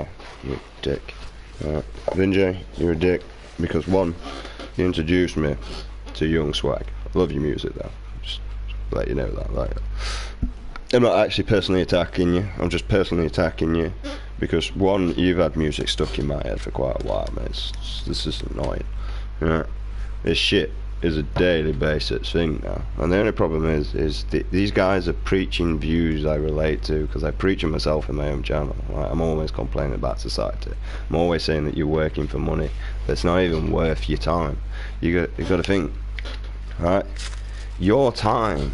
Nah, you dick. Vinjay, you're a dick because one, you introduced me to Young Swag. I love your music though. Just let you know that. Like, I'm not actually personally attacking you. I'm just personally attacking you because one, you've had music stuck in my head for quite a while, man. This is annoying. You know, this shit is a daily basis thing now, and the only problem is these guys are preaching views I relate to because I preach them myself in my own channel. Right? I'm always complaining about society. I'm always saying that you're working for money that's not even worth your time. You got to think, right? Your time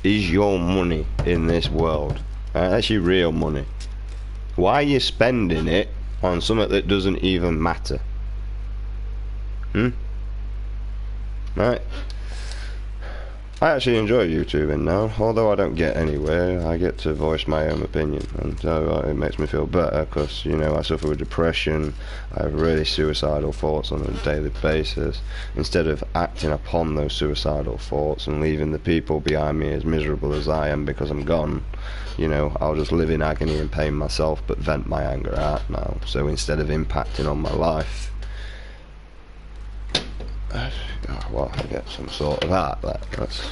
is your money in this world. Right? That's your real money. Why are you spending it on something that doesn't even matter? Right. I actually enjoy YouTubing now, although I don't get anywhere. I get to voice my own opinion, and it makes me feel better because, you know, I suffer with depression. I have really suicidal thoughts on a daily basis. Instead of acting upon those suicidal thoughts and leaving the people behind me as miserable as I am because I'm gone, you know, I'll just live in agony and pain myself but vent my anger out now. So instead of impacting on my life, well, I get some sort of art. That's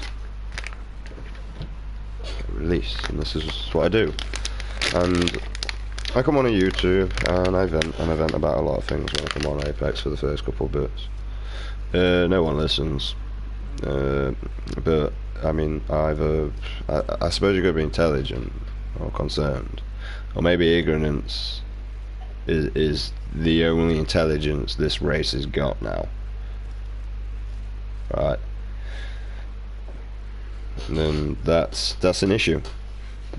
a release, and this is what I do. And I come on a YouTube and I vent about a lot of things when I come on Apex for the first couple of bits. No one listens, but I mean, either I suppose you've got to be intelligent or concerned, or maybe ignorance is the only intelligence this race has got now. Right, and then that's an issue,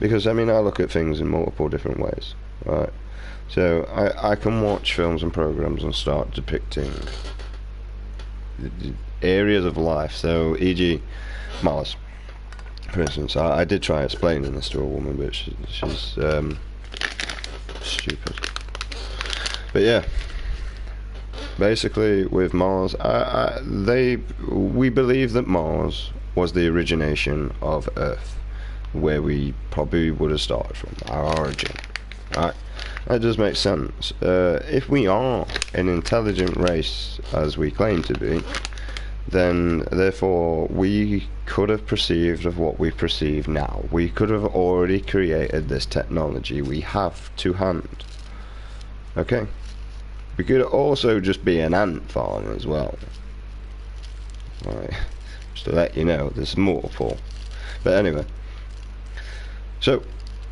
because I mean, I look at things in multiple different ways, right? So I can watch films and programs and start depicting the areas of life. So e.g. Mars, for instance. I did try explaining this to a woman, but she's stupid. But yeah, basically with Mars, we believe that Mars was the origination of Earth, where we probably would have started from, our origin. Right? That does make sense. If we are an intelligent race, as we claim to be, then therefore we could have perceived of what we perceive now. We could have already created this technology we have to hand. Okay? We could also just be an ant farm as well. Right. Just to let you know, there's multiple. But anyway. So,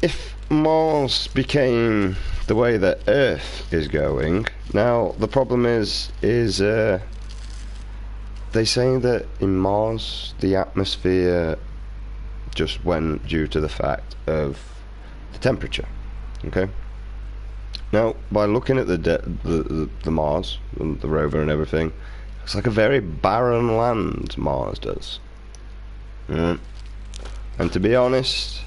if Mars became the way that Earth is going, now the problem is they say that in Mars the atmosphere just went due to the fact of the temperature. Okay? Now, by looking at the Mars, and the rover and everything, it's like a very barren land, Mars does. And to be honest,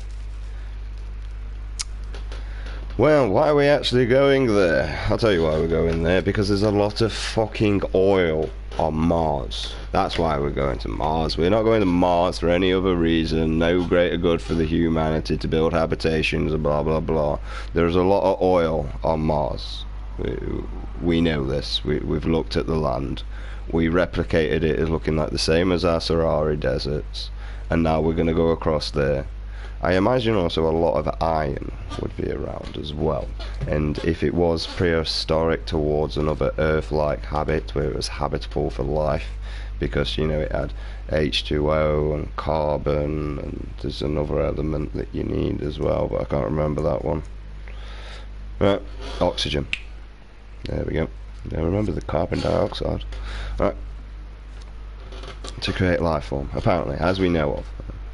well, why are we actually going there? I'll tell you why we're going there, because there's a lot of fucking oil on Mars. That's why we're going to Mars. We're not going to Mars for any other reason. No greater good for the humanity to build habitations and blah blah blah. There's a lot of oil on Mars. We know this. We've looked at the land. We replicated it as looking like the same as our Sahara deserts, and now we're going to go across there. I imagine also a lot of iron would be around as well, and if it was prehistoric towards another Earth-like habit where it was habitable for life, because, you know, it had H2O and carbon, and there's another element that you need as well, but I can't remember that one. Right, oxygen. There we go. I remember the carbon dioxide. Right, to create life form, apparently, as we know of.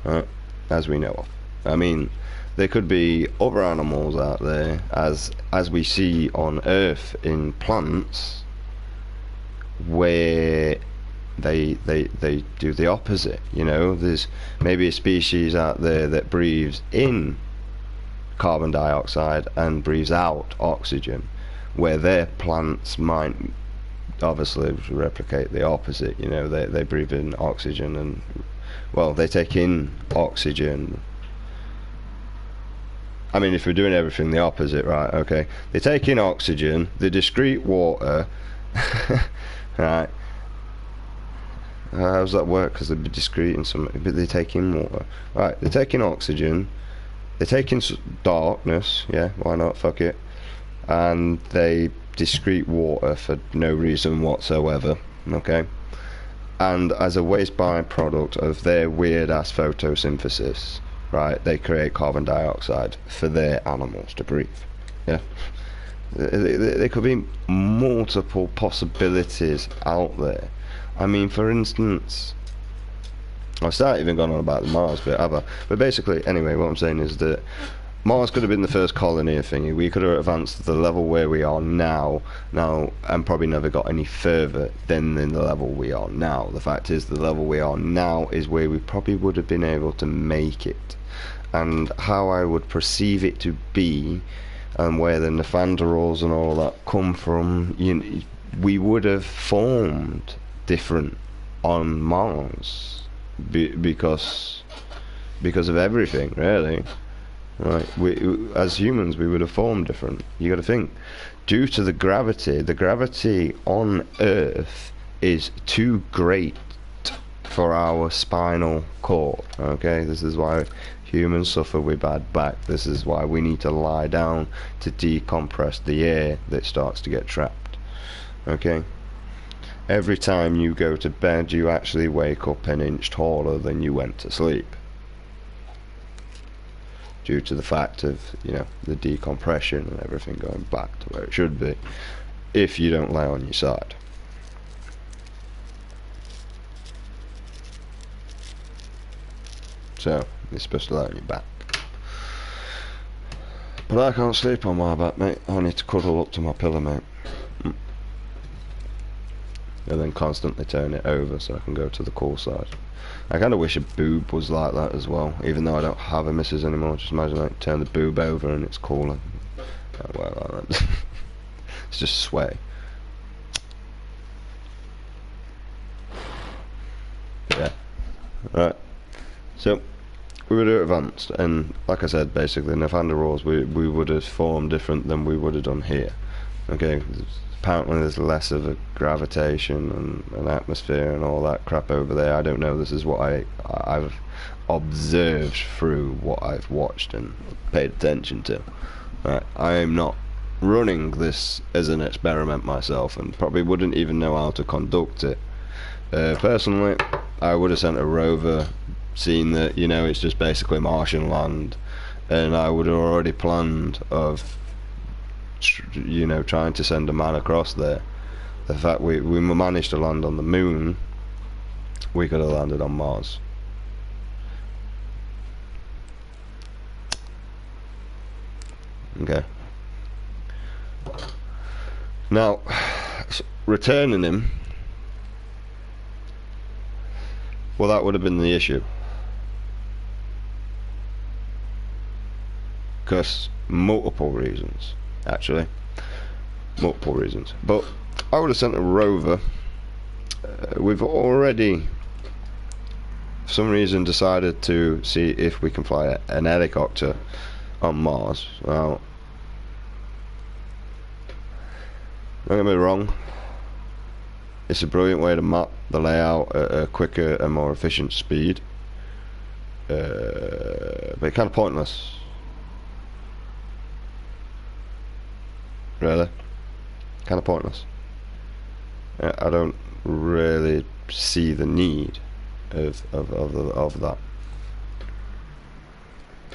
Right, as we know of. I mean, there could be other animals out there, as we see on Earth in plants, where they do the opposite. You know, there's maybe a species out there that breathes in carbon dioxide and breathes out oxygen, where their plants might obviously replicate the opposite. You know, they breathe in oxygen and, well, they take in oxygen I mean, if we're doing everything the opposite, right? Okay, they take in oxygen, they discrete water, right? How does that work? Because they'd be discrete in some, but they take in water. Right, they take in oxygen, they take in darkness, yeah, why not? Fuck it. And they discrete water for no reason whatsoever, okay? And as a waste byproduct of their weird ass photosynthesis, right, they create carbon dioxide for their animals to breathe. Yeah, there could be multiple possibilities out there. I mean, for instance, I've not even gone on about the Mars bit, have I? But basically, anyway, what I'm saying is that Mars could have been the first colony of thingy. We could have advanced to the level where we are now, and probably never got any further than the level we are now. The fact is, the level we are now is where we probably would have been able to make it. And how I would perceive it to be, and where the Neanderthals and all that come from, we would have formed different on Mars because of everything, really. Right, as humans, we would have formed different. You got to think, due to the gravity on Earth is too great for our spinal cord. Okay, this is why humans suffer with bad back. This is why we need to lie down to decompress the air that starts to get trapped. Okay, every time you go to bed, you actually wake up an inch taller than you went to sleep, due to the fact of, the decompression and everything going back to where it should be, if you don't lay on your side. So, you're supposed to lay on your back. But I can't sleep on my back, mate. I need to cuddle up to my pillow, mate. And then constantly turn it over so I can go to the cool side. I kind of wish a boob was like that as well, even though I don't have a missus anymore. Just imagine, like, turn the boob over and it's cooler. Well, it's just sway. Yeah. Right. So, we would have advanced, and like I said, basically, Neanderthals, we would have formed different than we would have done here. Okay. Apparently there's less of a gravitation and an atmosphere and all that crap over there. I don't know. This is what I've observed through what I've watched and paid attention to. Right. I am not running this as an experiment myself, and probably wouldn't even know how to conduct it. Personally, I would have sent a rover, seen that, it's just basically Martian land, and I would have already planned of trying to send a man across there. The fact we managed to land on the moon, we could have landed on Mars. Okay. Now, returning him, well, that would have been the issue. Because multiple reasons. Actually, multiple reasons, but I would have sent a rover. We've already, for some reason, decided to see if we can fly an helicopter on Mars. Now, don't get me wrong, it's a brilliant way to map the layout at a quicker and more efficient speed, but it's kind of pointless. Really, kind of pointless. I don't really see the need of that.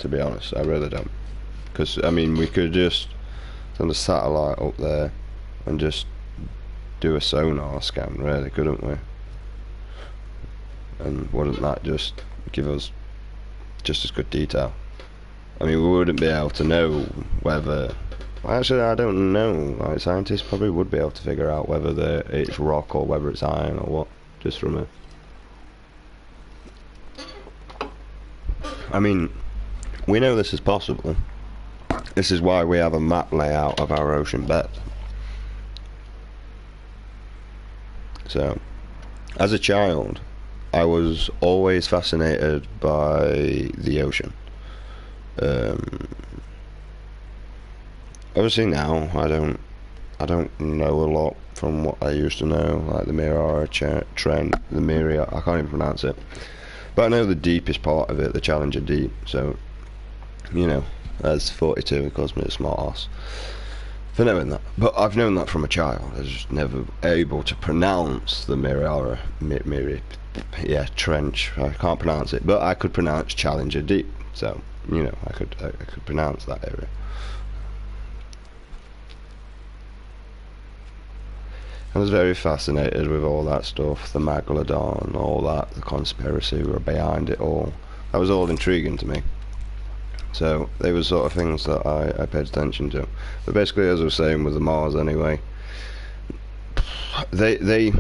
To be honest, I really don't. Because I mean, we could just send a satellite up there and just do a sonar scan, really, couldn't we? And wouldn't that just give us just as good detail? I mean, we wouldn't be able to know whether. Actually, I don't know. Like, scientists probably would be able to figure out whether it's rock or whether it's iron or what, just from it. I mean, we know this is possible. This is why we have a map layout of our ocean bed. So, as a child, I was always fascinated by the ocean. obviously now I don't know a lot from what I used to know, like the Mirara Trent, the Miria. I can't even pronounce it, but I know the deepest part of it, the Challenger Deep. So, you know, as 42, it calls me a smart ass for knowing that. But I've known that from a child. I was just never able to pronounce the Mirara, trench. I can't pronounce it, but I could pronounce Challenger Deep. So, you know, I could pronounce that area. I was very fascinated with all that stuff, the Megalodon, all that, the conspiracy were behind it all. That was all intriguing to me. So they were sort of things that I paid attention to. But basically, as I was saying with the Mars anyway, they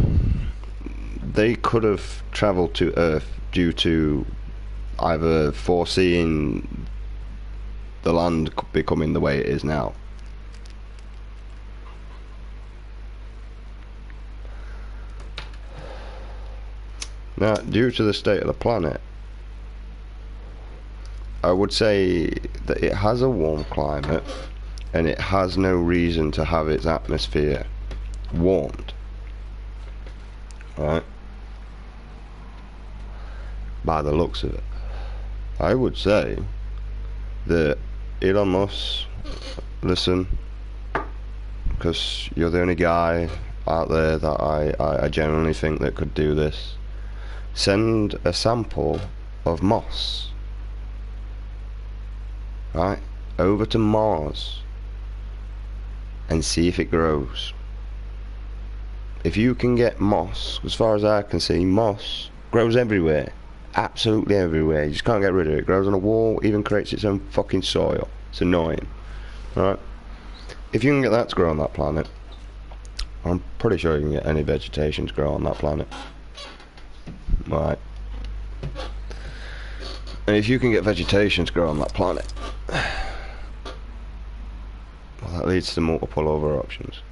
could have travelled to Earth due to either foreseeing the land becoming the way it is now. Now, due to the state of the planet, I would say that it has a warm climate and it has no reason to have its atmosphere warmed. Right? By the looks of it. I would say that Elon Musk, listen, because you're the only guy out there that I genuinely think that could do this. Send a sample of moss, right, over to Mars and see if it grows. If you can get moss, as far as I can see, moss grows everywhere, absolutely everywhere. You just can't get rid of it. It grows on a wall, even creates its own fucking soil. It's annoying, right? If you can get that to grow on that planet, I'm pretty sure you can get any vegetation to grow on that planet. Right. And if you can get vegetation to grow on that planet, well, that leads to multiple other options.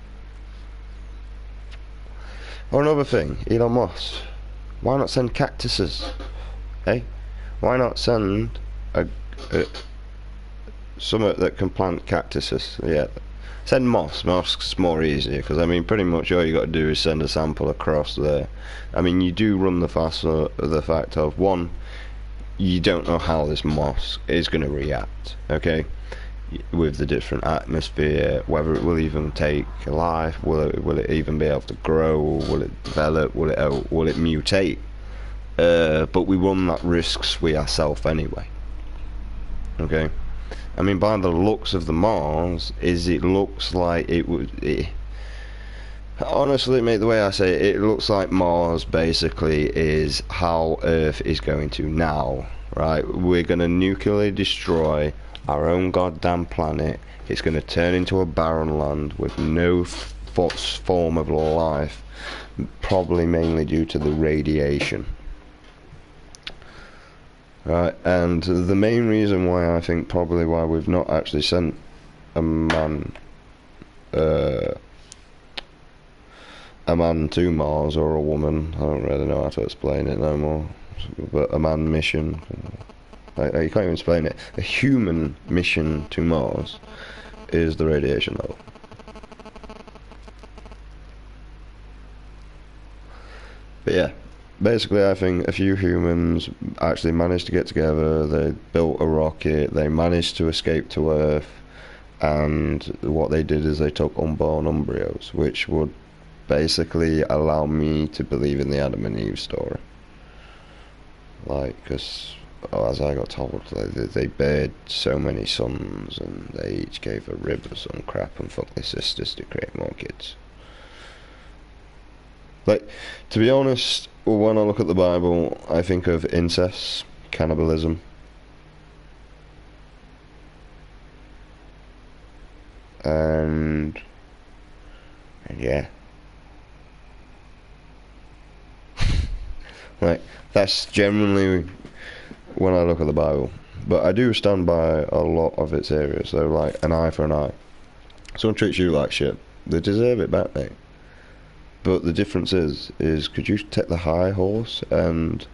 Or another thing, Elon Musk, why not send cactuses? Hey, why not send something that can plant cactuses? Yeah, send moss. Moss's more easier, because I mean, pretty much all you got to do is send a sample across there. I mean, you do run the fact of, one, you don't know how this moss is going to react, okay, with the different atmosphere, whether it will even take life, will it even be able to grow, will it develop, will it mutate? But we run that risks we ourselves anyway, okay. I mean, by the looks of the Mars, it looks like it would. Honestly, mate, the way I say it, it looks like Mars basically is how Earth is going to now, right? We're going to nuclearly destroy our own goddamn planet. It's going to turn into a barren land with no form of life, probably mainly due to the radiation. Right, and the main reason why I think probably why we've not actually sent a man to Mars, or a woman, I don't really know how to explain it no more, but a man mission, you can't even explain it, a human mission to Mars, is the radiation level. But yeah, basically I think a few humans actually managed to get together, they built a rocket, they managed to escape to Earth, and what they did is they took unborn embryos, which would basically allow me to believe in the Adam and Eve story. Like, because as I got told, they bared so many sons and they each gave a rib or some crap and fucked their sisters to create more kids. Like, to be honest, when I look at the Bible, I think of incest, cannibalism. And yeah. Like, that's generally when I look at the Bible. But I do stand by a lot of its areas. So, like, an eye for an eye. Someone treats you like shit, they deserve it back, mate. But the difference is could you take the high horse and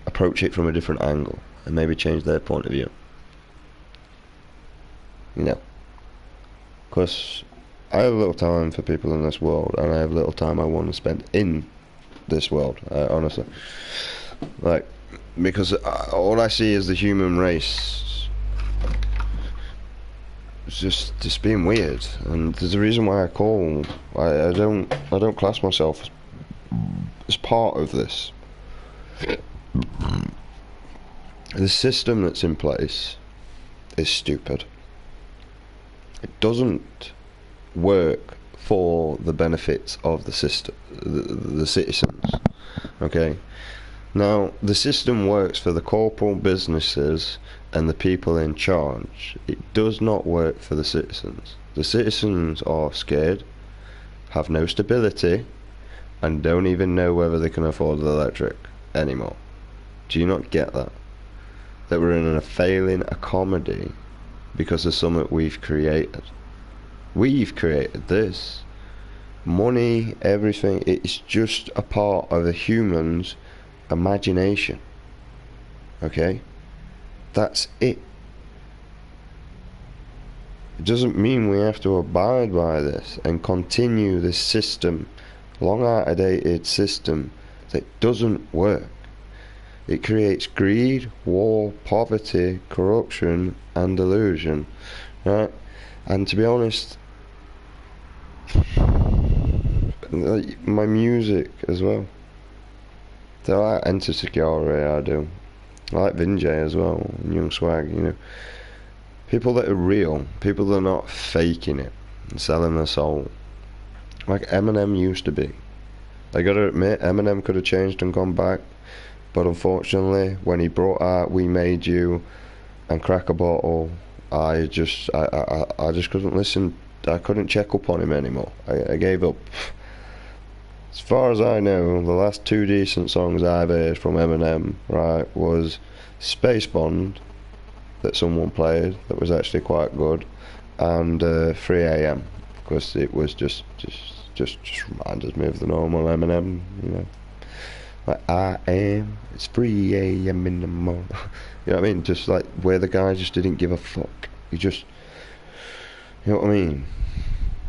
approach it from a different angle and maybe change their point of view? You know. Because I have little time for people in this world, and I have little time I want to spend in this world, honestly. Like, because all I see is the human race just being weird, and there's a reason why I don't class myself as part of this. The system that's in place is stupid. It doesn't work for the benefits of the system, the citizens. Okay. Now, the system works for the corporate businesses and the people in charge. It does not work for the citizens. The citizens are scared, have no stability, and don't even know whether they can afford the electric anymore. Do you not get that? That we're in a failing economy because of something we've created. We've created this. Money, everything, it's just a part of a human's imagination. Okay? That's it. It doesn't mean we have to abide by this and continue this system, long outdated system that doesn't work. It creates greed, war, poverty, corruption, and delusion. Right? And to be honest, my music as well. I like Enter Security, I do. I like Vinjay as well, and Young Swag, you know. People that are real, people that are not faking it and selling their soul. Like Eminem used to be. I gotta admit, Eminem could have changed and gone back, but unfortunately, when he brought out We Made You and Crack a Bottle, I just couldn't listen. I couldn't check up on him anymore. I gave up. As far as I know, the last two decent songs I've heard from Eminem, right, was Space Bond, that someone played, that was actually quite good, and 3 AM, because it was just reminded me of the normal Eminem, you know. Like, it's 3 AM in the morning. You know what I mean? Just like where the guy just didn't give a fuck. He just, you know what I mean?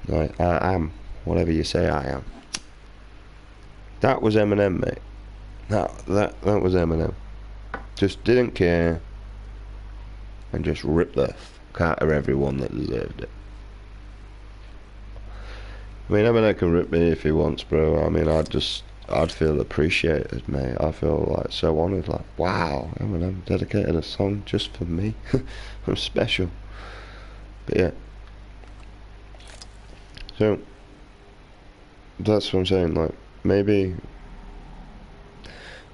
Like, I am whatever you say I am. That was Eminem, mate. That was Eminem. Just didn't care, and just ripped the fuck out of everyone that deserved it. I mean, Eminem can rip me if he wants, bro. I mean, I'd feel appreciated, mate. I feel like so honoured. Like, wow, Eminem dedicated a song just for me. I'm special. But yeah. So that's what I'm saying. Like, maybe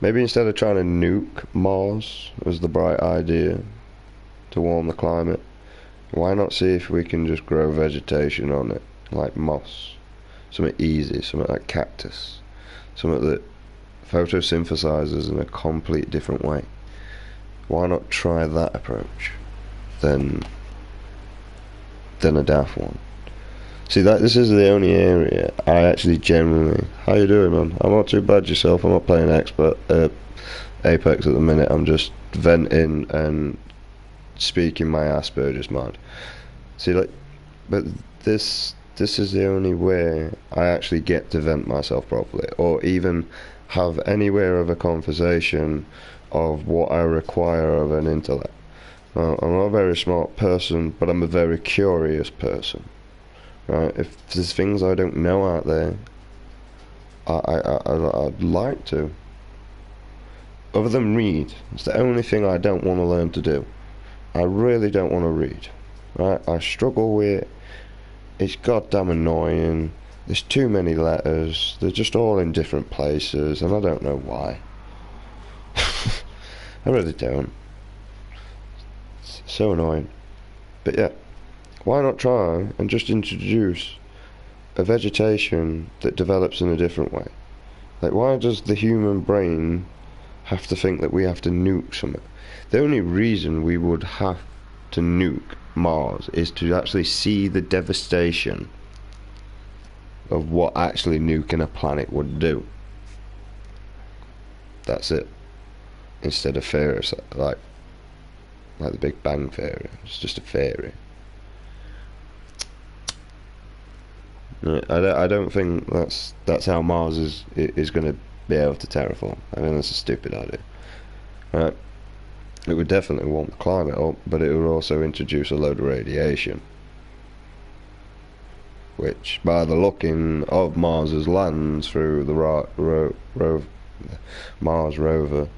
instead of trying to nuke Mars as the bright idea to warm the climate, why not see if we can just grow vegetation on it, like moss, something easy, something like cactus, something that photosynthesizes in a complete different way. Why not try that approach than a daft one? See, this is the only area I actually genuinely... How you doing, man? I'm not too bad, yourself. I'm not playing Apex at the minute. I'm just venting and speaking my Asperger's mind. See, like, but this is the only way I actually get to vent myself properly, or even have anywhere of a conversation of what I require of an intellect. Now, I'm not a very smart person, but I'm a very curious person. Right, if there's things I don't know out there, I'd like to. Other than read, it's the only thing I don't want to learn to do. I really don't want to read. Right, I struggle with it. It's goddamn annoying. There's too many letters. They're just all in different places, and I don't know why. I really don't. It's so annoying. But yeah. Why not try and just introduce a vegetation that develops in a different way? Like, why does the human brain have to think that we have to nuke something? The only reason we would have to nuke Mars is to actually see the devastation of what actually nuking a planet would do. That's it. Instead of theories like the Big Bang Theory. It's just a theory. I don't think that's how Mars is going to be able to terraform. I think that's a stupid idea. Right? It would definitely warm the climate up, but it would also introduce a load of radiation, which, by the looking of Mars's lands through the Mars rover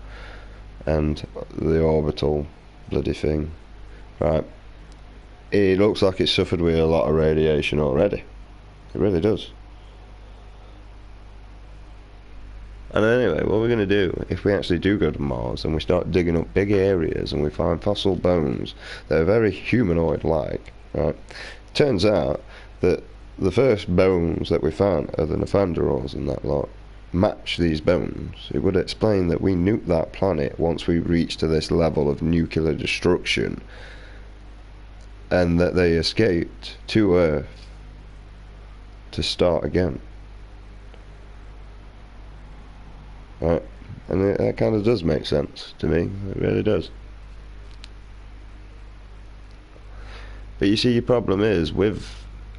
and the orbital bloody thing, right? It looks like it's suffered with a lot of radiation already. It really does. And anyway, what we're going to do, if we actually do go to Mars and we start digging up big areas and we find fossil bones that are very humanoid-like, right? Turns out that the first bones that we found are the Nephanderals and that lot match these bones. It would explain that we nuked that planet once we reached to this level of nuclear destruction, and that they escaped to Earth to start again. Right, and that kind of does make sense to me. It really does. But you see, your problem is with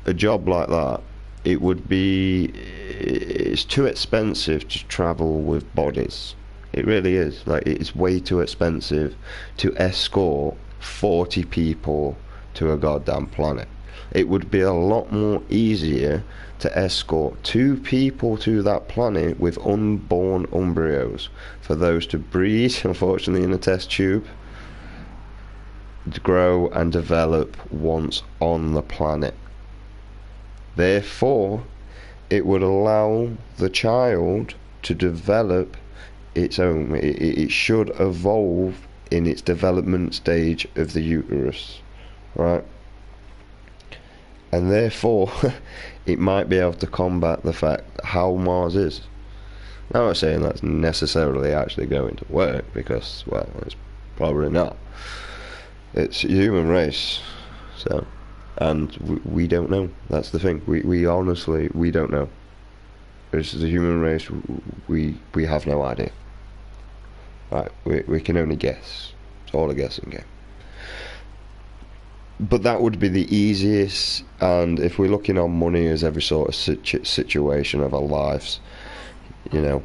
a job like that, it's too expensive to travel with bodies. It really is. Like, it's way too expensive to escort 40 people to a goddamn planet. It would be a lot more easier to escort 2 people to that planet with unborn embryos, for those to breed, unfortunately, in a test tube, to grow and develop once on the planet. Therefore, it would allow the child to develop its own. It should evolve in its development stage of the uterus, right? And therefore, it might be able to combat the fact how Mars is. Now, I'm not saying that's necessarily actually going to work, because, well, it's probably not. It's a human race, so, and we don't know. That's the thing. We honestly, we don't know. This is a human race. We have no idea. Right? We can only guess. It's all a guessing game. But that would be the easiest, and if we're looking on money as every sort of situation of our lives, you know,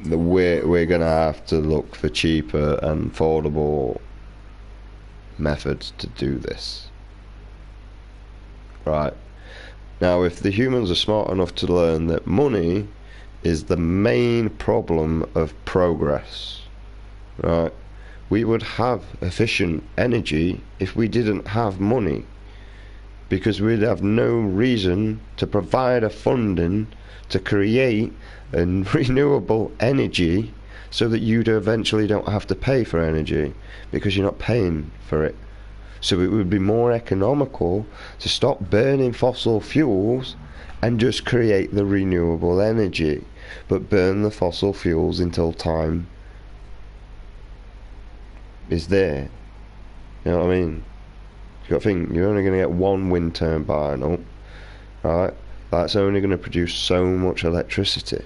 we're going to have to look for cheaper and affordable methods to do this. Right. Now, if the humans are smart enough to learn that money is the main problem of progress, right, we would have efficient energy if we didn't have money, because we'd have no reason to provide a funding to create a renewable energy so that you eventually don't have to pay for energy, because you're not paying for it. So it would be more economical to stop burning fossil fuels and just create the renewable energy, but burn the fossil fuels until time is there. You know what I mean? You got to think, you're only going to get one wind turbine up, right? That's only going to produce so much electricity.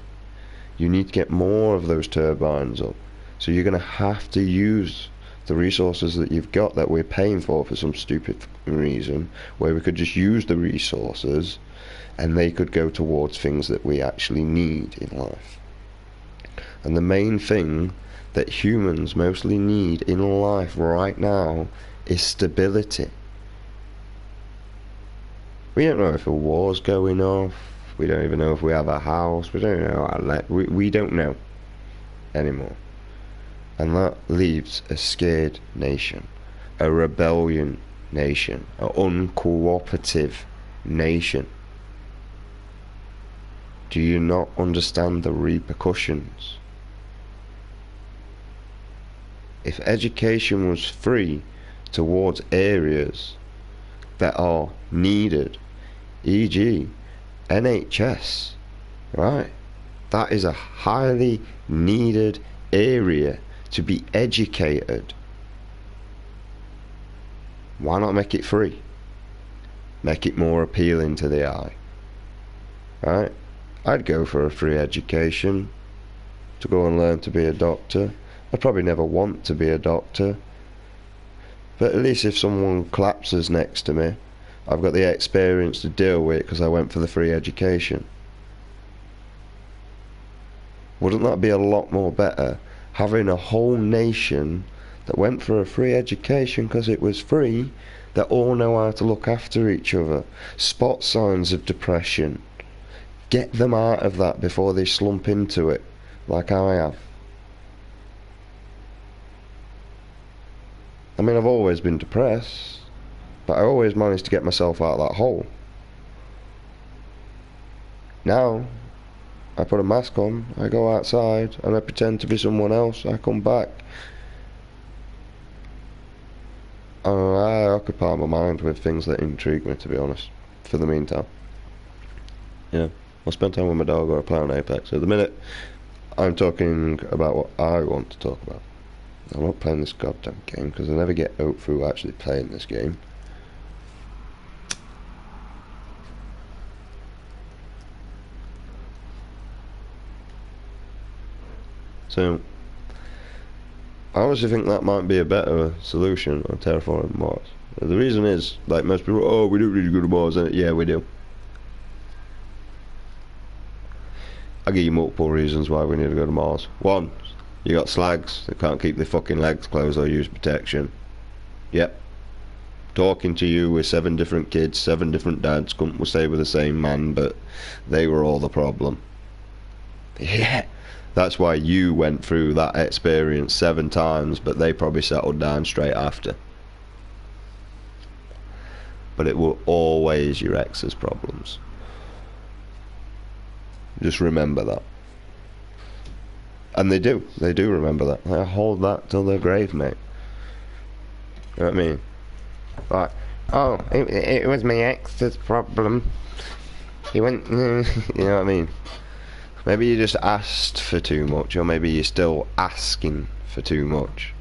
You need to get more of those turbines up. So you're going to have to use the resources that you've got, that we're paying for some stupid reason, where we could just use the resources and they could go towards things that we actually need in life. And the main thing that humans mostly need in life right now is stability. We don't know if a war's going off. We don't even know if we have a house. We don't know. We don't know anymore. And that leaves a scared nation, a rebellion nation, an uncooperative nation. Do you not understand the repercussions? If education was free towards areas that are needed, e.g. NHS, right? That is a highly needed area to be educated. Why not make it free? Make it more appealing to the eye, right? I'd go for a free education to go and learn to be a doctor. I'd probably never want to be a doctor, but at least if someone collapses next to me, I've got the experience to deal with it because I went for the free education. Wouldn't that be a lot more better? Having a whole nation that went for a free education because it was free, that all know how to look after each other. Spot signs of depression. Get them out of that before they slump into it, like I have. I mean, I've always been depressed, but I always managed to get myself out of that hole. Now, I put a mask on, I go outside, and I pretend to be someone else. I come back, and I occupy my mind with things that intrigue me, to be honest, for the meantime. You know, I'll spend time with my dog or I play on Apex. At the minute, I'm talking about what I want to talk about. I'm not playing this goddamn game because I never get out through actually playing this game. So, I honestly think that might be a better solution on terraforming Mars. The reason is, like most people, oh, we don't need to go to Mars. Yeah, we do. I'll give you multiple reasons why we need to go to Mars. One, you got slags that can't keep their fucking legs closed or use protection. Yep. Talking to you with 7 different kids, 7 different dads, couldn't stay with the same man, but they were all the problem. Yeah. That's why you went through that experience 7 times, but they probably settled down straight after. But it were always your ex's problems. Just remember that. And they do remember that. They hold that till their grave, mate. You know what I mean? Like, oh, it was my ex's problem. He went, you know what I mean? Maybe you just asked for too much, or maybe you're still asking for too much.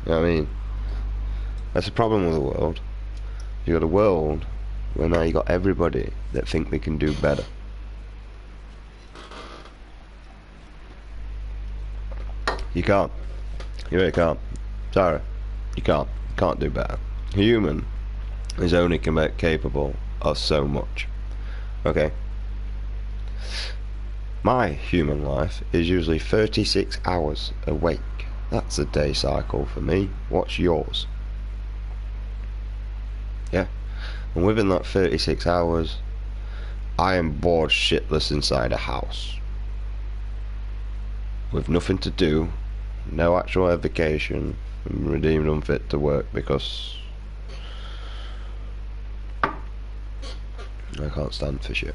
You know what I mean? That's the problem with the world. You got a world where now you got everybody that think they can do better. You can't. You really can't. Sorry. You can't. You can't do better. A human is only capable of so much. Okay? My human life is usually 36 hours awake. That's a day cycle for me. What's yours? Yeah? And within that 36 hours, I am bored shitless inside a house. With nothing to do, no actual avocation, I'm redeemed unfit to work because I can't stand for shit.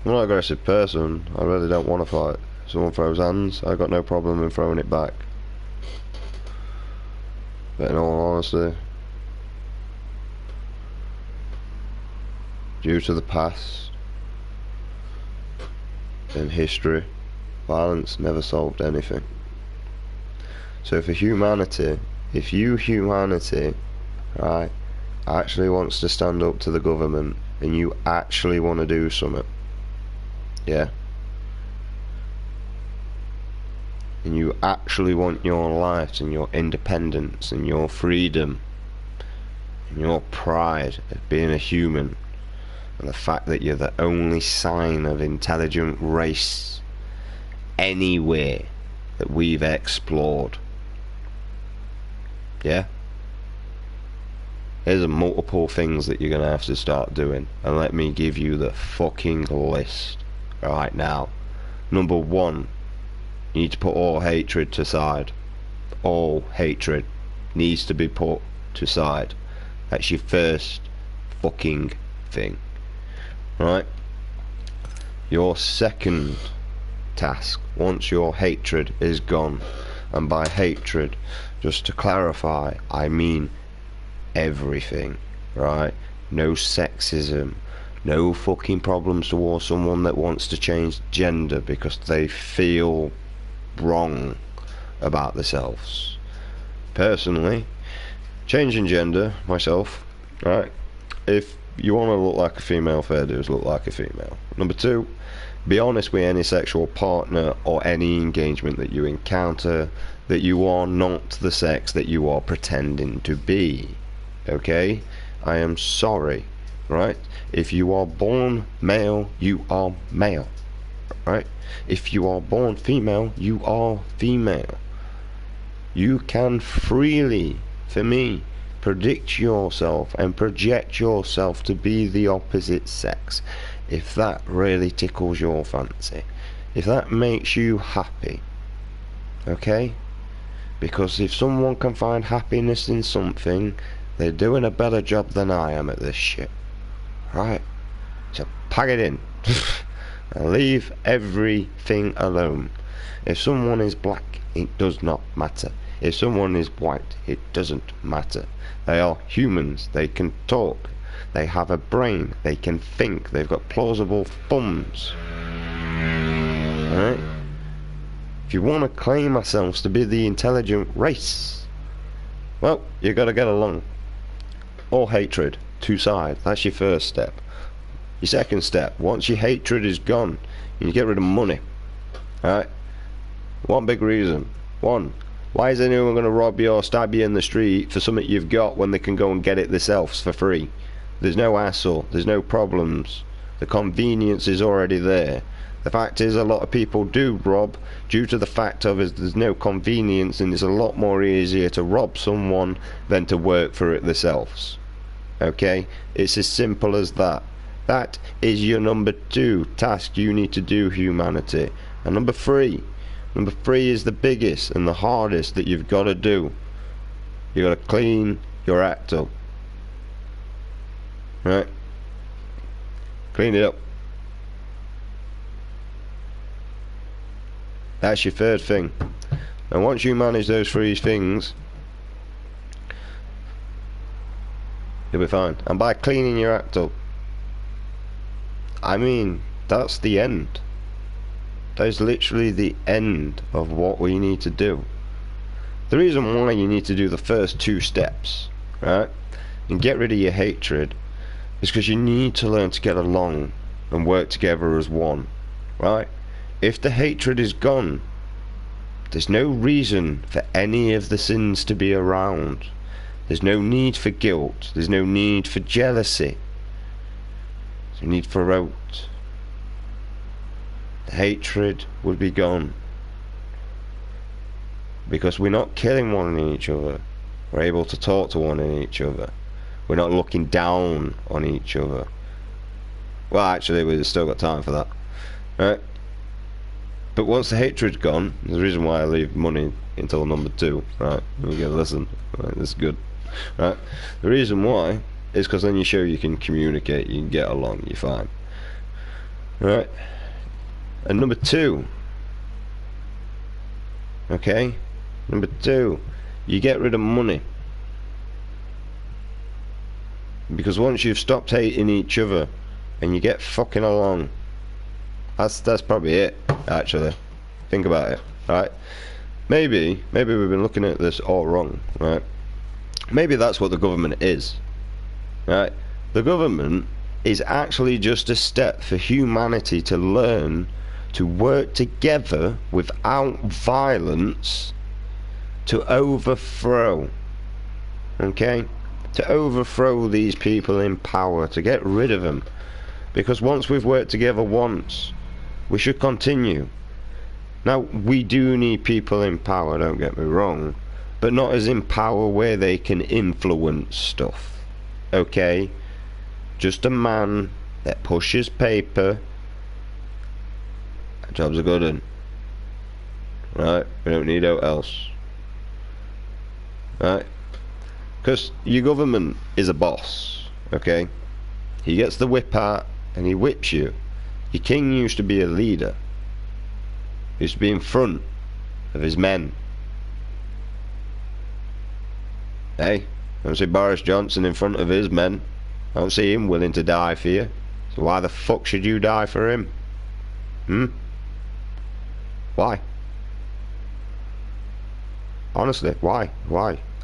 I'm not an aggressive person, I really don't want to fight. If someone throws hands, I've got no problem in throwing it back. But in all honesty, due to the past and history, violence never solved anything. So if humanity, right, actually wants to stand up to the government and you actually want to do something, yeah, and you actually want your life and your independence and your freedom and your pride of being a human and the fact that you're the only sign of intelligent race anywhere that we've explored, yeah, there's multiple things that you're gonna have to start doing, and let me give you the fucking list right now. Number 1, you need to put all hatred to side. All hatred needs to be put to side. That's your first fucking thing, right? Your second task, once your hatred is gone, and by hatred, just to clarify, I mean everything, right? No sexism, no fucking problems towards someone that wants to change gender because they feel wrong about themselves. Personally, changing gender myself, right? If you want to look like a female, fair dues, look like a female. Number 2, Be honest with any sexual partner or any engagement that you encounter that you are not the sex that you are pretending to be. Okay? I am sorry, right? If you are born male, you are male, right? If you are born female, you are female. You can freely, for me, predict yourself and project yourself to be the opposite sex, if that really tickles your fancy, if that makes you happy. Okay? Because if someone can find happiness in something, they're doing a better job than I am at this shit. Right? So pack it in. And leave everything alone. If someone is black, it does not matter. If someone is white, it doesn't matter. They are humans. They can talk. They have a brain. They can think. They've got plausible thumbs. Alright? If you want to claim ourselves to be the intelligent race, well, you got to get along. All hatred, two sides. That's your first step. Your second step, once your hatred is gone, you get rid of money. Alright? One big reason. One, why is anyone going to rob you or stab you in the street for something you've got when they can go and get it themselves for free? There's no hassle. There's no problems. The convenience is already there. The fact is, a lot of people do rob due to the fact of there's no convenience, and it's a lot more easier to rob someone than to work for it themselves. Okay? It's as simple as that. That is your number 2 task you need to do, humanity. And number 3 is the biggest and the hardest that you've got to do. You got to clean your act up. Right? Clean it up. That's your third thing. And once you manage those 3 things, you'll be fine. And by cleaning your act up, I mean, that's the end. That is literally the end of what we need to do. The reason why you need to do the first 2 steps, right, and get rid of your hatred, is because you need to learn to get along and work together as one, right? If the hatred is gone, there's no reason for any of the sins to be around. There's no need for guilt. There's no need for jealousy. There's no need for out. The hatred would be gone. Because we're not killing one in each other. We're able to talk to one in each other. We're not looking down on each other. Well, actually, we've still got time for that. Right? But once the hatred's gone, there's a reason why I leave money until number 2. Right? We get a listen. Right? This is good. Right? The reason why is because then you show you can communicate, you can get along, you're fine. Right? And number 2. Okay? Number 2, you get rid of money. Because once you've stopped hating each other and you get fucking along, that's probably it, actually. Think about it, right? Maybe we've been looking at this all wrong, right? Maybe that's what the government is, right? The government is actually just a step for humanity to learn to work together without violence to overthrow, okay? To overthrow these people in power, to get rid of them. Because once we've worked together once, we should continue. Now, we do need people in power, don't get me wrong, but not as in power where they can influence stuff, okay? Just a man that pushes paper. That job's a good one. Right? We don't need out else. Right? Because your government is a boss, okay? He gets the whip out and he whips you. Your king used to be a leader. He used to be in front of his men. Hey, I don't see Boris Johnson in front of his men. I don't see him willing to die for you. So why the fuck should you die for him? Why? Honestly, why?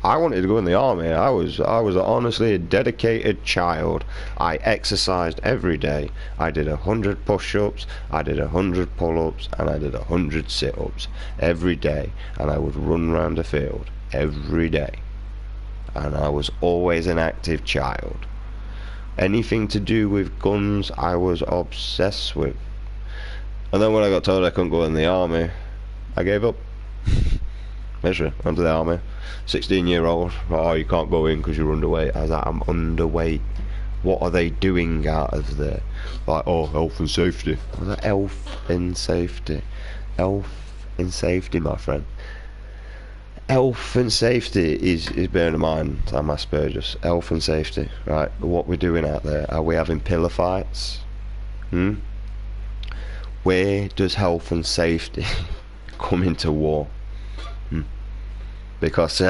I wanted to go in the army. I was honestly a dedicated child. I exercised every day. I did 100 push-ups, I did 100 pull-ups, and I did 100 sit-ups every day. And I would run around the field every day. And I was always an active child. Anything to do with guns, I was obsessed with. And then when I got told I couldn't go in the army, I gave up. Literally, went to the army. 16-year-old, oh, you can't go in because you're underweight. I was like, I'm underweight. What are they doing out of there? Like, oh, health and safety. I was like, health and safety. Health and safety, my friend. Health and safety is bearing in mind, I'm Asperger's. Health and safety, right? What we're doing out there. Are we having pillar fights? Where does health and safety come into war? Because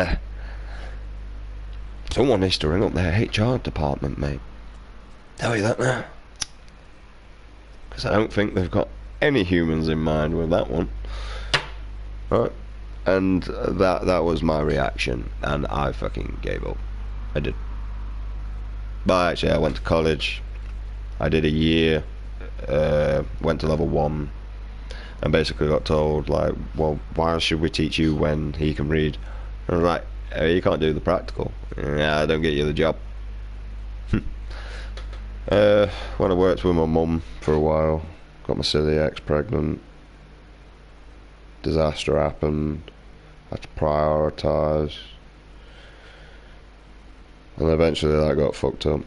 someone needs to ring up their HR department, mate. Tell you that now. Because I don't think they've got any humans in mind with that one. Right? And that was my reaction, and I fucking gave up. I did. But actually, I went to college. I did a year. Went to level 1. And basically got told, like, well, why should we teach you when he can read? And I was like, oh, you can't do the practical. Yeah, I don't get you the job. When I worked with my mum for a while, got my silly ex pregnant, disaster happened, had to prioritise, and eventually that got fucked up.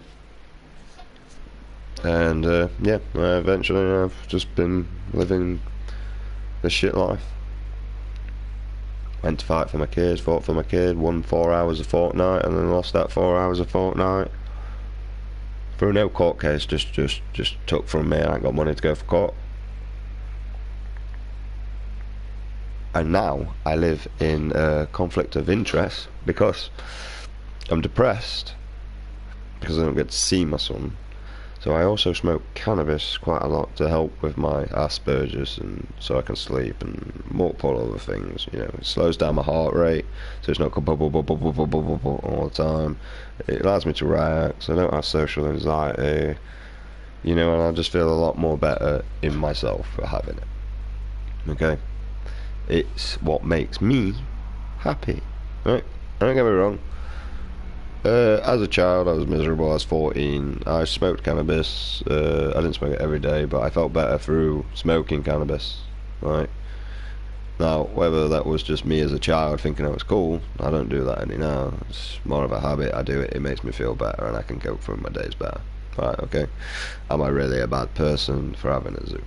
And yeah, eventually I've just been living this shit life. Went to fight for my kids, fought for my kid, won 4 hours a fortnight, and then lost that 4 hours a fortnight through no court case. Just took from me. I ain't got money to go for court. And now I live in a conflict of interest because I'm depressed because I don't get to see my son. So I also smoke cannabis quite a lot to help with my Asperger's, and so I can sleep, and multiple other things. You know, it slows down my heart rate, so it's not all the time. It allows me to relax. I don't have social anxiety. You know, and I just feel a lot more better in myself for having it. Okay, it's what makes me happy. Right? Don't get me wrong. As a child, I was miserable. I was 14. I smoked cannabis. I didn't smoke it every day, but I felt better through smoking cannabis. Right? Now, whether that was just me as a child thinking I was cool, I don't do that any now. It's more of a habit. I do it. It makes me feel better, and I can cope through my days better. Right? Okay. Am I really a bad person for having a zoo?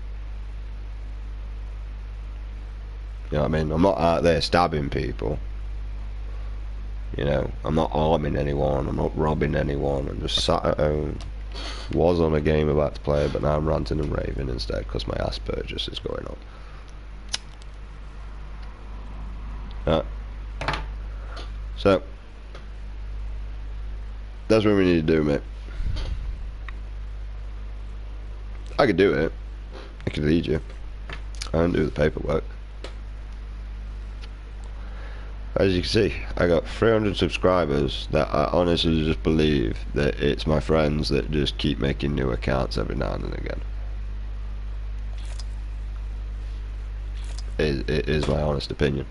You know what I mean? I'm not out there stabbing people. You know, I'm not harming anyone, I'm not robbing anyone, I'm just sat at home. Was on a game about to play, but now I'm ranting and raving instead because my Asperger's is going on. So, that's what we need to do, mate. I could do it. I could lead you. I don't do the paperwork. As you can see, I got 300 subscribers that I honestly just believe that it's my friends that just keep making new accounts every now and again. It is my honest opinion.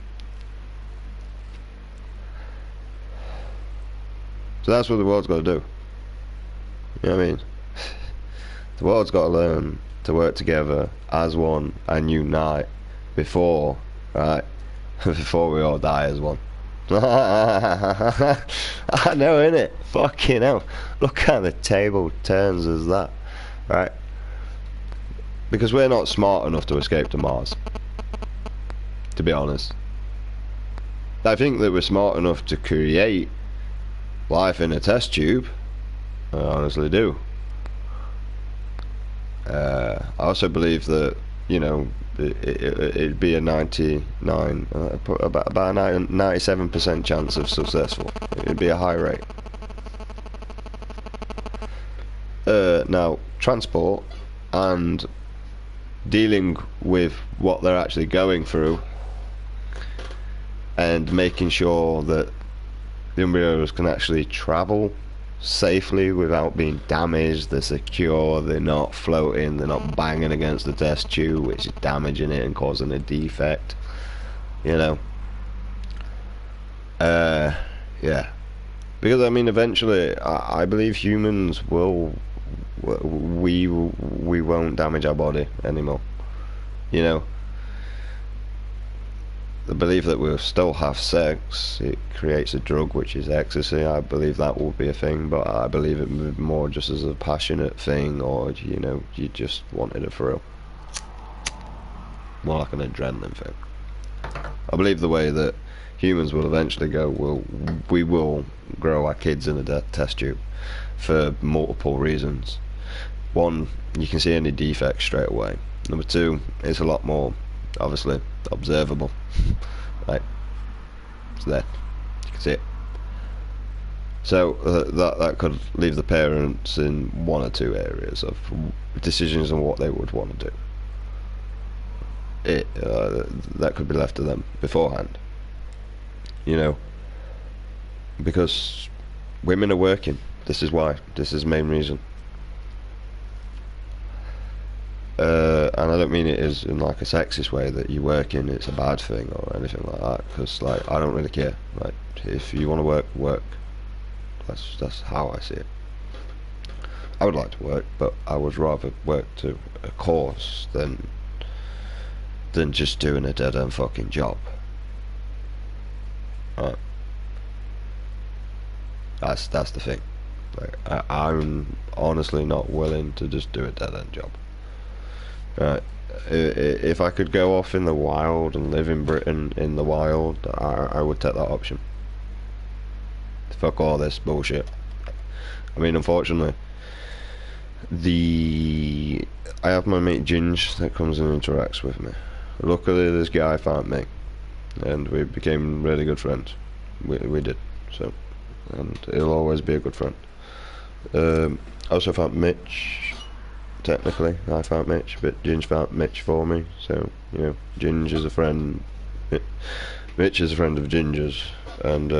So that's what the world's got to do. You know what I mean? The world's got to learn to work together as one and unite before, right? Before we all die as one. I know, innit? Fucking hell. Look how the table turns as that. Right? Because we're not smart enough to escape to Mars. To be honest. I think that we're smart enough to create life in a test tube. I honestly do. I also believe that, you know, it'd be a 99, about a 97% chance of successful. It'd be a high rate. Now, transport and dealing with what they're actually going through and making sure that the Umbrios can actually travel safely without being damaged. They're secure, they're not floating, they're not banging against the test tube, which is damaging it and causing a defect. You know? Yeah. Because, I mean, eventually, I believe humans will... We won't damage our body anymore. You know? The belief that we'll still have sex, it creates a drug which is ecstasy. I believe that will be a thing, but I believe it more just as a passionate thing, or, you know, you just wanted a thrill. More like an adrenaline thing. I believe the way that humans will eventually go, we will grow our kids in a test tube for multiple reasons. One, you can see any defects straight away. Number two, it's a lot more, obviously, observable. Right, it's there, you can see it. So that could leave the parents in one or two areas of decisions on what they would want to do. That could be left to them beforehand, you know, because women are working. This is why. This is the main reason. And I don't mean it is in like a sexist way that you working, it's a bad thing or anything like that, because like I don't really care. Like, if you want to work. That's how I see it. I would like to work, but I would rather work to a cause than just doing a dead end fucking job. Right. That's the thing. Like, I'm honestly not willing to just do a dead end job. Right. If I could go off in the wild and live in Britain in the wild, I would take that option. Fuck all this bullshit. I mean, unfortunately, I have my mate Ginge that comes and interacts with me. Luckily, this guy found me, and we became really good friends. We did. So, and he'll always be a good friend. I also found Mitch. Technically, I found Mitch, but Ginge found Mitch for me. So, you know, Ginge is a friend. Mitch is a friend of Ginger's, and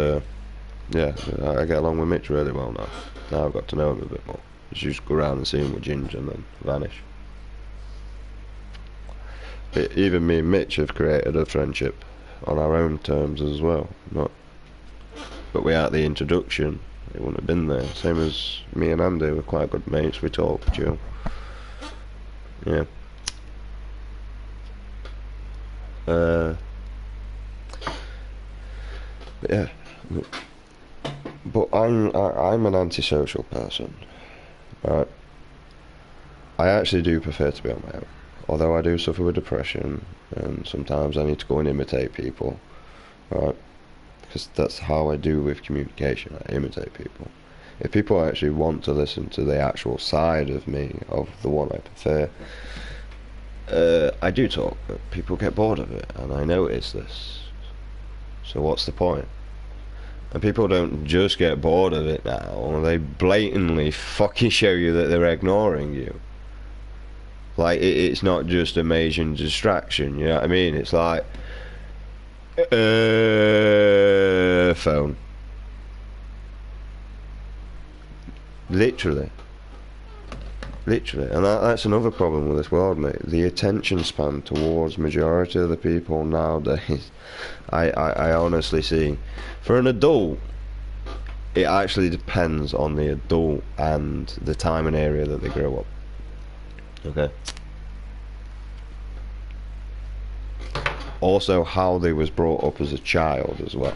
yeah, I get along with Mitch really well now. Now I've got to know him a bit more. Just used to go around and see him with Ginger and then vanish. Even me and Mitch have created a friendship on our own terms as well. But without the introduction, it wouldn't have been there. Same as me and Andy, we're quite good mates. We talk, chill. Yeah. But yeah. But I'm an antisocial person. Right. I actually do prefer to be on my own. Although I do suffer with depression, and sometimes I need to go and imitate people. Right. Because that's how I do with communication. I imitate people. If people actually want to listen to the actual side of me, of the one I prefer, I do talk, but people get bored of it, and I notice this. So what's the point? And people don't just get bored of it now, they blatantly fucking show you that they're ignoring you. Like, it's not just a major distraction, you know what I mean? It's like, phone. Literally. And that's another problem with this world, mate. The attention span towards majority of the people nowadays, I honestly see, for an adult, it actually depends on the adult and the time and area that they grow up. Okay. Also, how they was brought up as a child as well.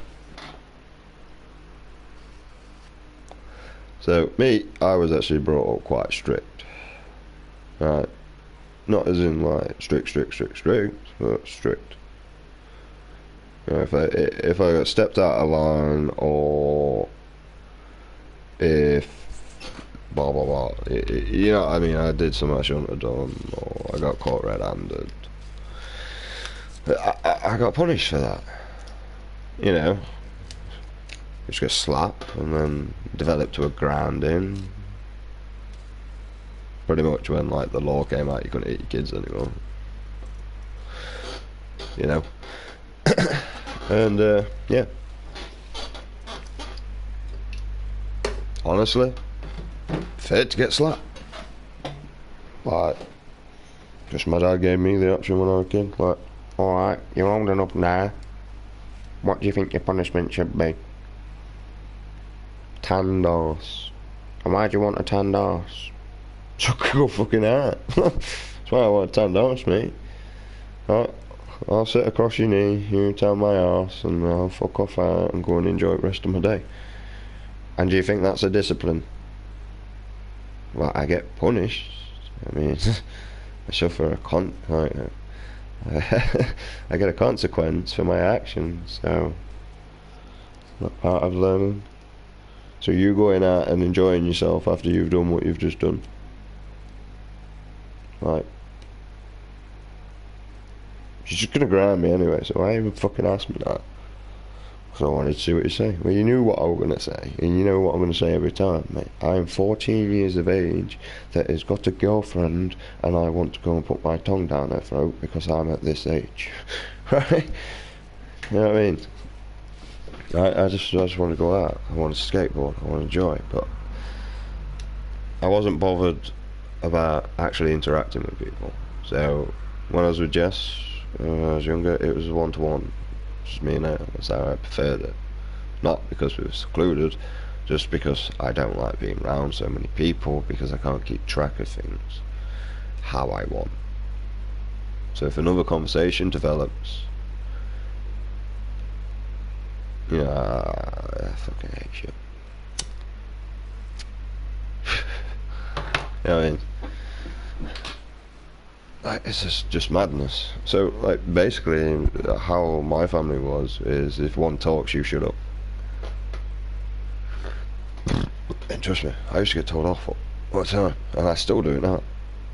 So, me, I was actually brought up quite strict. Right. Not as in like strict, but strict. You know, if I got stepped out of line, or if blah blah blah, you know what I mean, I did something I shouldn't have done, or I got caught red-handed, I got punished for that. You know, just got slapped and then developed to a grounding. Pretty much when like the law came out, you couldn't hit your kids anymore. You know. And yeah. honestly, fit to get slapped. Like, just my dad gave me the option when I was a kid. Like, alright, you're old enough now. What do you think your punishment should be? Tanned arse. And why do you want a tanned arse? So I could go fucking out. That's why I want a tanned arse, mate. Right, I'll sit across your knee, you tan my arse, and I'll fuck off out and go and enjoy the rest of my day. And do you think that's a discipline? Well, I get punished. I mean, I suffer I get a consequence for my actions, so it's not part of learning. So you going out and enjoying yourself after you've done what you've just done. Right. She's just gonna grind me anyway, so why even fucking ask me that? So I wanted to see what you say. Well, you knew what I was gonna say, and you know what I'm gonna say every time, mate. I am 14 years of age that has got a girlfriend, and I want to go and put my tongue down her throat because I'm at this age. Right? You know what I mean? I just want to go out. I want to skateboard. I want to enjoy. But I wasn't bothered about actually interacting with people. So when I was with Jess, when I was younger, it was one-to-one. Just me and her. That's how I preferred it. Not because we were secluded, just because I don't like being around so many people, because I can't keep track of things how I want. So if another conversation develops, you know, I fucking hate you. You know what I mean? Like, it's just madness. So, like, basically, how my family was is if one talks, you shut up. And trust me, I used to get told off all the time, and I still do it now.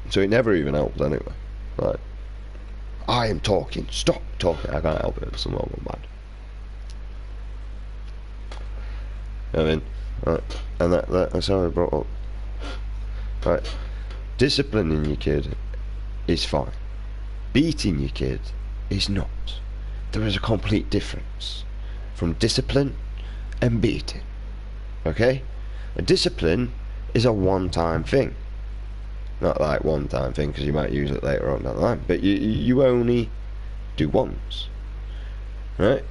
So it never even helps anyway. Like, I am talking, stop talking. I can't help it if someone went mad. You know what I mean? Right. And that's how I brought up. Right. Disciplining your kid is fine. Beating your kid is not. There is a complete difference from discipline and beating. Okay? A discipline is a one-time thing. Not like one-time thing because you might use it later on down the line, but you only do once. Right?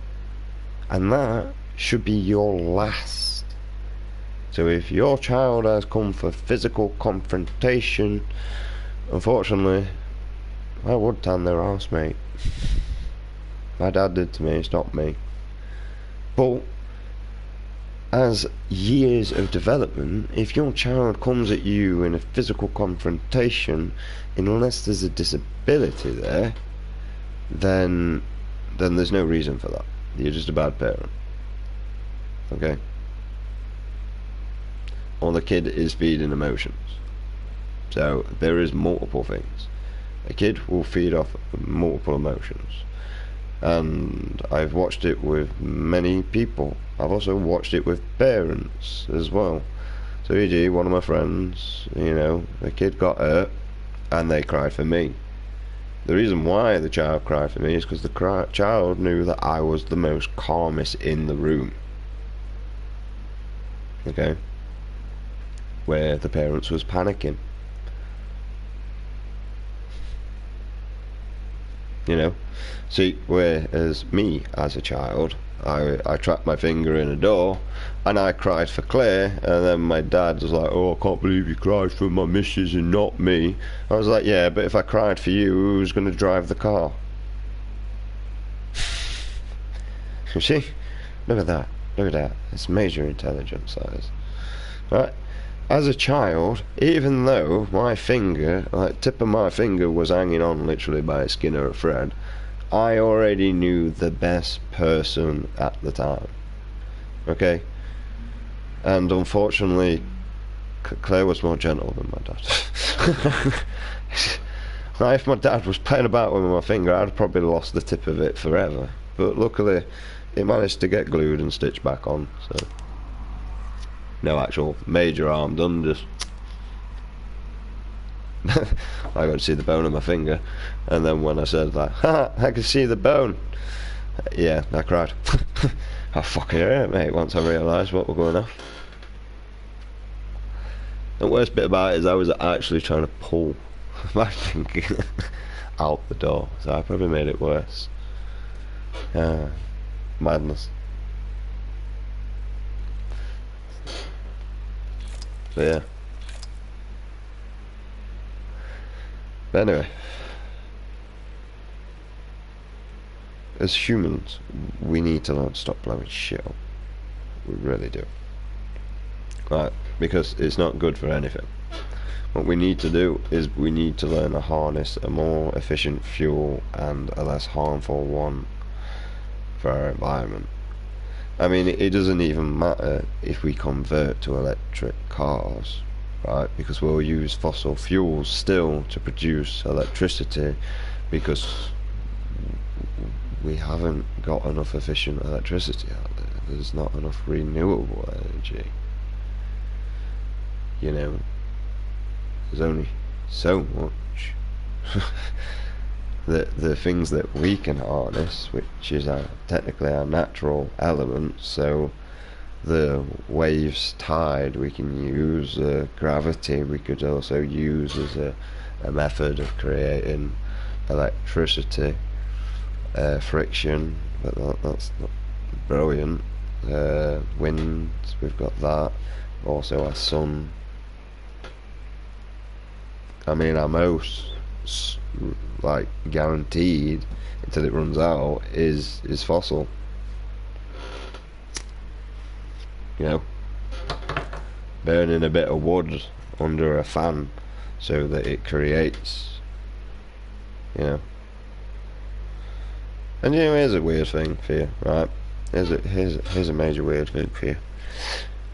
And that should be your last. So if your child has come for physical confrontation, unfortunately, I would tan their arse, mate. My dad did to me, it's not me. But as years of development, if your child comes at you in a physical confrontation, unless there's a disability there, then there's no reason for that. You're just a bad parent. Okay? Or the kid is feeding emotions. So there is multiple things. A kid will feed off multiple emotions. And I've watched it with many people. I've also watched it with parents as well. So e.g., one of my friends, you know, the kid got hurt and they cried for me. The reason why the child cried for me is because the child knew that I was the most calmest in the room. Okay? Where the parents was panicking. You know? See, whereas me as a child, I trapped my finger in a door and I cried for Claire, and then my dad was like, oh, I can't believe you cried for my missus and not me. I was like, yeah, but if I cried for you, who was going to drive the car? You see? Look at that. Look at that. It's major intelligence, that is. Right? As a child, even though my finger, like tip of my finger was hanging on literally by a skin or a thread, I already knew the best person at the time. Okay? And unfortunately, Claire was more gentle than my dad. Now, if my dad was playing about with my finger, I'd probably lost the tip of it forever. But luckily, it managed to get glued and stitched back on, so no actual major harm done, just I got to see the bone of my finger, and then when I said that, ha, I can see the bone, yeah, I cried. I fucking hurt, mate, once I realised what was going on. The worst bit about it is I was actually trying to pull my thing out the door, so I probably made it worse. Madness. So yeah. But anyway, as humans, we need to learn to stop blowing shit up. We really do. Right, because it's not good for anything. What we need to do is we need to learn to harness a more efficient fuel and a less harmful one for our environment. I mean, it doesn't even matter if we convert to electric cars, right? Because we'll use fossil fuels still to produce electricity, because we haven't got enough efficient electricity out there. There's not enough renewable energy. You know, there's only so much. the things that we can harness, which is technically our natural element, so the waves, tide we can use, gravity we could also use as a method of creating electricity, friction, but that's not brilliant. Wind, we've got that, also our sun. I mean, our most like guaranteed until it runs out is fossil. You know, burning a bit of wood under a fan so that it creates, you know. And you know, here's a weird thing for you, right? Here's a major weird thing for you.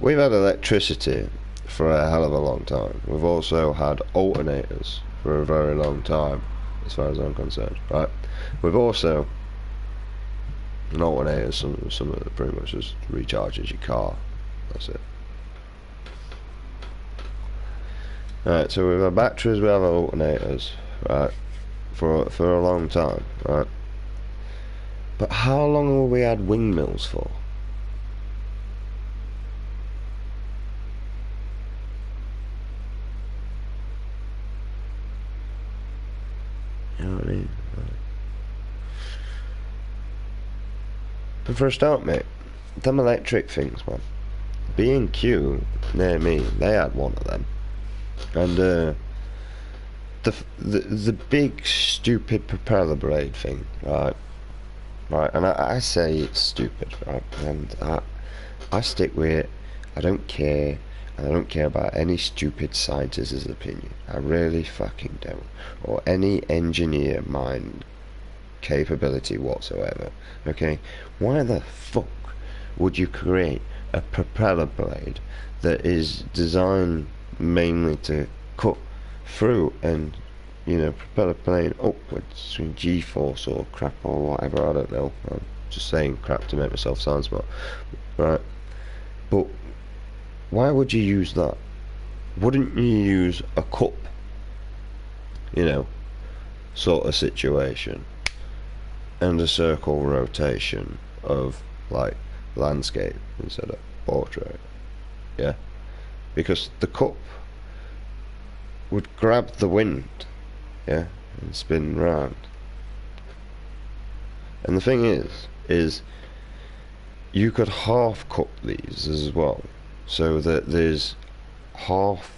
We've had electricity for a hell of a long time. We've also had alternators for a very long time, as far as I'm concerned, right? We've also, an alternator, some of it pretty much just recharges your car. That's it. Right, so we've had batteries, we have alternators, right, for a long time, right? But how long have we had windmills for? You know what I mean? And for a start, mate, them electric things, man. B&Q near me, they had one of them, and the big stupid propeller blade thing, right? Right, and I say it's stupid, right? And I stick with it. I don't care. I don't care about any stupid scientist's opinion. I really fucking don't. Or any engineer mind capability whatsoever. Okay? Why the fuck would you create a propeller blade that is designed mainly to cut through and, you know, propel a plane upwards through G-force or crap or whatever, I don't know. I'm just saying crap to make myself sound smart. Right? But why would you use that? Wouldn't you use a cup, you know, sort of situation, and a circle rotation of, like, landscape instead of portrait? Yeah? Because the cup would grab the wind, yeah, and spin round. And the thing is you could half cut these as well, so that there's half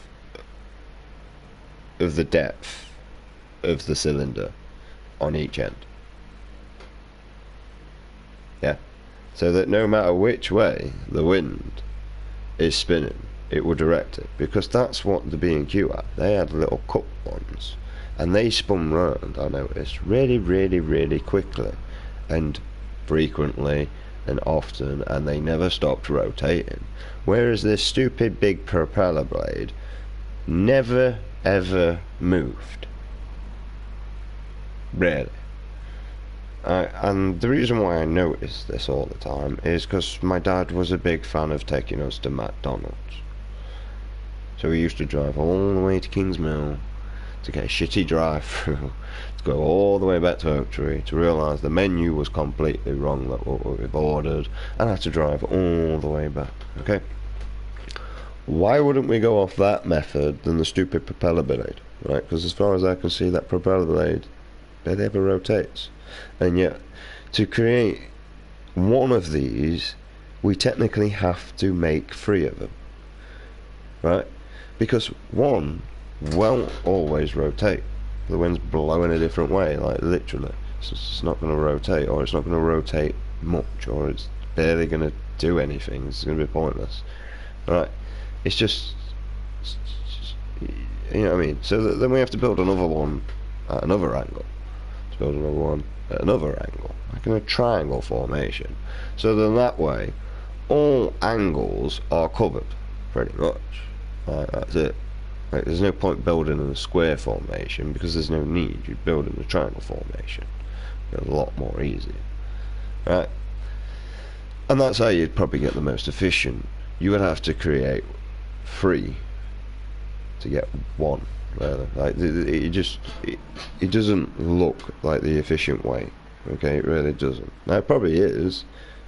of the depth of the cylinder on each end. Yeah, so that no matter which way the wind is spinning, it will direct it, because that's what the B&Q had. They had little cup ones, and they spun round, I noticed, really, really, really quickly, and frequently, and often, and they never stopped rotating. Whereas this stupid big propeller blade never ever moved. Really. And the reason why I noticed this all the time is because my dad was a big fan of taking us to McDonald's. So we used to drive all the way to Kingsmill to get a shitty drive-through, to go all the way back to Oak Tree, to realise the menu was completely wrong, that what we've ordered, and I had to drive all the way back. Okay? why wouldn't we go off that method than the stupid propeller blade, right? Because as far as I can see, that propeller blade barely ever rotates, and yet to create one of these, we technically have to make 3 of them, right? Because one won't always rotate. The wind's blowing a different way, like literally. So it's not going to rotate, or it's not going to rotate much, or it's barely going to do anything. It's going to be pointless, right? It's just, you know what I mean? So then we have to build another one at another angle. To build another one at another angle, like in a triangle formation. So then that way, all angles are covered, pretty much. Right, that's it. Like, there's no point building in a square formation because there's no need. You build in a triangle formation. It's a lot more easy, right? And that's how you'd probably get the most efficient. You would have to create 3 to get 1. Really. Like it doesn't look like the efficient way. Okay, it really doesn't. Now it probably is,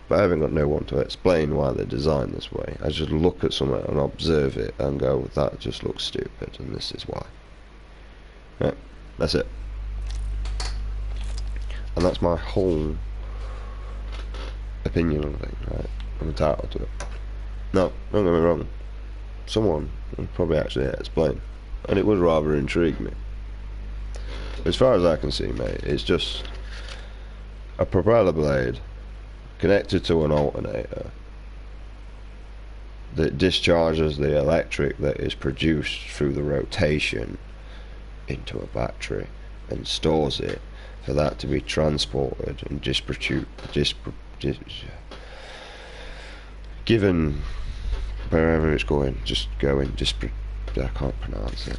but I haven't got no one to explain why they're designed this way. I just look at something and observe it and go, that just looks stupid, and this is why. Right, that's it. And that's my whole opinion on things, right? I'm entitled to it. No, don't get me wrong. Someone would probably actually explain, and it would rather intrigue me. As far as I can see, mate, it's just a propeller blade connected to an alternator that discharges the electric that is produced through the rotation into a battery and stores it for that to be transported and given wherever it's going, I can't pronounce it.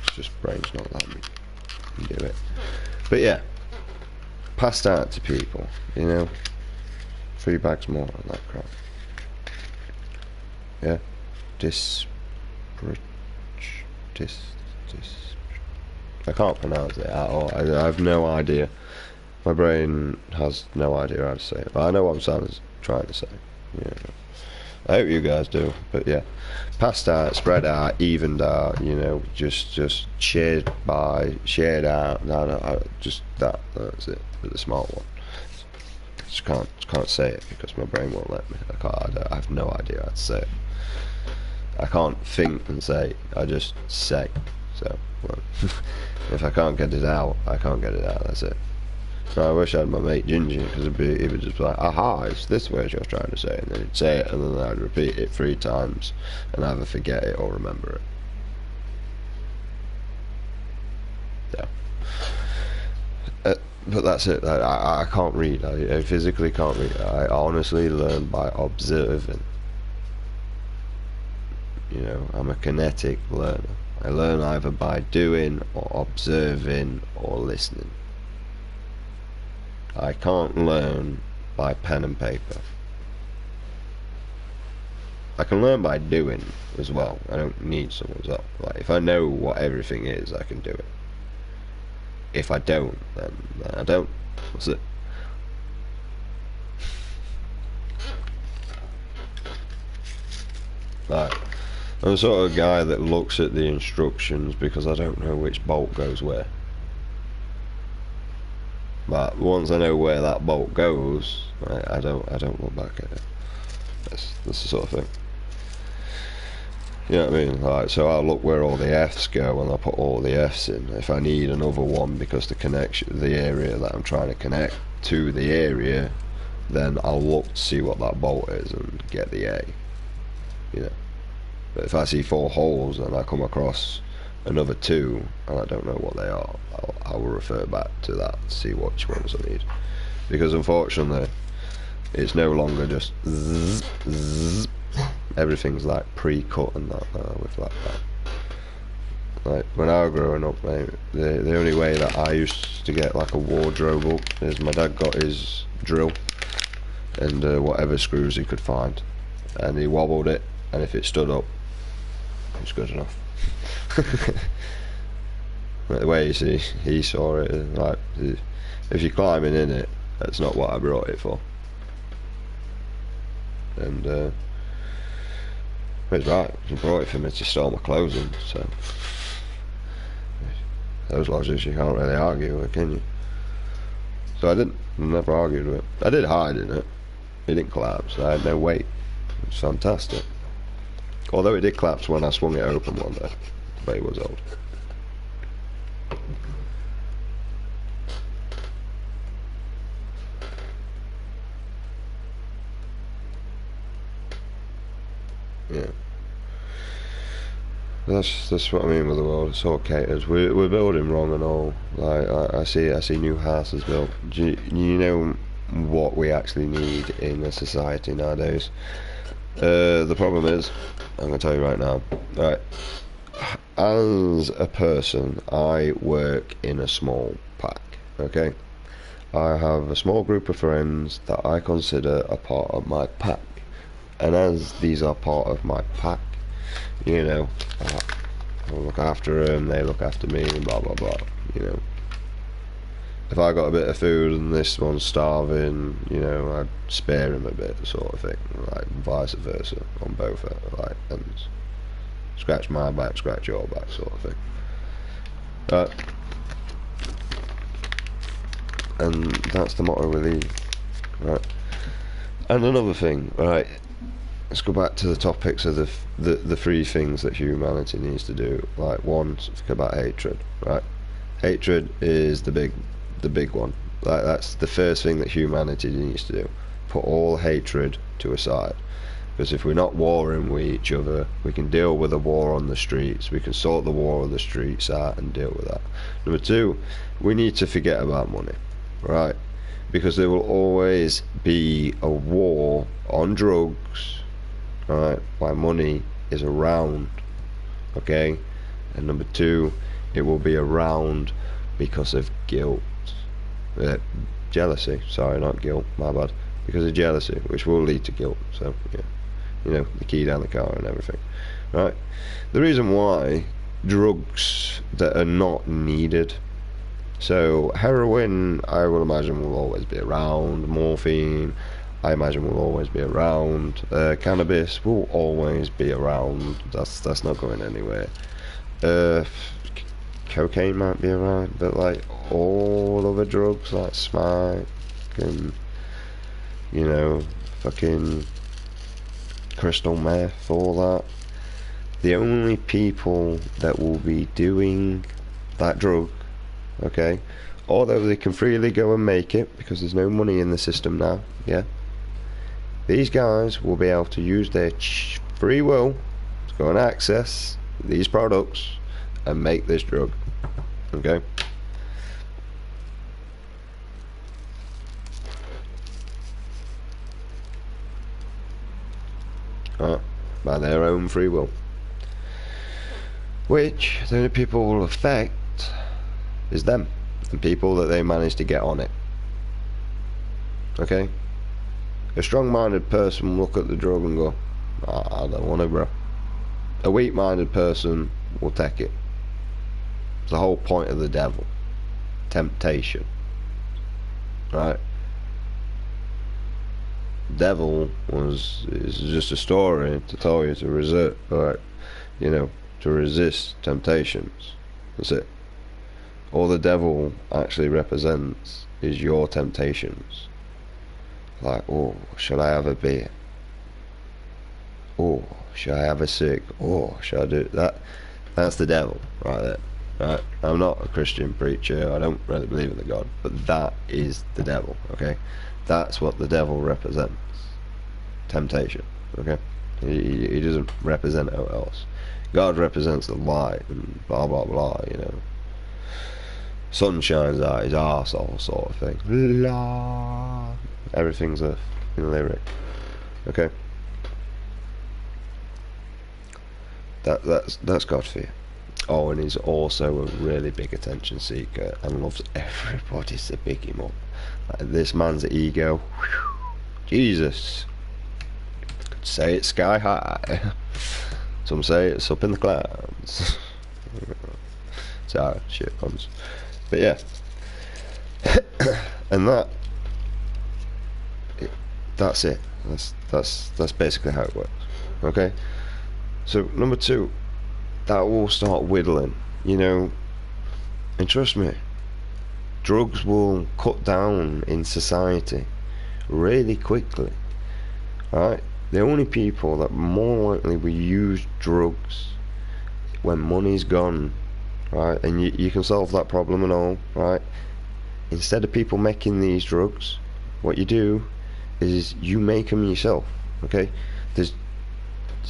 It's just brain's not letting me do it. But yeah, passed out to people, you know, 3 bags more on that crap. Yeah, I can't pronounce it at all. I have no idea. My brain has no idea how to say it, but I know what I'm trying to say. Yeah. I hope you guys do, but yeah, passed out, spread out, evened out, you know, just shared out. No, just that's it, with the small one. Just can't say it because my brain won't let me. I have no idea how to say it. I can't think and say, I just say. So, well, if I can't get it out, I can't get it out, that's it. So I wish I had my mate Ginger, because he would just be like, aha, it's this word you're trying to say, and then he'd say it, and then I'd repeat it 3 times, and either forget it or remember it. Yeah. But that's it. I can't read. I physically can't read. I honestly learn by observing. You know, I'm a kinetic learner. I learn either by doing, or observing, or listening. I can't learn by pen and paper. I can learn by doing as well. I don't need someone's help. Like, if I know what everything is, I can do it. If I don't, then I don't. That's it. Like, I'm the sort of guy that looks at the instructions because I don't know which bolt goes where. But once I know where that bolt goes, I don't look back at it. That's the sort of thing. You know what I mean? Like, so I'll look where all the F's go and I'll put all the F's in. If I need another one because the area that I'm trying to connect to the area, then I'll look to see what that bolt is and get the A. You know. But if I see 4 holes and I come across another 2 and I don't know what they are, I will refer back to that to see which ones I need. Because unfortunately, it's no longer just zzz, zzz. Everything's like pre-cut and that with like that. Like when I was growing up, mate, the only way that I used to get like a wardrobe up is my dad got his drill and whatever screws he could find, and he wobbled it, and if it stood up, it was good enough. Like the way he saw it, like if you're climbing in it, that's not what I brought it for. And He's right. He brought it for me to store my clothes in, so those logics you can't really argue with, can you? So I never argued with it. I did hide in it. It didn't collapse. I had no weight. It was fantastic. Although it did collapse when I swung it open one day, but it was old. Yeah. That's what I mean with the world. It's all caters. We're building wrong and all. Like I see new houses built. Do you know what we actually need in a society nowadays? The problem is, I'm gonna tell you right now. Right, as a person, I work in a small pack. Okay, I have a small group of friends that I consider a part of my pack, and as these are part of my pack, you know, I look after them, they look after me, and blah blah blah. You know, if I got a bit of food and this one's starving, you know, I'd spare him a bit, sort of thing. Like vice versa on both like ends. Scratch my back, scratch your back, sort of thing. Right. And that's the motto with these. Right. And another thing, right. Let's go back to the topics of the three things that humanity needs to do. Like one, think about hatred, right? Hatred is the big one. Like that's the first thing that humanity needs to do. Put all hatred to a side. Because if we're not warring with each other, we can deal with a war on the streets. We can sort the war on the streets out and deal with that. Number two, we need to forget about money, right? Because there will always be a war on drugs, right, why money is around, okay? And number two, it will be around because of guilt, jealousy, sorry, not guilt, my bad, because of jealousy, which will lead to guilt. So yeah, you know, the key down the car and everything, right? The reason why drugs that are not needed, so heroin, I will imagine, will always be around. Morphine, I imagine, will always be around. Cannabis will always be around. That's not going anywhere. Cocaine might be around, but like all other drugs like smack and, you know, fucking crystal meth, all that. The only people that will be doing that drug, okay, although they can freely go and make it because there's no money in the system now, yeah, these guys will be able to use their free will to go and access these products and make this drug, okay? By their own free will, which the only people will affect is them, the people that they manage to get on it, okay? A strong-minded person will look at the drug and go, I don't want it, bro. A weak-minded person will take it. It's the whole point of the devil. Temptation. Right? Devil is just a story to tell you to resist, like, you know, to resist temptations. That's it. All the devil actually represents is your temptations. Like, oh, should I have a beer? Oh, should I have a cig? Oh, should I do that? That's the devil right there. Right? I'm not a Christian preacher. I don't really believe in the God, but that is the devil. Okay, that's what the devil represents. Temptation. Okay, he doesn't represent anything else. God represents the light and blah blah blah. You know, sun shines out his arsehole, sort of thing. La. Everything's a lyric. Okay. That's God for you. Oh, and he's also a really big attention seeker and loves everybody to pick him up. Like, this man's ego, whew, Jesus, could say it's sky high. Some say it's up in the clouds. Sorry, shit puns. But yeah, and that's it. That's basically how it works. Okay. So number two, that will start whittling, you know, and trust me, drugs will cut down in society really quickly. Right? The only people that more likely will use drugs when money's gone, right, and you can solve that problem and all, right, instead of people making these drugs, what you do is you make them yourself. Okay, there's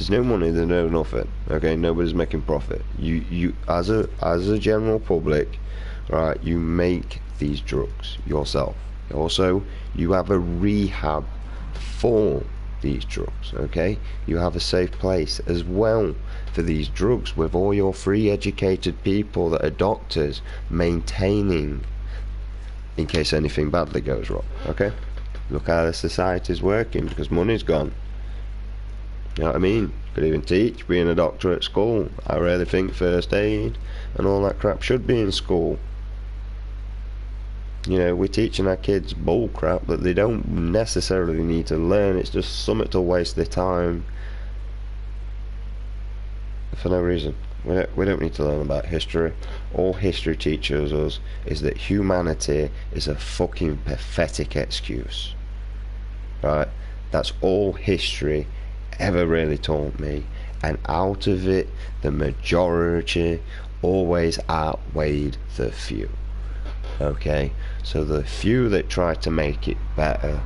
no money, there's no nothing. Okay, nobody's making profit. You as a general public, right, you make these drugs yourself. Also, you have a rehab for these drugs. Okay, you have a safe place as well for these drugs, with all your free educated people that are doctors maintaining in case anything badly goes wrong. Okay, look how the society's working, because money's gone. You know what I mean? Could even teach, being a doctor at school. I really think first aid and all that crap should be in school. You know, we're teaching our kids bull crap that they don't necessarily need to learn. It's just something to waste their time for no reason. We don't need to learn about history. All history teaches us is that humanity is a fucking pathetic excuse. Right? That's all history ever really taught me, and out of it the majority always outweighed the few. Okay, so the few that tried to make it better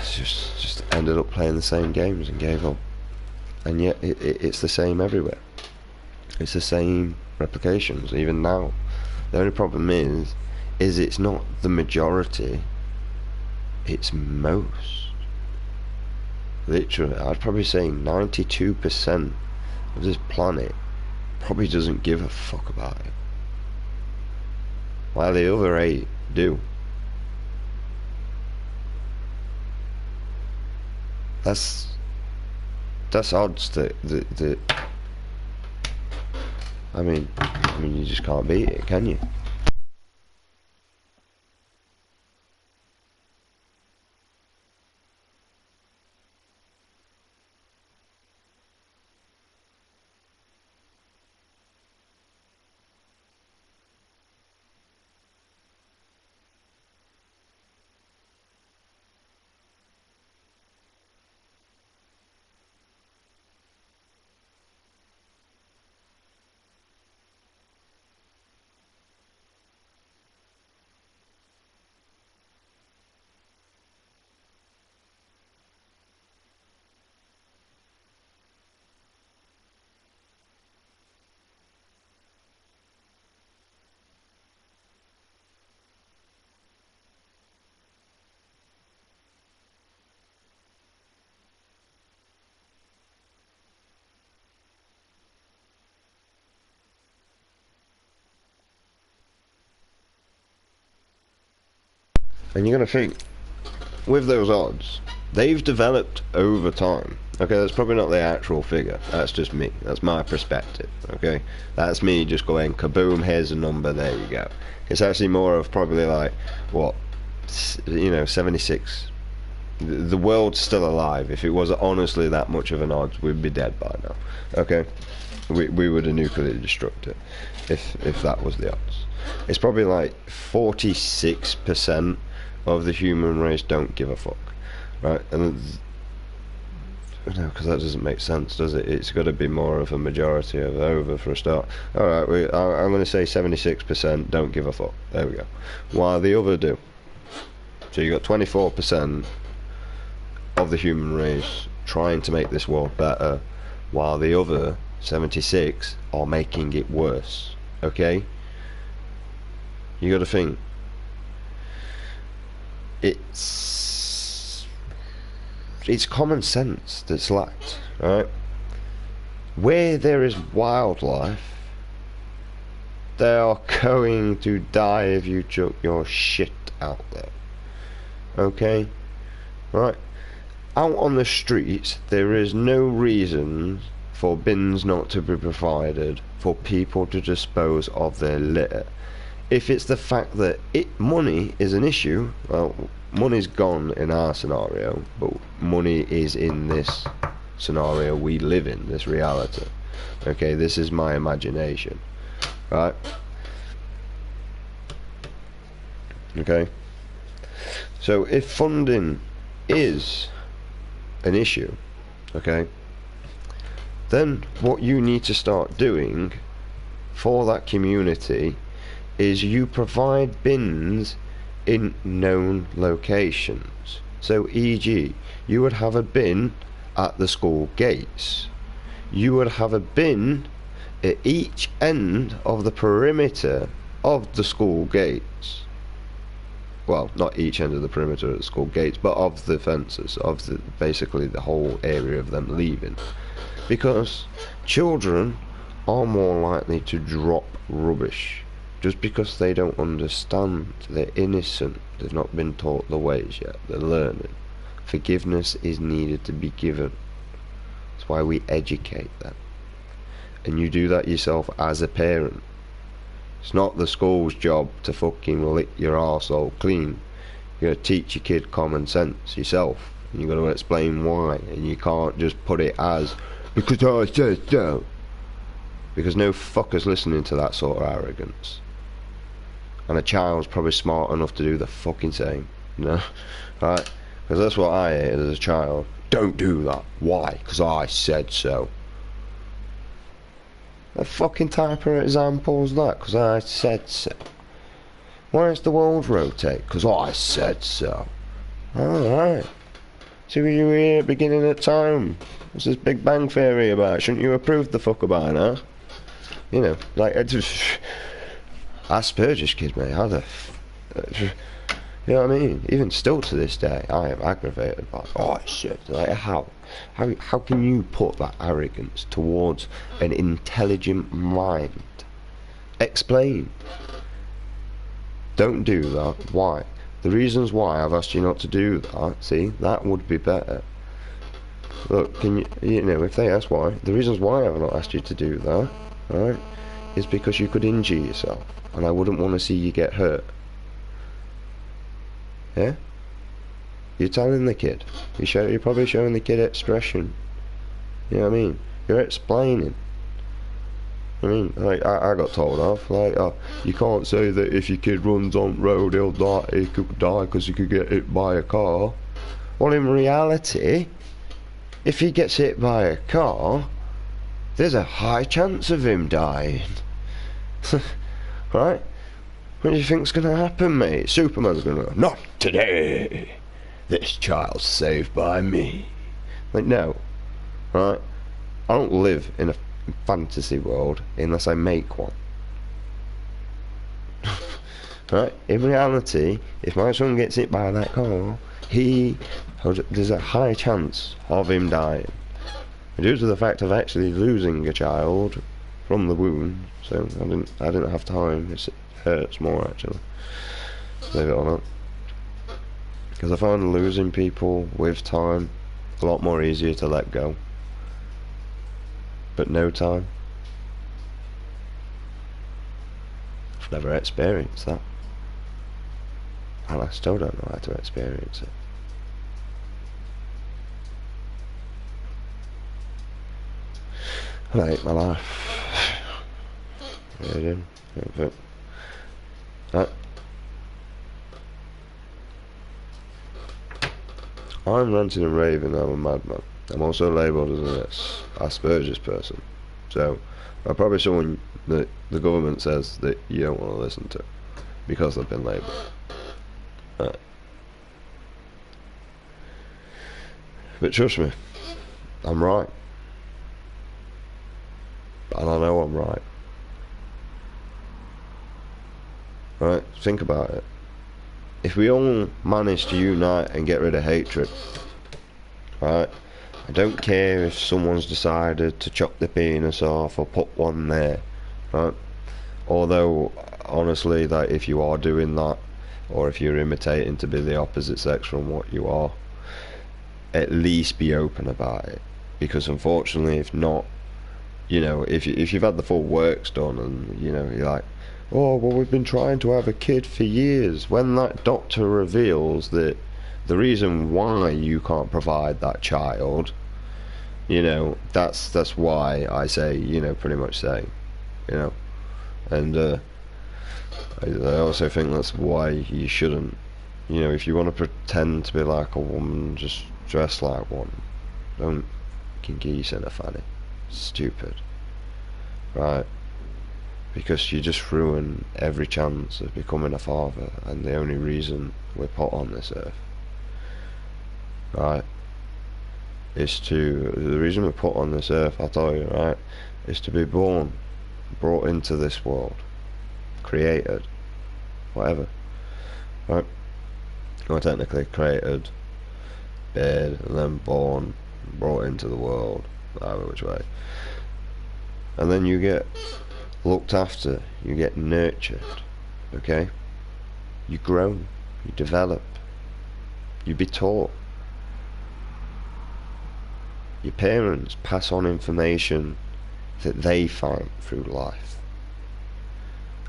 just ended up playing the same games and gave up. And yet it's the same everywhere. It's the same replications even now. The only problem is it's not the majority, it's most. Literally, I'd probably say 92% of this planet probably doesn't give a fuck about it, while the other 8 do. That's odds that I mean you just can't beat it, can you? And you're gonna think, with those odds, they've developed over time. Okay, that's probably not the actual figure. That's just me. That's my perspective. Okay, that's me just going kaboom. Here's a number. There you go. It's actually more of probably like what, 76. The world's still alive. If it was honestly that much of an odds, we'd be dead by now. Okay, we would have nuclearly destructed it if that was the odds. It's probably like 46% of the human race don't give a fuck, right? And no, because that doesn't make sense, does it? It's got to be more of a majority of over for a start. All right, I'm going to say 76% don't give a fuck. There we go. While the other do. So you got 24% of the human race trying to make this world better, while the other 76 are making it worse. Okay? You got to think. It's common sense that's lacked, right? Where there is wildlife, they are going to die if you chuck your shit out there. Okay? Right? Out on the streets, there is no reason for bins not to be provided for people to dispose of their litter. if it's the fact that money is an issue, well, money's gone in our scenario, but money is in this scenario we live in, this reality. Okay, this is my imagination, right? Okay, so if funding is an issue, okay, then what you need to start doing for that community is you provide bins in known locations. So e.g., you would have a bin at the school gates, you would have a bin at each end of the perimeter of the school gates. Well, not each end of the perimeter of the school gates, but of the fences, of the basically the whole area of them leaving, because children are more likely to drop rubbish just because they don't understand. They're innocent, they've not been taught the ways yet, they're learning. Forgiveness is needed to be given. That's why we educate them, and you do that yourself as a parent. It's not the school's job to fucking lick your arsehole clean. You gotta teach your kid common sense yourself, and you gotta explain why, and you can't just put it as because I said so, because no fucker's listening to that sort of arrogance. And a child's probably smart enough to do the fucking same, you know, right? Because that's what I hated as a child. Don't do that. Why? Because I said so. What fucking type of example is that? Because I said so. Why does the world rotate? Because I said so. Alright. See what you were here at the beginning of time. What's this Big Bang Theory about? Shouldn't you approve the fucker by now? You know, like, Asperger's kids, mate. How the you know what I mean? Even still to this day, I am aggravated by, oh shit, like how can you put that arrogance towards an intelligent mind? Explain. Don't do that. Why? The reasons why I've asked you not to do that, see, that would be better. Look, can you know, if they ask why, the reasons why I've not asked you to do that, right, is because you could injure yourself, and I wouldn't want to see you get hurt. Yeah? You're telling the kid. You're probably showing the kid expression. You know what I mean? You're explaining. I mean, like, I got told off, like, oh, you can't say that if your kid runs on the road, he could die because he could get hit by a car. Well, in reality, if he gets hit by a car, there's a high chance of him dying. Right? What do you think's gonna happen, mate? Superman's gonna go, not today! This child's saved by me. Like, no. Right? I don't live in a fantasy world unless I make one. Right? In reality, if my son gets hit by that car, there's a high chance of him dying. Due to the fact of actually losing a child from the wound, so I didn't have time. It hurts more, actually, believe it or not, because I find losing people with time a lot more easier to let go. But no time, I've never experienced that, and I still don't know how to experience it. I hate my life. Yeah, dude. But I'm ranting and raving. I'm a madman. I'm also labelled as an Asperger's person. So I'm probably someone that the government says that you don't want to listen to because I've been labelled. But trust me, I'm right. And I know I'm right. Right? Think about it. If we all manage to unite and get rid of hatred, right? I don't care if someone's decided to chop the penis off or put one there, right? Although, honestly, that if you are doing that, or if you're imitating to be the opposite sex from what you are, at least be open about it. Because unfortunately, if not, you know, if you've had the full works done and, you know, you're like, Oh, well, we've been trying to have a kid for years. When that doctor reveals that the reason why you can't provide that child, you know, that's why I say, you know, pretty much say, you know, and I also think that's why you shouldn't, you know, if you want to pretend to be like a woman, just dress like one. Don't geese in a fanny. Stupid, right? Because you just ruin every chance of becoming a father, and the only reason we're put on this earth, right, is to, the reason we're put on this earth, I'll tell you, right, is to be born, brought into this world, created, whatever, right, or technically created, bed, and then born, brought into the world, either which way, and then you get looked after, you get nurtured, okay, you grow, you develop, you be taught. Your parents pass on information that they find through life,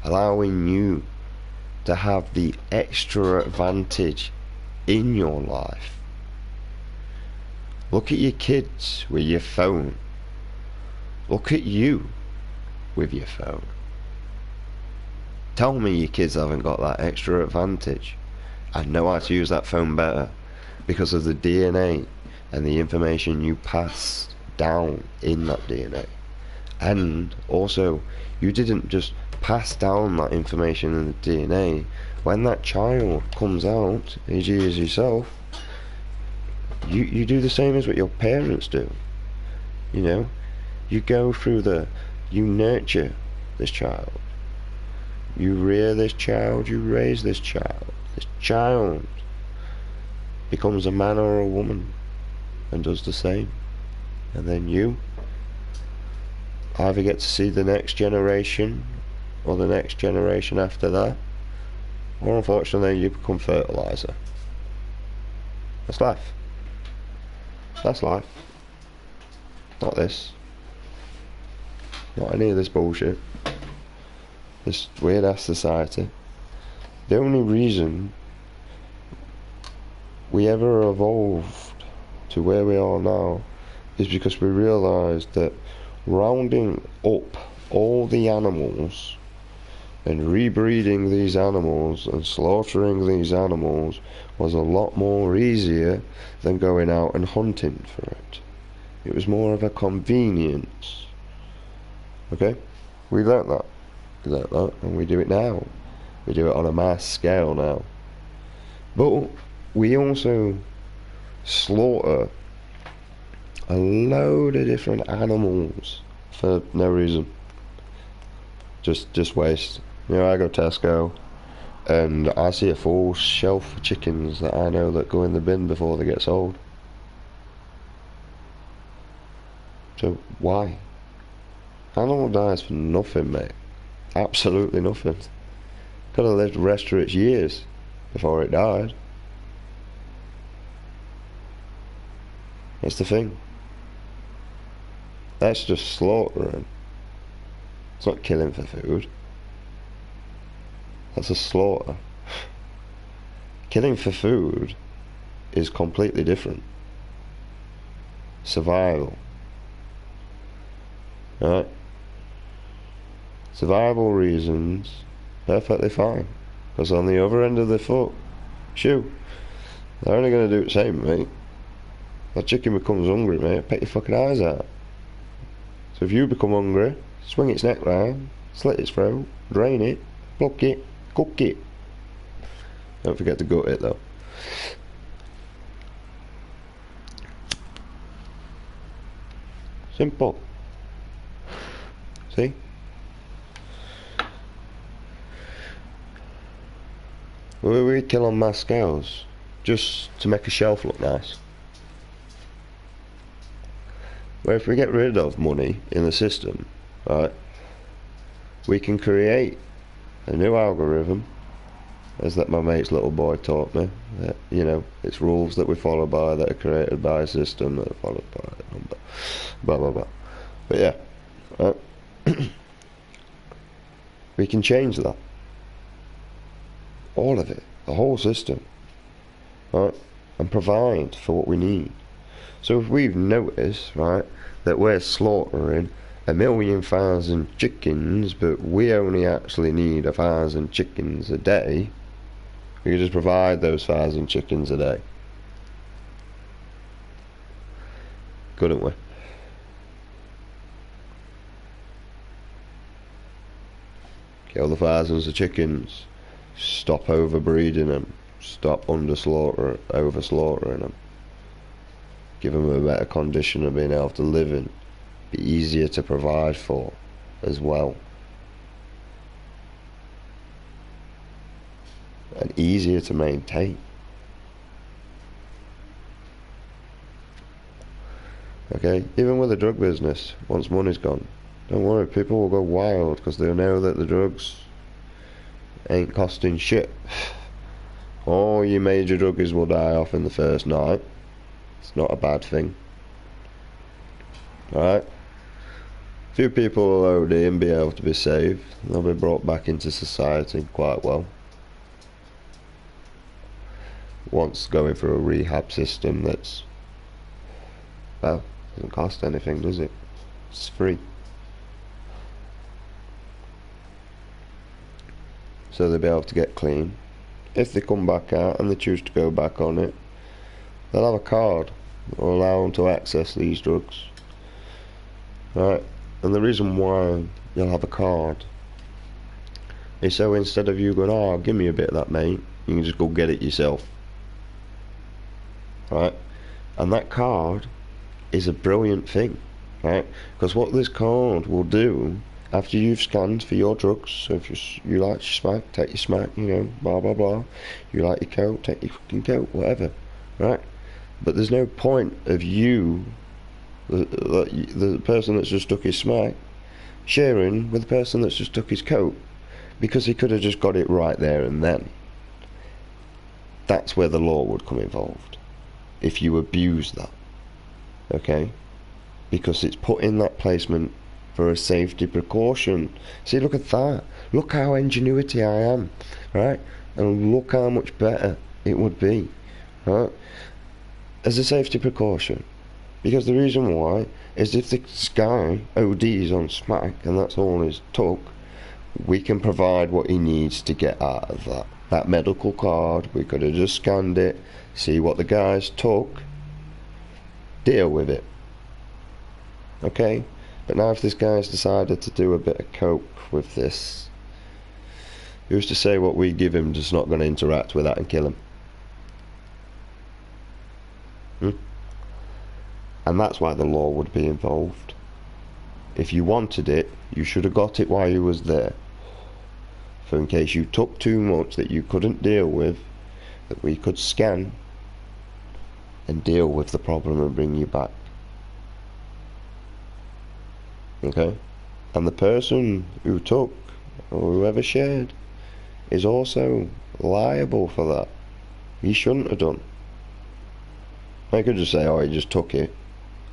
allowing you to have the extra advantage in your life. Look at your kids with your phone. Look at you with your phone. Tell me your kids haven't got that extra advantage and know how to use that phone better because of the DNA and the information you pass down in that DNA. And also, you didn't just pass down that information in the DNA. When that child comes out, as you as yourself, you do the same as what your parents do. You know, you go through you nurture this child. You rear this child, you raise this child. This child becomes a man or a woman and does the same. And then you either get to see the next generation or the next generation after that, or unfortunately you become fertilizer. That's life. That's life. Not this. Not any of this bullshit. This weird ass society. The only reason we ever evolved to where we are now is because we realised that rounding up all the animals and rebreeding these animals and slaughtering these animals was a lot more easier than going out and hunting for it. It was more of a convenience. Okay? We learnt that. We learnt that, and we do it now. We do it on a mass scale now. But we also slaughter a load of different animals for no reason. Just waste. You know, I go to Tesco and I see a full shelf of chickens that I know that go in the bin before they get sold. So why? Animal dies for nothing, mate. Absolutely nothing. Could have lived the rest of its years before it died. It's the thing. That's just slaughtering. It's not killing for food. That's a slaughter. Killing for food is completely different. Survival. Right? Survival reasons, perfectly fine. Because on the other end of the foot, shoo, they're only going to do the same, mate. That chicken becomes hungry, mate, peck your fucking eyes out. So if you become hungry, swing its neck round, slit its throat, drain it, pluck it, cook it. Don't forget to gut it though. Simple. See? We kill on mass scales just to make a shelf look nice. Where if we get rid of money in the system, right, we can create a new algorithm, as that my mate's little boy taught me, that, you know, it's rules that we follow by that are created by a system that are followed by a number, blah blah blah. But yeah, right. We can change that. All of it. The whole system. Right? And provide for what we need. So if we've noticed, right, that we're slaughtering 1,000,000 chickens, but we only actually need 1,000 chickens a day, we can just provide those 1,000 chickens a day. Couldn't we? Kill the thousands of chickens. Stop overbreeding them. Stop over-slaughtering them. Give them a better condition of being able to live in. Be easier to provide for as well. And easier to maintain. Okay, even with the drug business, once money's gone, don't worry, people will go wild because they'll know that the drugs ain't costing shit. All your major druggies will die off in the first night. It's not a bad thing. Alright? Few people will OD and be able to be saved. They'll be brought back into society quite well. Once going through a rehab system that's, well, doesn't cost anything, does it? It's free. So they'll be able to get clean. If they come back out and they choose to go back on it, they'll have a card that will allow them to access these drugs. Right? And the reason why you'll have a card is so instead of you going, oh, give me a bit of that, mate, you can just go get it yourself. Right? And that card is a brilliant thing, right? Because what this card will do after you've scanned for your drugs, so if you like your smack, take your smack, you know, blah blah blah. You like your coke, take your fucking coke, whatever, right? But there's no point of you, the person that's just took his smack, sharing with the person that's just took his coke, because he could have just got it right there and then. That's where the law would come involved, if you abuse that. Okay, because it's put in that placement for a safety precaution. See, look at that. Look how ingenuity I am, right? And look how much better it would be, right? As a safety precaution. Because the reason why is if this guy ODs on smack and that's all he's took, we can provide what he needs to get out of that. That medical card, we could have just scanned it, see what the guy's took, deal with it. Okay? But now if this guy's decided to do a bit of coke with this, who's to say what we give him is not going to interact with that and kill him? And that's why the law would be involved. If you wanted it, you should have got it while you was there. For in case you took too much that you couldn't deal with, that we could scan and deal with the problem and bring you back. Okay? And the person who took, or whoever shared, is also liable for that. He shouldn't have done. I could just say, oh, he just took it.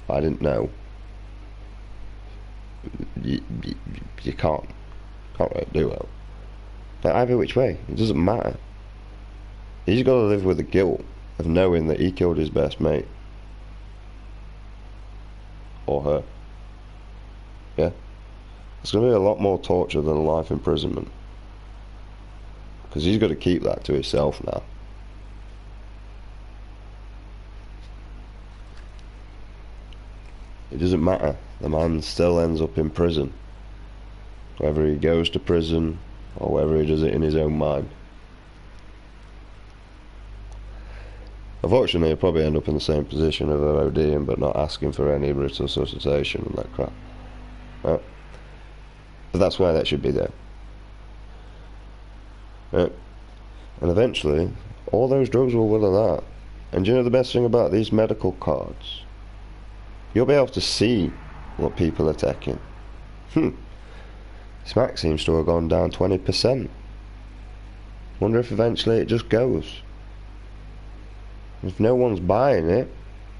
I didn't know. You can't really do it. But either which way, it doesn't matter. He's got to live with the guilt of knowing that he killed his best mate. Or her. Yeah? It's going to be a lot more torture than life imprisonment. Because he's got to keep that to himself now. It doesn't matter. The man still ends up in prison. Whether he goes to prison or whether he does it in his own mind. Unfortunately, he'll probably end up in the same position of ODing but not asking for any resuscitation and that crap. Right? But that's why that should be there. Right? And eventually, all those drugs will will of that. And do you know the best thing about these medical cards? You'll be able to see what people are taking. Smack seems to have gone down 20%. Wonder if eventually it just goes. If no one's buying it,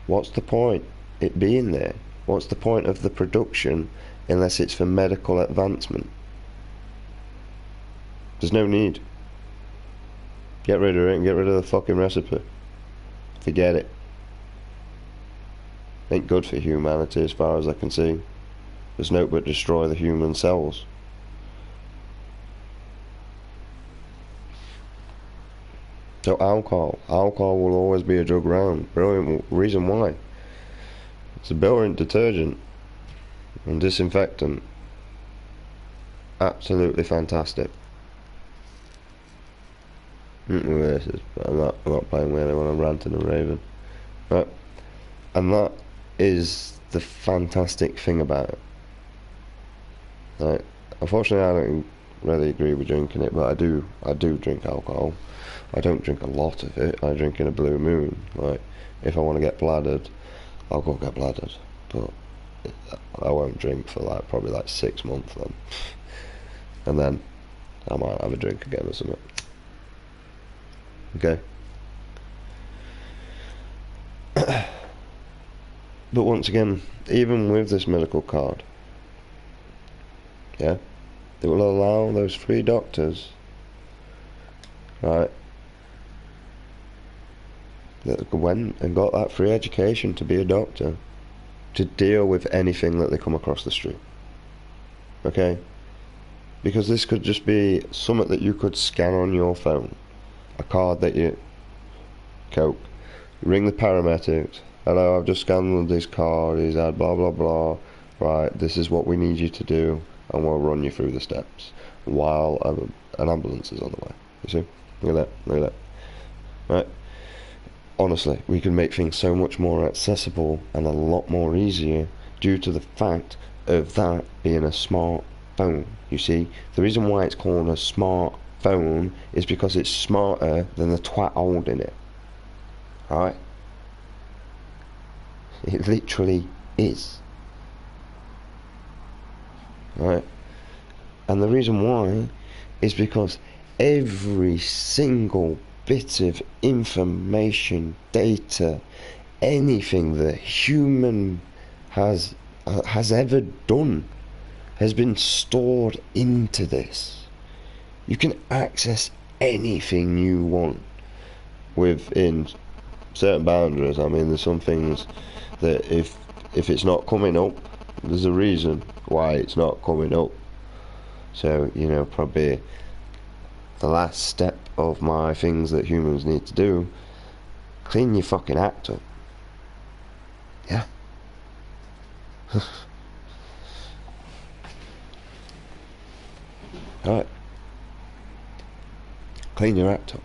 what's the point it being there? What's the point of the production unless it's for medical advancement? There's no need. Get rid of it and get rid of the fucking recipe. Forget it. Ain't good for humanity as far as I can see. There's no but destroy the human cells. So alcohol will always be a drug around. Brilliant reason why. It's a brilliant detergent and disinfectant. Absolutely fantastic. I'm not playing with it when I'm ranting and raving. Right. And that is the fantastic thing about it. Right. Unfortunately, I don't really agree with drinking it, but I do drink alcohol. I don't drink a lot of it. I drink in a blue moon. Like, if I want to get bladdered, I'll go get bladdered. But I won't drink for like probably like 6 months then. And then I might have a drink again or something. Okay. But once again, even with this medical card, yeah, it will allow those 3 doctors, right, that went and got that free education to be a doctor, to deal with anything that they come across the street. Okay? Because this could just be something that you could scan on your phone. A card that you... Coke. Ring the paramedics. Hello, I've just scanned this card. He's had blah blah blah. Right, this is what we need you to do, and we'll run you through the steps while an ambulance is on the way. You see? Look at that. Look at that. Right? Honestly, we can make things so much more accessible and a lot more easier due to the fact of that being a smart phone. You see, the reason why it's called a smart phone is because it's smarter than the twat holding it. Alright? It literally is. Right? And the reason why is because every single bit of information, data, anything that human has ever done has been stored into this. You can access anything you want within certain boundaries. I mean, there's some things that if it's not coming up, there's a reason why it's not coming up. So, you know, probably the last step of my things that humans need to do, clean your fucking act up. Yeah. Alright. Clean your act up.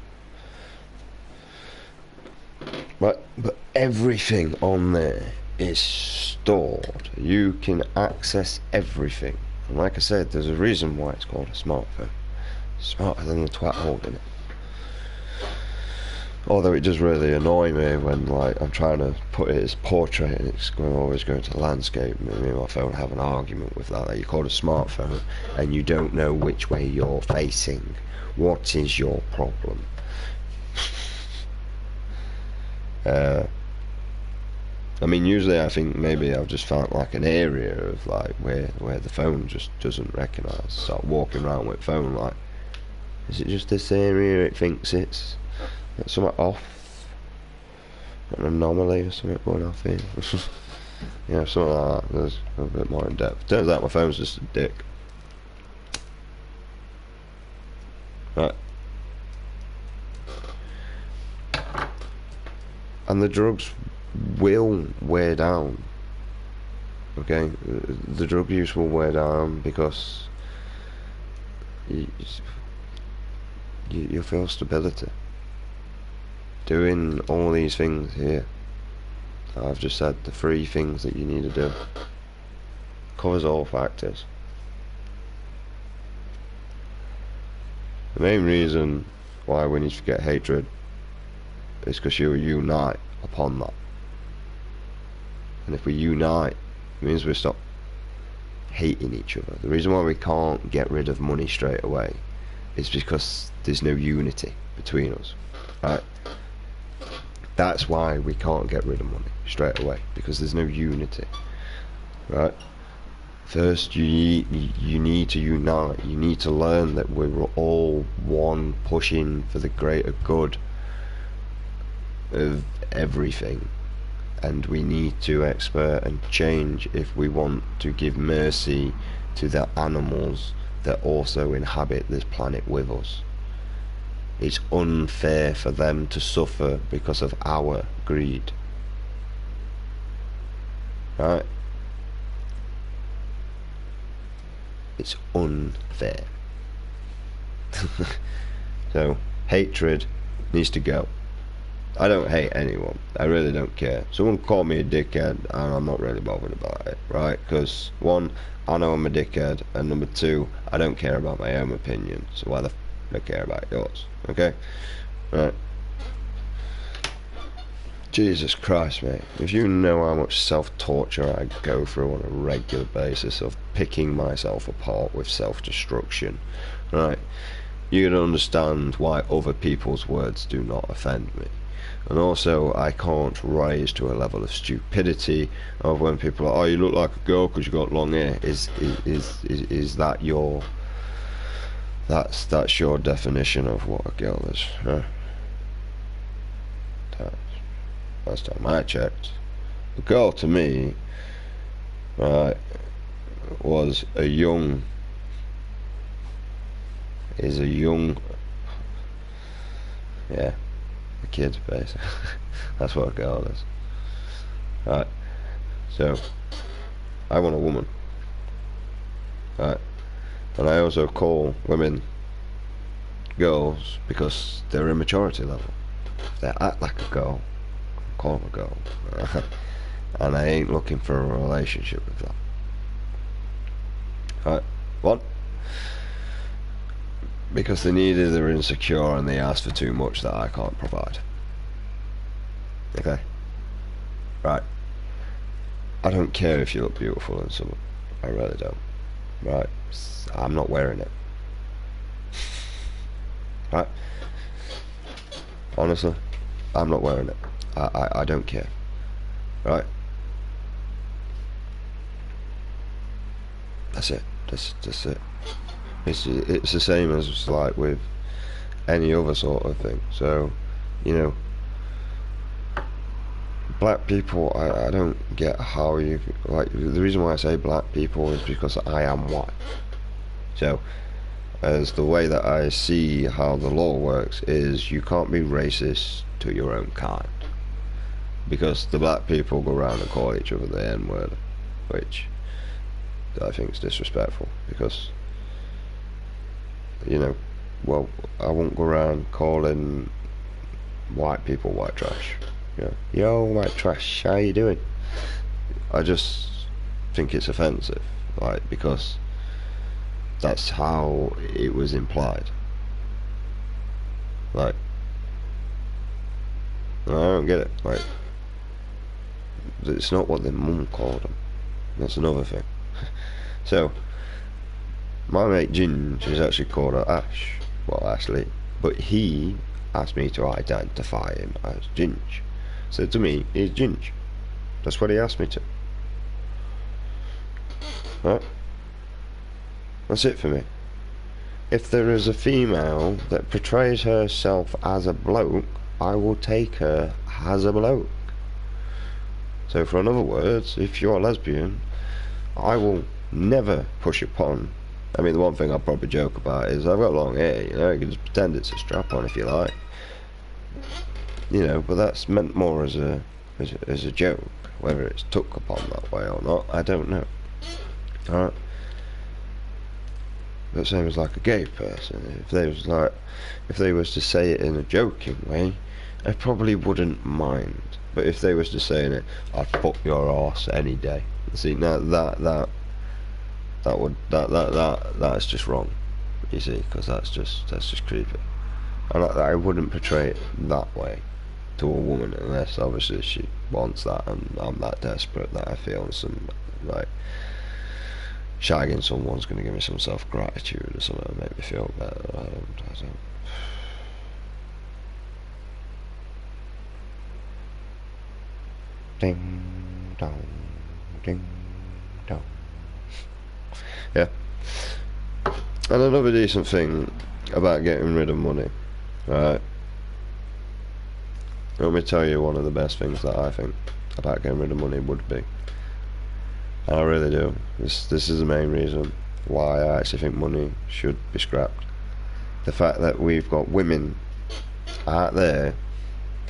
But everything on there is stored. You can access everything. And like I said, there's a reason why it's called a smartphone. Smarter than the twat holding it. Although it does really annoy me when, like, I'm trying to put it as portrait and it's always going to landscape. Me and my phone have an argument with that. You call it a smartphone and you don't know which way you're facing. What is your problem? I mean, usually I think maybe I've just found like an area of like where the phone just doesn't recognise. Start walking around with phone like, is it just this area it thinks it's something off? An anomaly or something going off here? Yeah, something like that. There's a bit more in depth. Turns out my phone's just a dick. Right. And the drugs will wear down. Okay, the drug use will wear down because you feel stability doing all these things here. I've just said the 3 things that you need to do. Covers all factors. The main reason why we need to get hatred is because you unite upon that. And if we unite, it means we stop hating each other. The reason why we can't get rid of money straight away is because there's no unity between us. Right? That's why we can't get rid of money straight away, because there's no unity. Right? First, you need to unite. You need to learn that we're all one, pushing for the greater good of everything, and we need to expert and change if we want to give mercy to the animals that also inhabit this planet with us. It's unfair for them to suffer because of our greed. Right? It's unfair. So, hatred needs to go. I don't hate anyone. I really don't care. Someone called me a dickhead, and I'm not really bothered about it, right? Because, one, I know I'm a dickhead, and number two, I don't care about my own opinion, so why the f*** do I care about yours? Okay? Right? Jesus Christ, mate. If you know how much self-torture I go through on a regular basis of picking myself apart with self-destruction, right, you can understand why other people's words do not offend me. And also, I can't rise to a level of stupidity of when people are, oh, you look like a girl because you got long hair. Is that your... That's your definition of what a girl is, huh? Last time I checked, a girl to me, right, was a young... is a young... yeah, a kid, basically. That's what a girl is. Right, so, I want a woman. Right, and I also call women girls because they're immaturity level. If they act like a girl, call them a girl. And I ain't looking for a relationship with that. Right, what? Because they needed, they're insecure, and they asked for too much that I can't provide. Okay? Right. I don't care if you look beautiful in summer. I really don't. Right? I'm not wearing it. Right? Honestly, I'm not wearing it. I don't care. Right? That's it. That's it. It's the same as like with any other sort of thing. So, you know, black people, I don't get how you, like, the reason why I say black people is because I am white. So, as the way that I see how the law works is you can't be racist to your own kind. Because the black people go around and call each other the N-word, which I think is disrespectful, because, you know, well, I won't go around calling white people white trash. You know, yo, white trash, how you doing? I just think it's offensive, like, because that's how it was implied. Like, I don't get it. Like, it's not what their mum called them. That's another thing. So, my mate Ginge is actually called Ash. Well, Ashley. But he asked me to identify him as Ginge. So to me, he's Ginge. That's what he asked me to. Right? That's it for me. If there is a female that portrays herself as a bloke, I will take her as a bloke. So for in other words, if you're a lesbian, I will never push upon. I mean, the one thing I'll probably joke about is I've got long hair, you know, you can just pretend it's a strap-on if you like. You know, but that's meant more as a joke. Whether it's took upon that way or not, I don't know. Alright? But same as like a gay person, if they was to say it in a joking way, I probably wouldn't mind. But if they was to say it, I'd fuck your arse any day. See, now that's just wrong. You see, because that's just creepy. And I wouldn't portray it that way to a woman unless obviously she wants that, and I'm that desperate that I feel some, like, shagging someone's going to give me some self-gratitude or something to make me feel better. I don't. Ding dong, ding dong. Yeah. And another decent thing about getting rid of money, right? Let me tell you one of the best things that I think about getting rid of money would be. And I really do. This is the main reason why I actually think money should be scrapped. The fact that we've got women out there,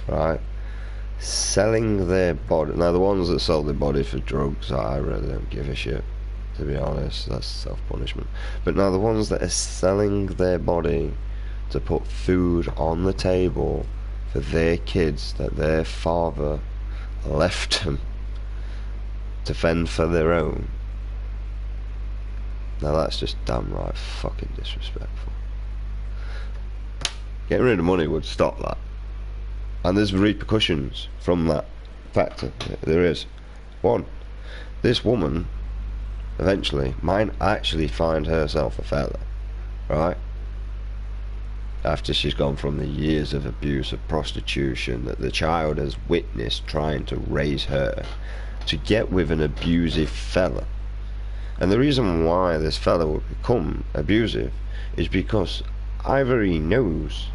right, selling their body. Now the ones that sell their body for drugs, I really don't give a shit, to be honest. That's self-punishment. But now the ones that are selling their body to put food on the table for their kids that their father left them to fend for their own, now that's just downright fucking disrespectful. Getting rid of money would stop that. And there's repercussions from that factor. There is. One, this woman eventually might actually find herself a fella, right? After she's gone from the years of abuse, of prostitution that the child has witnessed trying to raise her, to get with an abusive fella. And the reason why this fella would become abusive is because either he knows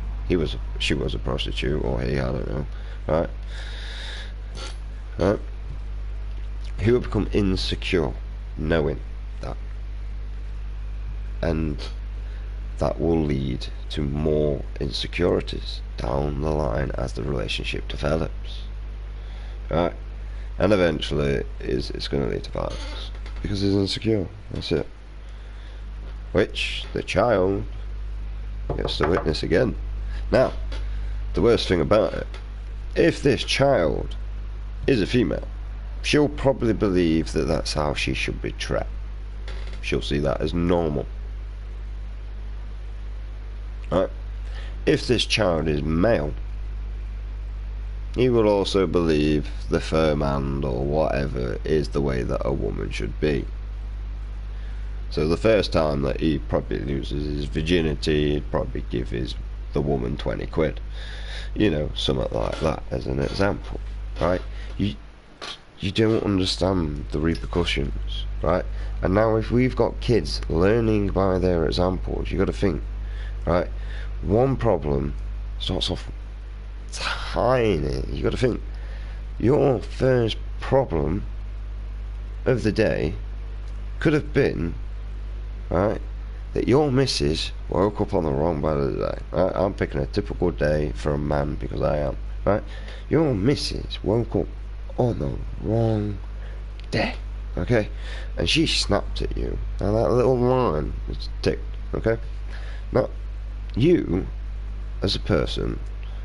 she was a prostitute, or he, I don't know, right? Right? He will become insecure knowing that, and that will lead to more insecurities down the line as the relationship develops, right? And eventually it's going to lead to violence because he's insecure. That's it. Which the child gets to witness again. Now, the worst thing about it, if this child is a female, she'll probably believe that that's how she should be treated. She'll see that as normal. Right? If this child is male, he will also believe the firm hand or whatever is the way that a woman should be. So the first time that he probably loses his virginity, he'd probably give the woman 20 quid. You know, something like that as an example, right? You don't understand the repercussions, right? And now if we've got kids learning by their examples, you got to think, right? One problem starts off tiny. You got to think, your first problem of the day could have been, right, that your missus woke up on the wrong part of the day. Right? I'm picking a typical day for a man because I am, right? Your missus woke up on the wrong day, okay? And she snapped at you, and that little line is ticked, okay? Now, you, as a person,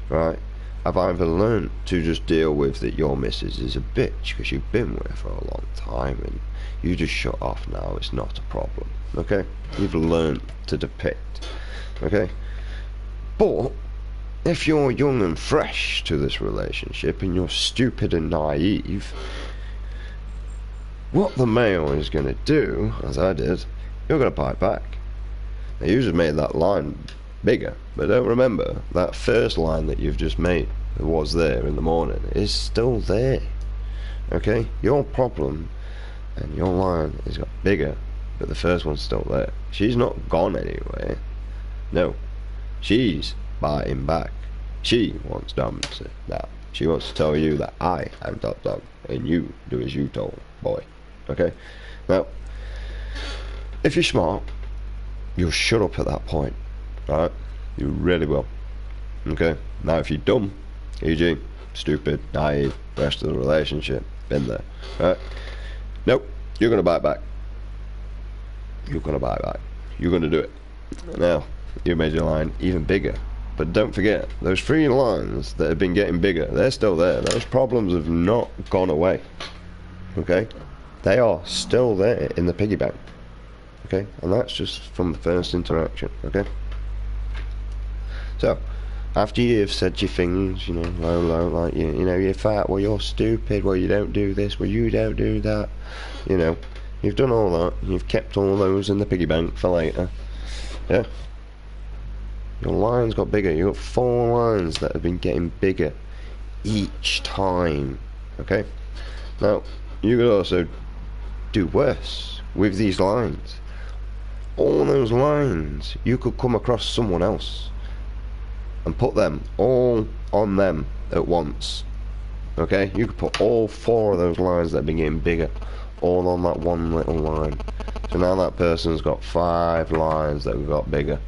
right, have either learned to just deal with that your missus is a bitch because you've been with her for a long time and you just shut off now, it's not a problem, okay? You've learned to depict, okay? But if you're young and fresh to this relationship and you're stupid and naive, what the male is going to do, as I did, you're going to bite back. Now, you just made that line bigger, but don't remember that first line that you've just made that was there in the morning is still there, okay? Your problem and your line has got bigger, but the first one's still there. She's not gone anywhere. No, she's biting back. She wants dominance now. She wants to tell you that I am top dog and you do as you told, boy, okay? Now, if you're smart, you'll shut up at that point, right? You really will, okay? Now if you're dumb, e.g. stupid, naive, rest of the relationship, been there, right? Nope, you're gonna bite back. You're gonna bite back. You're gonna do it. Now, you made your line even bigger, but don't forget, those 3 lines that have been getting bigger, they're still there. Those problems have not gone away, okay? They are still there in the piggy bank, okay? And that's just from the first interaction, okay? So, after you've said your things, you know, low, like, you know, you're fat, well, you're stupid, well, you don't do this, well, you don't do that, you know, you've done all that, you've kept all those in the piggy bank for later, yeah? Your lines got bigger. You got 4 lines that have been getting bigger each time, okay? Now, you could also do worse with these lines. all those lines, you could come across someone else and put them all on them at once. Okay, you could put all 4 of those lines that begin bigger all on that one little line. So now that person's got 5 lines that have got bigger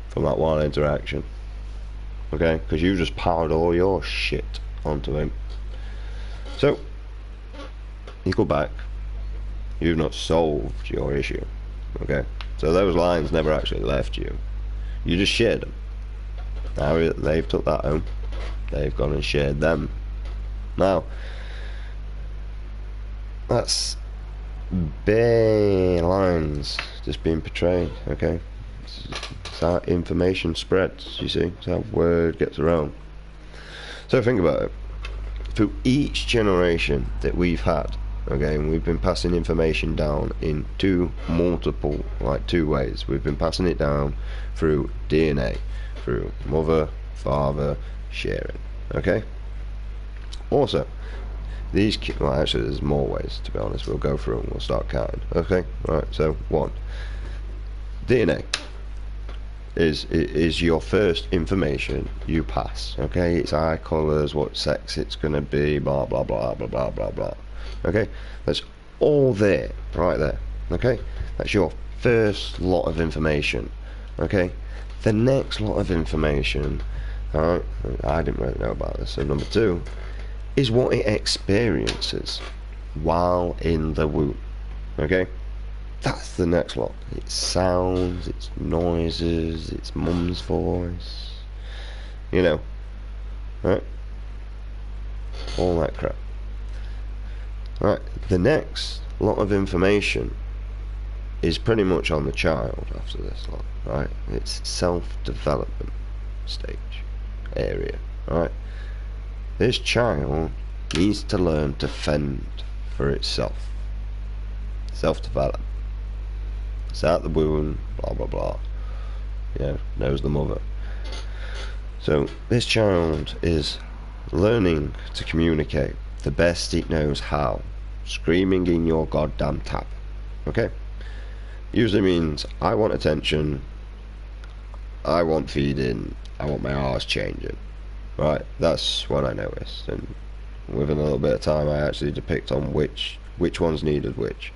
from that one interaction. Okay, because you just piled all your shit onto him. So you go back, you've not solved your issue. Okay, so those lines never actually left you, you just shared them. Now they've took that home, they've gone and shared them. Now that's bare lines just being portrayed. Okay, it's how information spreads, you see, it's how word gets around. So think about it. Through each generation that we've had, okay, and we've been passing information down in two ways. We've been passing it down through DNA, through mother, father, sharing. Okay. Also, well, actually, there's more ways. To be honest, we'll go through and we'll start counting. Okay. Right. So 1, DNA is your first information you pass. Okay, it's eye colours, what sex it's gonna be, blah blah blah blah blah blah blah. Okay, that's all there, right there. Okay, that's your first lot of information. Okay, the next lot of information, alright, I didn't really know about this, so number 2 is what it experiences while in the womb. Okay, that's the next lot. It's sounds, it's noises, it's mum's voice, you know, right? All that crap. Right, the next lot of information is pretty much on the child after this lot, right? It's self-development stage area, right? This child needs to learn to fend for itself. Self-develop. It's out the womb, blah blah blah. Yeah, knows the mother. So this child is learning to communicate the best it knows how, screaming in your goddamn tap. Okay? Usually means I want attention, I want feeding, I want my arse changing. Right? That's what I noticed, and within a little bit of time I actually depict on which ones needed which.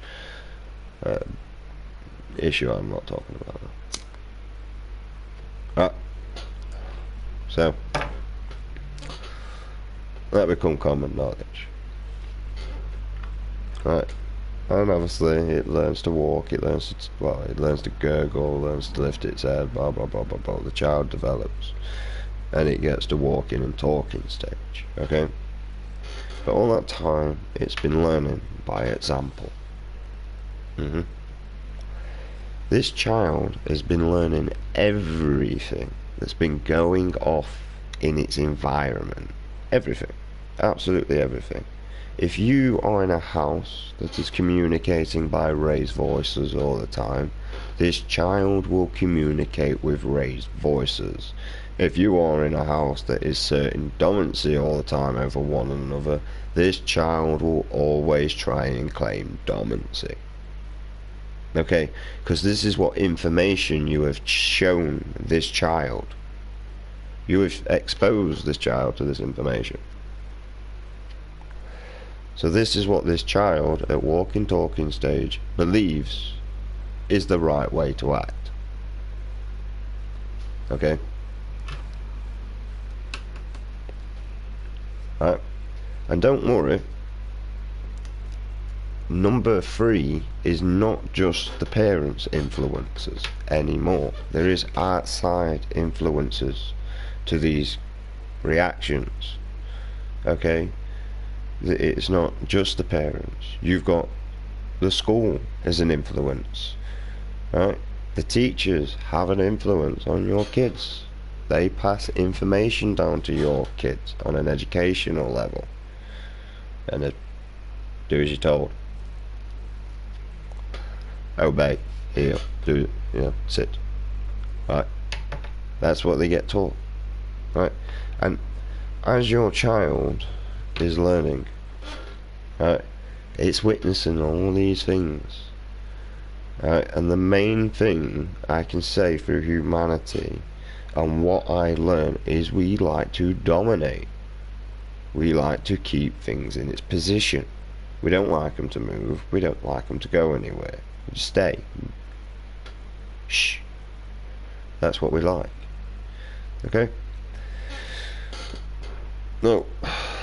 Issue I'm not talking about. Right. So that become common knowledge. Right. And obviously it learns to walk, it learns to gurgle, learns to lift its head, blah blah blah blah blah. The child develops and it gets to walking and talking stage. Okay? But all that time it's been learning by example. This child has been learning everything that's been going off in its environment. Everything. Absolutely everything. If you are in a house that is communicating by raised voices all the time, this child will communicate with raised voices. If you are in a house that is asserting dominancy all the time over one another, this child will always try and claim dominancy. Okay, because this is what information you have shown this child. You have exposed this child to this information. So this is what this child at walking talking stage believes is the right way to act. Okay? Right? And don't worry, number 3 is not just the parents' influences anymore. There is outside influences to these reactions. Okay? It's not just the parents. You've got the school as an influence. Right? The teachers have an influence on your kids. They pass information down to your kids on an educational level. And do as you're told. Obey, heel, do, sit. Right? That's what they get taught. Right? And as your child is learning, right, it's witnessing all these things. And the main thing I can say through humanity and what I learned is we like to dominate. We like to keep things in its position. We don't like them to move. We don't like them to go anywhere. Just stay. Shh. That's what we like. Okay? No,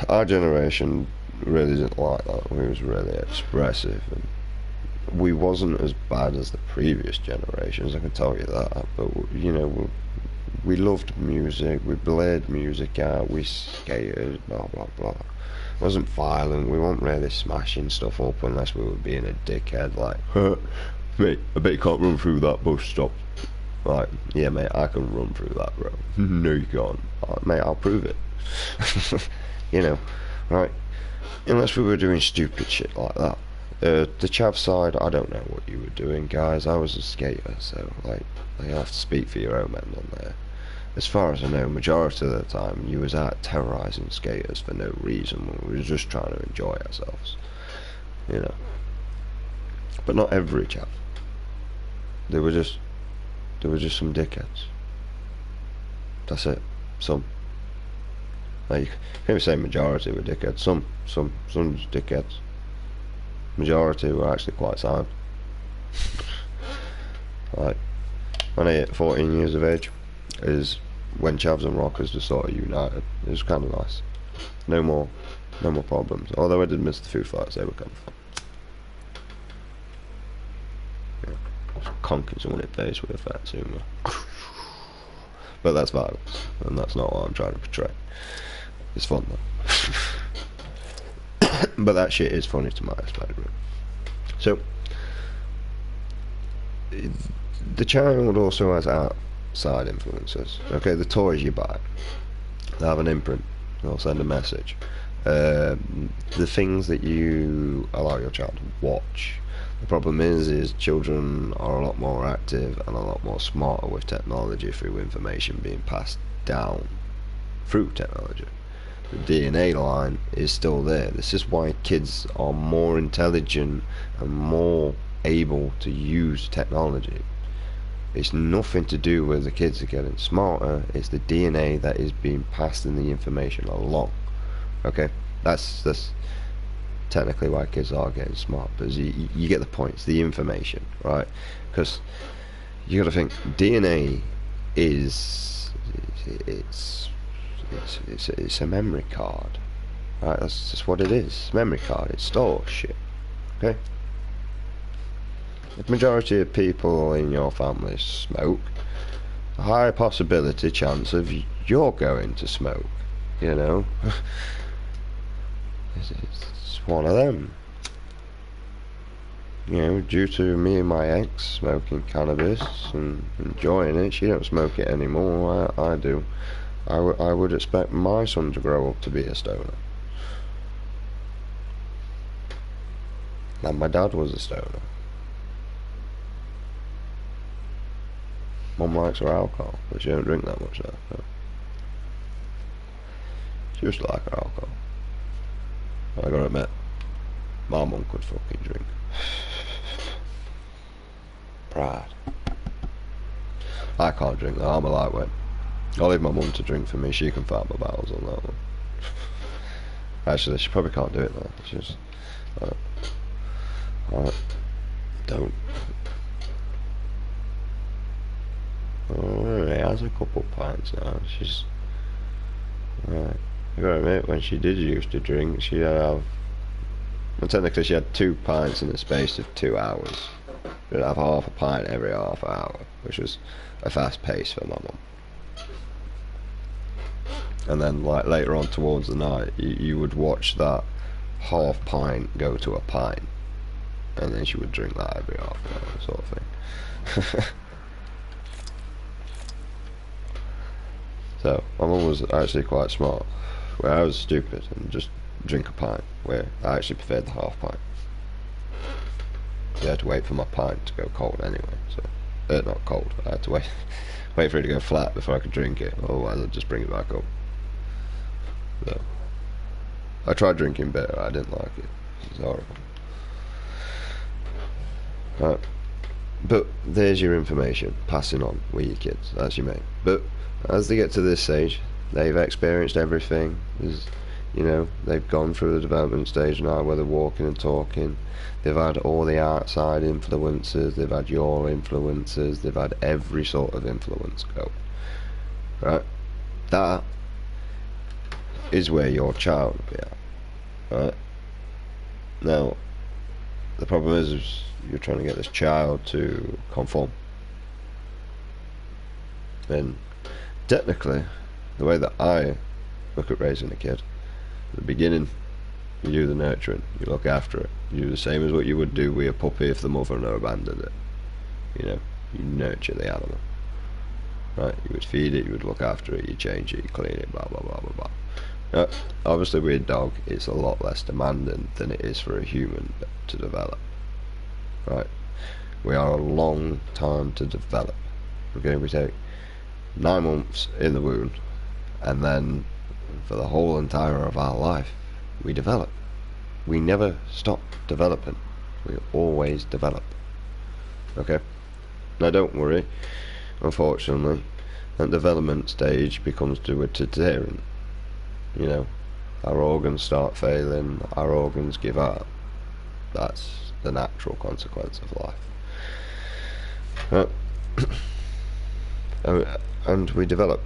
our generation really didn't like that. We was really expressive, and we wasn't as bad as the previous generations, I can tell you that. But you know, we loved music, we blared music out, we skated, blah blah blah. It wasn't violent, we weren't really smashing stuff up unless we were being a dickhead, like, mate, I bet you can't run through that bus stop. Like, yeah mate, I can run through that, bro. No you can't. Mate, I'll prove it. You know, right? Unless we were doing stupid shit like that. The chav side, I don't know what you were doing, guys. I was a skater, so like, you have to speak for your own men on there. As far as I know, majority of the time, you was out terrorising skaters for no reason when we were just trying to enjoy ourselves. You know. But not every chav. There were just some dickheads. That's it. Some. Like, you can't say majority were dickheads. Some dickheads. Majority were actually quite sound. Like, when I hit 14 years of age is when chavs and rockers just sort of united. It was kind of nice. No more problems. Although I did miss the Foo Fighters, they were kind of fun. Yeah. Conking someone in the face with a fat sumo. But that's violence, and that's not what I'm trying to portray. It's fun though. But that shit is funny to my Spider-Man. So, the child also has outside influences. Okay, the toys you buy, they have an imprint, they'll send a message. The things that you allow your child to watch. The problem is children are a lot more active and a lot more smarter with technology through information being passed down through technology. The DNA line is still there. This is why kids are more intelligent and more able to use technology. It's nothing to do with the kids are getting smarter, it's the DNA that is being passed in the information along. Okay? That's technically why kids are getting smart, because you get the point. It's the information, right? Because you got to think DNA is it's a memory card, right? That's just what it is. Memory card. It stores shit. Okay. If the majority of people in your family smoke, a high possibility chance of you're going to smoke. You know. It's one of them. You know, due to me and my ex smoking cannabis and enjoying it, she don't smoke it anymore. I do. I would expect my son to grow up to be a stoner. And my dad was a stoner. Mum likes her alcohol, but she don't drink that much now. So. She used to like her alcohol. I gotta admit, my mum could fucking drink. Pride. I can't drink that, I'm a lightweight. I'll leave my mum to drink for me, she can fight my battles on that one. Actually, she probably can't do it though. She's don't. Alright, has a couple pints now. She's right. I gotta admit, when she did used to drink, she'd have. Well, technically, she had 2 pints in the space of 2 hours. She'd have half a pint every half hour, which was a fast pace for my mum. And then, like later on towards the night, you would watch that half pint go to a pint, and then she would drink that every half hour, sort of thing. So my mum was actually quite smart, where I was stupid and just drink a pint, where I actually preferred the half pint. So I had to wait for my pint to go cold anyway, so not cold, I had to wait for it to go flat before I could drink it, otherwise I'd just bring it back up. So I tried drinking better, I didn't like it. It was horrible. Right. But there's your information, passing on with your kids, as you may. But as they get to this stage, they've experienced everything. They've gone through the development stage now where they're walking and talking. They've had all the outside influences, they've had your influences, they've had every sort of influence go. Right? That is where your child will be at. Right? Now, the problem is you're trying to get this child to conform. And technically, the way that I look at raising a kid, at the beginning, you do the nurturing, you look after it. You do the same as what you would do with a puppy if the mother had abandoned it. You nurture the animal. Right? You would feed it, you would look after it, you change it, you clean it, blah blah blah blah blah. Now, obviously with a dog, it's a lot less demanding than it is for a human to develop. Right? We are a long time to develop. Okay, we take 9 months in the womb, and then for the whole entire of our life, we develop. We never stop developing. We always develop. Okay? Now don't worry, unfortunately, that development stage becomes deteriorating. Our organs start failing, our organs give up. That's the natural consequence of life. And we develop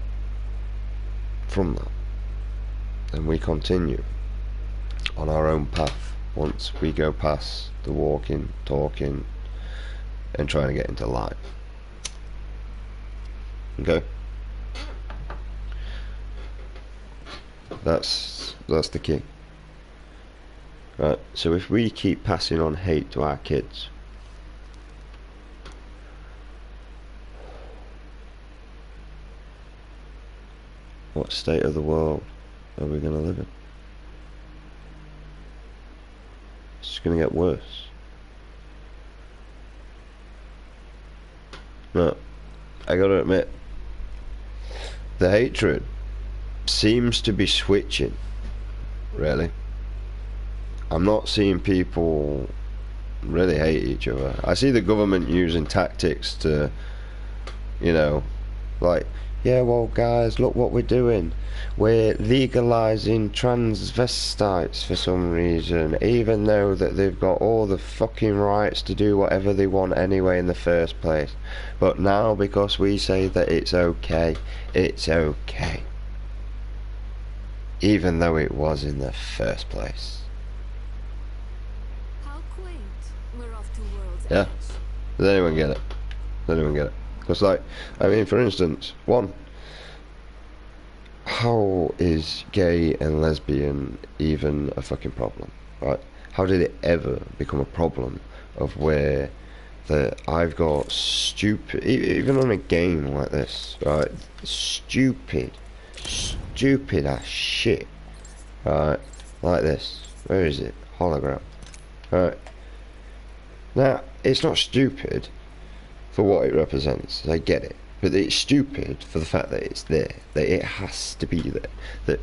from that. And we continue on our own path once we go past the walking, talking, and trying to get into life. Okay? That's the key. Right, so if we keep passing on hate to our kids, what state of the world are we going to live in? It's going to get worse. No, I gotta admit, the hatred seems to be switching, really. I'm not seeing people really hate each other. I see the government using tactics to, like, yeah, well guys, look what we're doing. We're legalising transvestites for some reason, even though that they've got all the fucking rights to do whatever they want anyway in the first place. But now, because we say that it's okay, it's okay. Even though it was in the first place. How quaint. We're off to world's Yeah. edge. Does anyone get it? Does anyone get it? Because, for instance, one, how is gay and lesbian even a fucking problem, right? How did it ever become a problem of where that I've got stupid, even on a game like this, right? Stupid ass shit, right? Like this. Where is it? Hologram. Right. Now, it's not stupid for what it represents, I get it, but it's stupid for the fact that it's there, that it has to be there, that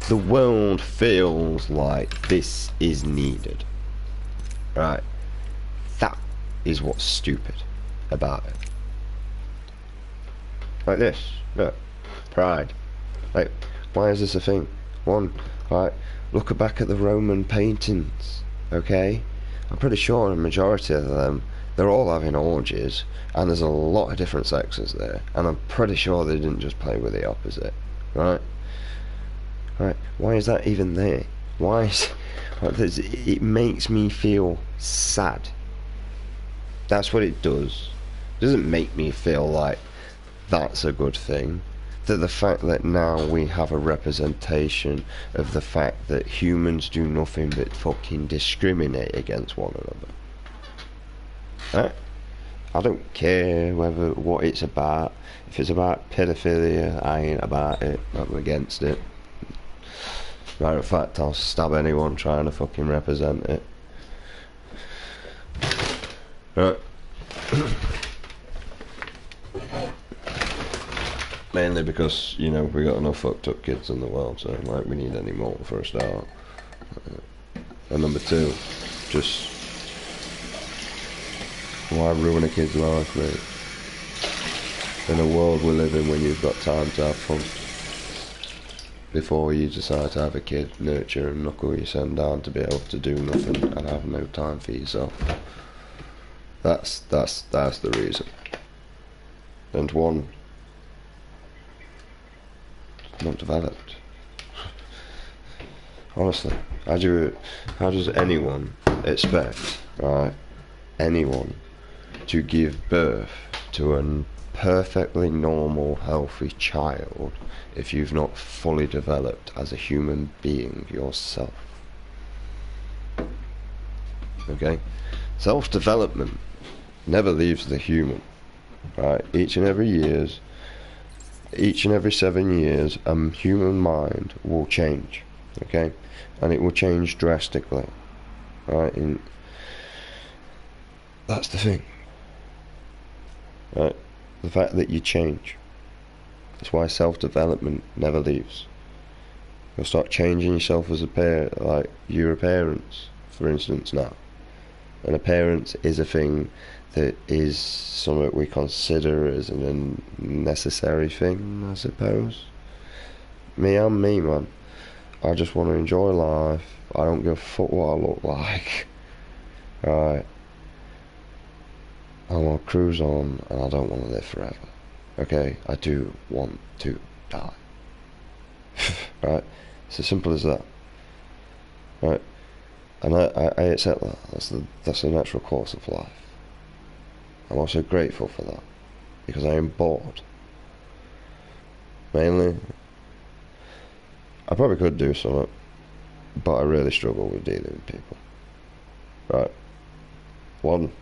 the world feels like this is needed. Right? That is what's stupid about it. Like this, look, pride. Like, why is this a thing? One, right, look back at the Roman paintings, okay? I'm pretty sure a majority of them, they're all having orgies, and there's a lot of different sexes there, and I'm pretty sure they didn't just play with the opposite, right? Right, why is that even there? Why is... it makes me feel sad. That's what it does. It doesn't make me feel like that's a good thing. That the fact that now we have a representation of the fact that humans do nothing but fucking discriminate against one another. Right? I don't care what it's about. If it's about pedophilia, I ain't about it. I'm against it. Matter of fact, I'll stab anyone trying to fucking represent it. Right. Mainly because, we got enough fucked up kids in the world, so we need any more for a start. And number two, just Why ruin a kid's life, mate? In a world we live in when you've got time to have fun. Before you decide to have a kid, nurture and knuckle your son down to be able to do nothing and have no time for yourself. That's the reason. And one, not developed. Honestly, how does anyone expect, right, anyone to give birth to a perfectly normal, healthy child if you've not fully developed as a human being yourself? Okay? Self-development never leaves the human, right? Each and every 7 years, a human mind will change, okay? And it will change drastically, right? And that's the thing, right? The fact that you change. That's why self-development never leaves. You'll start changing yourself as a parent, like you're a parent, for instance, now. And a parent is a thing that is something we consider as a necessary thing, I suppose. I'm me, man. I just want to enjoy life. I don't give a fuck what I look like. Right. I want to cruise on, and I don't want to live forever. Okay? I do want to die. Right? It's as simple as that. Right? And I accept that. That's the natural course of life. I'm also grateful for that, because I am bored. Mainly, I probably could do something, but I really struggle with dealing with people. Right. One,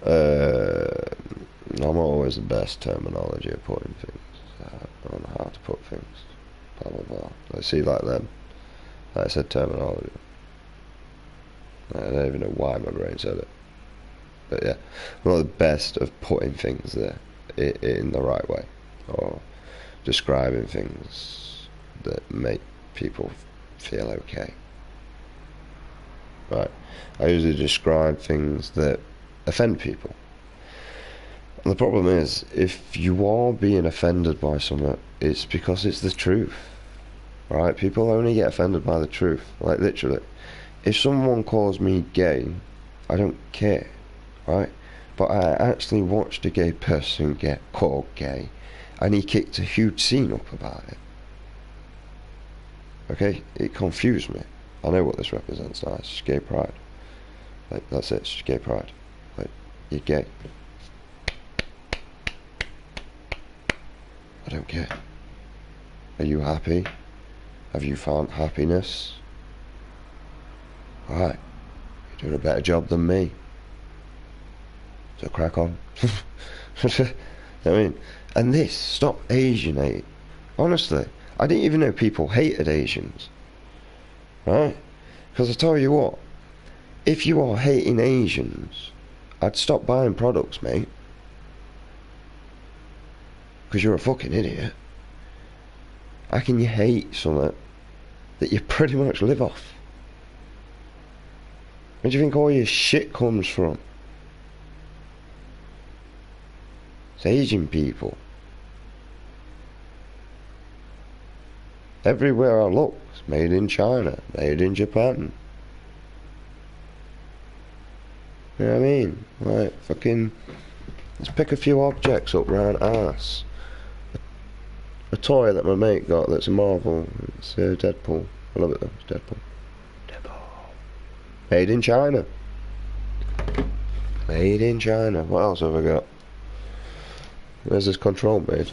I'm not always the best terminology of putting things. I don't know how to put things. Blah blah blah. I see like them. Like I said terminology. I don't even know why my brain said it. But yeah, I'm not the best of putting things there in the right way, or describing things that make people feel okay. Right. I usually describe things that offend people. And the problem is, if you are being offended by something, it's because it's the truth. Right? People only get offended by the truth. Like, literally. If someone calls me gay, I don't care. Right? But I actually watched a gay person get called gay, and he kicked a huge scene up about it. Okay? It confused me. I know what this represents now. It's just gay pride. Like, that's it. It's just gay pride. Like, you're gay. I don't care. Are you happy? Have you found happiness? Alright. You're doing a better job than me. So crack on. I mean, and this, stop Asian hate. Honestly, I didn't even know people hated Asians. Right? Because I tell you what, if you are hating Asians, I'd stop buying products, mate. Because you're a fucking idiot. How can you hate something that you pretty much live off? Where do you think all your shit comes from? It's Asian people. Everywhere I look, it's made in China, made in Japan. You know what I mean? Like, fucking, let's pick a few objects up round arse. A toy that my mate got that's a Marvel. It's Deadpool. I love it though. It's Deadpool. Made in China. Made in China. What else have I got? Where's this control made?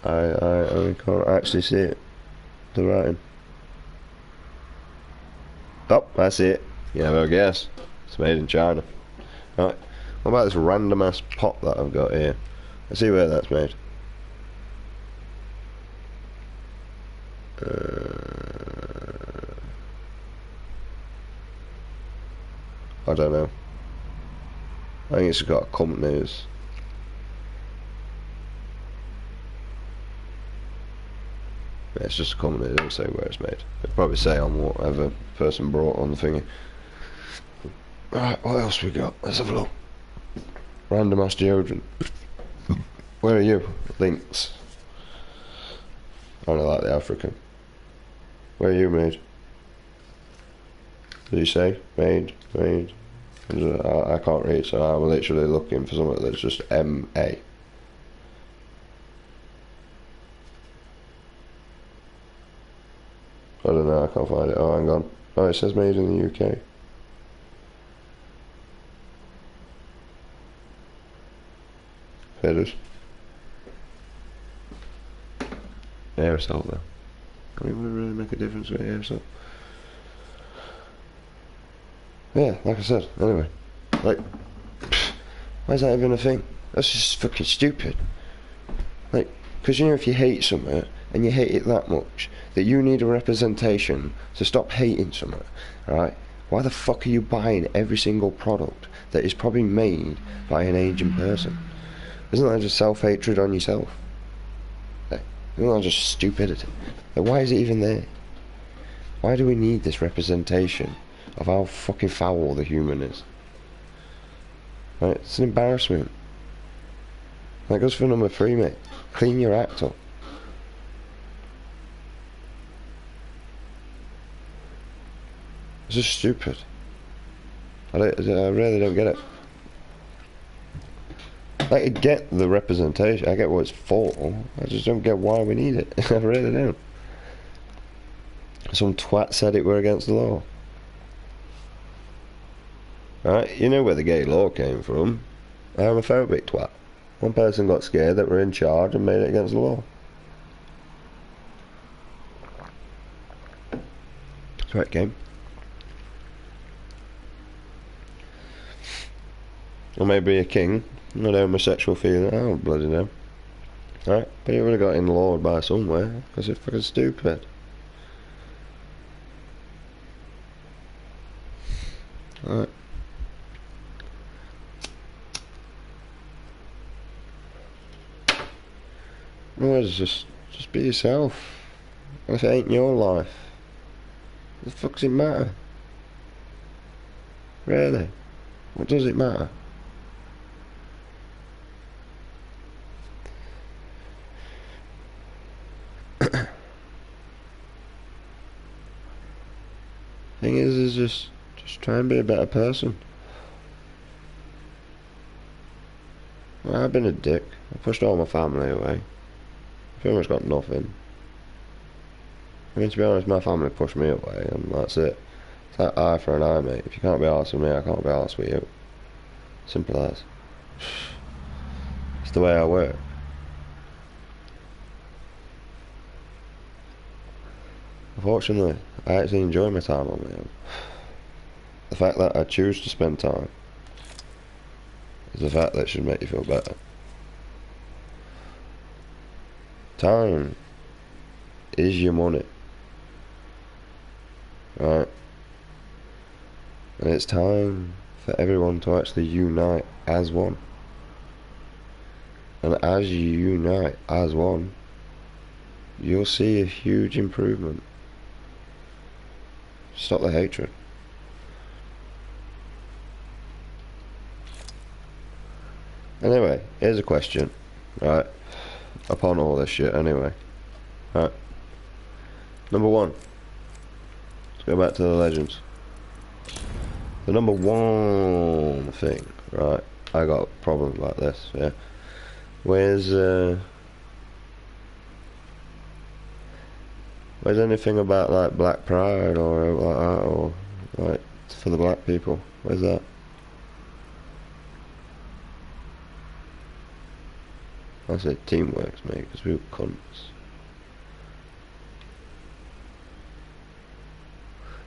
I can't actually see it. The writing. Oh, I see it. Yeah, well, I guess. It's made in China. Right. What about this random ass pot that I've got here? Let's see where that's made. I don't know. I think it's got companies. Yeah, it's just a company. It doesn't say where it's made. It'll probably say on whatever person brought on the thingy. Right, what else we got? Let's have a look. Random ass deodorant. Where are you? Lynx. I don't like the African. Where are you made? Did you say? Made? I can't read, so I'm literally looking for something that's just M-A. I don't know, I can't find it. Oh, hang on. Oh, it says made in the UK. Feathers. Aerosol though. I mean, would it really make a difference with aerosol? Yeah, like I said, anyway. Like, why is that even a thing? That's just fucking stupid. Like, because you know, if you hate something, and you hate it that much, that you need a representation to stop hating something, right? Why the fuck are you buying every single product that is probably made by an Asian person? Isn't that just self-hatred on yourself? Like, isn't that just stupidity? Like, why is it even there? Why do we need this representation of how fucking foul the human is? Right? It's an embarrassment. That goes for number 3, mate. Clean your act up. It's just stupid. I really don't get it. Like, I get the representation, I get what it's for, I just don't get why we need it. I really don't. Some twat said it were against the law. Right, you know where the gay law came from. A homophobic twat. One person got scared that we're in charge and made it against the law. That's where it came. Or maybe a king, not a homosexual feeling, I don't bloody know. Right, but you would have got in law by somewhere, because it's fucking stupid. Right. Otherwise, just be yourself. And if it ain't your life, what the fuck does it matter? Really? What does it matter? Thing is just try and be a better person. Well, I've been a dick. I pushed all my family away. I've pretty much got nothing. I mean, to be honest, my family pushed me away, and that's it. It's like eye for an eye, mate. If you can't be arsed with me, I can't be arsed with you. Simple as. It's the way I work. Unfortunately, I actually enjoy my time on my own. The fact that I choose to spend time is the fact that should make you feel better. Time is your money. Right? And it's time for everyone to actually unite as one. And as you unite as one, you'll see a huge improvement. Stop the hatred. Anyway, here's a question, right? Upon all this shit, anyway. Right. Number 1. Let's go back to the legends. The number 1 thing, right? I got problems like this, yeah. Where's anything about like Black Pride or like that, or like for the black people? Where's that? I say teamworks, mate, because we were cunts.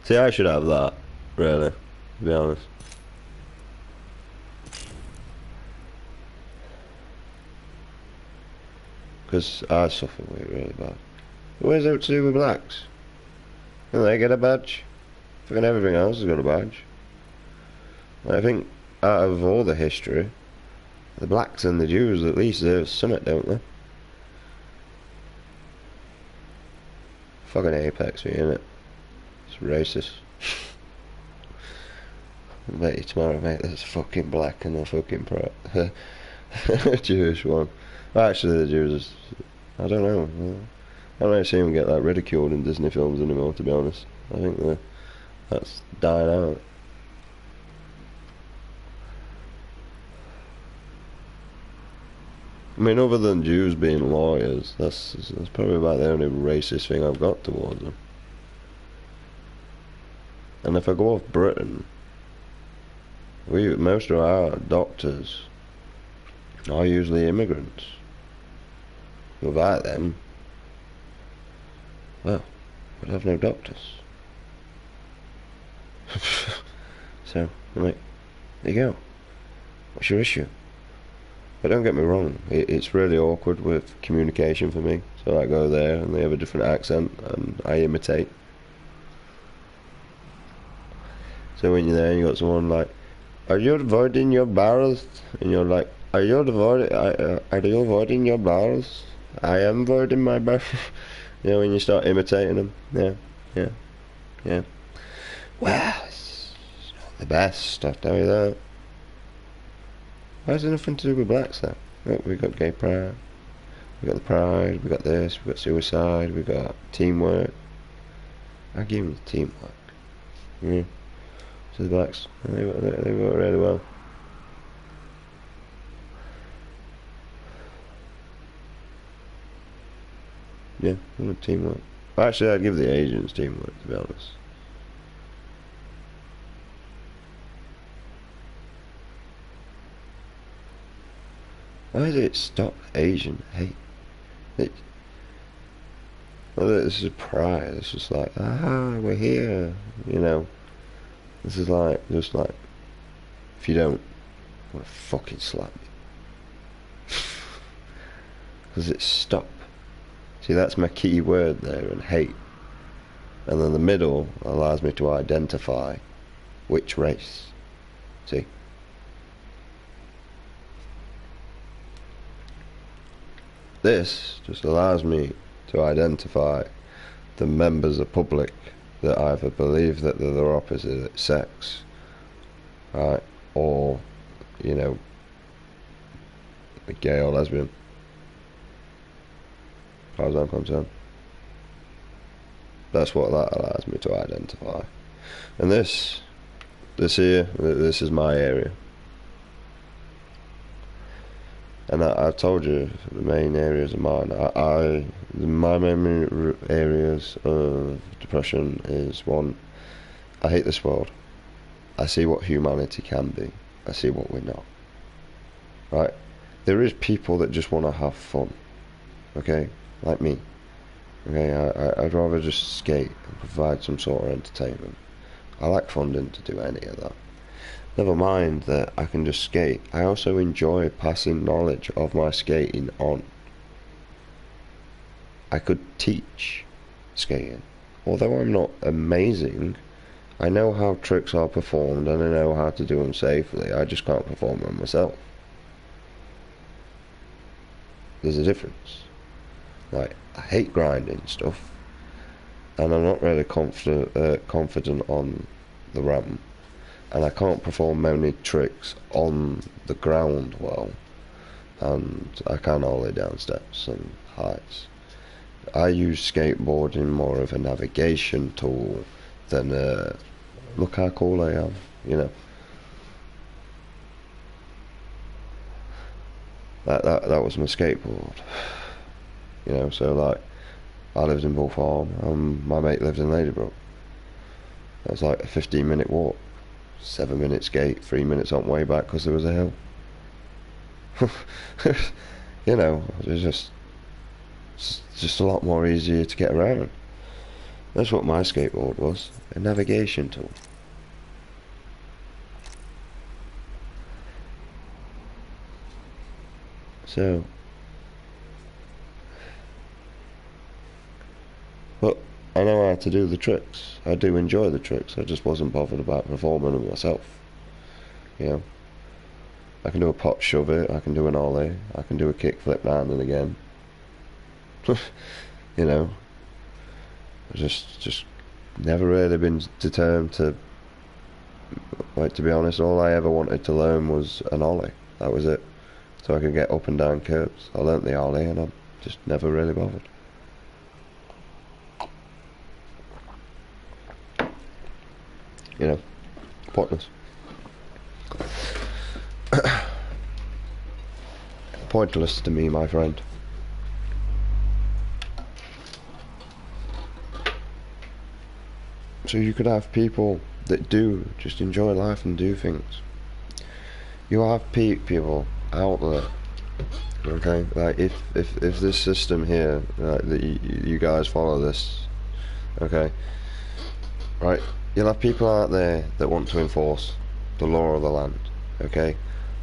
See, I should have that, really, to be honest. Because I suffer with it really bad. What is it to do with blacks? Don't they get a badge? Fucking everything else has got a badge. I think out of all the history, the blacks and the Jews at least deserve something, don't they? Fucking Apex, innit? It's racist. I bet you tomorrow, mate, there's fucking black and a fucking Jewish one. Actually, the Jews, I don't know. I don't really see them get that ridiculed in Disney films anymore, to be honest. I think that's died out. I mean, other than Jews being lawyers, that's probably about the only racist thing I've got towards them. And if I go off Britain, most of our doctors are usually immigrants. Without them, well, we'd have no doctors. So, like, there you go. What's your issue? But don't get me wrong, it's really awkward with communication for me. So I go there and they have a different accent and I imitate. So when you're there and you got someone like, are you avoiding your barrels? And you're like, are you avoiding your barrels? I am avoiding my barrels. You know, when you start imitating them. Yeah. Well, it's not the best, I'll tell you that. Why is there nothing to do with blacks though? Look, we got gay pride, we got the pride, we got this, we got suicide, we got teamwork. I give them the teamwork. Yeah. So the blacks, they work really well. Yeah, we got teamwork. Actually, I'd give the Asians teamwork, to be honest. Why did it stop Asian hate? This is pride. It's just like, we're here. You know, this is like, just like, if you don't, I'm gonna fucking slap you. Because it's stop. See, that's my key word there, and hate. And then the middle allows me to identify which race. See? This just allows me to identify the members of public that either believe that they're the opposite sex, right, or, you know, gay or lesbian, as far as I'm concerned. That's what that allows me to identify. And this here, this is my area. And I told you the main areas of mine. My main areas of depression is, one, I hate this world. I see what humanity can be. I see what we're not. Right? There is people that just want to have fun. Okay? Like me. Okay? I'd rather just skate and provide some sort of entertainment. I like funding to do any of that. Never mind that I can just skate. I also enjoy passing knowledge of my skating on. I could teach skating. Although I'm not amazing, I know how tricks are performed and I know how to do them safely. I just can't perform them myself. There's a difference. Like, I hate grinding stuff, and I'm not really confident on the ramp. And I can't perform many tricks on the ground well, and I can't ollie down steps and heights. I use skateboarding more of a navigation tool than look how cool I am, you know. That was my skateboard, you know. So like, I lived in Bull Farm, and my mate lived in Ladybrook. That was like a 15-minute walk. 7-minute skate, 3 minutes on way back because there was a hill. You know, it's just a lot more easier to get around. That's what my skateboard was, a navigation tool. So, but I know how to do the tricks. I do enjoy the tricks. I just wasn't bothered about performing them myself. You know, I can do a pot shove it. I can do an ollie. I can do a kick flip round and again. You know, Just never really been determined to. Like, to be honest, all I ever wanted to learn was an ollie. That was it. So I could get up and down curves. I learnt the ollie and I just never really bothered. You know, pointless. Pointless to me, my friend. So you could have people that do just enjoy life and do things. You have people out there, okay? Like if this system here, that you guys follow this, okay? Right, you'll have people out there that want to enforce the law of the land, okay?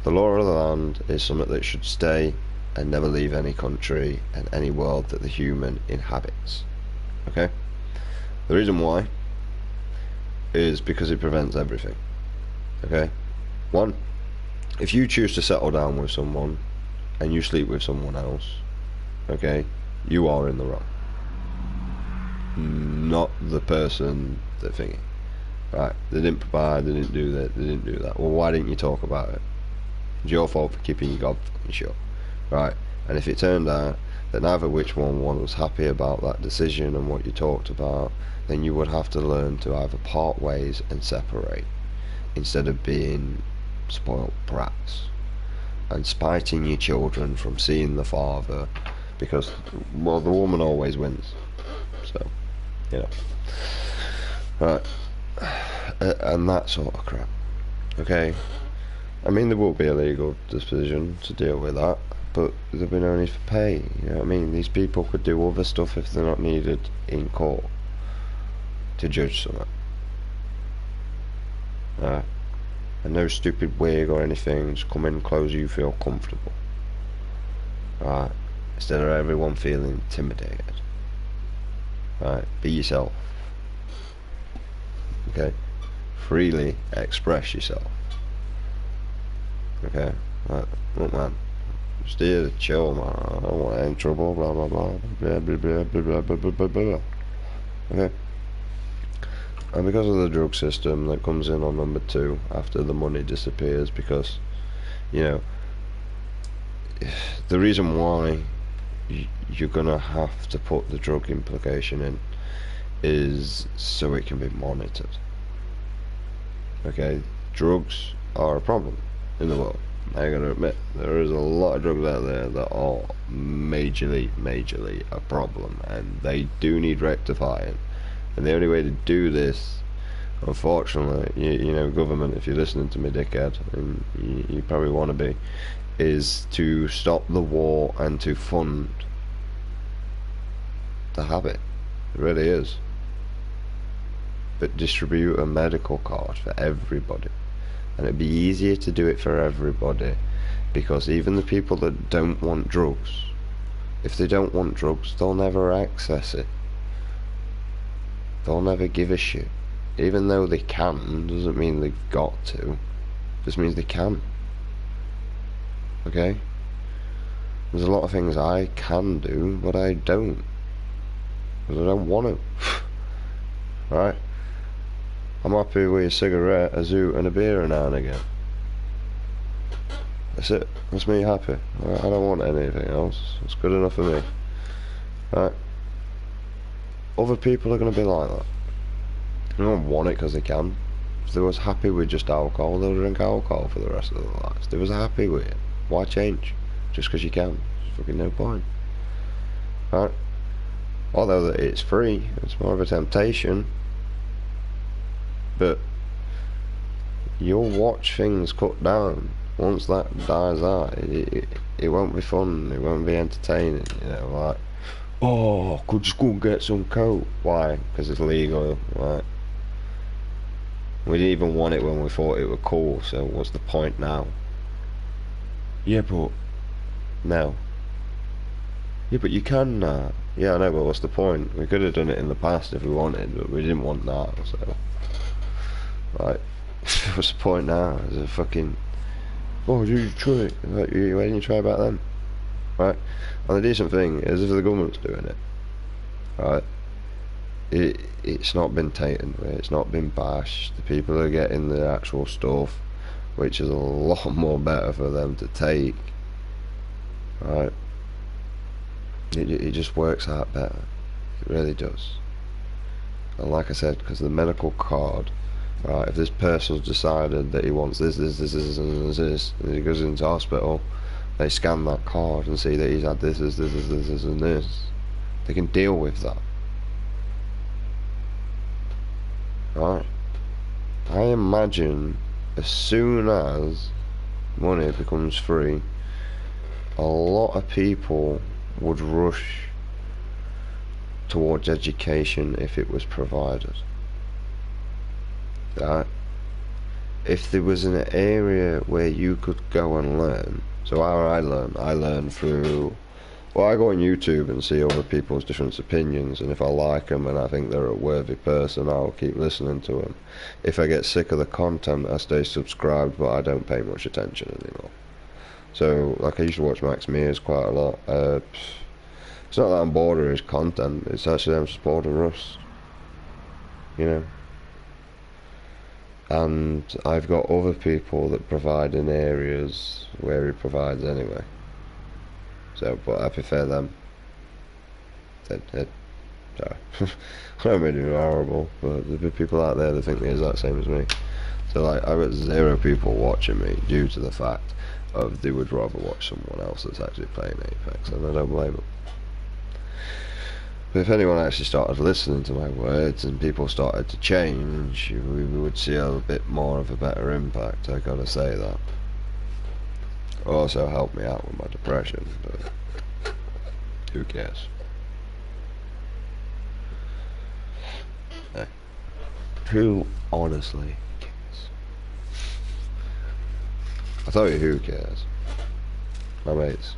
The law of the land is something that should stay and never leave any country and any world that the human inhabits, okay? The reason why is because it prevents everything, okay? One, if you choose to settle down with someone and you sleep with someone else, okay, you are in the wrong, not the person that thingy. Right, they didn't provide, they didn't do that, they didn't do that. Well, why didn't you talk about it? It's your fault for keeping your god fucking shut. Right, and if it turned out that neither which one was happy about that decision and what you talked about, then you would have to learn to either part ways and separate, instead of being spoilt brats and spiting your children from seeing the father, because, well, the woman always wins. So, you know. Right. And that sort of crap. Okay? I mean, there will be a legal decision to deal with that, but there'll be no need for pay. You know what I mean? These people could do other stuff if they're not needed in court to judge something. And no stupid wig or anything, just come in clothes you feel comfortable. Right? Instead of everyone feeling intimidated. Right? Be yourself. Okay? Freely express yourself. Okay? Right? Look, man. Just here to chill, man. I don't want any trouble, blah blah blah, blah blah blah blah blah blah blah blah. Okay? And because of the drug system that comes in on number 2 after the money disappears, because, you know, the reason why you're gonna have to put the drug implication in is so it can be monitored. Okay, drugs are a problem in the world. I gotta admit, there is a lot of drugs out there that are majorly a problem, and they do need rectifying. And the only way to do this, unfortunately, you know, government, if you're listening to me, dickhead, and you probably want to be, is to stop the war and to fund the habit. It really is. But distribute a medical card for everybody. And it'd be easier to do it for everybody, because even the people that don't want drugs, if they don't want drugs, they'll never access it. They'll never give a shit. Even though they can, doesn't mean they've got to. Just means they can. Okay? There's a lot of things I can do, but I don't. Because I don't want to. Right? I'm happy with a cigarette, a zoot, and a beer now and again. That's it. That's me happy. I don't want anything else. It's good enough for me. Right? Other people are going to be like that. They don't want it because they can. If they was happy with just alcohol, they'll drink alcohol for the rest of their lives. If they was happy with it, why change? Just because you can. There's fucking no point. Right? Although that it's free, it's more of a temptation. But you'll watch things cut down. Once that dies out, it won't be fun, it won't be entertaining, you know, like, oh, could just go and get some coke. Why? Because it's legal, right? We didn't even want it when we thought it was cool, so what's the point now? Yeah, but no. Yeah, but you can now. Yeah, I know, but what's the point? We could have done it in the past if we wanted, but we didn't want that, so. Right. What's the point now? Is it fucking, oh, did you try it? Why didn't you try back then? Right? And the decent thing is if the government's doing it, right, it's not been taken away, it's not been bashed. The people are getting the actual stuff, which is a lot more better for them to take, right? It just works out better, it really does. And like I said, because the medical card, right, if this person's decided that he wants this, and he goes into hospital, they scan that card and see that he's had this, and this, they can deal with that. Right? I imagine as soon as money becomes free, a lot of people would rush towards education if it was provided. Right? If there was an area where you could go and learn, so how I learn through, well, I go on YouTube and see other people's different opinions, and if I like them and I think they're a worthy person, I'll keep listening to them. If I get sick of the content, I stay subscribed, but I don't pay much attention anymore. So, like, I used to watch Max Mears quite a lot. It's not that I'm bored of his content, it's actually I'm supporting Russ, you know. And I've got other people that provide in areas where he provides anyway. So, but I prefer them. Sorry. I don't mean to be horrible, but there's people out there that think the exact same as me. So, like, I've got 0 people watching me due to the fact of they would rather watch someone else that's actually playing Apex, and I don't blame them. But if anyone actually started listening to my words and people started to change, we would see a bit more of a better impact, I gotta say that. Also helped me out with my depression, but who cares? Hey. Who honestly cares? I tell you who cares. My mates.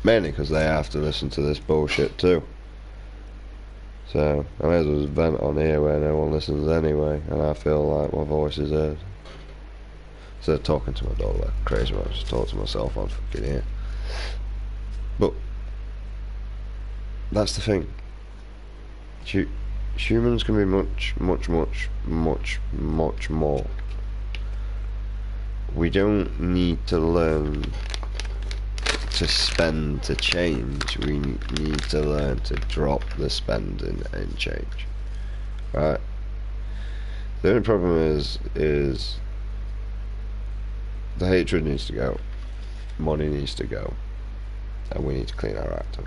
Mainly because they have to listen to this bullshit too. So, I may as well just vent on here where no one listens anyway, and I feel like my voice is heard. Instead of talking to my dog like a crazy man, I just talk to myself on fucking here. But, that's the thing. Humans can be much more. We don't need to learn to spend to change. We need to learn to drop the spending and change. Right? The only problem is the hatred needs to go, money needs to go, and we need to clean our act up.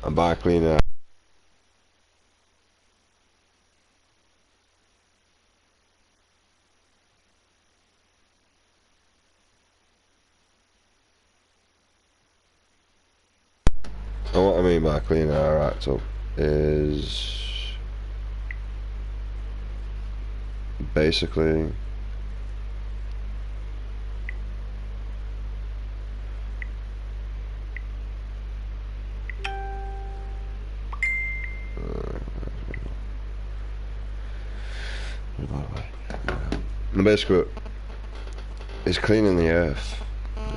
And by cleaning our and what I mean by cleaning our act up is basically it's cleaning the earth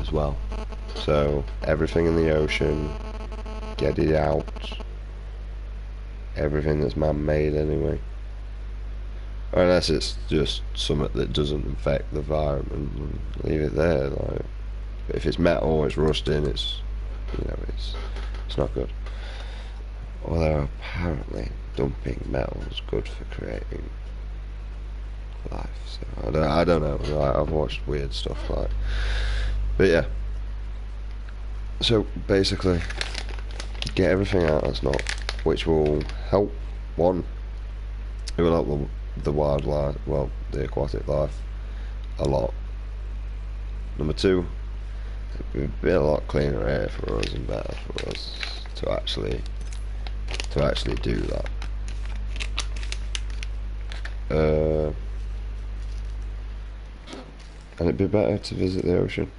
as well. So everything in the ocean, get it out. Everything that's man-made anyway. Unless it's just something that doesn't affect the environment, leave it there. Like, if it's metal, it's rusting, it's, you know, it's not good. Although apparently dumping metal is good for creating life. So I don't know. Like, I've watched weird stuff like, but yeah. So basically, get everything out that's not, which will help. One, it will help the wildlife, well, the aquatic life, a lot. Number two, it'd be a lot cleaner air for us and better for us to actually do that. And it'd be better to visit the ocean.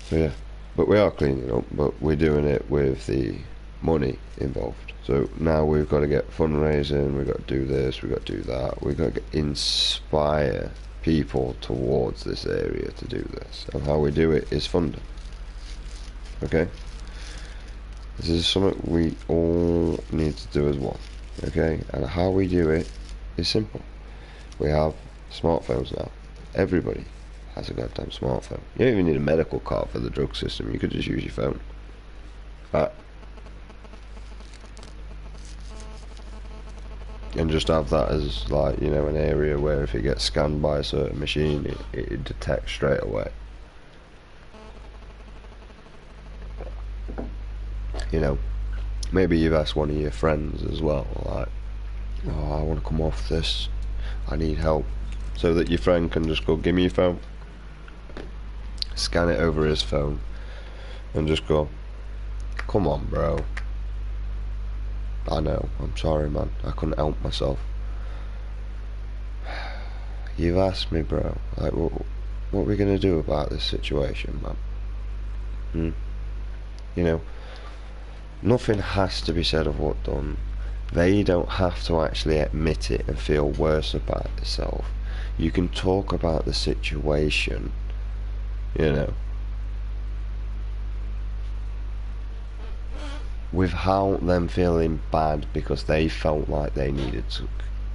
So yeah, but we are cleaning up, but we're doing it with the money involved. So now we've got to get fundraising, we've got to do this, we've got to do that, we've got to inspire people towards this area to do this. And how we do it is funding. Okay? This is something we all need to do as one. Okay? And how we do it is simple. We have smartphones now. Everybody has a goddamn smartphone. You don't even need a medical card for the drug system. You could just use your phone. Right? And just have that as, like, you know, an area where if it gets scanned by a certain machine, it detects straight away. You know, maybe you've asked one of your friends as well, like, oh, I want to come off this, I need help, so that your friend can just go, give me your phone, scan it over his phone, and just go, come on bro, I know, I'm sorry man, I couldn't help myself. You've asked me, bro, like, what are we going to do about this situation, man? You know, nothing has to be said of what done. They don't have to actually admit it and feel worse about themselves. You can talk about the situation, you know, without them feeling bad because they felt like they needed to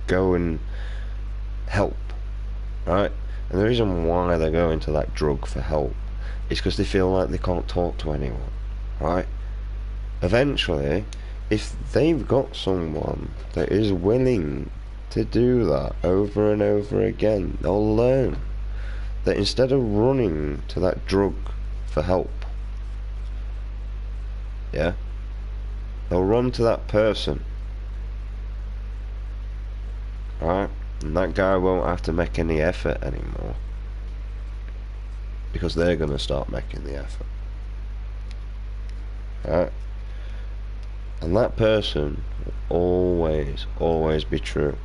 go and help, right? And the reason why they're going to that drug for help is because they feel like they can't talk to anyone, right? Eventually, if they've got someone that is willing to do that over and over again, they'll learn that instead of running to that drug for help, yeah, they'll run to that person, right? And that guy won't have to make any effort anymore because they're going to start making the effort, right? And that person will always be true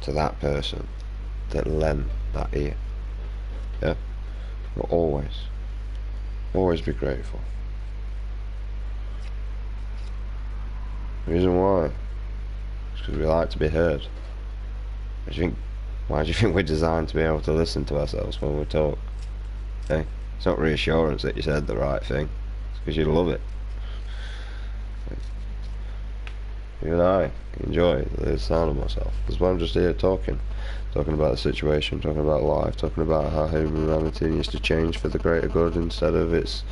to that person that lent that ear. Yeah? But always be grateful. The reason why is because we like to be heard. Why do you think we're designed to be able to listen to ourselves when we talk? Okay? It's not reassurance that you said the right thing. It's because you love it. Even I enjoy the sound of myself. That's why I'm just here talking about the situation, talking about life, talking about how humanity needs to change for the greater good instead of its,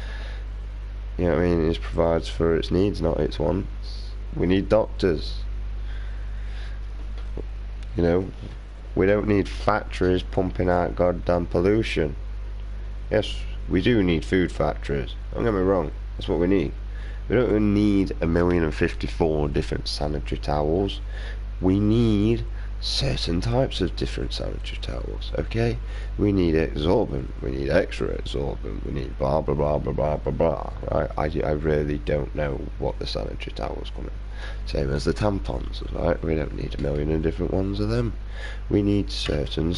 you know what I mean, it provides for its needs, not its wants. We need doctors. You know, we don't need factories pumping out goddamn pollution. Yes, we do need food factories, don't get me wrong, that's what we need. We don't need 1,054 different sanitary towels. We need certain types of different sanitary towels, okay? We need absorbent, we need extra absorbent, we need blah blah blah blah blah blah blah, right? I really don't know what the sanitary towels come in. Same as the tampons, right? We don't need 1,000,000 different ones of them. We need certain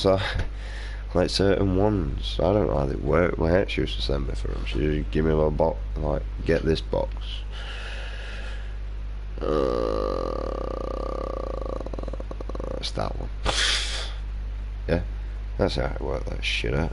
like certain ones. I don't know how they work. My ex used to send me for them. She used to give me a box, like, get this box. It's that one. Yeah, that's how I work that shit out.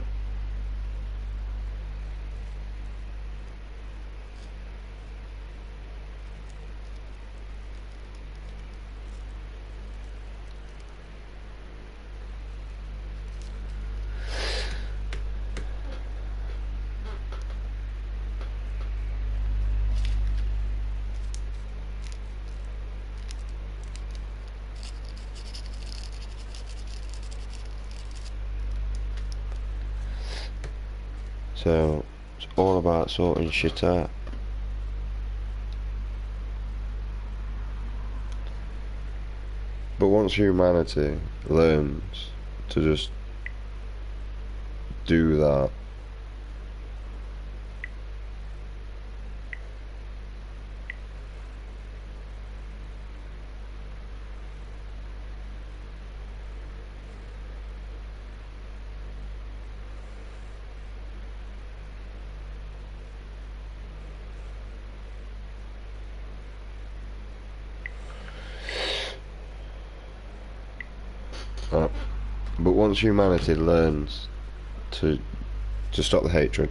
So, it's all about sorting shit out. But once humanity learns to just do that, Right. But once humanity learns to stop the hatred,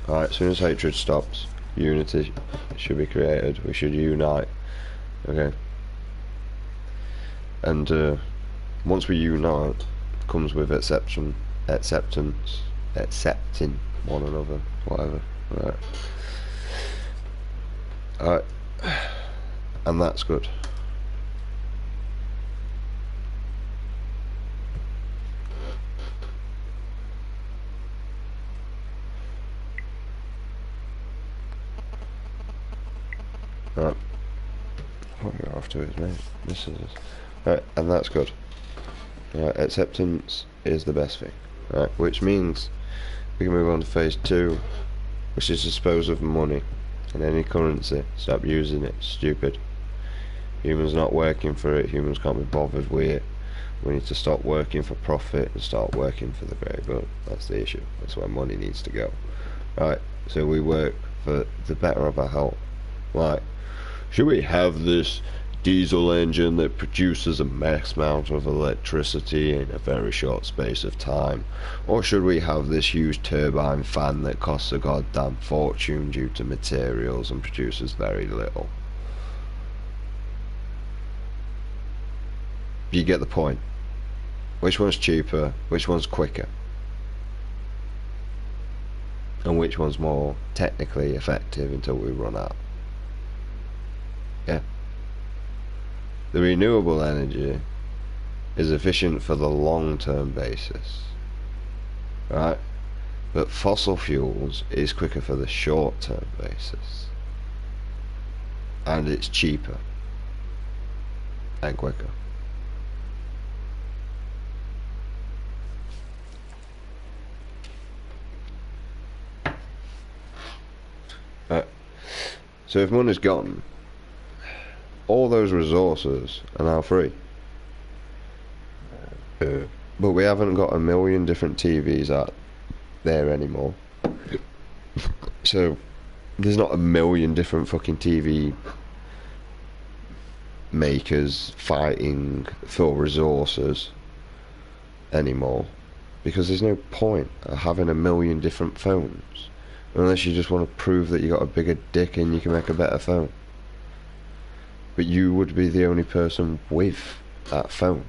alright, as soon as hatred stops, unity should be created. We should unite. Okay. And once we unite, comes with acceptance, accepting one another, whatever. Right. Alright. And that's good. Right. What are you after is mate? This is right, and that's good. Right, acceptance is the best thing. Right, which means we can move on to phase 2, which is dispose of money and any currency. Stop using it. Stupid. Humans not working for it. Humans can't be bothered with it. We need to stop working for profit and start working for the greater good. That's the issue. That's where money needs to go. Right, so we work for the better of our health. Like, should we have this diesel engine that produces a mass amount of electricity in a very short space of time? Or should we have this huge turbine fan that costs a goddamn fortune due to materials and produces very little? You get the point. Which one's cheaper? Which one's quicker? And which one's more technically effective until we run out? Yeah. The renewable energy is efficient for the long-term basis, right? But fossil fuels is quicker for the short-term basis, and it's cheaper and quicker. Right. So if money's gone, all those resources are now free. But we haven't got a million different TVs out there anymore. So there's not a million different fucking TV makers fighting for resources anymore, because there's no point of having a million different phones unless you just want to prove that you got a bigger dick and you can make a better phone. But you would be the only person with that phone.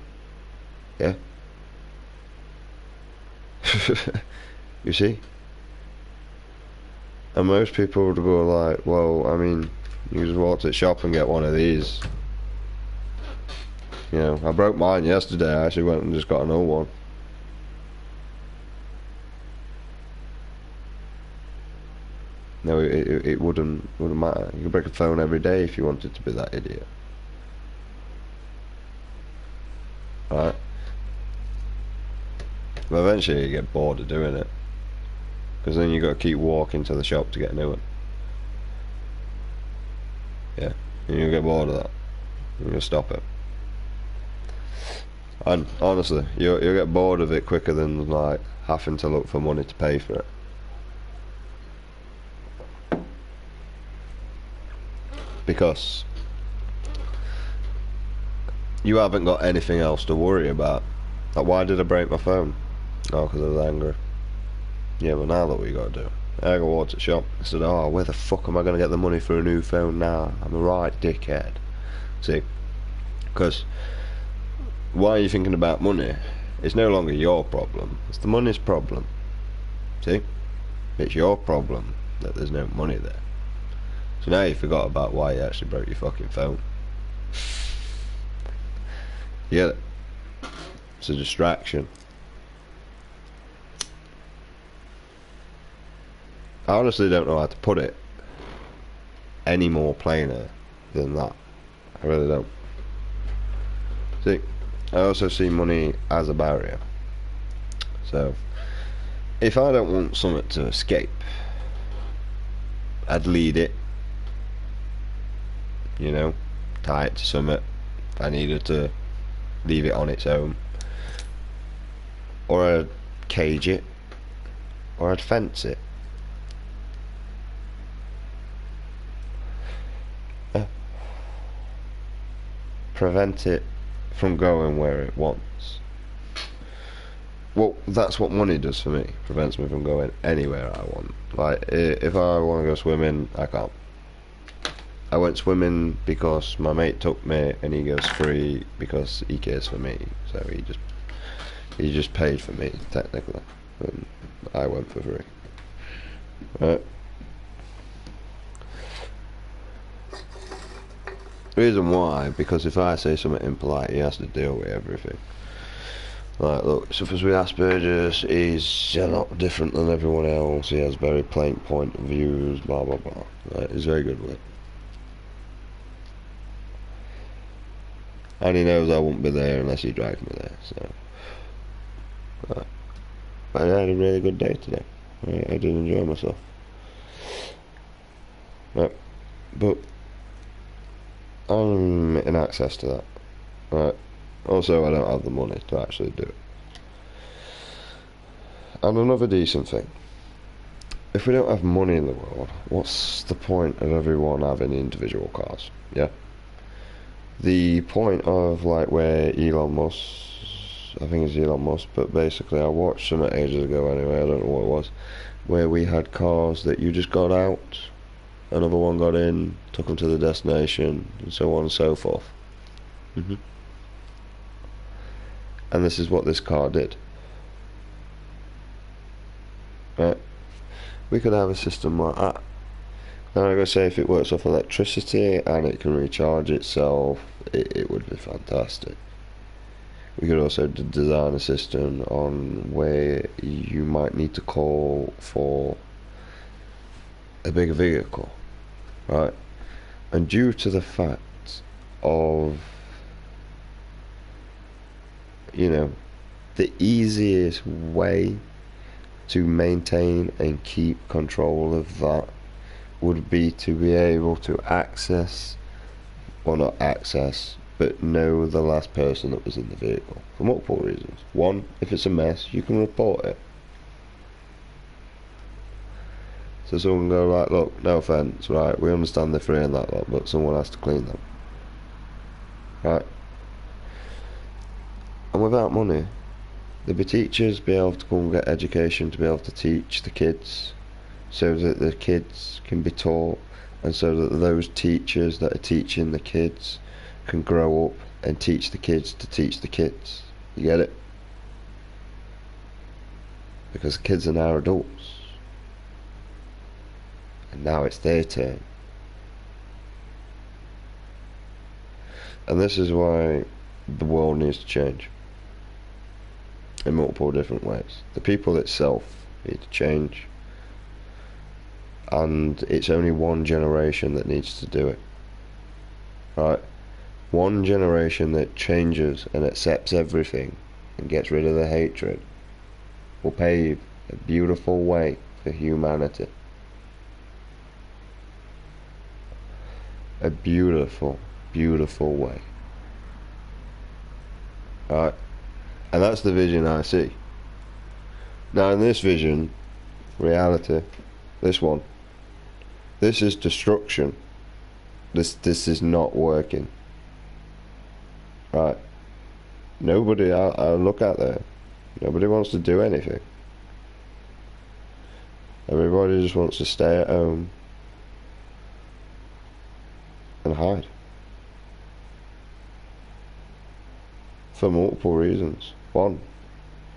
Yeah? You see? And most people would go like, well, I mean, you just walk to the shop and get one of these. You know, I broke mine yesterday. I actually went and just got an old one. No, it wouldn't matter. You could break a phone every day if you wanted to be that idiot. Right? But eventually you get bored of doing it, because then you got to keep walking to the shop to get a new one. Yeah, and you'll get bored of that. You'll stop it. And honestly, you'll get bored of it quicker than like having to look for money to pay for it. Because you haven't got anything else to worry about. Like, why did I break my phone? Oh, because I was angry. Yeah, but now look what you got to do. I go walk to the shop. I said, oh, where the fuck am I going to get the money for a new phone now? I'm a right dickhead. See? Because why are you thinking about money? It's no longer your problem. It's the money's problem. See? It's your problem that there's no money there. So now you forgot about why you actually broke your fucking phone. You get it? It's a distraction. I honestly don't know how to put it any more plainer than that. I really don't. See, I also see money as a barrier. So, if I don't want something to escape, I'd lead it. You know, tie it to something. If I needed to leave it on its own. Or I'd cage it. Or I'd fence it. Prevent it from going where it wants. Well, that's what money does for me. Prevents me from going anywhere I want. Like, if I want to go swimming, I can't. I went swimming because my mate took me, and he goes free because he cares for me. So he just paid for me technically, and I went for free. Right. Reason why, because if I say something impolite, he has to deal with everything. Like, look, suffers with Asperger's, he's a lot different than everyone else, he has very plain point of views, blah blah blah. Like, he's very good with it. And he knows I won't be there unless he drives me there, so. But I had a really good day today. I did enjoy myself. Right. But I'm in access to that. Right. Also, I don't have the money to actually do it. And another decent thing. If we don't have money in the world, what's the point of everyone having individual cars? Yeah? The point of, like, where Elon Musk, I think it's Elon Musk, but basically I watched some ages ago anyway, I don't know what it was, where we had cars that you just got out, another one got in, took them to the destination, and so on and so forth. And this is what this car did. Right? We could have a system like that. Now I'm going to say, if it works off electricity and it can recharge itself, it would be fantastic. We could also design a system on where you might need to call for a bigger vehicle, right? And due to the fact of, you know, the easiest way to maintain and keep control of that would be to be able to access, or not access, but know the last person that was in the vehicle, for multiple reasons. One, if it's a mess, you can report it. So someone can go, right, look, no offence, right, we understand they're free and that lot, but someone has to clean them. Right? And without money, there'd be teachers be able to go and get education to be able to teach the kids, so that the kids can be taught, and so that those teachers that are teaching the kids can grow up and teach the kids to teach the kids. You get it? Because kids are now adults, and now it's their turn. And this is why the world needs to change in multiple different ways. The people itself need to change, and it's only one generation that needs to do it. Right? One generation that changes and accepts everything and gets rid of the hatred will pave a beautiful way for humanity. A beautiful, beautiful way. Right? And that's the vision I see. Now, in this vision, reality, this one, this is destruction. This is not working. Right? Nobody, I look out there, nobody wants to do anything. Everybody just wants to stay at home and hide. For multiple reasons. One,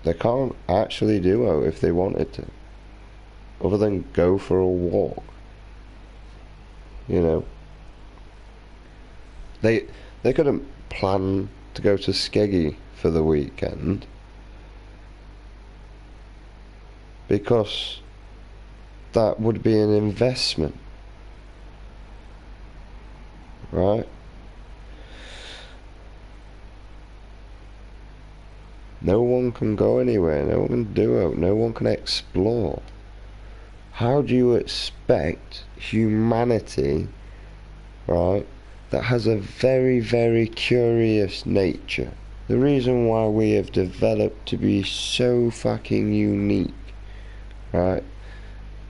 they can't actually do it if they wanted to, other than go for a walk. You know, they couldn't plan to go to Skeggy for the weekend because that would be an investment, right? No one can go anywhere, no one can do it, no one can explore. How do you expect humanity, right, that has a very, very curious nature, the reason why we have developed to be so fucking unique, right,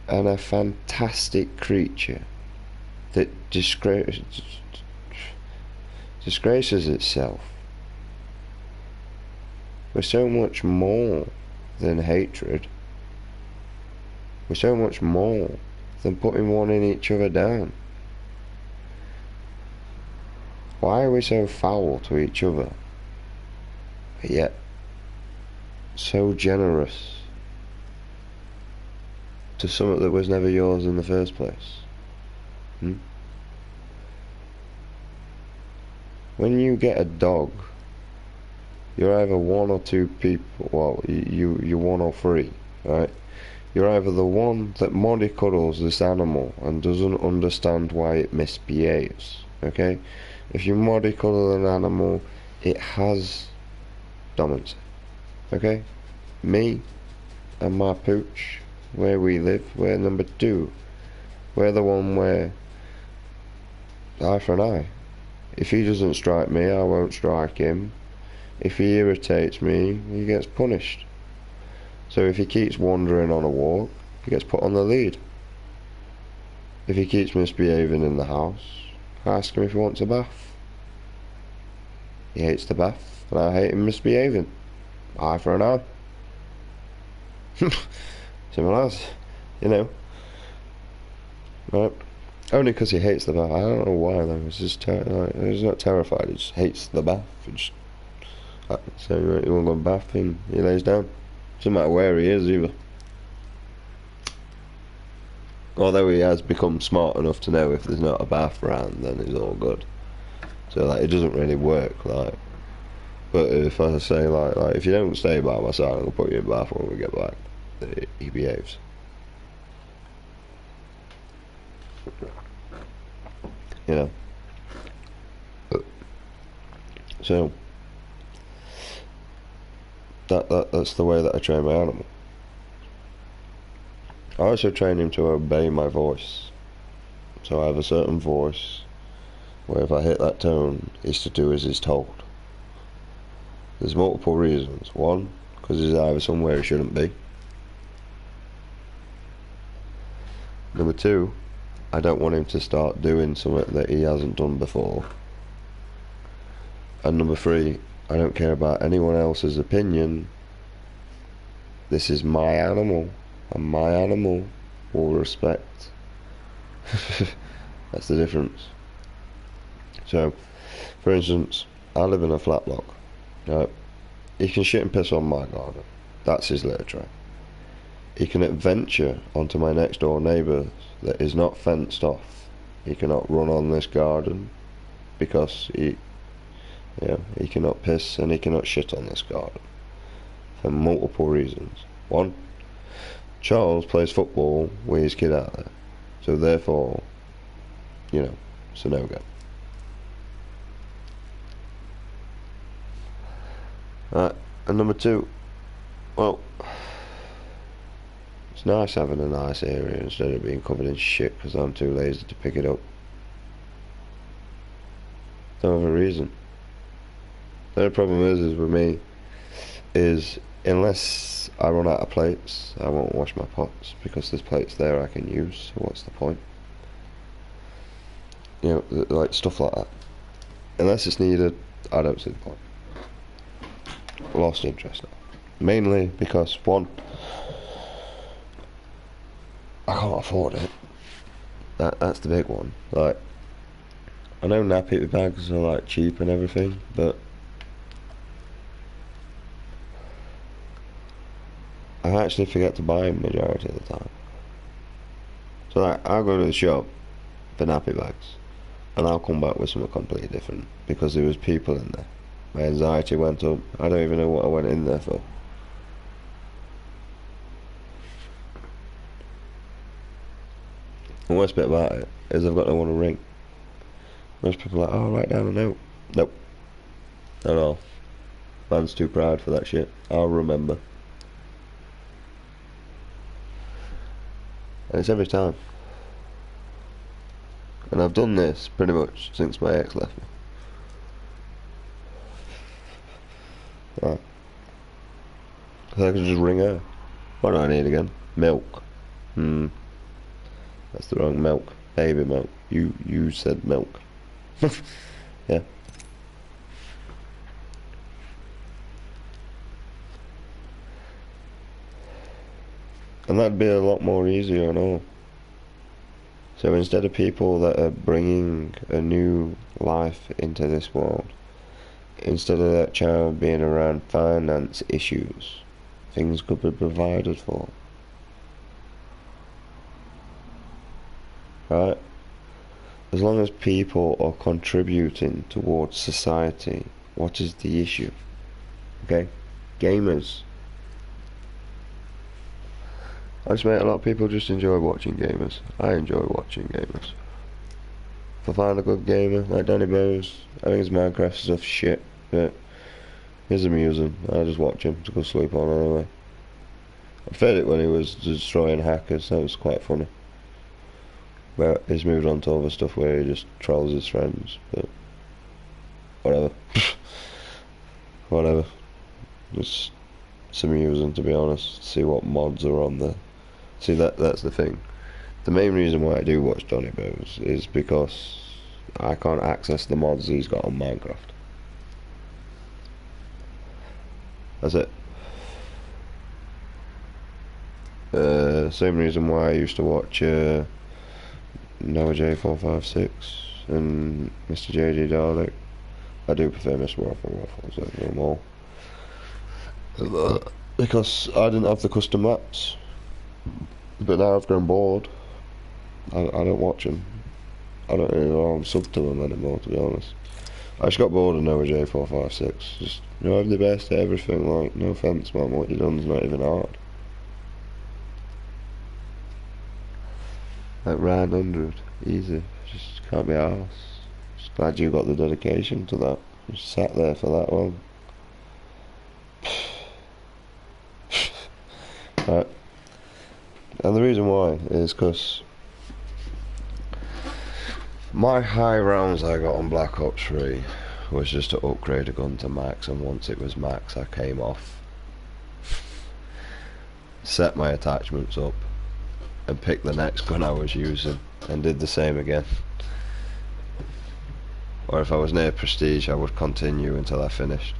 and a fantastic creature that disgraces itself We're so much more than hatred. We're so much more than putting one in each other down. Why are we so foul to each other, but yet so generous to something that was never yours in the first place? When you get a dog, you're either one or two people. Well, you're one or three, right? You're either the one that mollycoddles this animal and doesn't understand why it misbehaves, okay? If you mollycoddle an animal, it has dominance, okay? Me and my pooch, where we live, we're number two. We're the one where eye for an eye. If he doesn't strike me, I won't strike him. If he irritates me, he gets punished. So if he keeps wandering on a walk, he gets put on the lead. If he keeps misbehaving in the house, I ask him if he wants a bath. He hates the bath, and I hate him misbehaving. Eye for an eye. Simple as, you know. Right? Only because he hates the bath. I don't know why though. It's just he's not terrified. He just hates the bath. So he won't go bathing. He lays down. Doesn't matter where he is either. Although he has become smart enough to know if there's not a bath around, then he's all good. So like, it doesn't really work. Like, but if I say like if you don't stay by my side, I'm gonna put you in the bath when we get back. He behaves. You know. So that's the way that I train my animal. I also train him to obey my voice. So I have a certain voice where if I hit that tone, he's to do as he's told. There's multiple reasons. One, because he's either somewhere he shouldn't be. Number two, I don't want him to start doing something that he hasn't done before. And number three, I don't care about anyone else's opinion. This is my animal, and my animal will respect. That's the difference. So, for instance, I live in a flat block. Right? He can shit and piss on my garden. That's his litter tray. He can adventure onto my next door neighbour that is not fenced off. He cannot run on this garden because he cannot piss and he cannot shit on this garden for multiple reasons. One, Charles plays football with his kid out there, so therefore, it's a no-go. Right, and number two, well, it's nice having a nice area instead of being covered in shit because I'm too lazy to pick it up. Don't have a reason. The only problem is with me is unless I run out of plates, I won't wash my pots because there's plates there I can use, so what's the point? Like stuff like that. Unless it's needed, I don't see the point. Lost interest now. Mainly because, one, I can't afford it. That's the big one. Like, I know nappy bags are like cheap and everything, but I actually forget to buy them majority of the time. So like, I'll go to the shop for nappy bags and I'll come back with something completely different because there was people in there. My anxiety went up. I don't even know what I went in there for. The worst bit about it is I've got no one to ring. Most people are like, oh, write down a note. Nope. Not at all. Man's too proud for that shit. I'll remember. And it's every time. And I've done this pretty much since my ex left me. Right. So I can just ring her. What do I need again? Milk. That's the wrong milk. Baby milk. You said milk. Yeah. And that'd be a lot more easier and all. So instead of people that are bringing a new life into this world, instead of that child being around finance issues, things could be provided for. Right? As long as people are contributing towards society, what is the issue? Okay? Gamers. I just mate, a lot of people just enjoy watching gamers. I enjoy watching gamers. If I find a good gamer, like Danny Bose, I think his Minecraft stuff shit, but he's amusing. I just watch him to go sleep on anyway. I fed it when he was destroying hackers, that was quite funny. But he's moved on to other stuff where he just trolls his friends, but whatever. Whatever. It's amusing, to be honest, see what mods are on there. See, that's the thing. The main reason why I do watch Donny Bose is because I can't access the mods he's got on Minecraft. That's it. Same reason why I used to watch Noah J456 and Mr. JG Dalek. I do prefer Mr. Waffles over them all. Because I didn't have the custom maps. But now I've grown bored. I don't watch them. I don't really know I'm sub to them anymore, to be honest. I just got bored of Noah J456. Just, I'm the best at everything, like, no offence, man, what you done's not even hard. Like round 100, easy, just can't be arsed. Just glad you got the dedication to that. Just sat there for that long. Right. And the reason why is because my high rounds I got on Black Ops 3 was just to upgrade a gun to max, and once it was max I came off, set my attachments up and picked the next gun I was using and did the same again. Or if I was near prestige I would continue until I finished.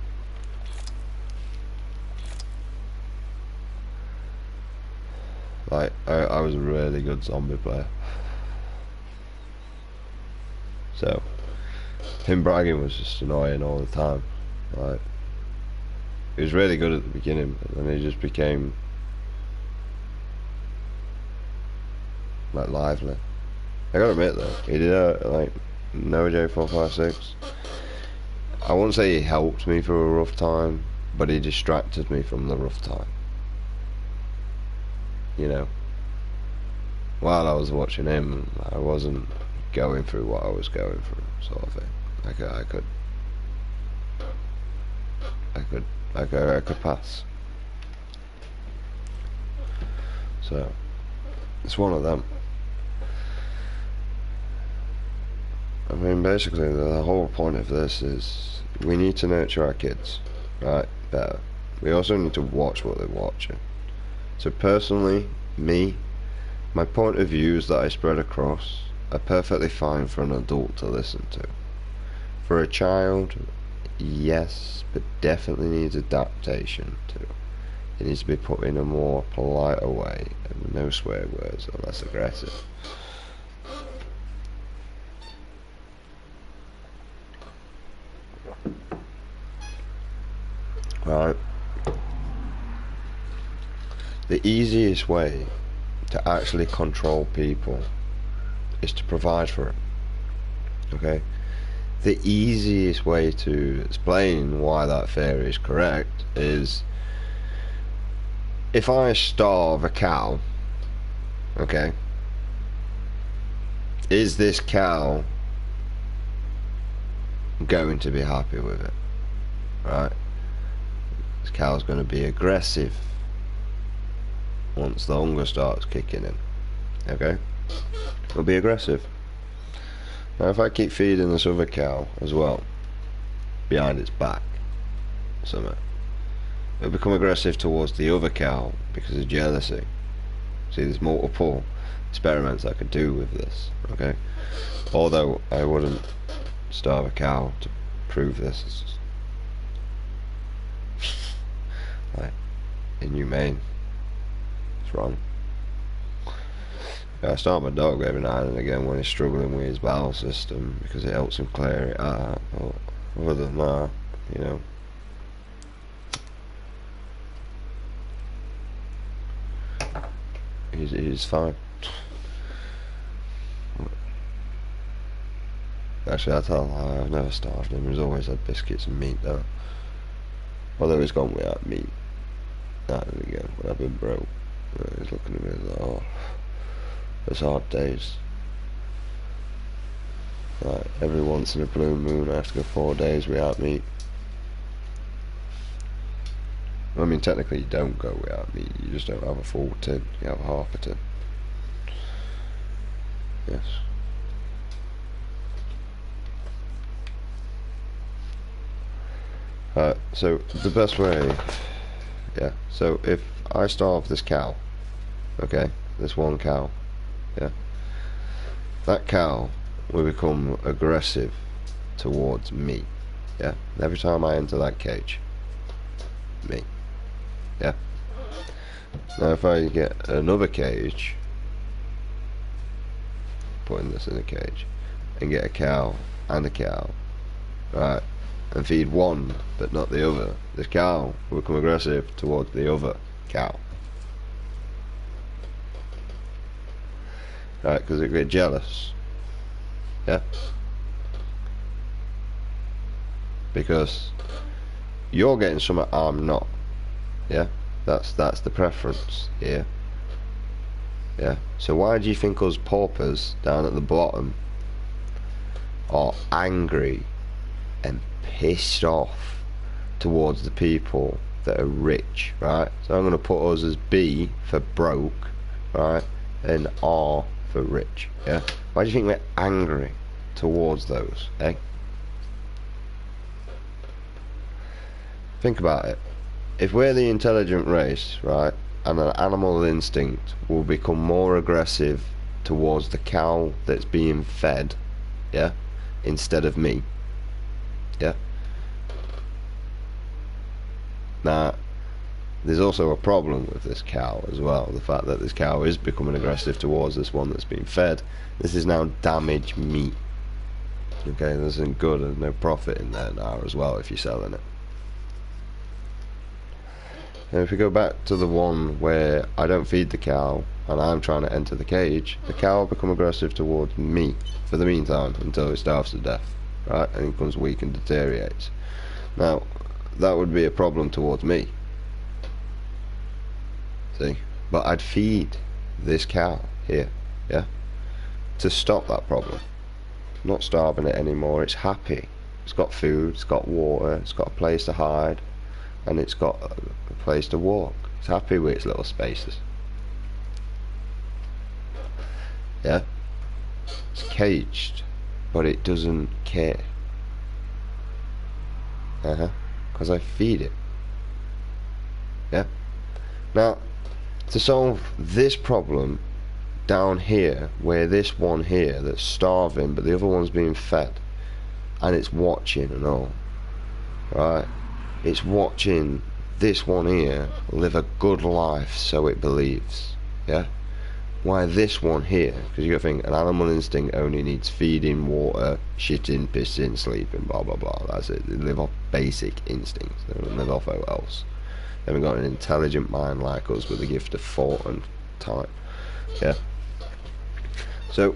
Like, I was a really good zombie player. So, him bragging was just annoying all the time. Like, he was really good at the beginning, but then he just became like lively. I gotta admit though, he did like Noah J456. I wouldn't say he helped me through a rough time, but he distracted me from the rough time. You know, while I was watching him, I wasn't going through what I was going through, sort of thing. I could pass. So it's one of them. I mean, basically the whole point of this is we need to nurture our kids, right, better. We also need to watch what they're watching. So personally, me, my point of views that I spread across are perfectly fine for an adult to listen to. For a child, yes, but definitely needs adaptation too. It needs to be put in a more polite way, and no swear words or less aggressive. Right. The easiest way to actually control people is to provide for it. Okay? The easiest way to explain why that theory is correct is if I starve a cow, okay, is this cow going to be happy with it? Right? This cow's going to be aggressive once the hunger starts kicking in. Okay? It'll be aggressive. Now if I keep feeding this other cow as well, behind its back, it'll become aggressive towards the other cow because of jealousy. See, there's multiple experiments I could do with this, okay? Although I wouldn't starve a cow to prove this. It's just like inhumane. It's wrong. I start my dog every now and again when he's struggling with his bowel system because it helps him clear it out. But other than that, you know. He's fine. Actually, I tell a lie, I've never starved him. He's always had biscuits and meat though. Although he's gone without meat. Now and again, when I've been broke. He's looking at me like, oh, it's hard days. Like, every once in a blue moon I have to go 4 days without meat. I mean, technically you don't go without meat, you just don't have a full tin, you have half a tin. Yes. So the best way, yeah, so if I starve this cow, okay, this one cow, yeah, that cow will become aggressive towards me, yeah, every time I enter that cage, me, yeah. Now if I get another cage, putting this in a cage, and get a cow and a cow, right, and feed one but not the other, this cow will become aggressive towards the other cow. Right, because it get jealous. Yeah? Because you're getting something I'm not. Yeah? That's the preference here. Yeah? So why do you think us paupers down at the bottom are angry and pissed off towards the people that are rich, right? So I'm going to put us as B for broke, right, and R for rich, yeah? Why do you think we're angry towards those, eh? Think about it. If we're the intelligent race, right, and an animal instinct will become more aggressive towards the cow that's being fed, yeah, instead of me, yeah. Now, there's also a problem with this cow as well. The fact that this cow is becoming aggressive towards this one that's being fed. This is now damaged meat. Okay, there's no good and no profit in there now as well if you're selling it. And if we go back to the one where I don't feed the cow and I'm trying to enter the cage, the cow will become aggressive towards me for the meantime until it starves to death, right, and it becomes weak and deteriorates. Now, that would be a problem towards me. See? But I'd feed this cow here, yeah, to stop that problem. I'm not starving it anymore, it's happy. It's got food, it's got water, it's got a place to hide, and it's got a place to walk. It's happy with its little spaces. Yeah? It's caged, but it doesn't care. Because I feed it. Yeah? Now, to solve this problem down here, where this one here that's starving but the other one's being fed, and it's watching and all, right, it's watching this one here live a good life, so it believes, yeah. Why this one here? Because you gotta think, an animal instinct only needs feeding, water, shitting, pissing, sleeping, blah blah blah. That's it. They live off basic instincts. They don't live off what else. They haven't got an intelligent mind like us with a gift of thought and time. Yeah. So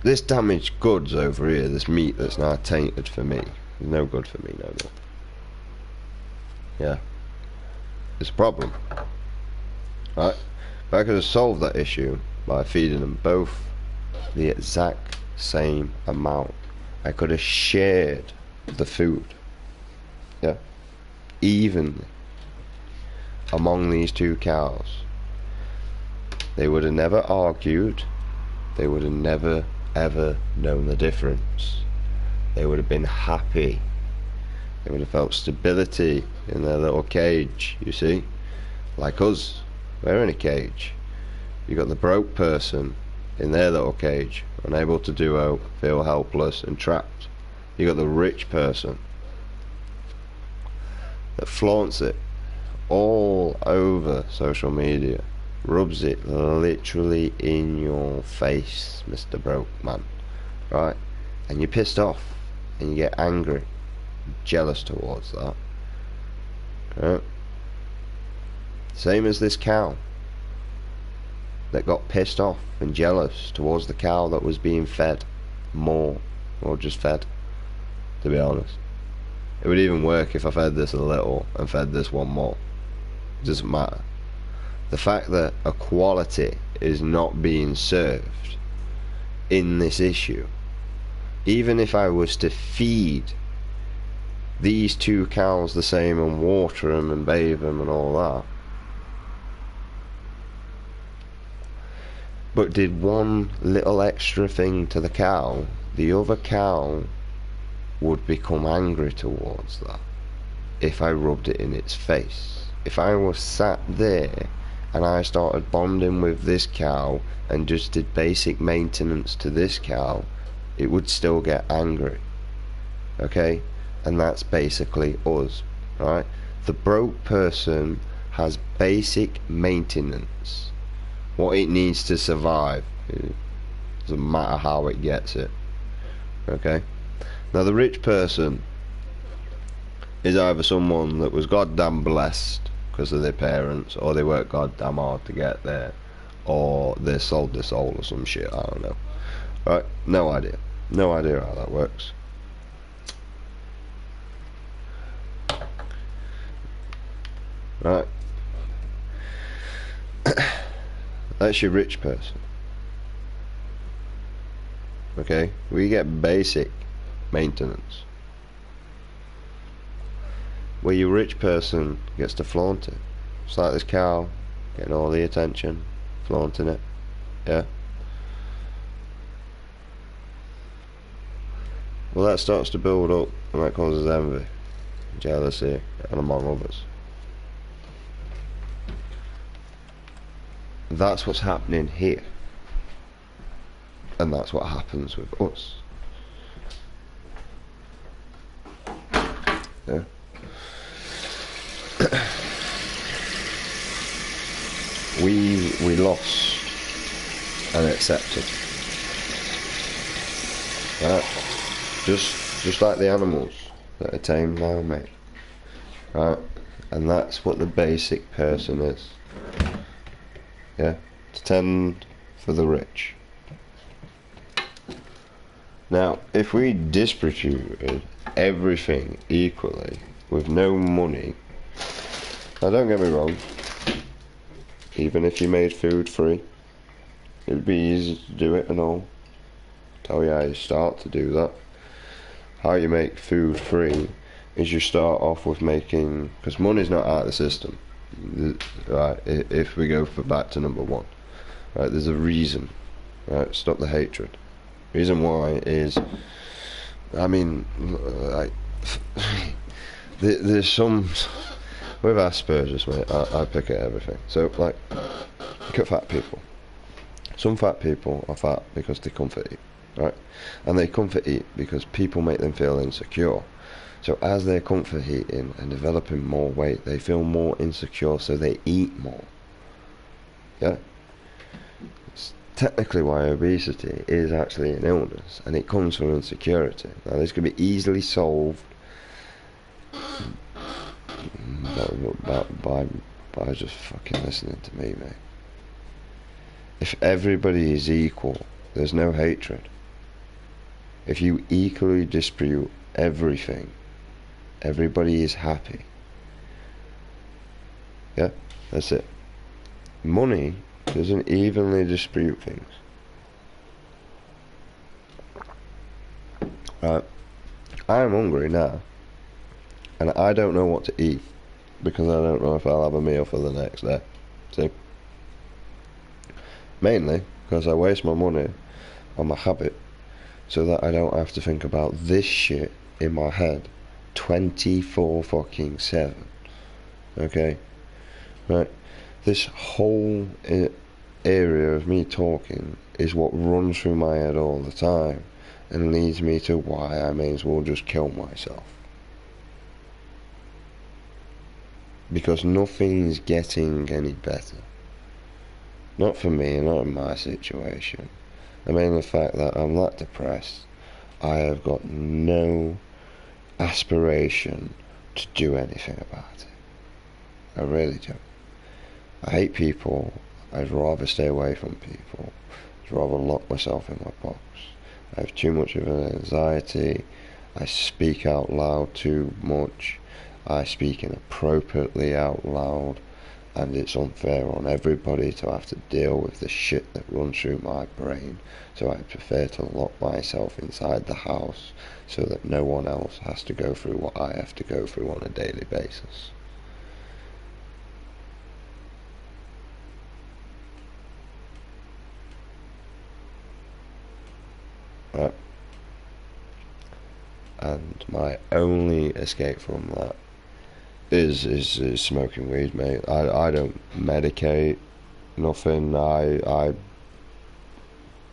this damaged goods over here, this meat that's now tainted for me, is no good for me no more. Yeah. It's a problem. Right? But I could have solved that issue by feeding them both the exact same amount. I could have shared the food, yeah, evenly among these two cows. They would have never argued. They would have never ever known the difference. They would have been happy. They would have felt stability in their little cage, you see, like us. We're in a cage. You got the broke person in their little cage, unable to do, feel helpless and trapped. You got the rich person that flaunts it all over social media, rubs it literally in your face, Mr. Broke Man, right? And you're pissed off, and you get angry, jealous towards that, right? Same as this cow that got pissed off and jealous towards the cow that was being fed more, or just fed, to be honest. It would even work if I fed this a little and fed this one more. It doesn't matter. The fact that equality is not being served in this issue, even if I was to feed these two cows the same and water them and bathe them and all that, but did one little extra thing to the cow, the other cow would become angry towards that if I rubbed it in its face. If I was sat there and I started bonding with this cow and just did basic maintenance to this cow, it would still get angry. Okay? And that's basically us, right? The broke person has basic maintenance. What it needs to survive. It doesn't matter how it gets it. Okay? Now the rich person is either someone that was goddamn blessed because of their parents, or they worked goddamn hard to get there, or they sold their soul or some shit, I don't know. Right? No idea. No idea how that works. Right? That's your rich person. Okay? We get basic maintenance. Where your rich person gets to flaunt it. It's like this cow, getting all the attention, flaunting it. Yeah? Well, that starts to build up, and that causes envy, jealousy, and among others. That's what's happening here. And that's what happens with us. Yeah. we lost and accepted. Right? Just like the animals that are tamed now, mate. Right? And that's what the basic person is. Yeah? To tend for the rich. Now, if we distributed everything equally with no money, now don't get me wrong, even if you made food free, it would be easy to do it and all. Tell you how you start to do that. How you make food free is you start off with making, because money's not out of the system. Right, if we go back to number one, right, there's a reason. Right, stop the hatred. Reason why is, I mean, like, there's some with Asperger's, mate. I pick at everything. So, like, look at fat people. Some fat people are fat because they comfort eat, right? And they comfort eat because people make them feel insecure. So as they're comfort eating and developing more weight, they feel more insecure, so they eat more. Yeah? It's technically why obesity is actually an illness, and it comes from insecurity. Now this can be easily solved by just fucking listening to me, mate. If everybody is equal, there's no hatred. If you equally distribute everything, everybody is happy. Yeah, that's it. Money doesn't evenly distribute things. Right. I am hungry now, and I don't know what to eat because I don't know if I'll have a meal for the next day. See? Mainly because I waste my money on my habit so that I don't have to think about this shit in my head 24 fucking 7. Okay? Right? This whole area of me talking is what runs through my head all the time and leads me to why I may as well just kill myself. Because nothing's getting any better. Not for me, not in my situation. I mean, the fact that I'm that depressed, I have got no aspiration to do anything about it. I really do. I hate people. I'd rather stay away from people. I'd rather lock myself in my box. I have too much of an anxiety. I speak out loud too much. I speak inappropriately out loud. And it's unfair on everybody to have to deal with the shit that runs through my brain. So I prefer to lock myself inside the house so that no one else has to go through what I have to go through on a daily basis. Right. And my only escape from that is smoking weed, mate. I don't medicate, nothing. I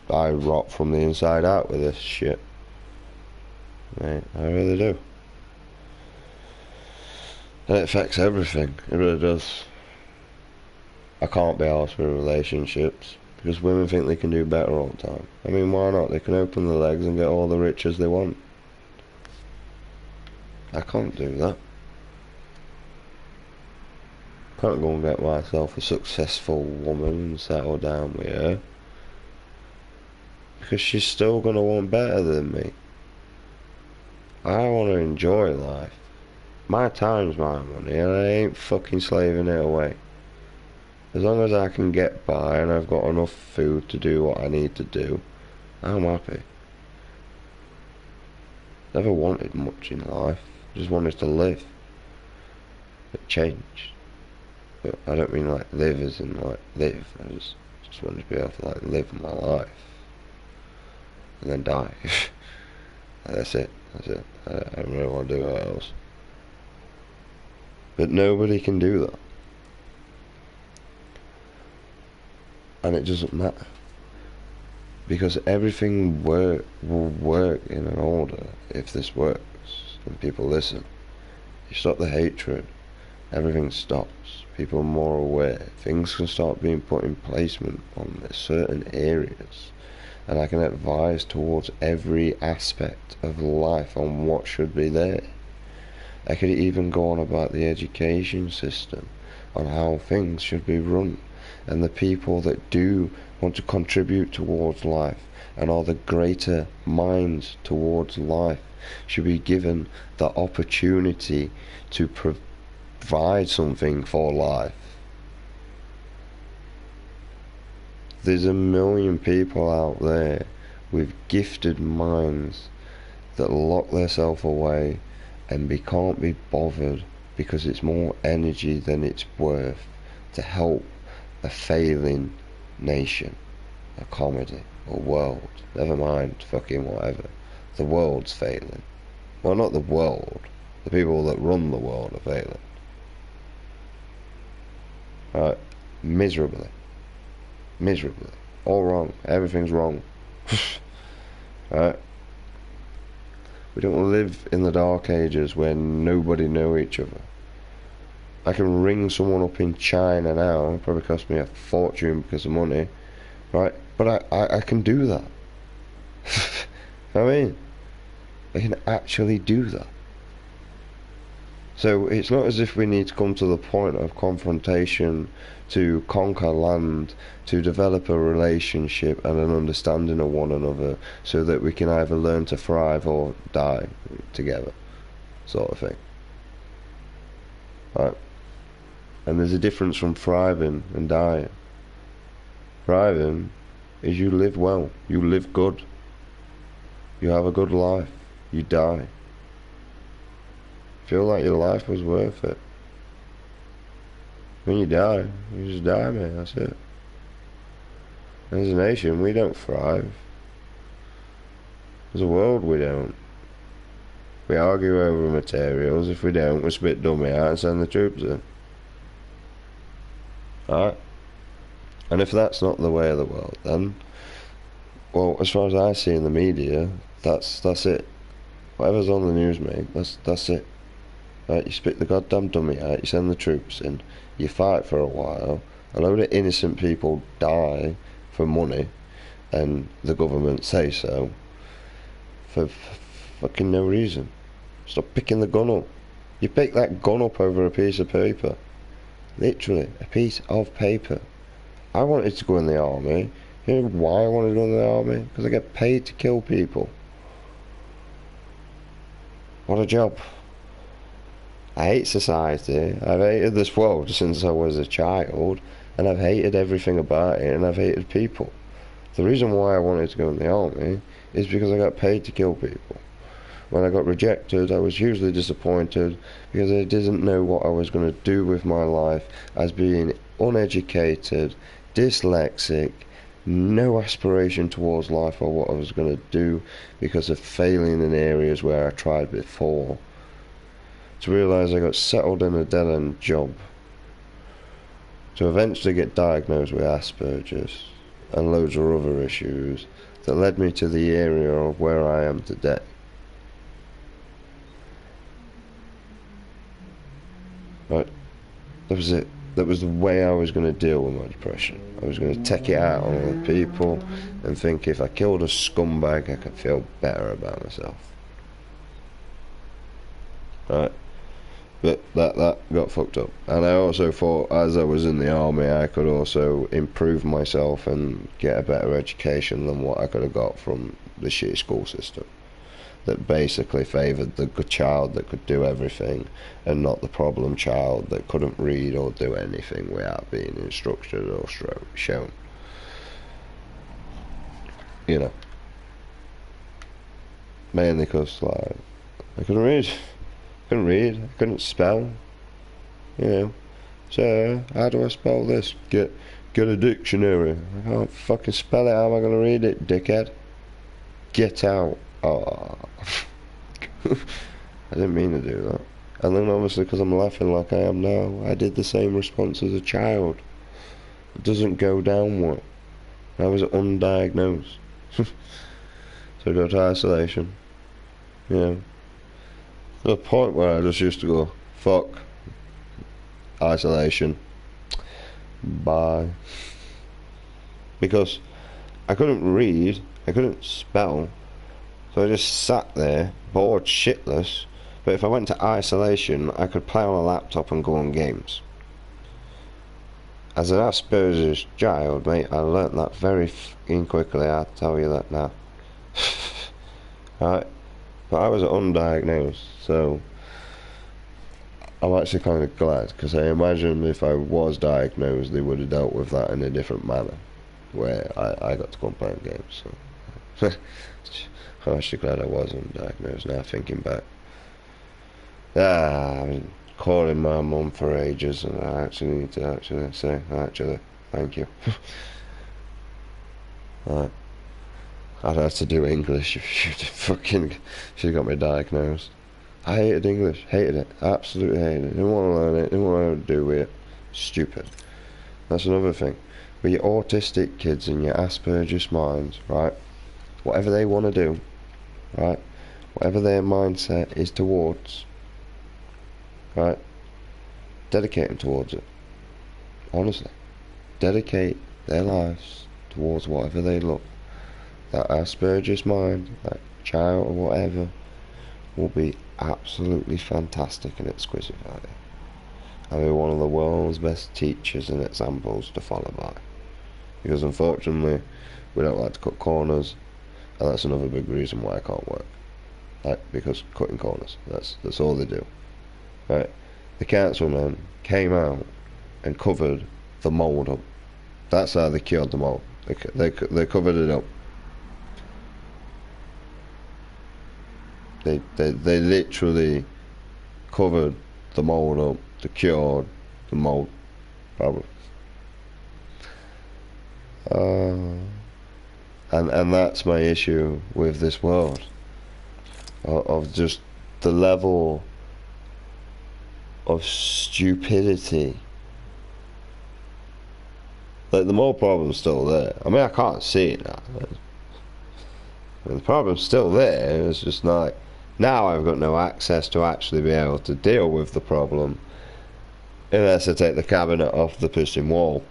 rot from the inside out with this shit, mate. I really do. And it affects everything. It really does. I can't be arsed with relationships because women think they can do better all the time. I mean, why not? They can open their legs and get all the riches they want. I can't do that. Can't go and get myself a successful woman and settle down with her, because she's still gonna want better than me. I want to enjoy life. My time's my money, and I ain't fucking slaving it away. As long as I can get by and I've got enough food to do what I need to do, I'm happy. Never wanted much in life, just wanted to live. It changed. But I don't mean like live as in like live. I just wanted to be able to like live my life and then die. That's it. I don't really want to do what else. But nobody can do that. And it doesn't matter. Because everything will work in an order if this works and people listen. You stop the hatred, everything stops. People are more aware. Things can start being put in placement on certain areas. And I can advise towards every aspect of life on what should be there. I could even go on about the education system, on how things should be run, and the people that do want to contribute towards life and are the greater minds towards life should be given the opportunity to provide something for life. There's a million people out there with gifted minds that lock themselves away and can't be bothered because it's more energy than it's worth to help a failing nation, a comedy, a world, never mind fucking whatever. The world's failing. Well, not the world, the people that run the world are failing. Right? Miserably. All wrong. Everything's wrong. Right? We don't live in the dark ages where nobody know each other. I can ring someone up in China now. It'll probably cost me a fortune because of money. Right? But I can do that. I mean, I can actually do that. So it's not as if we need to come to the point of confrontation to conquer land, to develop a relationship and an understanding of one another so that we can either learn to thrive or die together, sort of thing. Right? And there's a difference from thriving and dying. Thriving is you live well, you live good, you have a good life, you die. Feel like your life was worth it. When you die, you just die, man, that's it. And as a nation, we don't thrive. As a world, we don't. We argue over materials. If we don't, we spit dummy out and send the troops in. Alright? And if that's not the way of the world, then, well, as far as I see in the media, that's it. Whatever's on the news, mate, that's it. Right, you spit the goddamn dummy out, you send the troops in, you fight for a while, a load of innocent people die for money, and the government say so, for fucking no reason. Stop picking the gun up. You pick that gun up over a piece of paper. Literally, a piece of paper. I wanted to go in the army. You know why I wanted to go in the army? Because I get paid to kill people. What a job. I hate society. I've hated this world since I was a child, and I've hated everything about it, and I've hated people. The reason why I wanted to go in the army is because I got paid to kill people. When I got rejected, I was hugely disappointed because I didn't know what I was going to do with my life, as being uneducated, dyslexic, no aspiration towards life or what I was going to do because of failing in areas where I tried before. To realise I got settled in a dead-end job. To eventually get diagnosed with Asperger's and loads of other issues that led me to the area of where I am today. Right, that was it. That was the way I was going to deal with my depression. I was going to take it out on other people and think if I killed a scumbag I could feel better about myself. Right, but that got fucked up. And I also thought as I was in the army I could also improve myself and get a better education than what I could have got from the shitty school system that basically favoured the good child that could do everything and not the problem child that couldn't read or do anything without being instructed or shown. You know, mainly because like I couldn't read, I couldn't spell, you know. So how do I spell this? Get a dictionary. I can't fucking spell it. How am I gonna read it, dickhead? Get out. Oh. I didn't mean to do that. And then obviously because I'm laughing like I am now, I did the same response as a child. It doesn't go down well. I was undiagnosed. So I go to isolation. You know. To the point where I just used to go, fuck isolation. Bye. Because I couldn't read, I couldn't spell. So I just sat there, bored shitless, but if I went to isolation, I could play on a laptop and go on games. As an Asperger's child, mate, I learnt that very fucking quickly, I'll tell you that now. Right? But I was undiagnosed, so I'm actually kind of glad, because I imagine if I was diagnosed, they would have dealt with that in a different manner, where I got to go and play games, so... I'm actually glad I wasn't diagnosed now, thinking back. I've been calling my mum for ages, and I actually need to say, thank you. Right. I'd have to do English if she got me diagnosed. I hated English, hated it, absolutely hated it. Didn't want to learn it, didn't want to know what to do with it. Stupid. That's another thing. With your autistic kids and your Asperger's minds, right? Whatever they want to do, right? Whatever their mindset is towards, right? Dedicate them towards it. Honestly. Dedicate their lives towards whatever they love. That Asperger's mind, that child or whatever, will be absolutely fantastic and exquisite at it. And be one of the world's best teachers and examples to follow by. Because unfortunately, we don't like to cut corners. And that's another big reason why I can't work. Right? Because cutting corners. That's all they do. Right? The councilman came out and covered the mould up. That's how they cured the mould. They covered it up. They literally covered the mould up to cure the mould problem. And that's my issue with this world, of just the level of stupidity. Like, the mole problem's still there. I mean, I can't see it now. The problem's still there. It's just like, now I've got no access to actually be able to deal with the problem unless I take the cabinet off the pissing wall.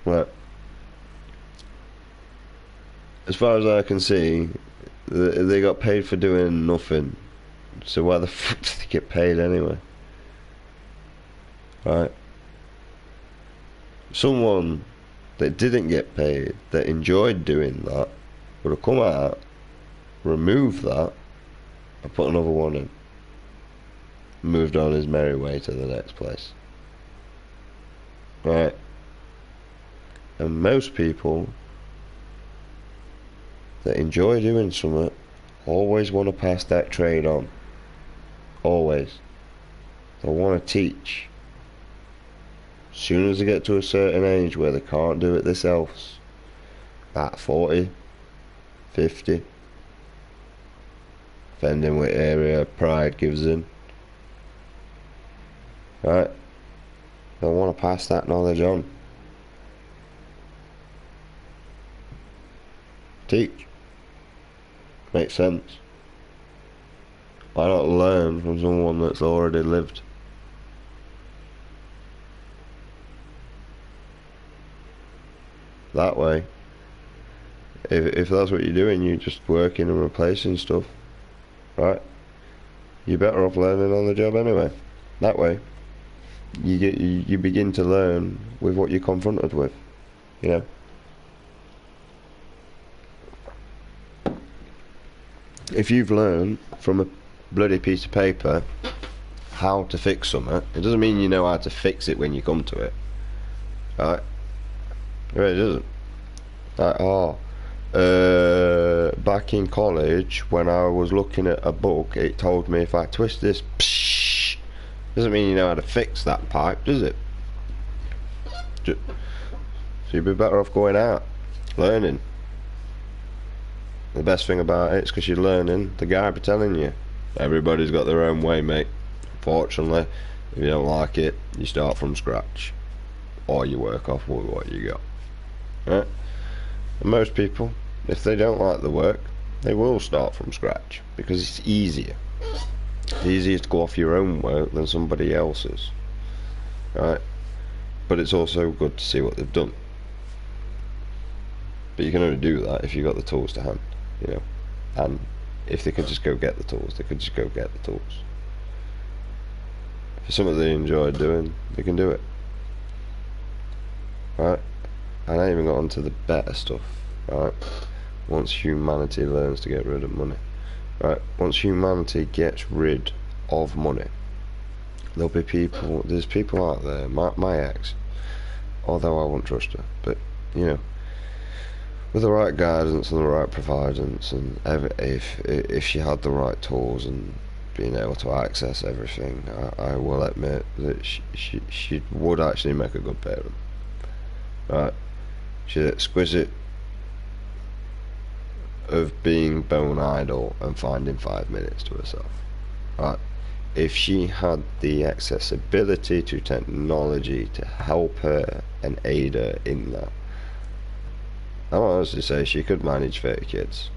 Right. As far as I can see, they got paid for doing nothing. So why the fuck did they get paid anyway? Right. Someone that didn't get paid, that enjoyed doing that, would have come out, removed that, and put another one in. Moved on his merry way to the next place. Right. And most people that enjoy doing something always want to pass that trade on. Always. They want to teach. As soon as they get to a certain age where they can't do it themselves, at 40, 50, depending what area pride gives in, right, they want to pass that knowledge on. Teach. Makes sense. Why not learn from someone that's already lived? That way, if that's what you're doing, you're just working and replacing stuff, right? You're better off learning on the job anyway. That way, you begin to learn with what you're confronted with, you know. If you've learned from a bloody piece of paper how to fix something, it doesn't mean you know how to fix it when you come to it, right? It really doesn't. Like, back in college, when I was looking at a book, it told me if I twist this, psh, doesn't mean you know how to fix that pipe, does it? So you'd be better off going out, learning. The best thing about it is because you're learning, the guy be telling you, everybody's got their own way, mate. Fortunately, if you don't like it, you start from scratch, or you work off with what you got. Right? And most people, if they don't like the work, they will start from scratch because it's easier. It's easier to go off your own work than somebody else's, right? But it's also good to see what they've done. But you can only do that if you've got the tools to hand, you know. And if they could just go get the tools, they could just go get the tools. If it's something they enjoy doing, they can do it, right? And I even got onto the better stuff, right? Once humanity learns to get rid of money, right? Once humanity gets rid of money, there'll be people, there's people out there, my ex, although I won't trust her, but, you know, with the right guidance and the right providence, and if she had the right tools and being able to access everything, I will admit that she would actually make a good parent, right? She's exquisite of being bone idle and finding 5 minutes to herself, right? If she had the accessibility to technology to help her and aid her in that, I'll honestly say she could manage 30 kids.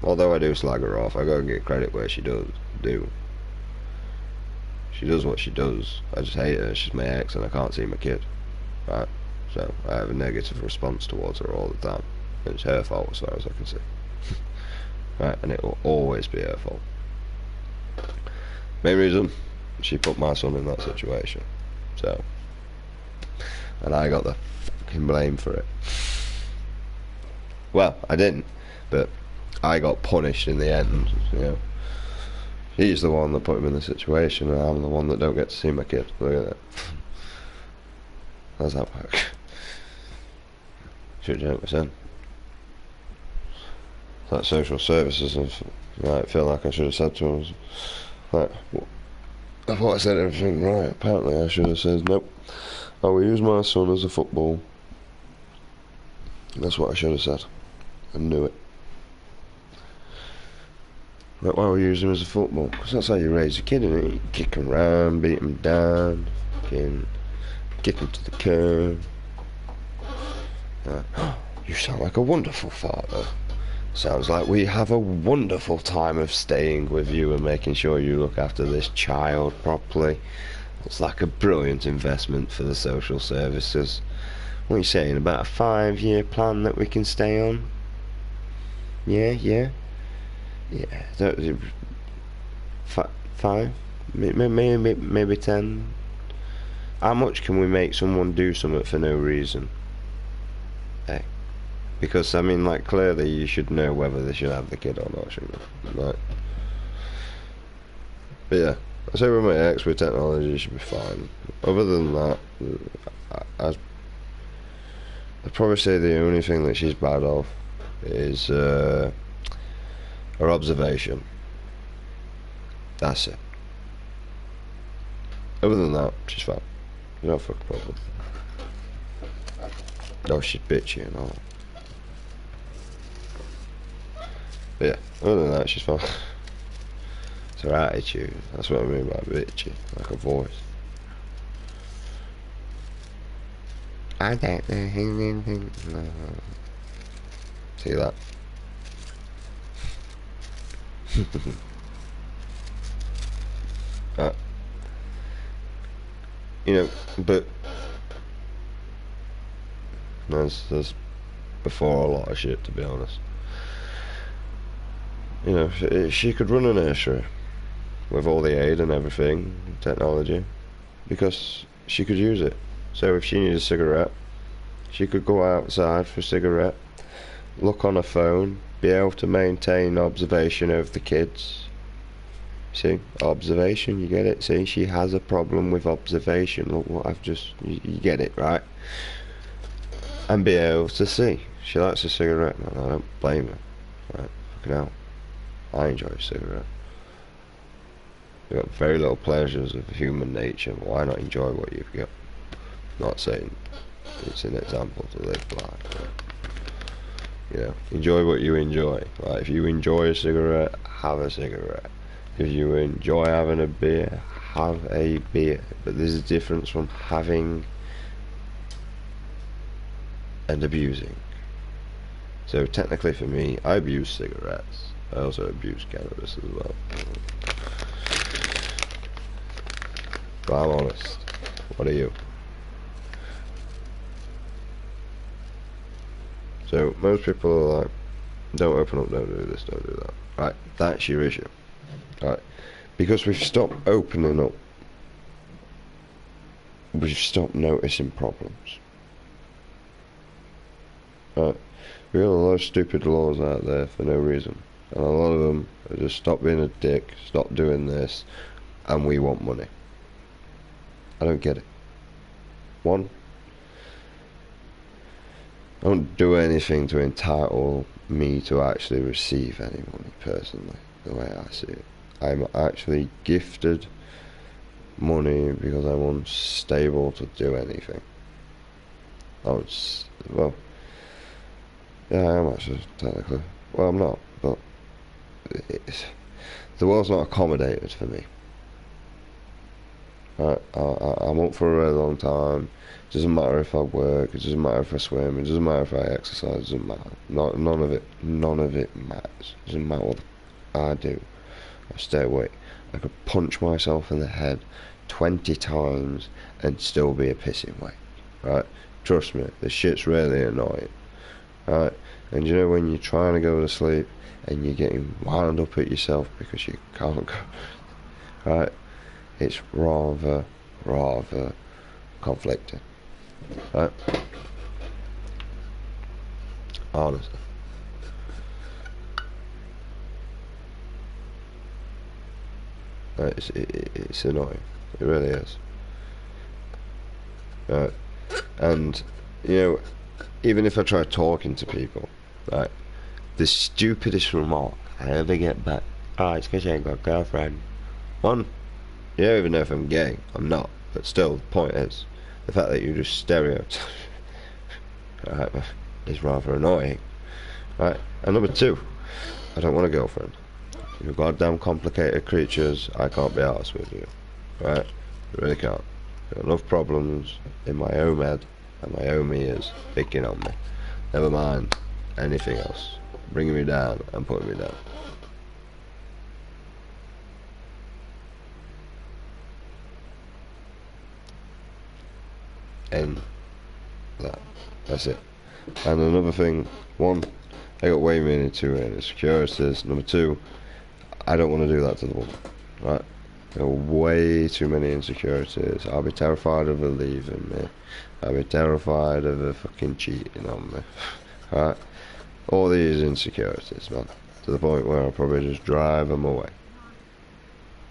Although I do slag her off, I gotta get credit where she does do. She does what she does. I just hate her. She's my ex and I can't see my kid, right? So I have a negative response towards her all the time. And it's her fault as far as I can see. Right, and it will always be her fault. Main reason, she put my son in that situation. So, and I got the fucking blame for it. Well, I didn't, but I got punished in the end, you know. He's the one that put him in the situation, and I'm the one that don't get to see my kid. Look at that. How's that work? Should have percent. Like social services, and I feel like I should have said to him, like, I thought I said everything right. Apparently, I should have said, nope, I will use my son as a football. That's what I should have said. I knew it. But why we use him as a football? Because that's how you raise a kid, isn't it? You kick him around, beat him down, fucking kick him to the curb. You sound like a wonderful father. Sounds like we have a wonderful time of staying with you and making sure you look after this child properly. It's like a brilliant investment for the social services. What are you saying about a 5-year plan that we can stay on? Yeah. Five, maybe 10. How much can we make someone do something for no reason? Hey, because I mean, like, clearly you should know whether they should have the kid or not, shouldn't you? Right. But yeah, I say with my ex with technology, she should be fine. Other than that, I'd probably say the only thing that she's bad of is her observation. That's it. Other than that, she's fine. No fucking problem. No, she's bitchy and all. But yeah, other than that, she's fine. It's her attitude. That's what I mean by bitchy. Like her voice. I don't know. See that? You know, but there's before a lot of shit, to be honest. You know, she could run a nursery with all the aid and everything, technology, because she could use it. So if she needed a cigarette, she could go outside for a cigarette, look on her phone, be able to maintain observation of the kids. See, observation, you get it? See, she has a problem with observation. Look what I've just, you get it, right? And be able to see. She likes a cigarette, man, I don't blame her. Right, fucking hell. I enjoy a cigarette. You've got very little pleasures of human nature, but why not enjoy what you've got? Not saying it's an example to live by. You know, enjoy what you enjoy. Right? If you enjoy a cigarette, have a cigarette. If you enjoy having a beer, have a beer. But there's a difference from having and abusing. So technically for me, I abuse cigarettes. I also abuse cannabis as well. But I'm honest. What are you? So most people are like, don't open up, don't do this, don't do that. Right, that's your issue. Right, because we've stopped opening up, we've stopped noticing problems. Right, we got a lot of stupid laws out there for no reason, and a lot of them are just stop being a dick, stop doing this, and we want money. I don't get it. One, I don't do anything to entitle me to actually receive any money personally, the way I see it. I'm actually gifted money because I'm unstable to do anything. Well, yeah, I am actually, technically. Well, I'm not, but the world's not accommodated for me. Right, I'm up for a really long time. It doesn't matter if I work, it doesn't matter if I swim, it doesn't matter if I exercise, it doesn't matter. None of it matters. It doesn't matter what I do. I stay awake. I could punch myself in the head 20 times and still be a pissing weight. Right? Trust me, this shit's really annoying. Right? And you know when you're trying to go to sleep and you're getting wound up at yourself because you can't go. Right? It's rather conflicting. Right? Honestly. Right? It's annoying. It really is. Right? And, you know, even if I try talking to people, right, the stupidest remark I ever get back, oh, it's because you ain't got a girlfriend. One, you don't even know if I'm gay. I'm not. But still, the point is, the fact that you just stereotype right, is rather annoying. Right? And number two, I don't want a girlfriend. You're goddamn complicated creatures. I can't be arsed with you. Right? I really can't. I've got enough problems in my own head and my own ears picking on me. Never mind anything else. Bringing me down and putting me down. And that. That's it. And another thing, one, I got way many too many insecurities. Number two, I don't want to do that to the woman, right? I got way too many insecurities. I'll be terrified of her leaving me. I'll be terrified of her fucking cheating on me, right? All these insecurities, man, to the point where I'll probably just drive them away.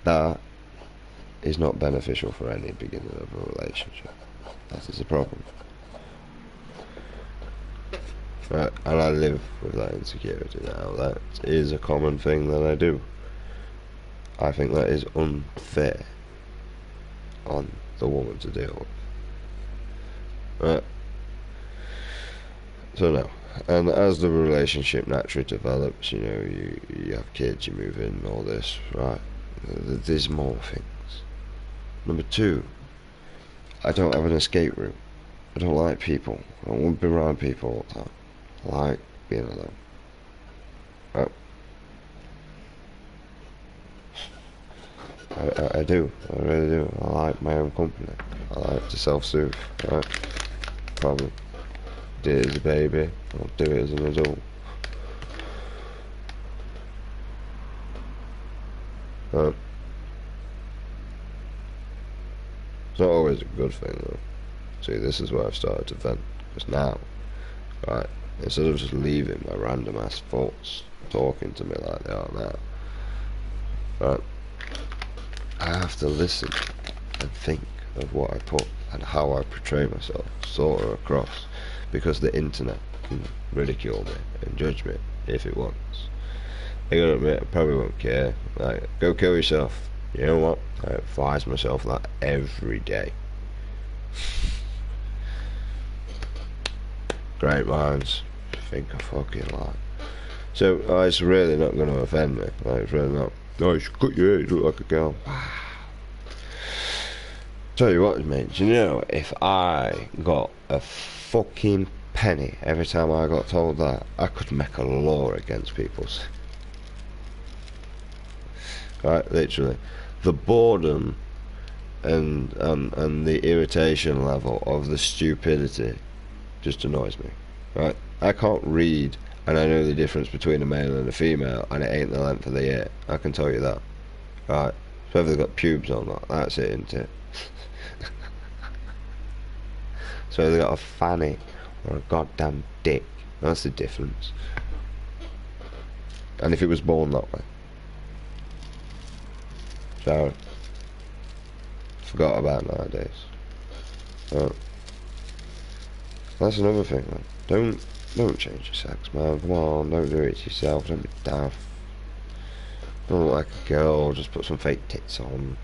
That is not beneficial for any beginning of a relationship. That is a problem. Right, and I live with that insecurity now. That is a common thing that I do. I think that is unfair on the woman to deal with. Right. So no. And as the relationship naturally develops, you know, you have kids, you move in, all this, right? There's more things. Number two, I don't have an escape route. I don't like people. I don't want to be around people all the time. I like being alone. Right? I do. I really do. I like my own company. I like to self-soothe. Right? Probably did it as a baby. I'll do it as an adult. Right? It's not always a good thing though. See, this is where I've started to vent. Because now, right, instead of just leaving my random ass thoughts talking to me like they are now, right, I have to listen and think of what I put and how I portray myself, sort of across, because the internet can ridicule me and judge me if it wants. I gotta admit, I probably won't care. Like, go kill yourself. You know what? I advise myself that every day. Great minds think a fucking lot. So it's really not going to offend me. Like, it's really not. No, you should cut your hair, you look like a girl. Tell you what, mate, you know, if I got a fucking penny every time I got told that, I could make a law against people's. Right, literally. The boredom and the irritation level of the stupidity just annoys me. Right? I can't read and I know the difference between a male and a female, and it ain't the length of the ear. I can tell you that. Right? So whether they've got pubes or not, that's it, isn't it? So whether they've got a fanny or a goddamn dick, that's the difference. And if it was born that way. So forgot about nowadays. That's another thing, man. Don't change your sex, man. Come on, don't do it to yourself. Don't be daft. Don't look like a girl. Just put some fake tits on.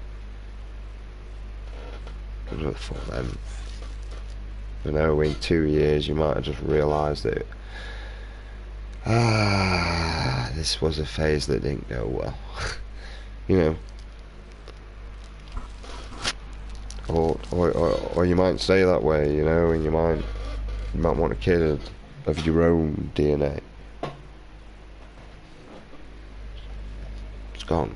Don't do it for them. You know, in 2 years you might have just realised that this was a phase that didn't go well. You know. Or you might stay that way, you know, and you might want a kid of your own DNA. It's gone.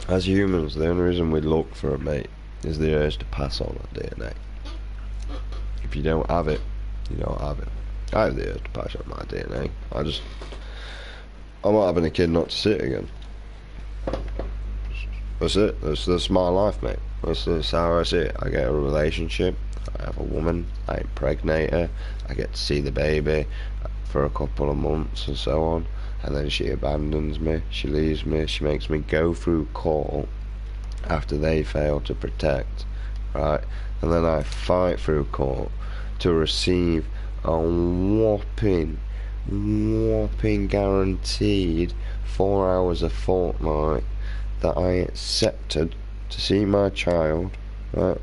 As humans, the only reason we look for a mate is the urge to pass on our DNA. If you don't have it, you don't have it. I have the urge to pass on my DNA. I'm not having a kid not to see it again. That's it. That's my life, mate. That's how I see it. I get a relationship. I have a woman. I impregnate her. I get to see the baby for a couple of months and so on. And then she abandons me. She leaves me. She makes me go through court after they fail to protect. Right? And then I fight through court to receive a whopping guaranteed 4 hours a fortnight that I accepted to see my child. Right?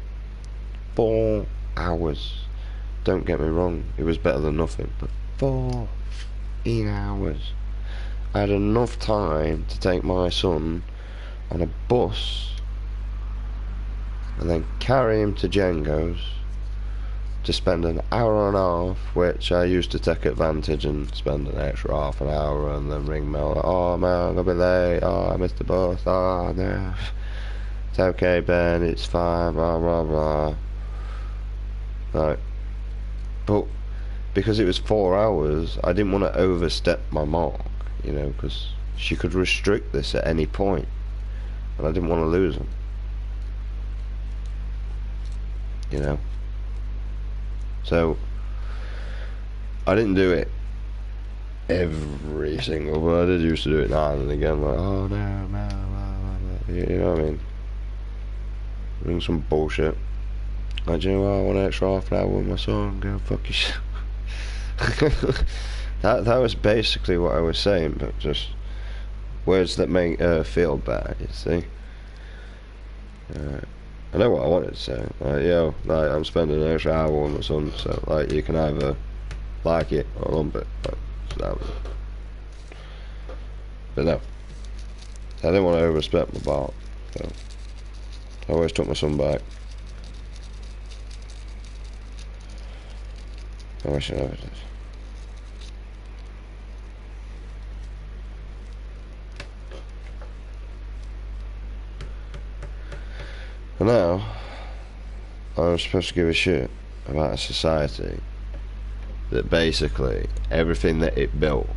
4 hours. Don't get me wrong, it was better than nothing, but 14 hours. I had enough time to take my son on a bus and then carry him to Django's, to spend an hour and a half, which I used to take advantage and spend an extra half an hour and then ring Mel like, oh man, I'm gonna be late, oh I missed the bus, oh no. It's okay Ben, it's fine, blah blah blah. Right. But because it was 4 hours, I didn't want to overstep my mark, you know, because she could restrict this at any point, and I didn't want to lose them, you know. So I didn't do it every single, but I did used to do it now and again, like, oh no, you know what I mean? Doing some bullshit. Like, you know what, I want an extra half an hour with my son, go fuck yourself. that was basically what I was saying, but just words that make her feel better, you see. I know what I wanted to say. Like, yo, like, I'm spending an extra hour with my son, so like you can either like it or lump it. But no, I didn't want to overstep my bark, so I always took my son back. I wish I never did. And now, I'm supposed to give a shit about a society that basically everything that it built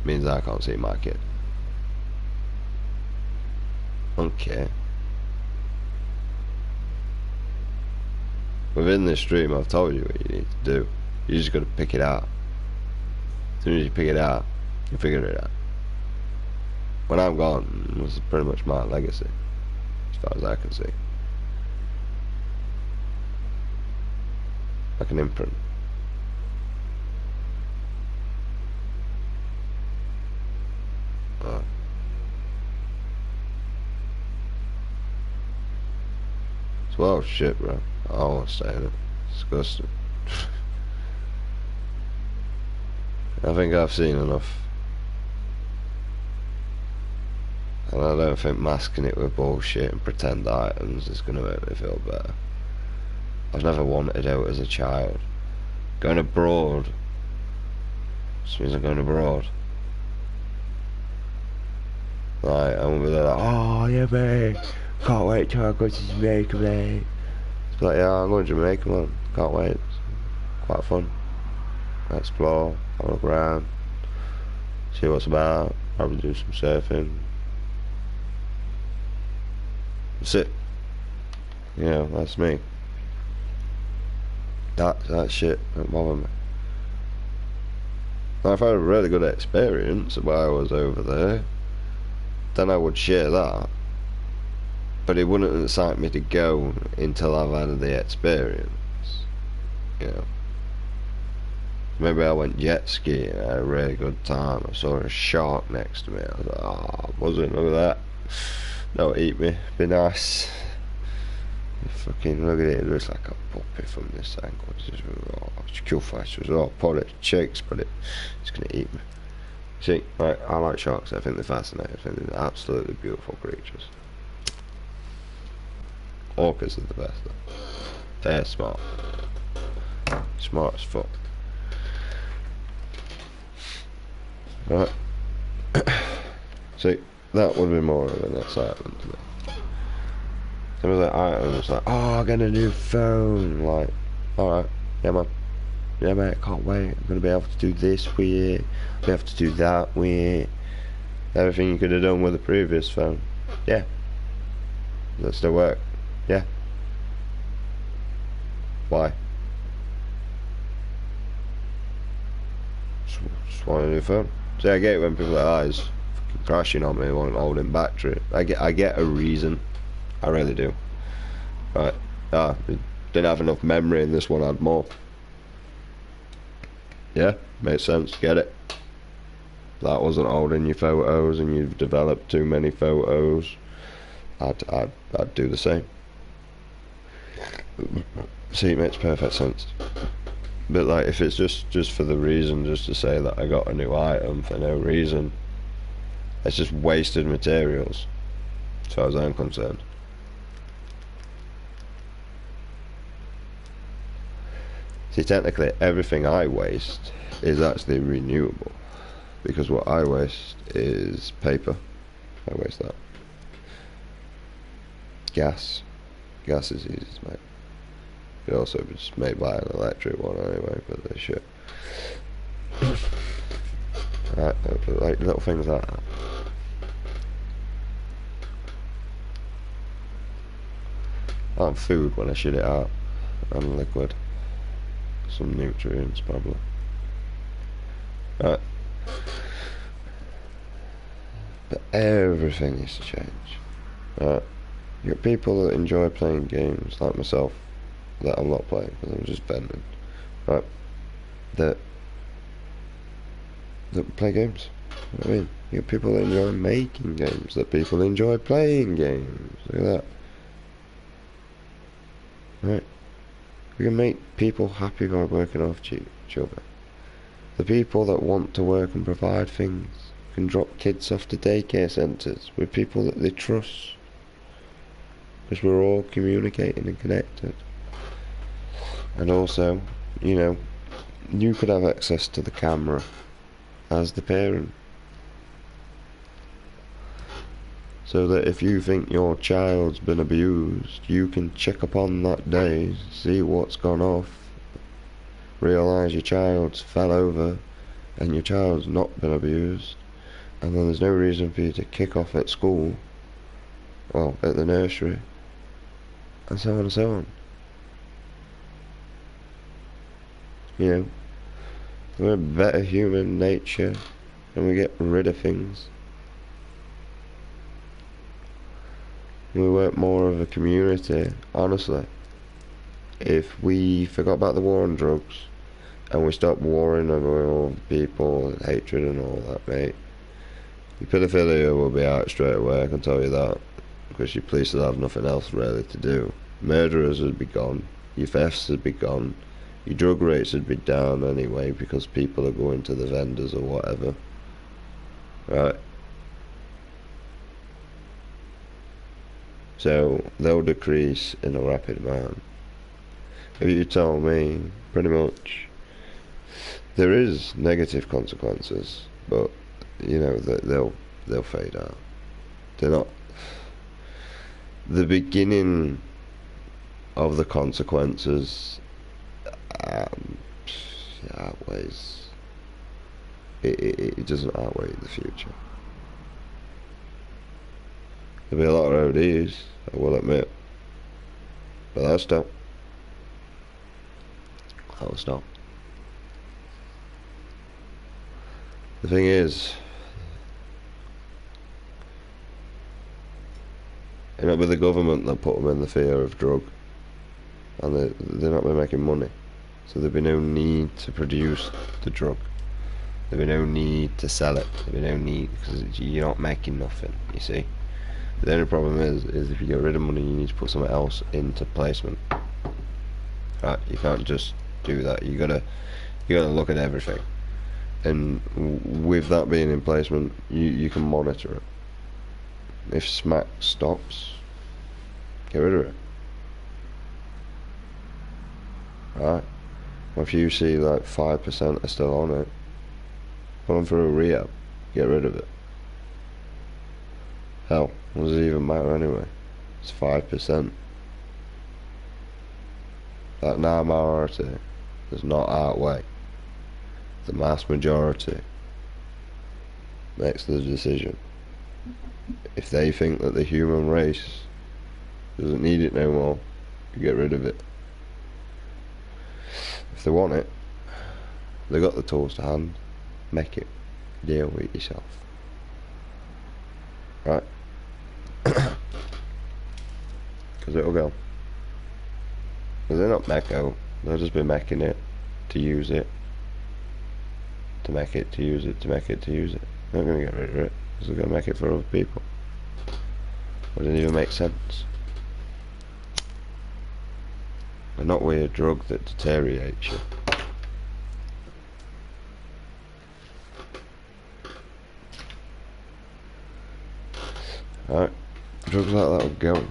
means I can't see my kid. I don't care. Within this stream, I've told you what you need to do. You just gotta pick it out. As soon as you pick it out, you figure it out. When I'm gone, this is pretty much my legacy, as far as I can see. Like an imprint. It's well shit, bro. I don't want to say it. It's disgusting. I think I've seen enough. And I don't think masking it with bullshit and pretend items is going to make me feel better. I've never wanted out as a child. Going abroad just means I'm going abroad. Like, I won't be there like, oh yeah mate, can't wait till I go to Jamaica mate. It's like, yeah, I'm going to Jamaica man, can't wait. It's quite fun. Explore, have a look around, see what's about, probably do some surfing. That's it. You know, that's me. That shit don't bother me. Now, if I had a really good experience while I was over there, then I would share that. But it wouldn't incite me to go until I've had the experience. You know. Maybe I went jet skiing, I had a really good time. I saw a shark next to me. I was like, oh, buzzing, look at that. Don't eat me, be nice. Fucking look at it, it looks like a puppy from this angle. It's just, oh, it's cool face. It was all put its cheeks, but it's gonna eat me. See, right, I like sharks. I think they're fascinating. I think they're absolutely beautiful creatures. Orcas are the best though. They're smart. Smart as fuck. Right. See, that would be more of an excitement to me. Some of the items like, oh, I got a new phone. Like, alright, yeah man. Yeah mate, can't wait. I'm gonna be able to do this with it. Be able to do that with it. Everything you could have done with the previous phone. Yeah. Does that still work? Yeah. Why? Just want a new phone. See, I get it when people are like, oh, it's fucking crashing on me, won't hold in battery. I get a reason. I really do. Right. Didn't have enough memory and this one had more. Yeah, makes sense, get it. That wasn't holding your photos and you've developed too many photos. I'd do the same. See, it makes perfect sense. But like, if it's just for the reason, just to say that I got a new item for no reason, it's just wasted materials, as far as I'm concerned. See, technically, everything I waste is actually renewable, because what I waste is paper. I waste that. Gas. Gas is easy to make. It also just made by an electric one anyway, but they're shit. Right, like little things like that. And food when I shit it out, and liquid. Some nutrients probably. Right. But everything needs to change. Right. You got people that enjoy playing games, like myself, that I'm not playing because I'm just venting. Right. That play games. You know what I mean? You got people that enjoy making games, that people enjoy playing games. Look at that. Right. We can make people happy by working off each other. The people that want to work and provide things can drop kids off to daycare centres with people that they trust. Because we're all communicating and connected. And also, you know, you could have access to the camera as the parent. So that if you think your child's been abused, you can check upon that day, see what's gone off, realise your child's fell over and your child's not been abused, and then there's no reason for you to kick off at school, well, at the nursery, and so on and so on. You know, we're a better human nature and we get rid of things. We work more of a community, honestly. If we forgot about the war on drugs and we stopped warring over people and hatred and all that, mate, your paedophilia will be out straight away, I can tell you that, because your police will have nothing else really to do. Murderers would be gone, your thefts would be gone, your drug rates would be down anyway because people are going to the vendors or whatever. Right? So they'll decrease in a rapid manner. If you tell me, pretty much, there is negative consequences, but you know that they'll fade out. They're not. The beginning of the consequences outweighs. It doesn't outweigh the future. There'll be a lot of ODs, I will admit, but that'll stop. That'll stop. The thing is, it'll be the government that put them in the fear of drug, and they're not making money, so there'll be no need to produce the drug. There'll be no need to sell it. There'll be no need, because you're not making nothing, you see. The only problem is if you get rid of money, you need to put something else into placement. Right? You can't just do that. You gotta look at everything. And with that being in placement, you can monitor it. If smack stops, get rid of it. Right? If you see like 5% are still on it, put them through a rehab. Get rid of it. Hell, what does it even matter anyway? It's 5%. That minority does not outweigh the mass majority. Makes the decision. If they think that the human race doesn't need it no more, you get rid of it. If they want it, they got the tools to hand. Make it. Deal with yourself. Right? Because it'll go. Because they're not mecco, they'll just be mecking it to use it, to make it, to use it, to make it, to use it. They're not going to get rid of it, because they're going to make it for other people. It doesn't even make sense. They're not with a drug that deteriorates you. Alright, drugs like that will go.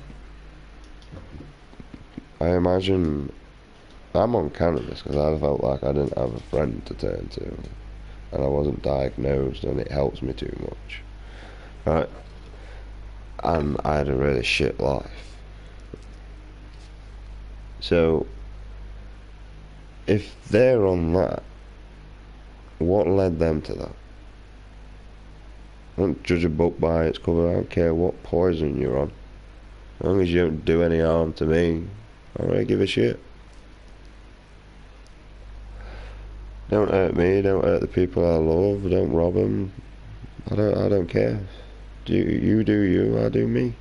I imagine I'm on cannabis because I felt like I didn't have a friend to turn to, and I wasn't diagnosed, and it helps me too much, right? And I had a really shit life. So, if they're on that, what led them to that? I don't judge a book by its cover. I don't care what poison you're on. As long as you don't do any harm to me, I don't really give a shit. Don't hurt me, don't hurt the people I love, don't rob them. I don't care. You do you, I do me.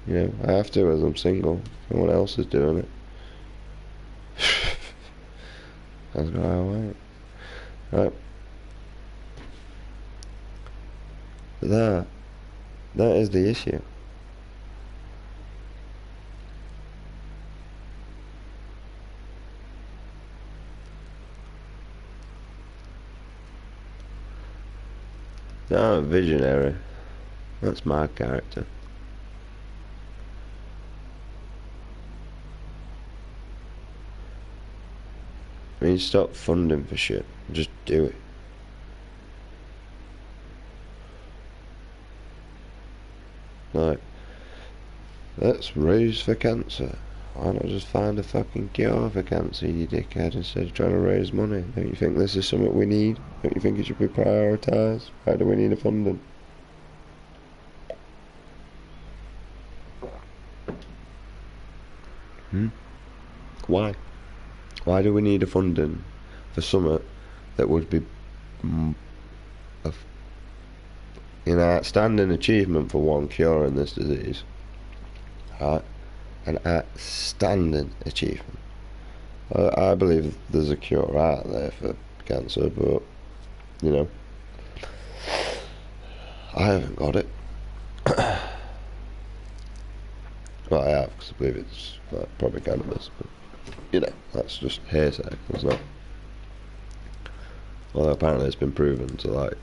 You know, I have to as I'm single. No one else is doing it. That's how I went. Right. But that is the issue. I'm a visionary. That's my character. I mean, stop funding for shit. Just do it. Like, let's raise for cancer. Why not just find a fucking cure for cancer, you dickhead, instead of trying to raise money? Don't you think this is something we need? Don't you think it should be prioritised? Why do we need a funding? Why? Why do we need a funding for something that would be an outstanding achievement for one cure in this disease? Right? An outstanding achievement. I believe there's a cure out there for cancer, but, you know, I haven't got it. Well, I have, because I believe it's probably cannabis, but, you know, that's just hearsay, it's not. Although apparently it's been proven to, like,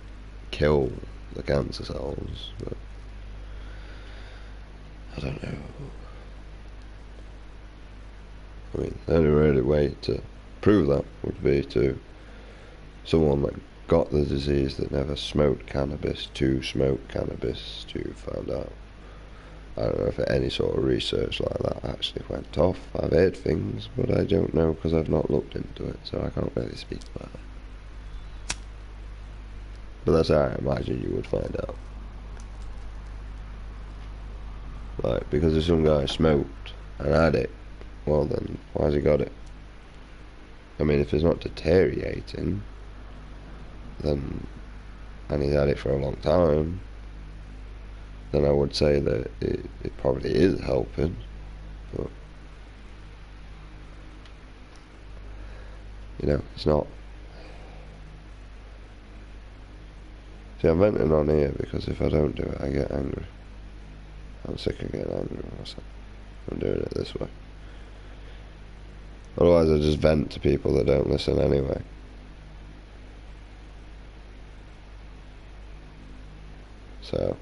kill the cancer cells, but I don't know. I mean, the only really way to prove that would be to someone that got the disease that never smoked cannabis to smoke cannabis to find out. I don't know if any sort of research like that actually went off. I've heard things, but I don't know because I've not looked into it, so I can't really speak about it. But that's how I imagine you would find out. Like, because if some guy smoked and had it, well then, why has he got it? I mean, if it's not deteriorating, then, and he's had it for a long time, then I would say that it probably is helping, but, you know, it's not. See, I'm venting on here because if I don't do it, I get angry. I'm sick of getting angry with myself. I'm doing it this way. Otherwise I just vent to people that don't listen anyway. So,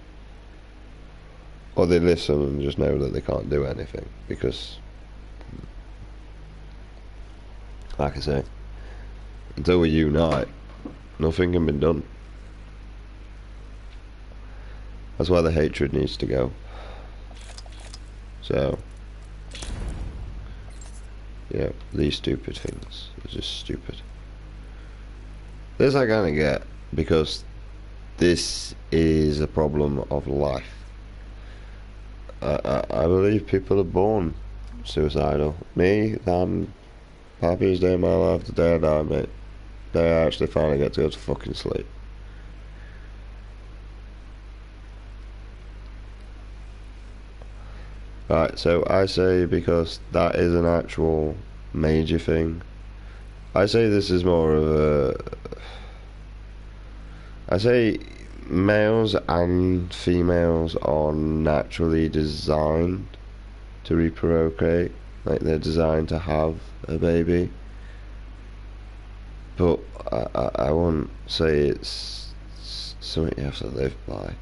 or they listen and just know that they can't do anything because, like I say, until we unite, nothing can be done. That's why the hatred needs to go. So, yeah, these stupid things are just stupid. This I kind of get, because this is a problem of life. I believe people are born suicidal. Me, I'm happiest day of my life, the day I die, mate. The day I actually finally get to go to fucking sleep. Right, so I say, because that is an actual major thing, I say this is more of a... I say males and females are naturally designed to reprocreate. Like, they're designed to have a baby. But I wouldn't say it's something you have to live by.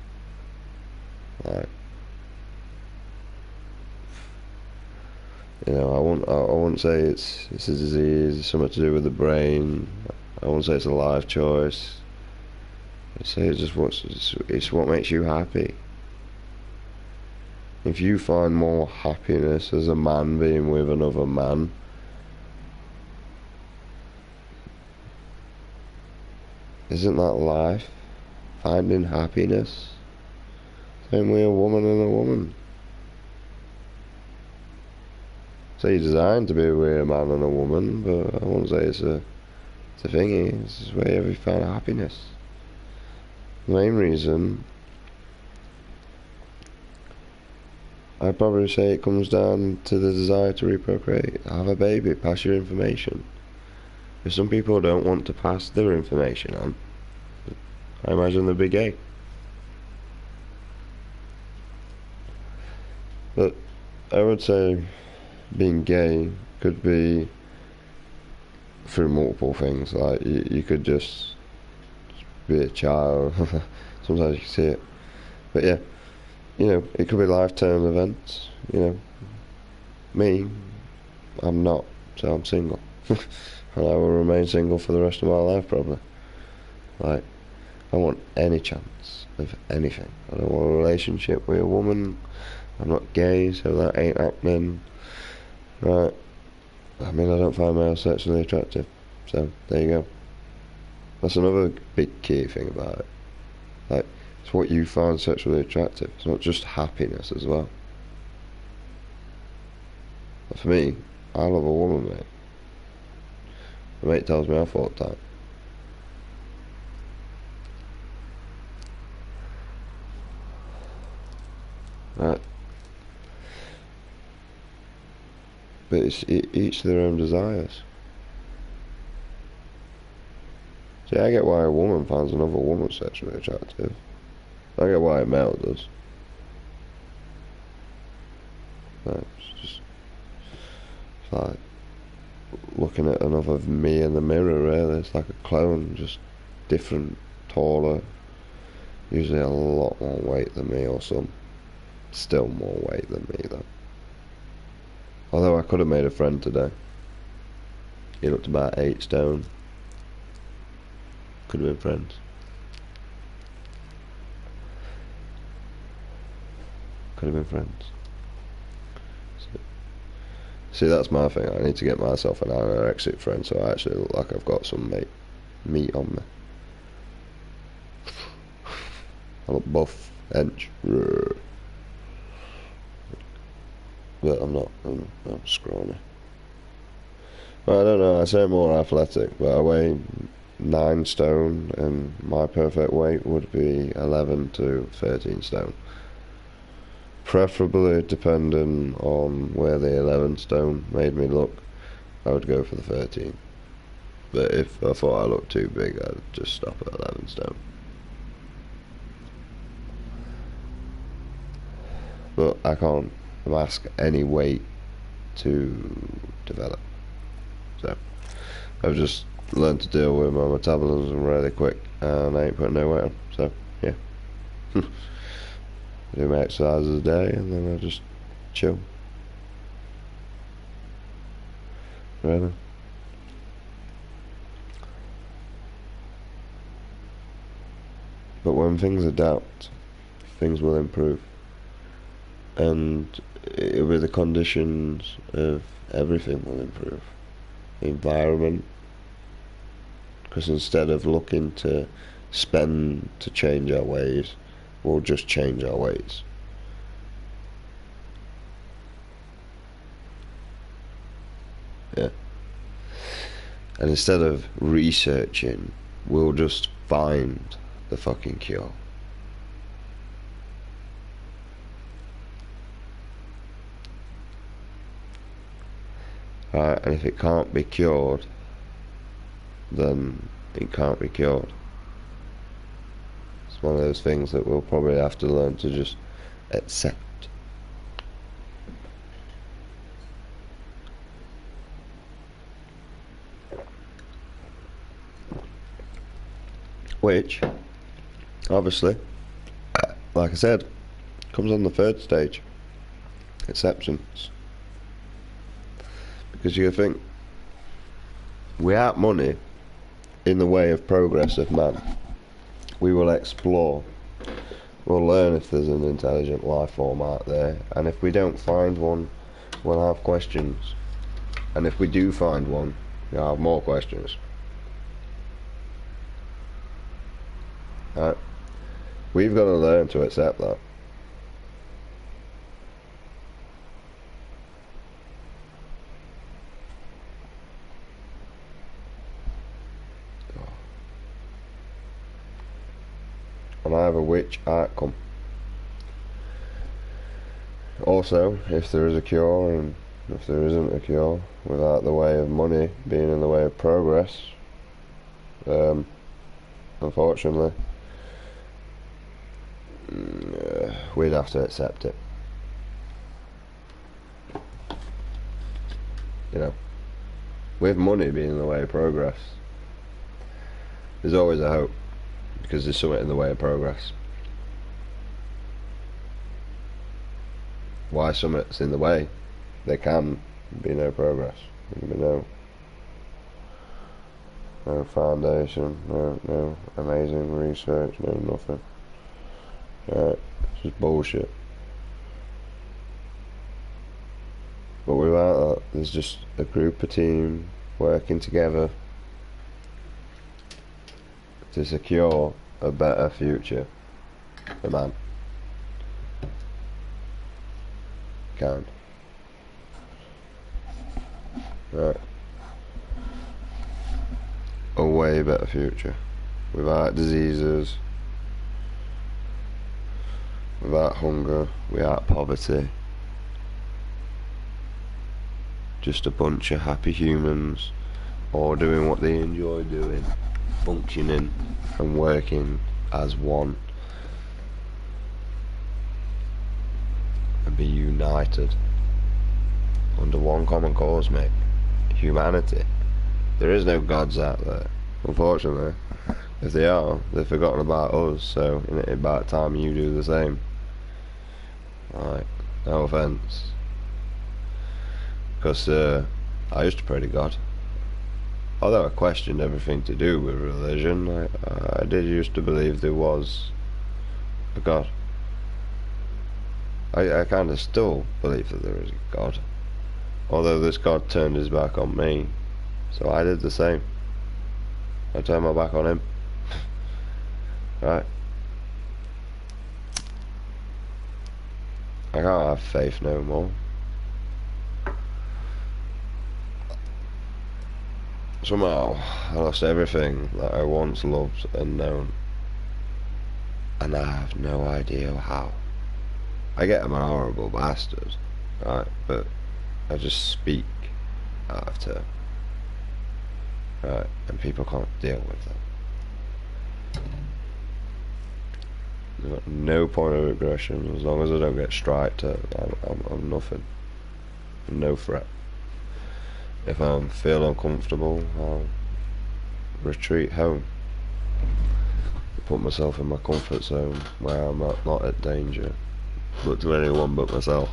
Like, You know, I won't say it's a disease, it's something to do with the brain. I won't say it's a life choice. I say it's what makes you happy. If you find more happiness as a man being with another man, isn't that life? Finding happiness? Same with a woman and a woman. So you're designed to be with a man and a woman, but I won't say it's a thingy. It's just where you find happiness. The main reason, I'd probably say it comes down to the desire to reprocreate, have a baby, pass your information. If some people don't want to pass their information on, I imagine they'll be gay. But I would say being gay could be through multiple things. Like you could just be a child. Sometimes you can see it. But yeah, you know, it could be lifetime events. You know, me, I'm not, so I'm single. And I will remain single for the rest of my life probably. Like, I want any chance of anything. I don't want a relationship with a woman. I'm not gay, so that ain't happening. Right. I mean, I don't find males sexually attractive. So, there you go. That's another big key thing about it. Like, it's what you find sexually attractive. It's not just happiness as well. But for me, I love a woman, mate. My mate tells me off all the time. Right. But it's each their own desires. See, I get why a woman finds another woman sexually attractive. I get why a male does. It's just, it's like looking at another me in the mirror, really. It's like a clone, just different, taller, usually a lot more weight than me, or some. Still more weight than me, though. Although I could have made a friend today. He looked about 8 stone. Could have been friends. Could have been friends. See, that's my thing. I need to get myself an anorexic friend so I actually look like I've got some meat on me. I look buff, hench. But I'm not. I'm scrawny. Well, I don't know. I say I'm more athletic, but I weigh 9 stone, and my perfect weight would be 11 to 13 stone. Preferably, depending on where the 11 stone made me look, I would go for the 13. But if I thought I looked too big, I'd just stop at 11 stone. But I can't mask any weight to develop. So I've just learned to deal with my metabolism really quick, and I ain't putting no weight on. So yeah. I do my exercises a day, and then I just chill. Really. But when things adapt, things will improve. And with the conditions of everything will improve. The environment, because instead of looking to spend to change our ways, we'll just change our ways. Yeah. And instead of researching, we'll just find the fucking cure. Right, and if it can't be cured, then it can't be cured. It's one of those things that we'll probably have to learn to just accept. Which, obviously, like I said, comes on the third stage, acceptance. Because you think, without money, in the way of progress of man, we will explore. We'll learn if there's an intelligent life form out there, and if we don't find one, we'll have questions. And if we do find one, we'll have more questions. Right? We've got to learn to accept that. And either which outcome. Also, if there is a cure and if there isn't a cure, without the way of money being in the way of progress, unfortunately, we'd have to accept it. You know, with money being in the way of progress, there's always a hope, because there's something in the way of progress. Why something's in the way, there can be no progress. There can be no foundation, no amazing research, no nothing. Right, it's just bullshit. But without that, there's just a group, a team working together to secure a better future for man. Can. Right. A way better future. Without diseases, without hunger, without poverty. Just a bunch of happy humans, all doing what they enjoy doing, functioning and working as one, and be united under one common cause, mate. Humanity. There is no gods out there, unfortunately. If they are, they've forgotten about us, so it's about time you do the same. Right, no offence. Because I used to pray to God. Although I questioned everything to do with religion, I did used to believe there was a God. I kind of still believe that there is a God. Although this God turned his back on me, so I did the same. I turned my back on him. Right. I can't have faith no more. Somehow, I lost everything that I once loved and known. And I have no idea how. I get I'm an horrible bastard, right, but I just speak out of turn. Right, and people can't deal with that. There's got no point of aggression. As long as I don't get striked at, I'm nothing. No threat. If I feel uncomfortable, I'll retreat home. Put myself in my comfort zone where I'm not at danger, but to anyone but myself.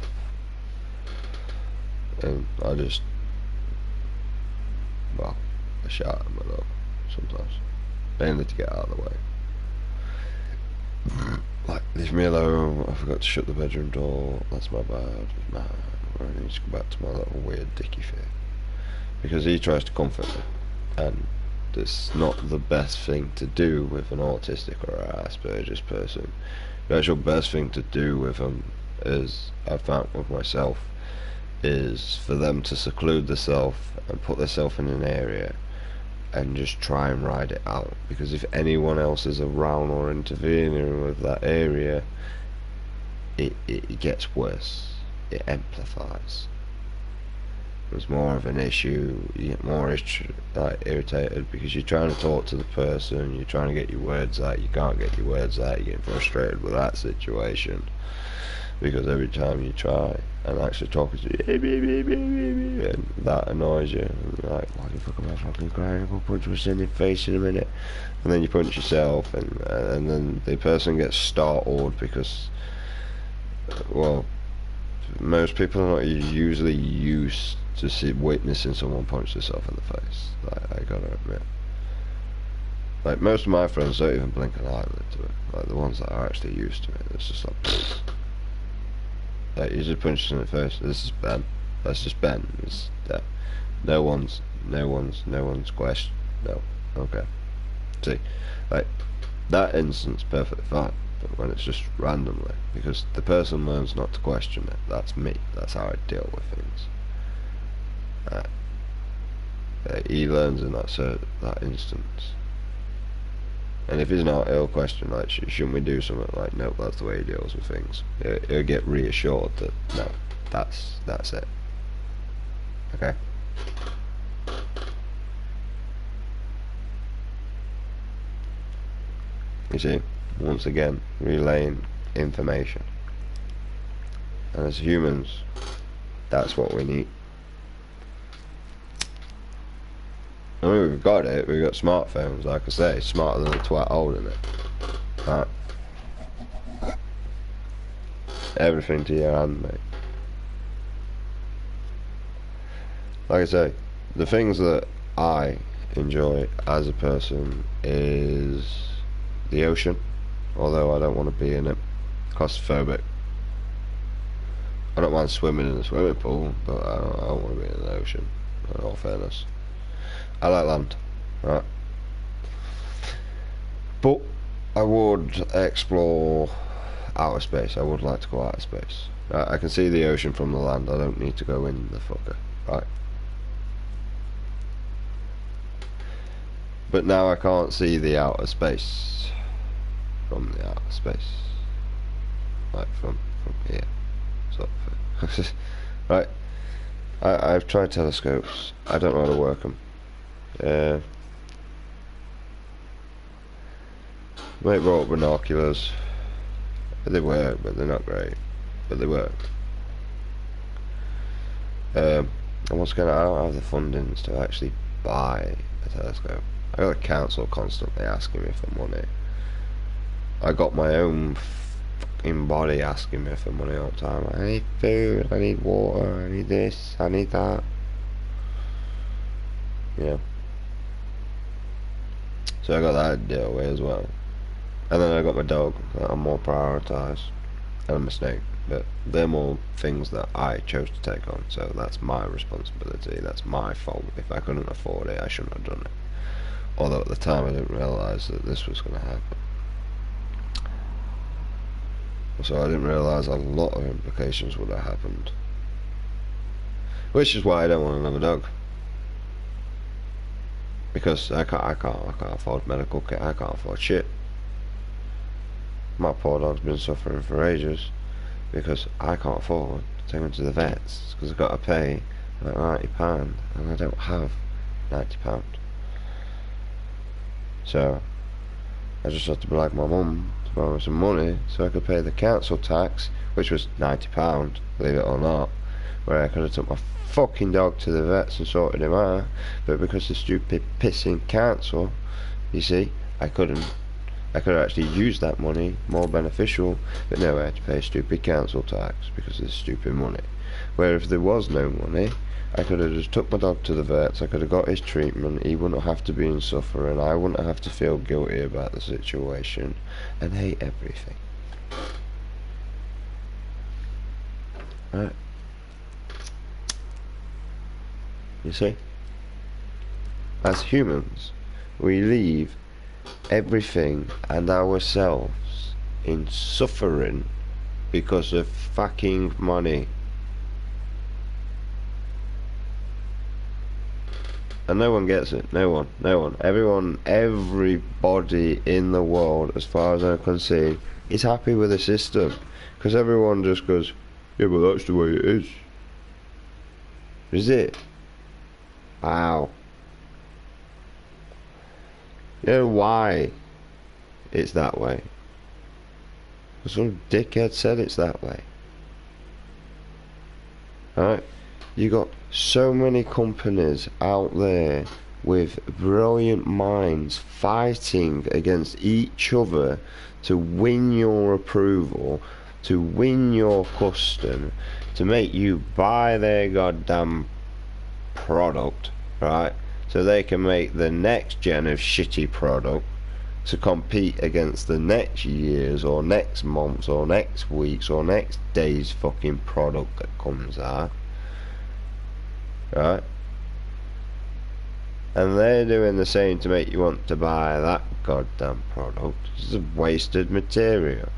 And I just, well, I shout at my dog sometimes, mainly to get out of the way. Like, leave me alone, I forgot to shut the bedroom door, that's my bad, nah, I need to go back to my little weird dicky face. Because he tries to comfort me, and it's not the best thing to do with an autistic or an Asperger's person. The actual best thing to do with them, is, I've found with myself, is for them to seclude themselves and put themselves in an area and just try and ride it out. Because if anyone else is around or intervening with that area, it gets worse. It amplifies. It's more of an issue. You get more irritated because you're trying to talk to the person, you're trying to get your words out, you can't get your words out, you're getting frustrated with that situation. Because every time you try and actually talking to you, and that annoys you, and you're like, why the fuck am I fucking crying? I'm gonna punch myself in the face in a minute. And then you punch yourself, and then the person gets startled because, well, most people are not usually used to see witnessing someone punch themselves in the face. Like, I gotta admit. Like, most of my friends don't even blink an eyelid to it. Like, the ones that are actually used to it, it's just like, pfft. Like, you just punch in the face. This is Ben. That's just Ben. It's that. No one's question. No. Okay. See, like, that instance perfectly fine. But when it's just randomly, because the person learns not to question it. That's me. That's how I deal with things. He learns in that instance. And if he's not, he'll question, like, shouldn't we do something? Like, nope, that's the way he deals with things. He'll get reassured that, no, that's it. Okay? You see, once again, relaying information. And as humans, that's what we need. I mean, we've got it. We've got smartphones, like I say, smarter than a twat holding it. Right. Everything to your hand, mate. Like I say, the things that I enjoy as a person is the ocean, although I don't want to be in it. Claustrophobic. I don't mind swimming in a swimming pool, but I don't want to be in the ocean, in all fairness. I like land, right? But I would explore outer space. I would like to go outer space. I can see the ocean from the land. I don't need to go in the fucker, right? But now I can't see the outer space from the outer space, like from here, sort of. Right? I've tried telescopes. I don't know how to work them. Mate brought up binoculars. They work, but they're not great. But they work. And once again, I don't have the fundings to actually buy a telescope. I got the council constantly asking me for money. I got my own fucking body asking me for money all the time. I need food, I need water, I need this, I need that. Yeah. So I got that deal with as well. And then I got my dog that I'm more prioritised. And I'm a snake. But they're more things that I chose to take on. So that's my responsibility. That's my fault. If I couldn't afford it, I shouldn't have done it. Although at the time I didn't realise that this was going to happen. So I didn't realise a lot of implications would have happened. Which is why I don't want another dog. Because I can't afford medical care. I can't afford shit. My poor dog's been suffering for ages because I can't afford to take him to the vets because I've got to pay about £90 and I don't have £90. So I just had to be like my mum to borrow some money so I could pay the council tax, which was £90, believe it or not, where I could have took my fucking dog to the vets and sorted him out, but because the stupid pissing council, you see, I couldn't. I could have actually used that money more beneficial, but no, I had to pay stupid council tax because of the stupid money. Where if there was no money, I could have just took my dog to the vets, I could have got his treatment, he wouldn't have to be in suffering, I wouldn't have to feel guilty about the situation, and hate everything. Right. You see? As humans, we leave everything and ourselves in suffering because of fucking money. And no one gets it. No one. Everybody in the world, as far as I can see, is happy with the system. Because everyone just goes, yeah, but that's the way it is. Is it? Wow. You know why it's that way? Some dickhead said it's that way. Alright? You got so many companies out there with brilliant minds fighting against each other to win your approval, to win your custom, to make you buy their goddamn product, right? So they can make the next gen of shitty product to compete against the next year's or next month's or next week's or next day's fucking product that comes out, right? And they're doing the same to make you want to buy that goddamn product. It's a wasted material.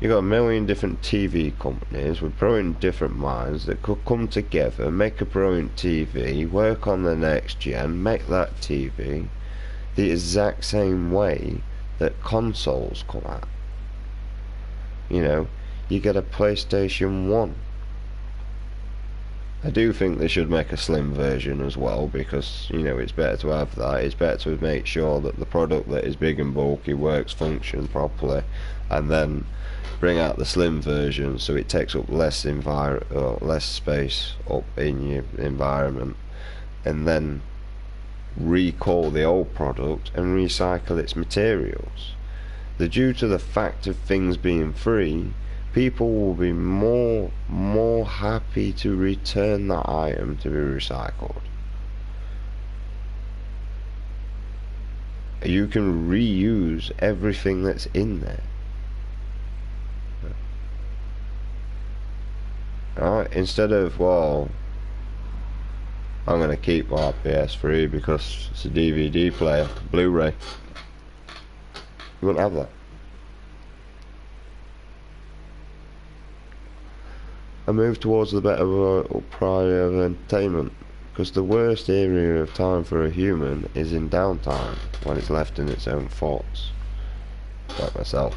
You got a million different TV companies with brilliant different minds that could come together, make a brilliant TV, work on the next gen, make that TV the exact same way that consoles come out. You know, you get a PlayStation 1. I do think they should make a slim version as well, because, you know, it's better to have that. It's better to make sure that the product that is big and bulky works, functions properly, and then bring out the slim version so it takes up less space up in your environment, and then recall the old product and recycle its materials. Due to the fact of things being free, people will be more happy to return that item to be recycled. You can reuse everything that's in there. Alright, instead of, well, I'm going to keep my PS3 because it's a DVD player, Blu-ray. You wouldn't have that. I move towards the better priority of entertainment, because the worst area of time for a human is in downtime, when it's left in its own thoughts. Like myself.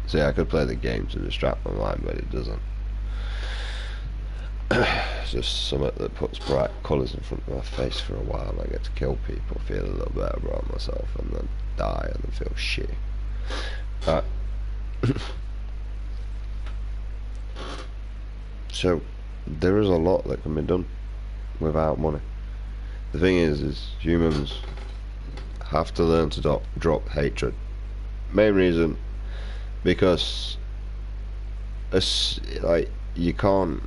See, I could play the game to distract my mind, but it doesn't. It's just something that puts bright colours in front of my face for a while, and I get to kill people, feel a little better about myself, and then die and then feel shit. Right. So, there is a lot that can be done without money. The thing is humans have to learn to drop hatred. Main reason, because you can't,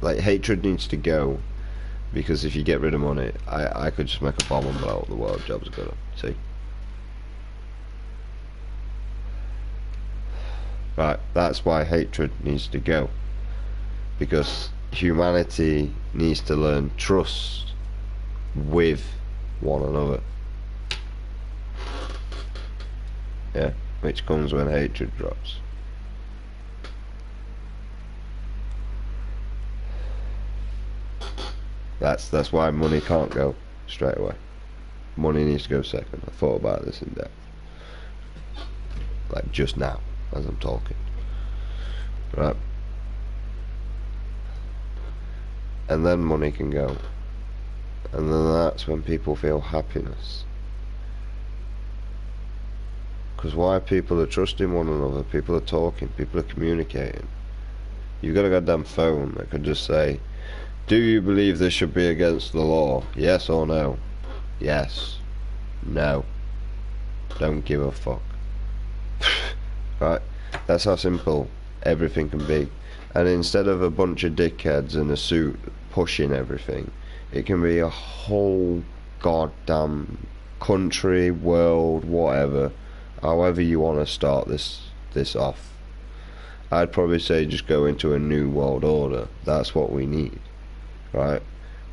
hatred needs to go, because if you get rid of money, I could just make a bomb and blow up the world, job's good. See? Right, that's why hatred needs to go. Because humanity needs to learn trust with one another. Yeah, which comes when hatred drops. That's why money can't go straight away. Money needs to go second. I thought about this in depth. Like just now, as I'm talking. Right. And then money can go, and then that's when people feel happiness. Because why people are trusting one another, people are talking, people are communicating. You've got a goddamn phone that can just say, do you believe this should be against the law? Yes or no? Yes. No. Don't give a fuck. Right? That's how simple everything can be. And instead of a bunch of dickheads in a suit pushing everything, it can be a whole goddamn country, world, whatever, however you want to start this off. I'd probably say just go into a new world order. That's what we need, right?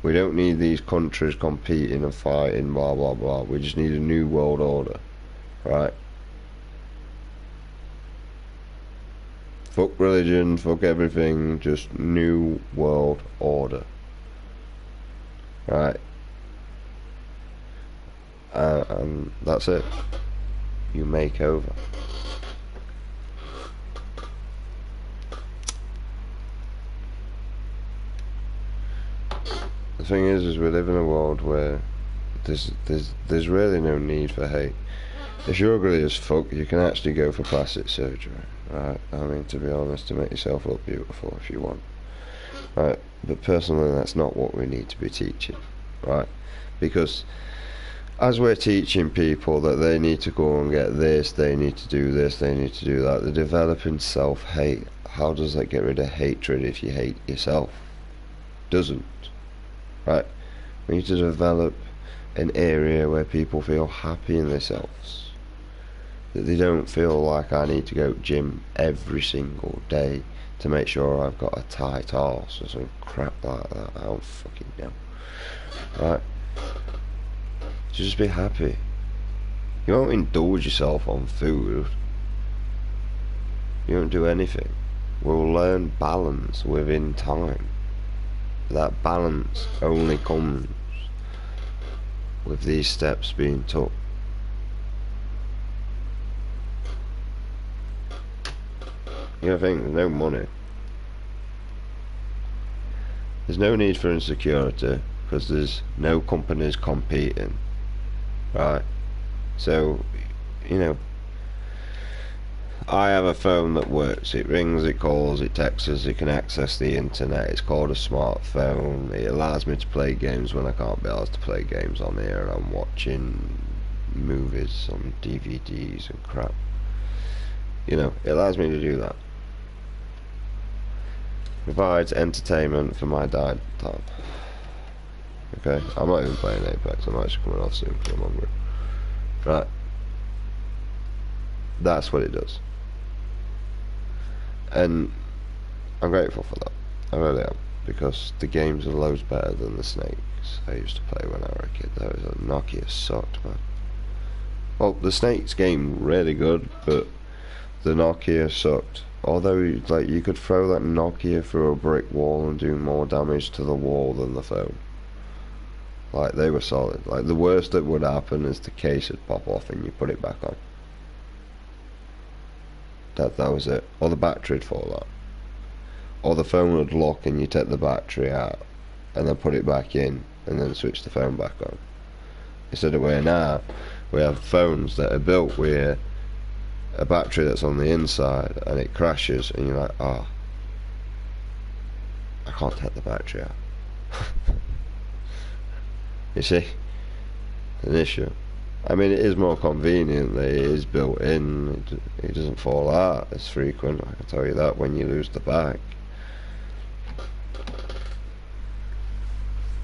We don't need these countries competing and fighting, blah blah blah. We just need a new world order, right? Fuck religion, fuck everything, just new world order. Right. And that's it. You make over. The thing is we live in a world where there's really no need for hate. If you're ugly as fuck, you can actually go for plastic surgery. Right, I mean, to be honest, to make yourself look beautiful if you want. Right, but personally that's not what we need to be teaching. Right, because as we're teaching people that they need to go and get this, they need to do this, they need to do that, they're developing self-hate. How does that get rid of hatred if you hate yourself? Doesn't. Right? We need to develop an area where people feel happy in themselves. That they don't feel like I need to go to gym every single day to make sure I've got a tight arse or some crap like that. I don't fucking know. Right? So just be happy. You won't indulge yourself on food. You won't do anything. We'll learn balance within time. That balance only comes with these steps being took. You know, I think there's no money. There's no need for insecurity because there's no companies competing. Right? So, you know, I have a phone that works. It rings, it calls, it texts, it can access the internet. It's called a smartphone. It allows me to play games when I can't be asked to play games on here, and I'm watching movies on DVDs and crap. You know, it allows me to do that. Provides entertainment for my downtime. Okay, I'm not even playing Apex. I'm actually coming off soon because I'm hungry. Right. That's what it does. And I'm grateful for that. I really am. Because the games are loads better than the Snakes I used to play when I was a kid. Those Nokia sucked, man. Well, the Snakes game really good, but the Nokia sucked. Although, like, you could throw that Nokia through a brick wall and do more damage to the wall than the phone. Like, they were solid. Like, the worst that would happen is the case would pop off and you put it back on. That was it. Or the battery'd fall out. Or the phone would lock and you take the battery out and then put it back in and then switch the phone back on. Instead of where now we have phones that are built with a battery that's on the inside and it crashes and you're like, I can't take the battery out. You see? An issue. I mean, it is more convenient that it is built in. It doesn't fall out as frequent, I can tell you that, when you lose the back.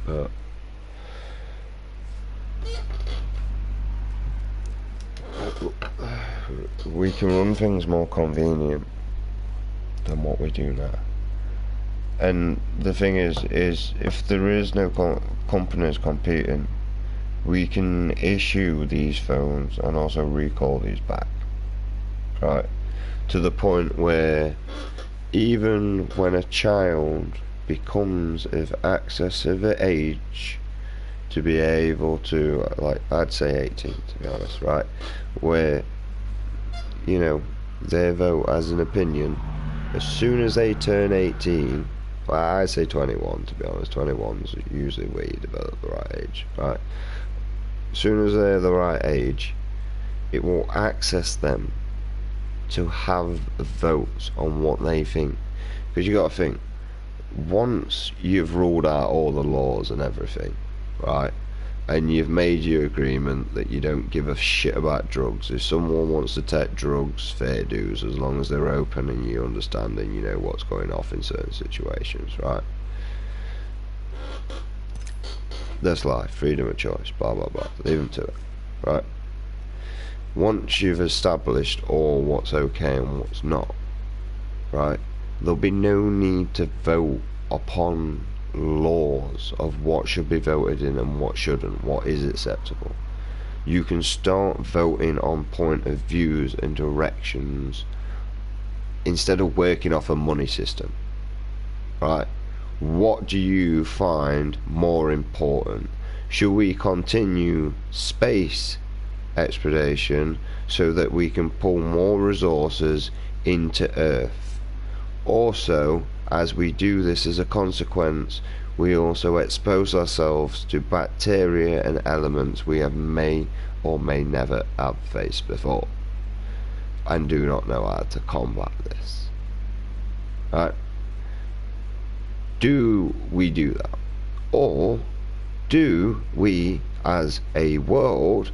But we can run things more convenient than what we do now. And the thing is if there is no companies competing, we can issue these phones and also recall these back, right? To the point where even when a child becomes of excessive age to be able to, like, I'd say 18 to be honest, right? Where, you know, their vote as an opinion, as soon as they turn 18, well, I say 21 to be honest. 21's usually where you develop the right age, right? As soon as they're the right age, it will access them to have votes on what they think. Because you got to think, once you've ruled out all the laws and everything, right, and you've made your agreement that you don't give a shit about drugs, if someone wants to take drugs, fair dues, as long as they're open and you understand and you know what's going off in certain situations, right? That's life, freedom of choice, blah blah blah, leave them to it, right? Once you've established all what's okay and what's not, right, there'll be no need to vote upon laws of what should be voted in and what shouldn't, what is acceptable. You can start voting on point of views and directions instead of working off a money system, right? What do you find more important? Should we continue space exploration so that we can pull more resources into Earth? Also, as we do this, as a consequence, we also expose ourselves to bacteria and elements we have may or may never have faced before and do not know how to combat this. Right? Do we do that? Or do we as a world,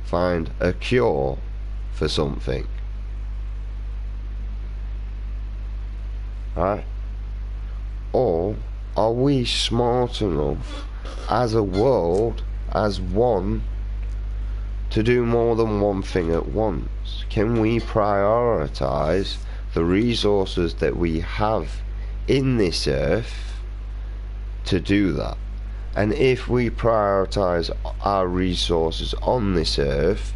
find a cure for something. Right? Or are we smart enough as a world, as one, to do more than one thing at once? Can we prioritize the resources that we have in this earth to do that? And if we prioritize our resources on this earth,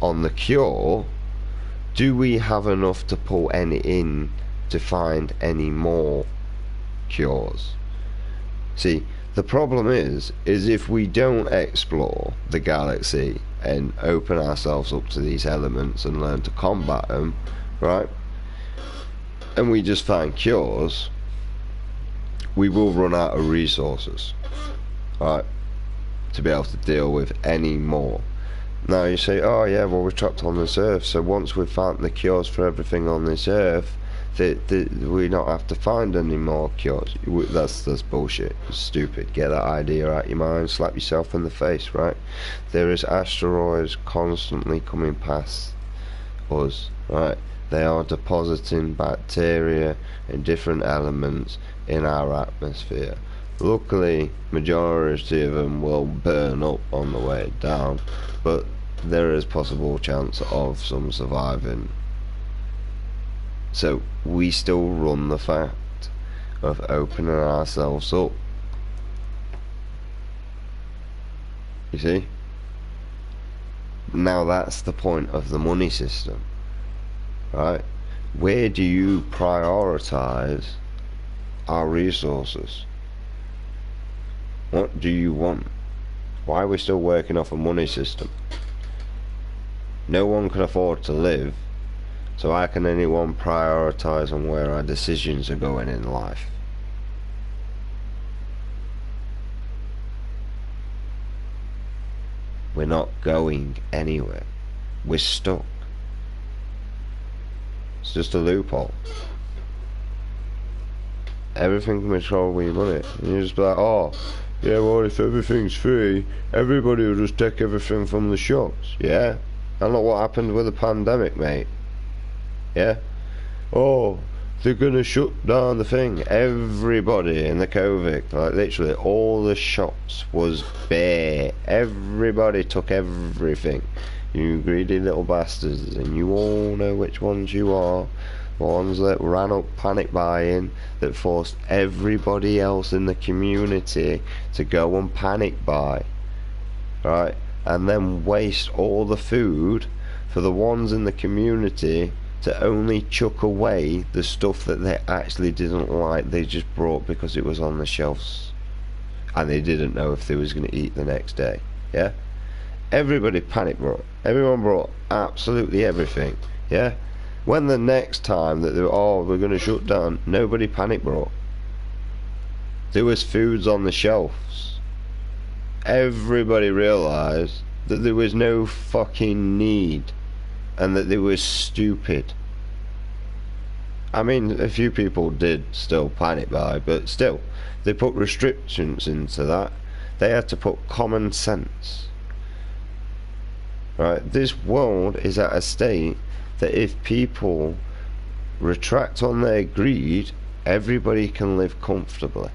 on the cure, do we have enough to pull any in to find any more cures? See, the problem is if we don't explore the galaxy and open ourselves up to these elements and learn to combat them, right, and we just find cures, we will run out of resources, right, to be able to deal with any more. Now you say, oh yeah, well we're trapped on this earth, so once we've found the cures for everything on this earth, we not have to find any more cures. That's bullshit. It's stupid. Get that idea out your mind. Slap yourself in the face, right? There is asteroids constantly coming past us, right? They are depositing bacteria and different elements in our atmosphere. Luckily, majority of them will burn up on the way down, but there is possible chance of some surviving. So we still run the fact of opening ourselves up. You see? Now that's the point of the money system, right? Where do you prioritize our resources? What do you want? Why are we still working off a money system? No one can afford to live, so how can anyone prioritize on where our decisions are going in life? We're not going anywhere. We're stuck. It's just a loophole. Everything can control with your money. And you just be like, oh, yeah, well, if everything's free, everybody will just take everything from the shops. Yeah? And look what happened with the pandemic, mate. Yeah? Oh, they're gonna shut down the thing. Everybody in the COVID, like literally all the shops was bare. Everybody took everything. You greedy little bastards, and you all know which ones you are. The ones that ran up panic buying, that forced everybody else in the community to go and panic buy, right? And then waste all the food for the ones in the community to only chuck away the stuff that they actually didn't like. They just brought because it was on the shelves and they didn't know if they was going to eat the next day. Yeah, everybody panic bought. Everyone brought absolutely everything. Yeah, when the next time that they were, we're going to shut down, nobody panic bought. There was foods on the shelves. Everybody realised that there was no fucking need and that they were stupid. I mean, a few people did still panic buy, but still, they put restrictions into that. They had to put common sense. Right? This world is at a state that if people retract on their greed, everybody can live comfortably.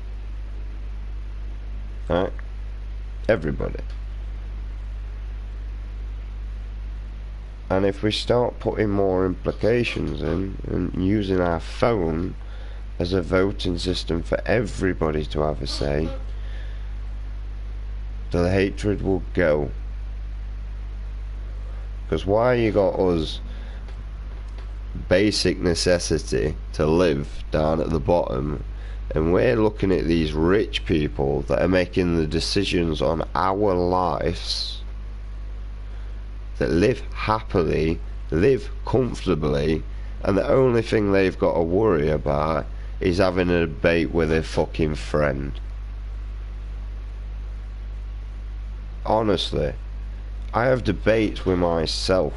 Right? Everybody. And if we start putting more implications in and using our phone as a voting system for everybody to have a say, the hatred will go. Because why you got us basic necessity to live down at the bottom, and we're looking at these rich people that are making the decisions on our lives, that live happily, live comfortably, and the only thing they've got to worry about is having a debate with a fucking friend. Honestly, I have debates with myself,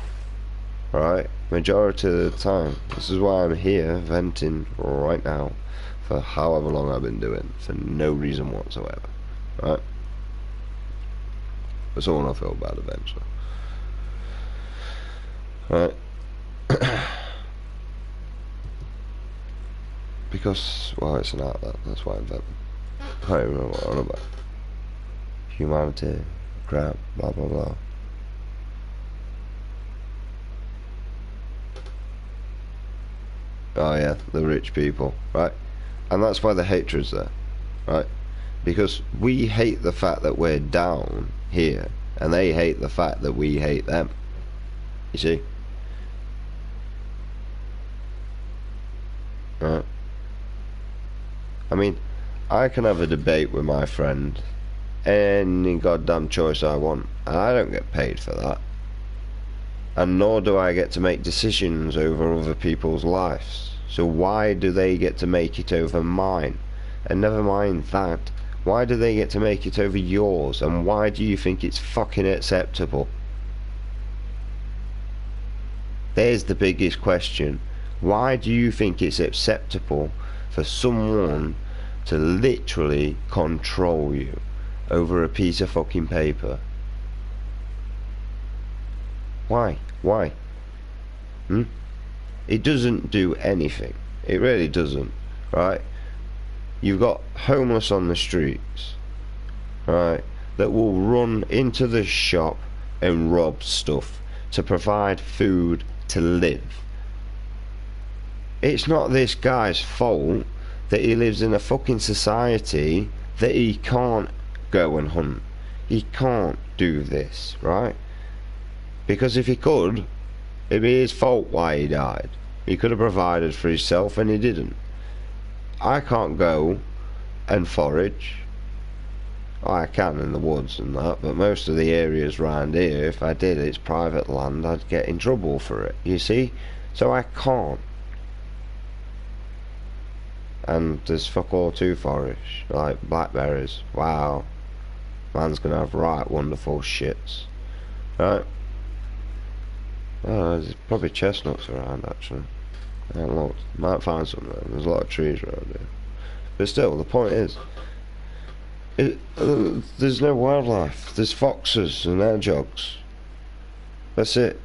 right? Majority of the time. This is why I'm here venting right now for however long I've been doing, for no reason whatsoever, right? But someone will feel bad eventually. Right? Because, well, it's an outlet. That's why I invented it. I can't even remember what I'm on about. Humanity, crap, blah blah blah. Oh yeah, the rich people, right? And that's why the hatred's there, right? Because we hate the fact that we're down here, and they hate the fact that we hate them. You see? Right? I mean, I can have a debate with my friend any goddamn choice I want, and I don't get paid for that. And nor do I get to make decisions over other people's lives. So why do they get to make it over mine? And never mind that, why do they get to make it over yours? And why do you think it's fucking acceptable? There's the biggest question. Why do you think it's acceptable for someone to literally control you over a piece of fucking paper? Why? Why? It doesn't do anything. It really doesn't, right? You've got homeless on the streets, right, that will run into the shop and rob stuff to provide food to live. It's not this guy's fault that he lives in a fucking society that he can't go and hunt. He can't do this, right? Because if he could, it'd be his fault why he died. He could have provided for himself and he didn't. I can't go and forage. I can in the woods and that, but most of the areas around here, if I did, it's private land, I'd get in trouble for it, you see? So I can't. And there's fuck all to forage, like blackberries. Wow. Man's gonna have right wonderful shits. Right? Oh, there's probably chestnuts around actually. I haven't looked. Might find some there. There's a lot of trees around here. But still, the point is, there's no wildlife. There's foxes and hedgehogs. That's it.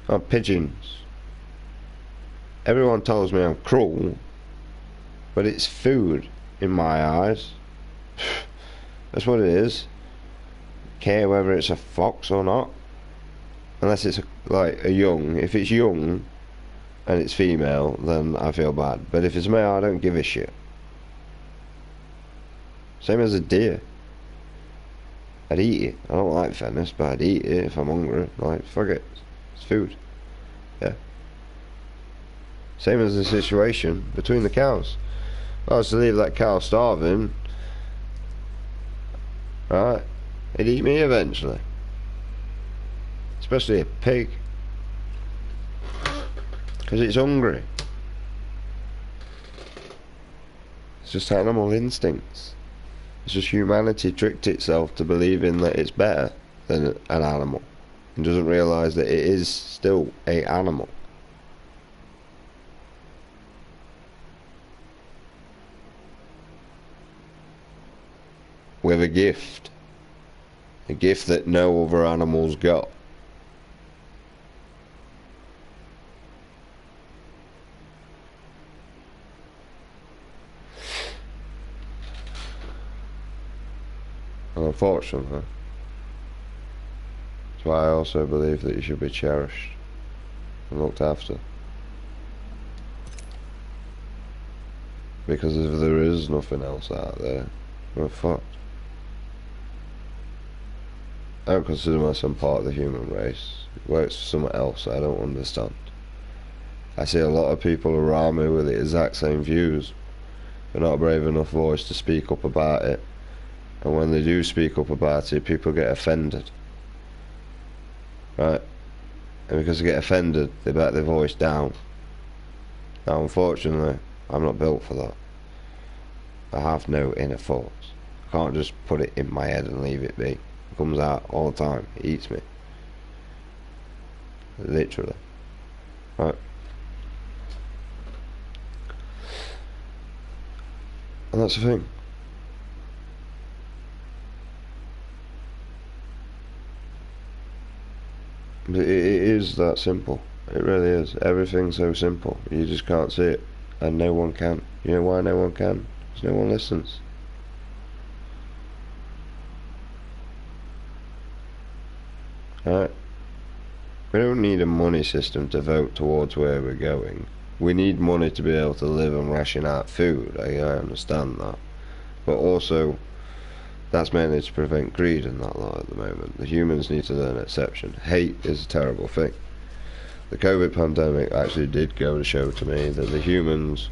Oh, pigeons. Everyone tells me I'm cruel, but it's food in my eyes. That's what it is. Care whether it's a fox or not. Unless it's like a young. If it's young and it's female, then I feel bad. But if it's male, I don't give a shit. Same as a deer. I'd eat it. I don't like Venice, but I'd eat it if I'm hungry. Like, fuck it. It's food. Yeah. Same as the situation between the cows. If I was to leave that cow starving, right, it'd eat me eventually. Especially a pig. Because it's hungry. It's just animal instincts. It's just humanity tricked itself to believing that it's better than an animal. And doesn't realise that it is still an animal. With a gift. A gift that no other animals got. And unfortunately, that's why I also believe that you should be cherished and looked after. Because if there is nothing else out there, we're fucked. I don't consider myself part of the human race. It works for someone else I don't understand. I see a lot of people around me with the exact same views, but not a brave enough voice to speak up about it. And when they do speak up about it, people get offended. Right? And because they get offended, they back their voice down. Now, unfortunately, I'm not built for that. I have no inner thoughts. I can't just put it in my head and leave it be. It comes out all the time. It eats me. Literally. Right? And that's the thing. It is that simple. It really is. Everything's so simple. You just can't see it. And no one can. You know why no one can? Because no one listens. Alright? We don't need a money system to vote towards where we're going. We need money to be able to live and ration out food. I understand that. But also, that's mainly to prevent greed and that lot at the moment. The humans need to learn exception. Hate is a terrible thing. The COVID pandemic actually did go to show to me that the humans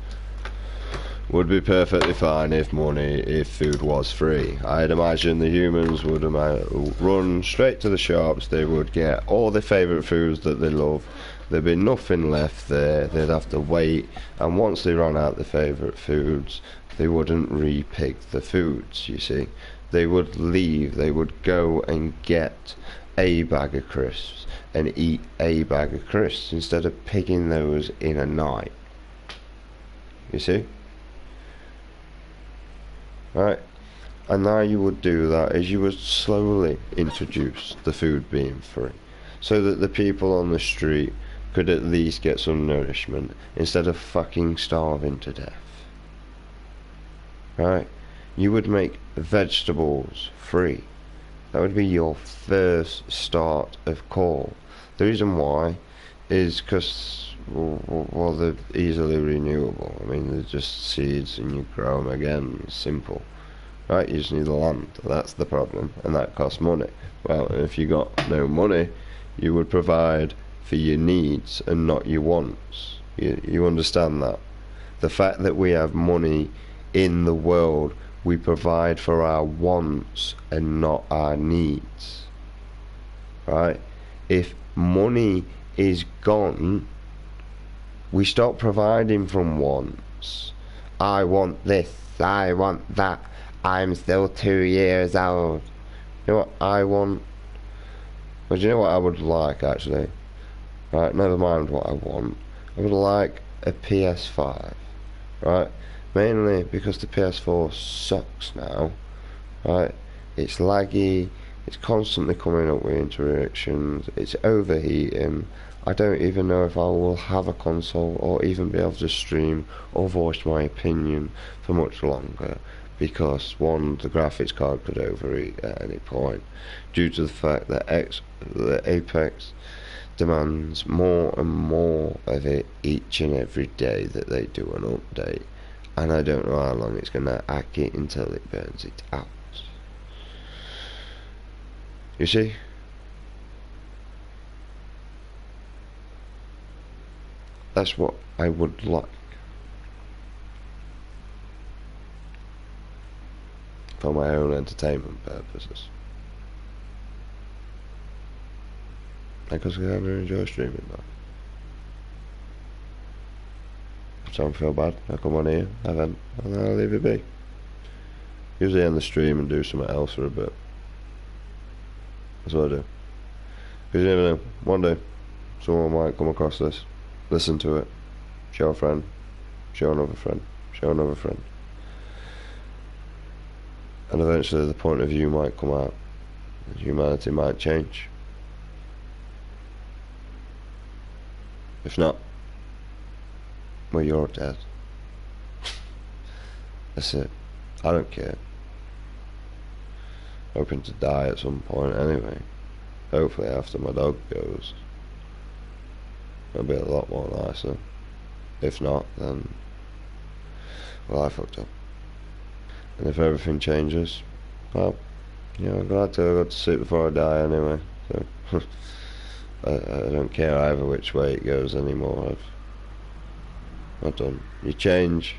would be perfectly fine if food was free. I'd imagine the humans would run straight to the shops, they would get all their favourite foods that they love, there'd be nothing left there, they'd have to wait, and once they ran out their favourite foods, they wouldn't re-pick the foods, you see. They would leave, they would go and get a bag of crisps and eat a bag of crisps instead of picking those in a night. You see? Right, and now you would do that is you would slowly introduce the food being free, so that the people on the street could at least get some nourishment instead of fucking starving to death. Right, you would make vegetables free. That would be your first start of call. The reason why is because, well, they're easily renewable. I mean, they're just seeds and you grow them again. It's simple. Right, you just need the land. That's the problem, and that costs money. Well, if you got no money, you would provide for your needs and not your wants. You understand that? The fact that we have money in the world, we provide for our wants and not our needs. Right? If money is gone, we stop providing from wants. I want this, I want that, I'm still 2 years old. You know what I want? Well, do you know what I would like, actually? Right, never mind what I want. I would like a PS5. Right? Mainly because the PS4 sucks now. Right? It's laggy, it's constantly coming up with interactions, it's overheating. I don't even know if I will have a console or even be able to stream or voice my opinion for much longer, because one, the graphics card could overheat at any point due to the fact that Apex demands more and more of it each and every day that they do an update, and I don't know how long it's going to hack it until it burns it out. You see? That's what I would like. For my own entertainment purposes. Because I never enjoy streaming that. If I feel bad, I come on here, I vent, and then I leave it be. Usually end the stream and do something else for a bit. That's what I do. Because you never know, one day someone might come across this, listen to it, show a friend, show another friend, show another friend. And eventually the point of view might come out, and humanity might change. If not, well, you're dead. That's it. I don't care. Hoping to die at some point anyway. Hopefully after my dog goes. It'll be a lot more nicer. If not, then, well, I fucked up. And if everything changes, well, you know, I'm glad to go to sleep before I die anyway. So I don't care either which way it goes anymore. I've done. You change,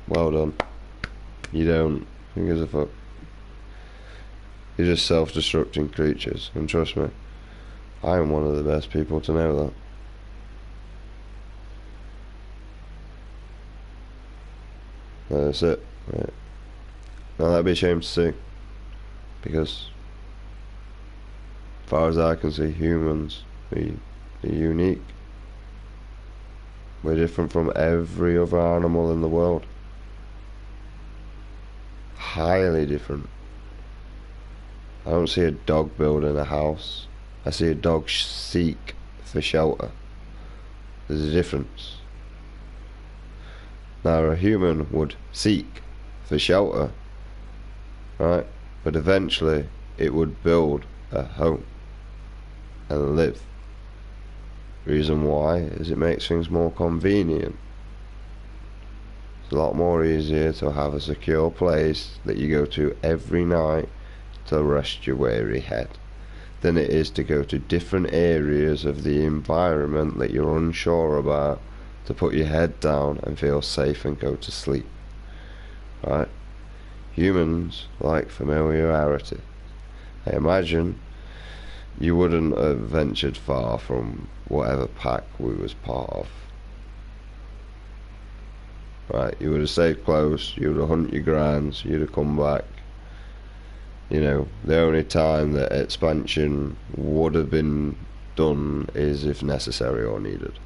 well done. You don't, who gives a fuck? You're just self-destructing creatures, and trust me, I am one of the best people to know that. That's it. Right. Now that'd be a shame to see, because as far as I can see, humans are unique. We're different from every other animal in the world. Highly different. I don't see a dog building a house. I see a dog seek for shelter. There's a difference. Now a human would seek for shelter, right? But eventually it would build a home and live. Reason why is it makes things more convenient. It's a lot more easier to have a secure place that you go to every night to rest your weary head than it is to go to different areas of the environment that you're unsure about to put your head down and feel safe and go to sleep. Right? Humans like familiarity. I imagine you wouldn't have ventured far from whatever pack we was part of. Right, you would have stayed close, you would have hunted your grands, you'd have come back. You know, the only time that expansion would have been done is if necessary or needed.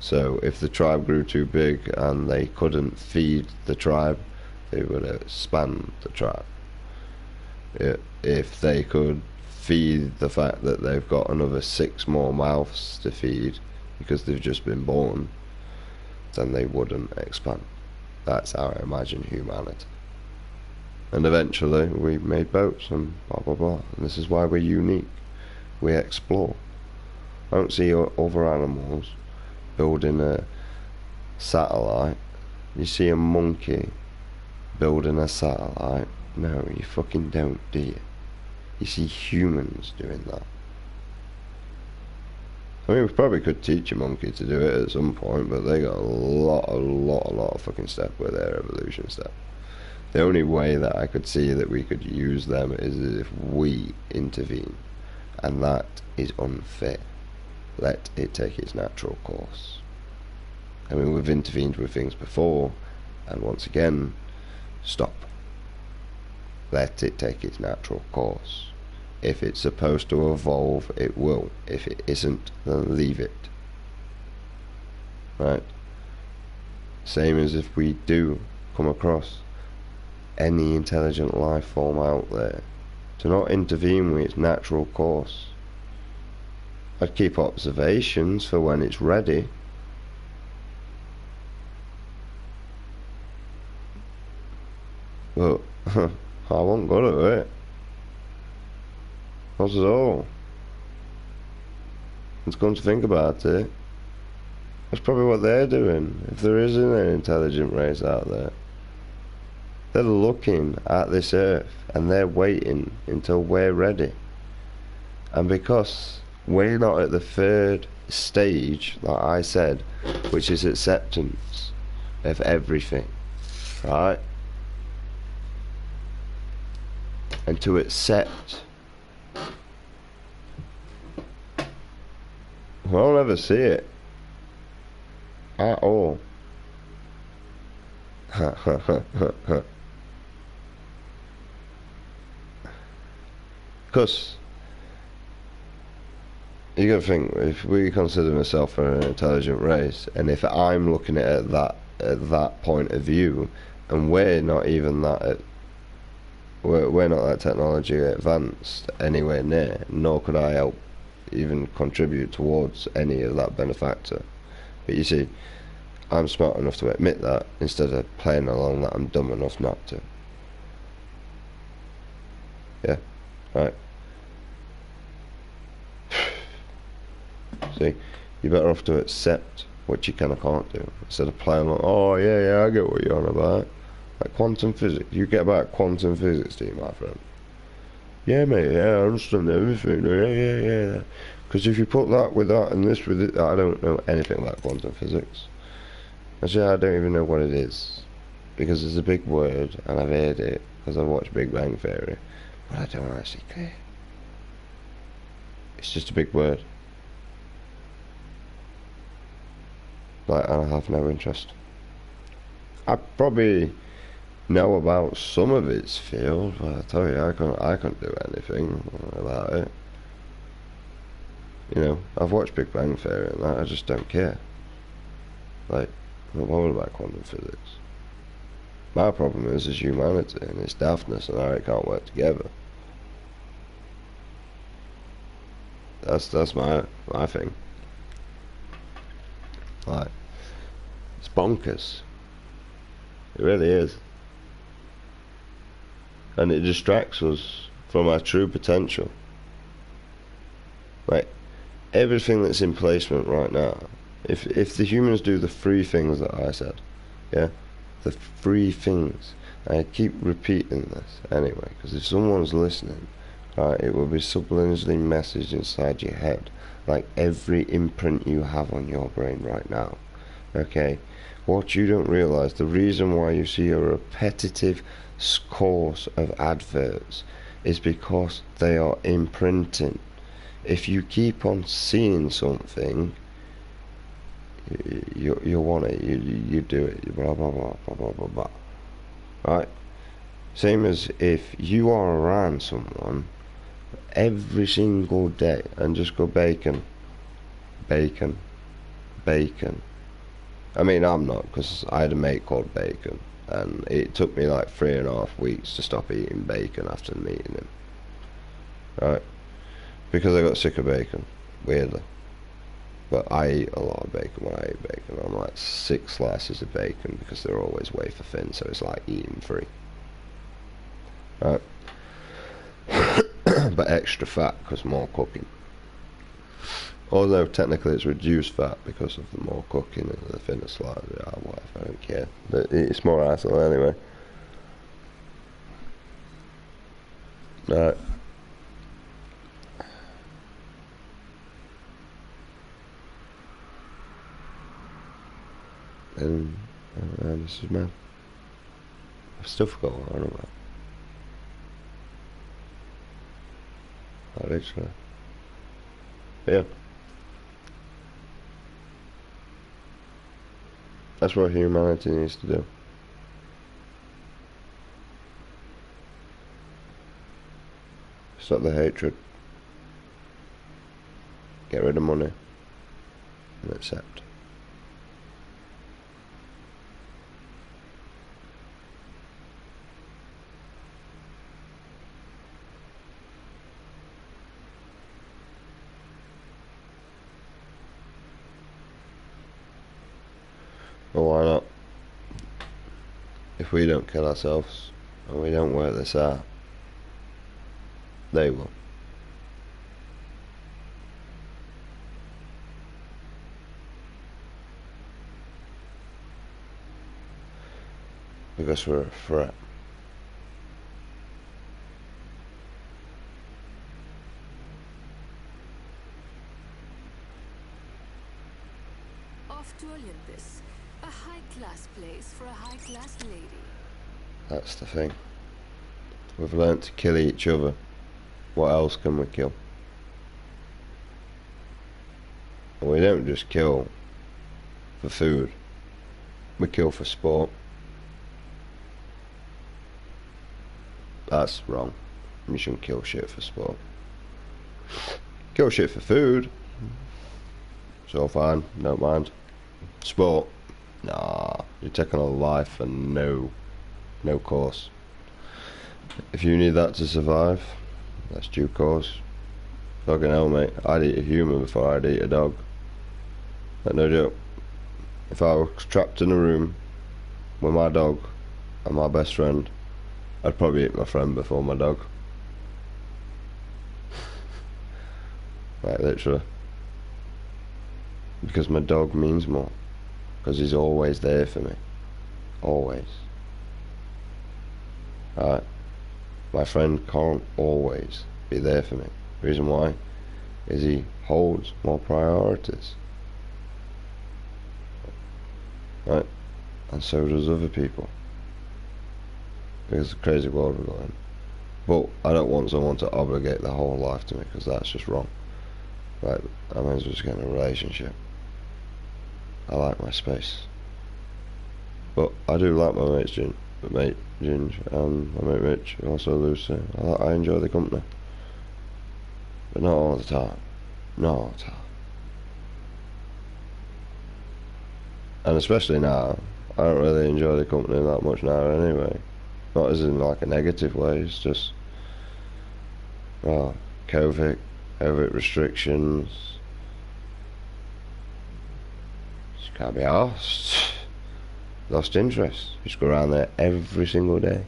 So if the tribe grew too big and they couldn't feed the tribe, they would expand the tribe. If they could feed the fact that they've got another 6 more mouths to feed because they've just been born, then they wouldn't expand. That's how I imagine humanity. And eventually we made boats and blah blah blah. And this is why we're unique. We explore. I don't see other animals building a satellite. You see a monkey building a satellite? No, you fucking don't, do you? You see humans doing that. I mean, we probably could teach a monkey to do it at some point, but they got a lot of fucking step with their evolution step. The only way that I could see that we could use them is if we intervene, and that is unfair. Let it take its natural course. I mean, we've intervened with things before, and once again, stop. Let it take its natural course. If it's supposed to evolve, it will. If it isn't, then leave it. Right? Same as if we do come across any intelligent life form out there, to not intervene with its natural course. I'd keep observations for when it's ready. But I wasn't good at it. Not at all. It's come to think about it, that's probably what they're doing. If there isn't an intelligent race out there, they're looking at this earth and they're waiting until we're ready. And because we're not at the third stage, like I said, which is acceptance of everything, right? And to accept, I'll never see it at all. Because you gotta think, if we consider myself an intelligent race, and if I'm looking at that point of view, and we're not even that, we're not that technology advanced anywhere near, nor could I help even contribute towards any of that benefactor. But you see, I'm smart enough to admit that, instead of playing along that I'm dumb enough not to. Yeah, right. See, you're better off to accept what you can or can't do, instead of playing like, oh yeah, I get what you're on about. Like quantum physics, you get about quantum physics, do you, my friend? Yeah, mate, yeah, I understand everything, yeah. Because if you put that with that and this with it, I don't know anything about quantum physics. Actually, I don't even know what it is. Because it's a big word, and I've heard it, because I've watched Big Bang Theory. But I don't actually care. It's just a big word. Like, and I have no interest. I probably know about some of its field, but I tell you, I can't do anything about it. You know, I've watched Big Bang Theory and that, I just don't care. Like, I'm not bothered about quantum physics. My problem is humanity and its daftness and how it can't work together. That's my thing. Like, it's bonkers. It really is. And it distracts us from our true potential. Like, everything that's in placement right now, if the humans do the three things that I said, yeah, the three things, I keep repeating this anyway, because if someone's listening, right, it will be subliminally messaged inside your head, like every imprint you have on your brain right now, okay? What you don't realise, the reason why you see a repetitive course of adverts is because they are imprinting. If you keep on seeing something, you want it, you do it, blah blah blah blah blah blah blah. Right? Same as if you are around someone every single day and just go bacon, bacon, bacon. I mean, I'm not, because I had a mate called Bacon, and it took me like 3.5 weeks to stop eating bacon after meeting him. Right? Because I got sick of bacon, weirdly. But I eat a lot of bacon when I eat bacon. I'm like 6 slices of bacon because they're always wafer thin, so it's like eating 3. Right? But extra fat because more cooking. Although technically it's reduced fat because of the more cooking and the thinner slices. Yeah, whatever, I don't care. But it's more hassle anyway. Right. And this is mad. I've still forgot what I'm about. Literally. Yeah. That's what humanity needs to do. Stop the hatred. Get rid of money. And accept. Well, why not? If we don't kill ourselves and we don't work this out, they will. Because we're a threat. Off to Olympus, a high-class place for a high-class lady. That's the thing. We've learnt to kill each other. What else can we kill? And we don't just kill for food. We kill for sport. That's wrong. You shouldn't kill shit for sport. Kill shit for food. It's all fine, don't mind. Sport. Nah, you're taking a life and no course. If you need that to survive, that's due course. Fucking hell, mate. I'd eat a human before I'd eat a dog. That's no joke. If I was trapped in a room with my dog and my best friend, I'd probably eat my friend before my dog. Like, literally. Because my dog means more. Because he's always there for me. Always. Alright? My friend can't always be there for me. The reason why is he holds more priorities. Right? And so does other people. Because it's a crazy world we're going. But I don't want someone to obligate their whole life to me, because that's just wrong. Like, I might as well just get in a relationship. I like my space. But I do like my mate Ginge, and my mate Rich, also Lucy. I enjoy the company. But not all the time. Not all the time. And especially now, I don't really enjoy the company that much now anyway. Not as in like a negative way, it's just, well, COVID, overt restrictions. Just can't be arsed. Lost interest. Just go around there every single day.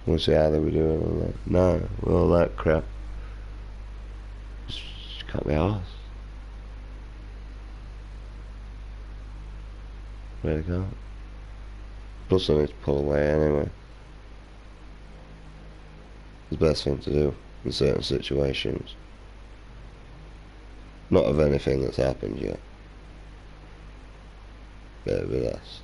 Want to see how they were doing all that. No, all that crap. Just can't be arsed. Really can't. Plus I need to pull away anyway. It's the best thing to do in certain situations. Not of anything that's happened yet. Better be less.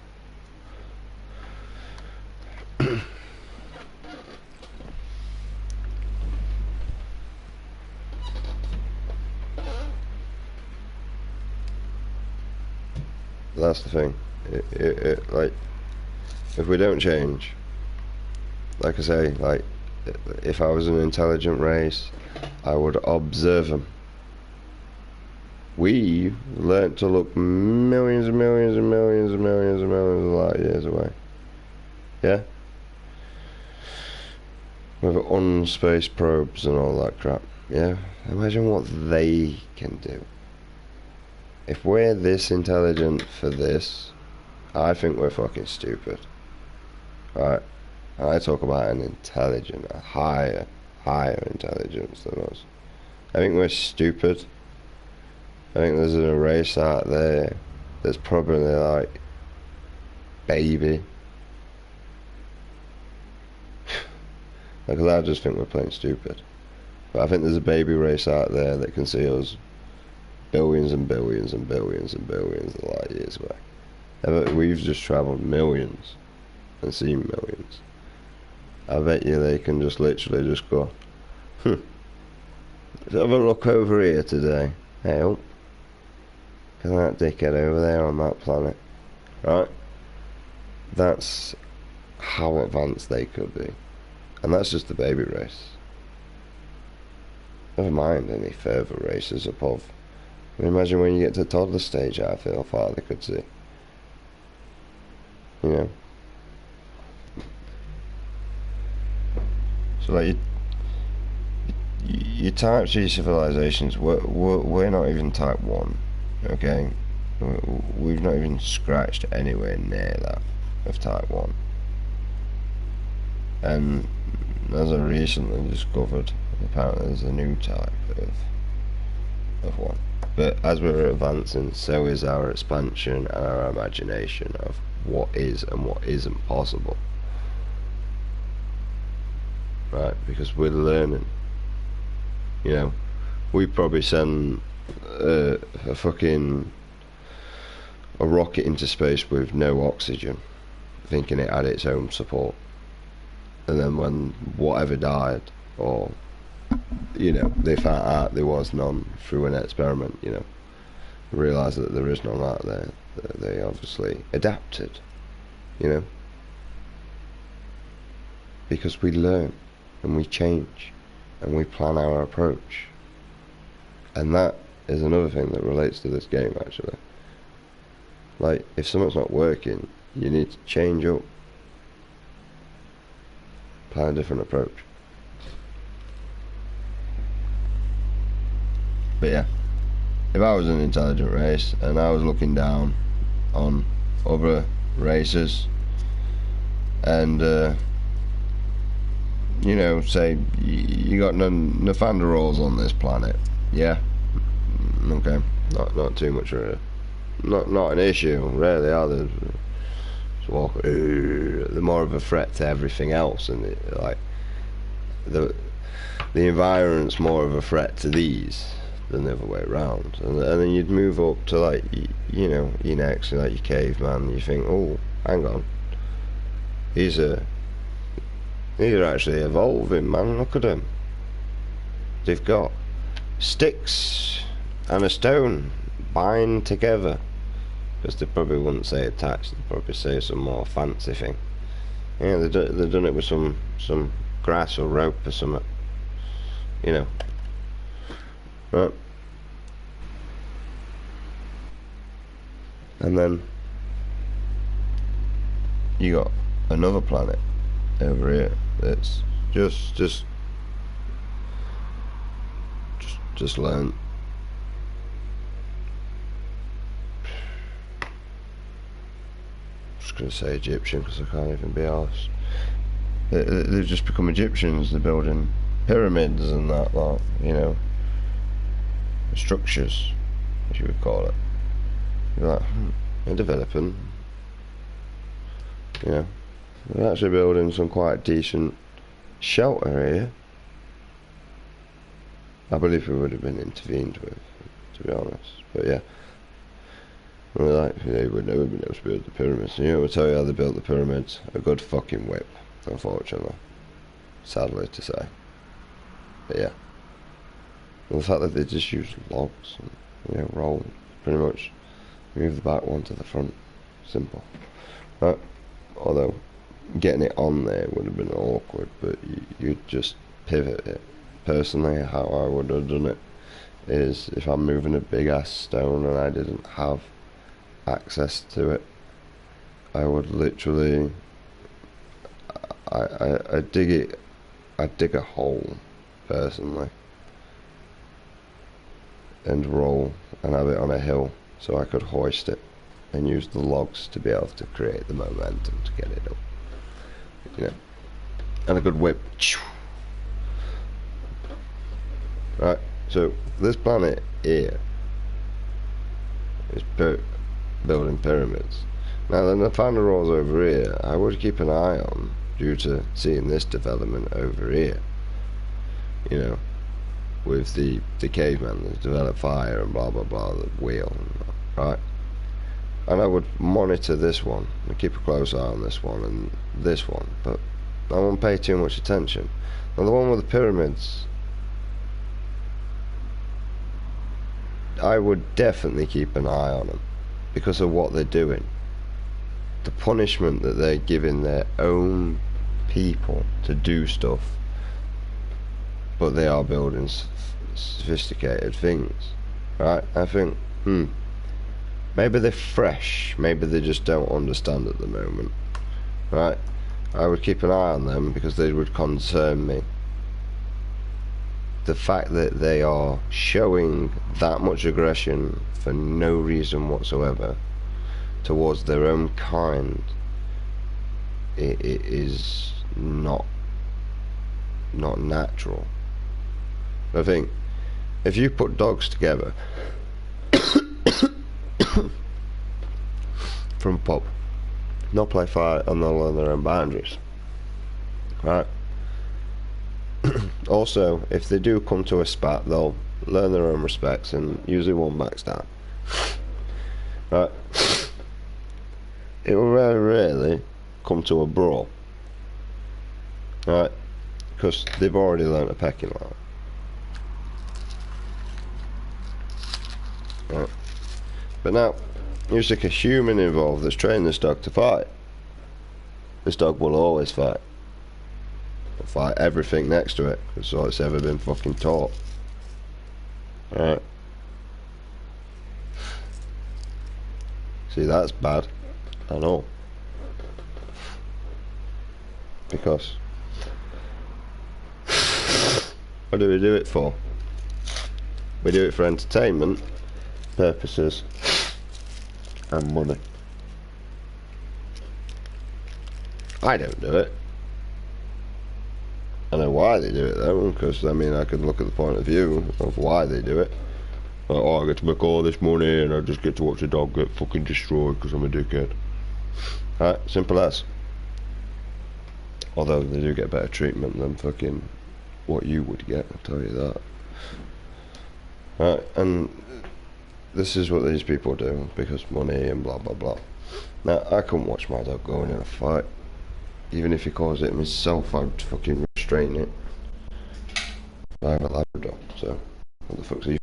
That's the thing. Like, if we don't change, like I say, like, if I was an intelligent race, I would observe them. We learnt to look millions and millions and millions and millions and millions of light years away. Yeah? With unspaced probes and all that crap. Yeah? Imagine what they can do. If we're this intelligent for this, I think we're fucking stupid. Right? And I talk about an intelligent, a higher intelligence than us. I think we're stupid. I think there's a race out there that's probably like baby. Because I just think we're plain stupid. But I think there's a baby race out there that can see us billions and billions and billions and billions of light years away. We've just travelled millions and seen millions. I bet you they can just literally just go, let's have a look over here today. Hey, oh, look at that dickhead over there on that planet. Right? That's how advanced they could be. And that's just the baby race. Never mind any further races above. I mean, imagine when you get to toddler stage how far they could see. You know? So like you type C civilizations, we're not even type 1, okay? We've not even scratched anywhere near that of type 1. And as I recently discovered, apparently there's a new type of one. But as we're advancing, so is our expansion and our imagination of what is and what isn't possible. Right, because we're learning. You know, we probably send a rocket into space with no oxygen, thinking it had its own support. And then when whatever died, or, you know, they found out there was none through an experiment, you know, realised that there is none out there, they obviously adapted, you know, because we learn and we change and we plan our approach. And that is another thing that relates to this game, actually. Like, if something's not working, you need to change up, plan a different approach. But yeah, if I was an intelligent race and I was looking down on other races and you know, say you got Nefanderals on this planet, yeah, okay, not too much of a, not an issue. Rarely are they. They're more of a threat to everything else, and like the environment's more of a threat to these than the other way around. And then you'd move up to, like, you know, your next, like your caveman. You think, oh, hang on, these are actually evolving, man. Look at them. They've got sticks and a stone bind together. Because they probably wouldn't say attached, they'd probably say some more fancy thing. Yeah, they've done it with some grass or rope or something, you know. Right. And then you got another planet over here that's just just learned. I'm just gonna say Egyptian because I can't even be arsed. They've just become Egyptians. They're building pyramids and that, like, you know, structures, as you would call it. You're like, they're developing. You know, they're actually building some quite decent shelter here. I believe it would have been intervened with, to be honest. But yeah, well, like, they would never been able to build the pyramids. You know, I'll tell you how they built the pyramids. A good fucking whip, unfortunately. Sadly to say. But yeah. And the fact that they just use logs and, you know, roll, pretty much move the back one to the front. Simple. Right? Although, getting it on there would have been awkward, but you'd just pivot it. Personally, how I would have done it is if I'm moving a big ass stone and I didn't have access to it, I would literally I dig it, I dig a hole personally and roll and have it on a hill so I could hoist it and use the logs to be able to create the momentum to get it up, you know, and a good whip. Right, so this planet here is building pyramids. Now then, the final rolls over here, I would keep an eye on due to seeing this development over here. You know, with the caveman that's developed fire and blah blah blah, the wheel, right? And I would monitor this one and keep a close eye on this one and this one, but I won't pay too much attention. Now the one with the pyramids, I would definitely keep an eye on them because of what they're doing. The punishment that they're giving their own people to do stuff, but they are building sophisticated things, right? I think, maybe they're fresh, maybe they just don't understand at the moment, right? I would keep an eye on them because they would concern me. The fact that they are showing that much aggression for no reason whatsoever towards their own kind, it is not natural. I think if you put dogs together from a pub, they'll play fight and they'll learn their own boundaries, right? Also, if they do come to a spat, they'll learn their own respects and usually won't backs down, right? It will very rarely come to a brawl, right? Because they've already learnt a pecking line, right? But now, you stick a human involved that's trained this dog to fight. This dog will always fight. It'll fight everything next to it. That's all it's ever been fucking taught. Right? See, that's bad. I know. Because what do we do it for? We do it for entertainment purposes and money. I don't do it. I know why they do it though, because I mean I could look at the point of view of why they do it. Like, oh, I get to make all this money and I just get to watch the dog get fucking destroyed because I'm a dickhead. Right, simple as. Although they do get better treatment than fucking what you would get, I'll tell you that. Right, and this is what these people do because money and blah blah blah. Now I couldn't watch my dog going in a fight. Even if he caused it himself, I'd fucking restrain it. I have a Labrador, so what the fuck's he?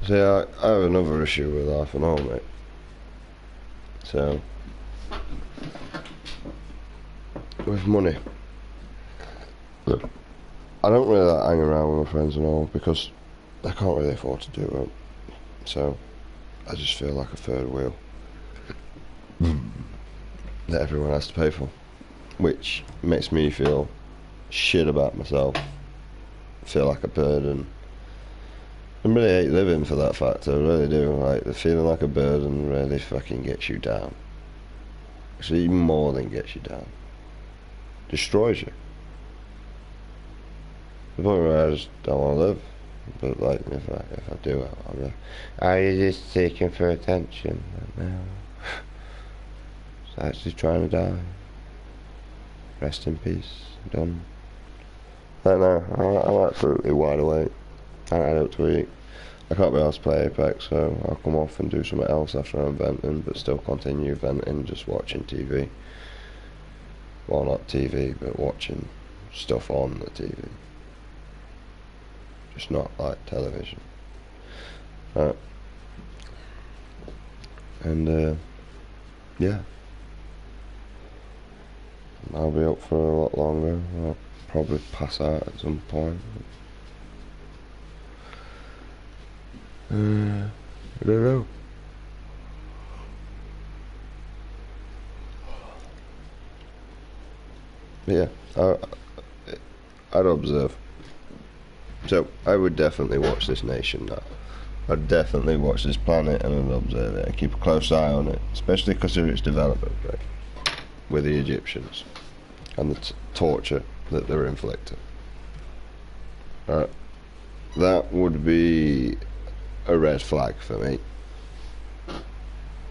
See, I have another issue with life and all, mate. So, with money, look, I don't really like hanging around with my friends and all because I can't really afford to do it. So, I just feel like a third wheel that everyone has to pay for, which makes me feel shit about myself, feel like a burden. I really hate living for that fact, I really do. Like, the feeling like a burden really fucking gets you down. Actually, even more than gets you down. Destroys you. The point where I just don't want to live. But like, if I do, I'll be like, are you just seeking for attention? Like, no. It's actually trying to die. Rest in peace. Done. I don't know, I'm absolutely wide awake. I had up to eat. I can't be asked to play Apex, so I'll come off and do something else after I'm venting, but still continue venting, just watching TV. Well, not TV, but watching stuff on the TV. Just not like television. Right. And, yeah. I'll be up for a lot longer. I'll probably pass out at some point. I don't know. But yeah, I'd observe. So I would definitely watch this nation now. I'd definitely watch this planet and I'd observe it and keep a close eye on it, especially because of its development, right, with the Egyptians and the torture that they're inflicting. Right. That would be a red flag for me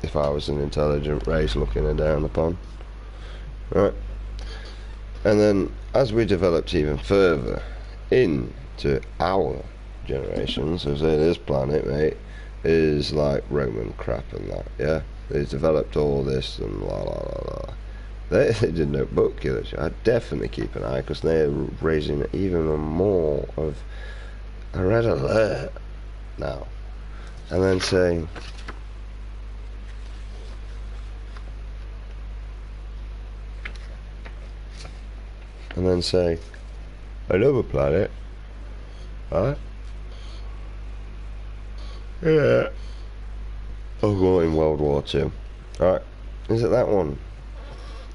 if I was an intelligent race looking down upon. Right. And then as we developed even further into our generations, as say this planet, mate, is like Roman crap and that, yeah? They developed all this and la la la la. They did no book killers. I'd definitely keep an eye because they're raising even more of a red alert now. And then saying, another planet, right? Yeah. Oh, go in World War II. Right, is it that one?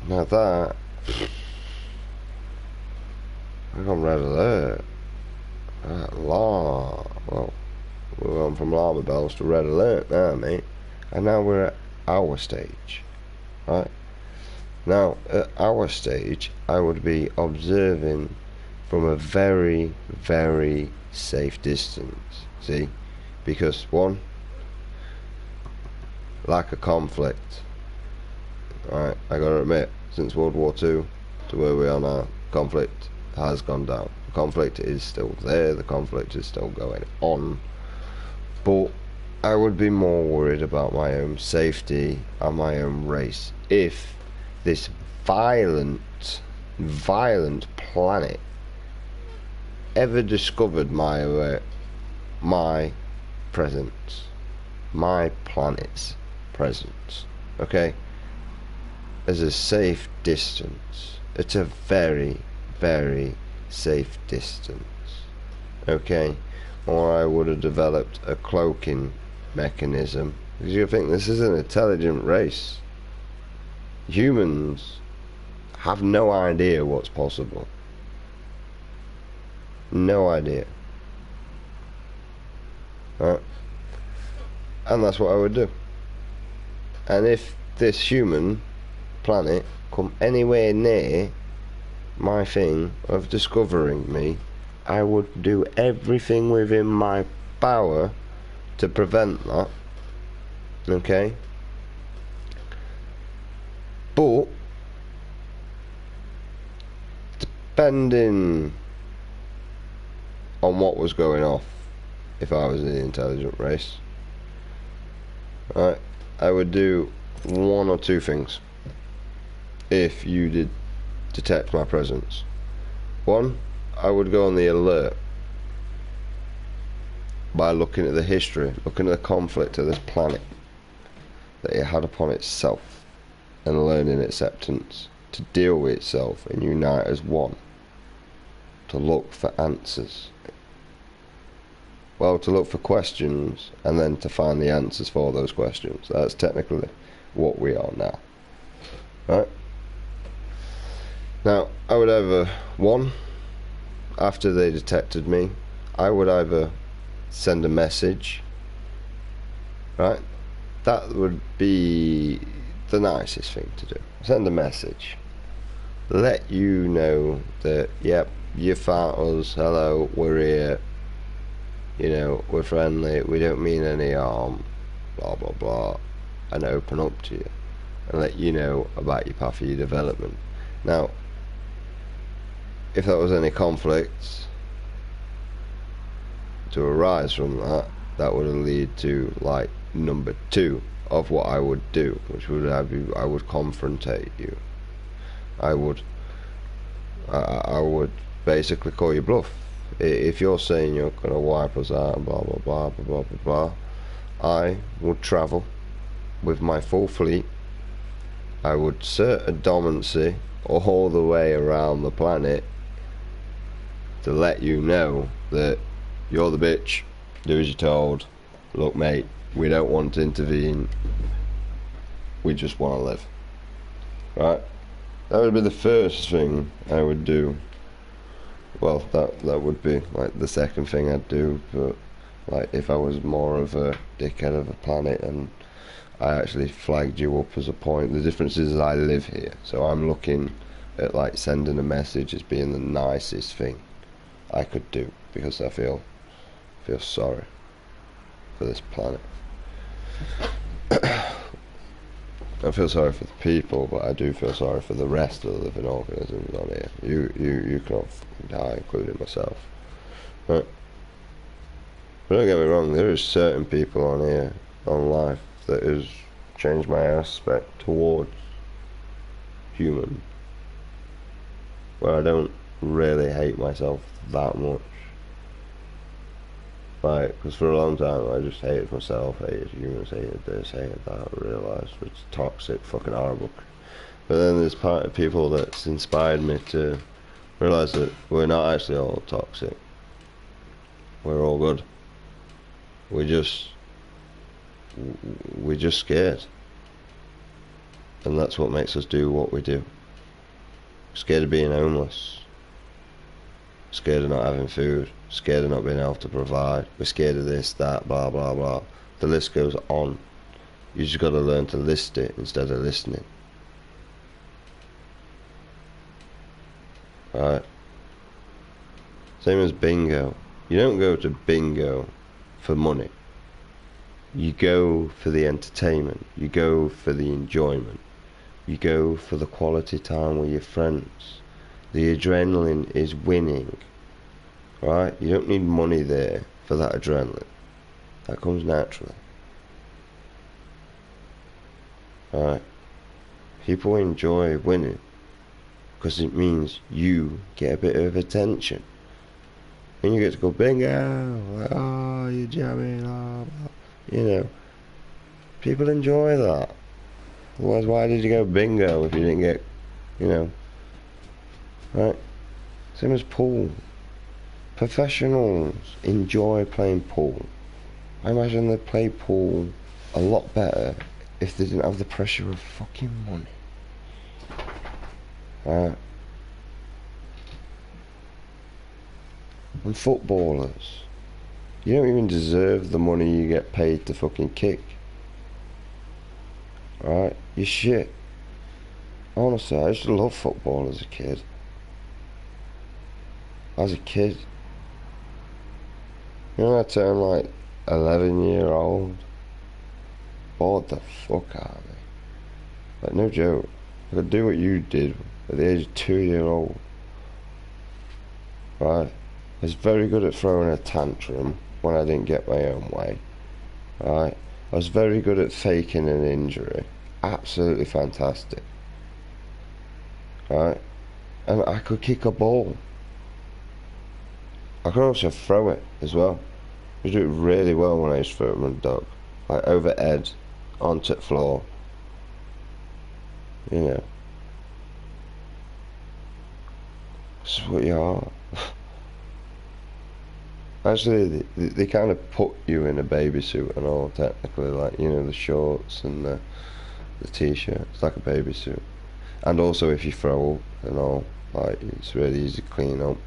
Now that, I got red alert. Well, we're going from llama bells to red alert now, mate. And now we're at our stage, right? Now, at our stage, I would be observing from a very, very safe distance, see? Because, one, lack of conflict. Alright, I gotta admit, since World War II to where we are now, conflict has gone down. The conflict is still there, the conflict is still going on. But I would be more worried about my own safety and my own race if this violent planet ever discovered my presence, my planet's presence, okay, as a safe distance. It's a very, very safe distance, okay, or I would have developed a cloaking mechanism, because you think this is an intelligent race. Humans have no idea what's possible. No idea. Right? And that's what I would do. And if this human planet come anywhere near my thing of discovering me, I would do everything within my power to prevent that. Okay? But depending on what was going off, if I was in the intelligent race, right, I would do one or two things if you did detect my presence. One, I would go on the alert. by looking at the history, looking at the conflict of this planet that it had upon itself, and learning acceptance to deal with itself and unite as one, to look for answers. Well, to look for questions and then to find the answers for those questions. That's technically what we are now. Right? Now, I would either, one, after they detected me, I would either send a message, right? That would be the nicest thing to do. Send a message. Let you know that, yep, you found us, hello, we're here, you know, we're friendly, we don't mean any harm, blah blah blah, and open up to you and let you know about your path of your development. Now, if there was any conflicts to arise from that, that would lead to like number 2 of what I would do, which would have you, I would confrontate you. I would basically call you bluff. If you're saying you're going to wipe us out and blah blah blah blah blah blah blah, I would travel with my full fleet. I would assert a dominancy all the way around the planet to let you know that you're the bitch, do as you're told. Look mate, we don't want to intervene, we just want to live. Right? That would be the first thing I would do. Well, that would be like the second thing I'd do, but like if I was more of a dickhead of a planet and I actually flagged you up as a point, the difference is I live here, so I'm looking at like sending a message as being the nicest thing I could do, because I feel sorry for this planet. I feel sorry for the people, but I do feel sorry for the rest of the living organisms on here. You can all die, including myself. Right? But don't get me wrong, there is certain people on here, on life, that has changed my aspect towards human, where I don't really hate myself that much. Like, because for a long time I just hated myself, hated humans, hated this, hated that. I realised it's toxic, fucking horrible. But then there's part of people that's inspired me to realise that we're not actually all toxic. We're all good. We're just scared. And that's what makes us do what we do. Scared of being homeless. Scared of not having food. Scared of not being able to provide. We're scared of this, that, blah, blah, blah. The list goes on. You just got to learn to list it instead of listening. Right? Same as bingo. You don't go to bingo for money. You go for the entertainment. You go for the enjoyment. You go for the quality time with your friends. The adrenaline is winning. Right? You don't need money there for that adrenaline. That comes naturally. Right? People enjoy winning because it means you get a bit of attention. And you get to go bingo, oh, you're jamming, oh, you know. People enjoy that. Otherwise, why did you go bingo if you didn't get, you know, right? Same as pool. Professionals enjoy playing pool. I imagine they'd play pool a lot better if they didn't have the pressure of fucking money. Right? And footballers, you don't even deserve the money you get paid to fucking kick. Right? You're shit. Honestly, I used to love football as a kid. As a kid. You know, I turned like 11-year-old. Bored the fuck out of me. Like, no joke. I could do what you did at the age of 2-year-old. Right? I was very good at throwing a tantrum when I didn't get my own way. Right? I was very good at faking an injury. Absolutely fantastic. Right? And I could kick a ball. I could also throw it as well. I do it really well when I used to throw it with a dog. Like overhead, onto the floor. You know. This is what you are. Actually, they kind of put you in a baby suit and all, technically, like, you know, the shorts and the t-shirt. It's like a baby suit. And also if you throw up and all, like, it's really easy to clean up.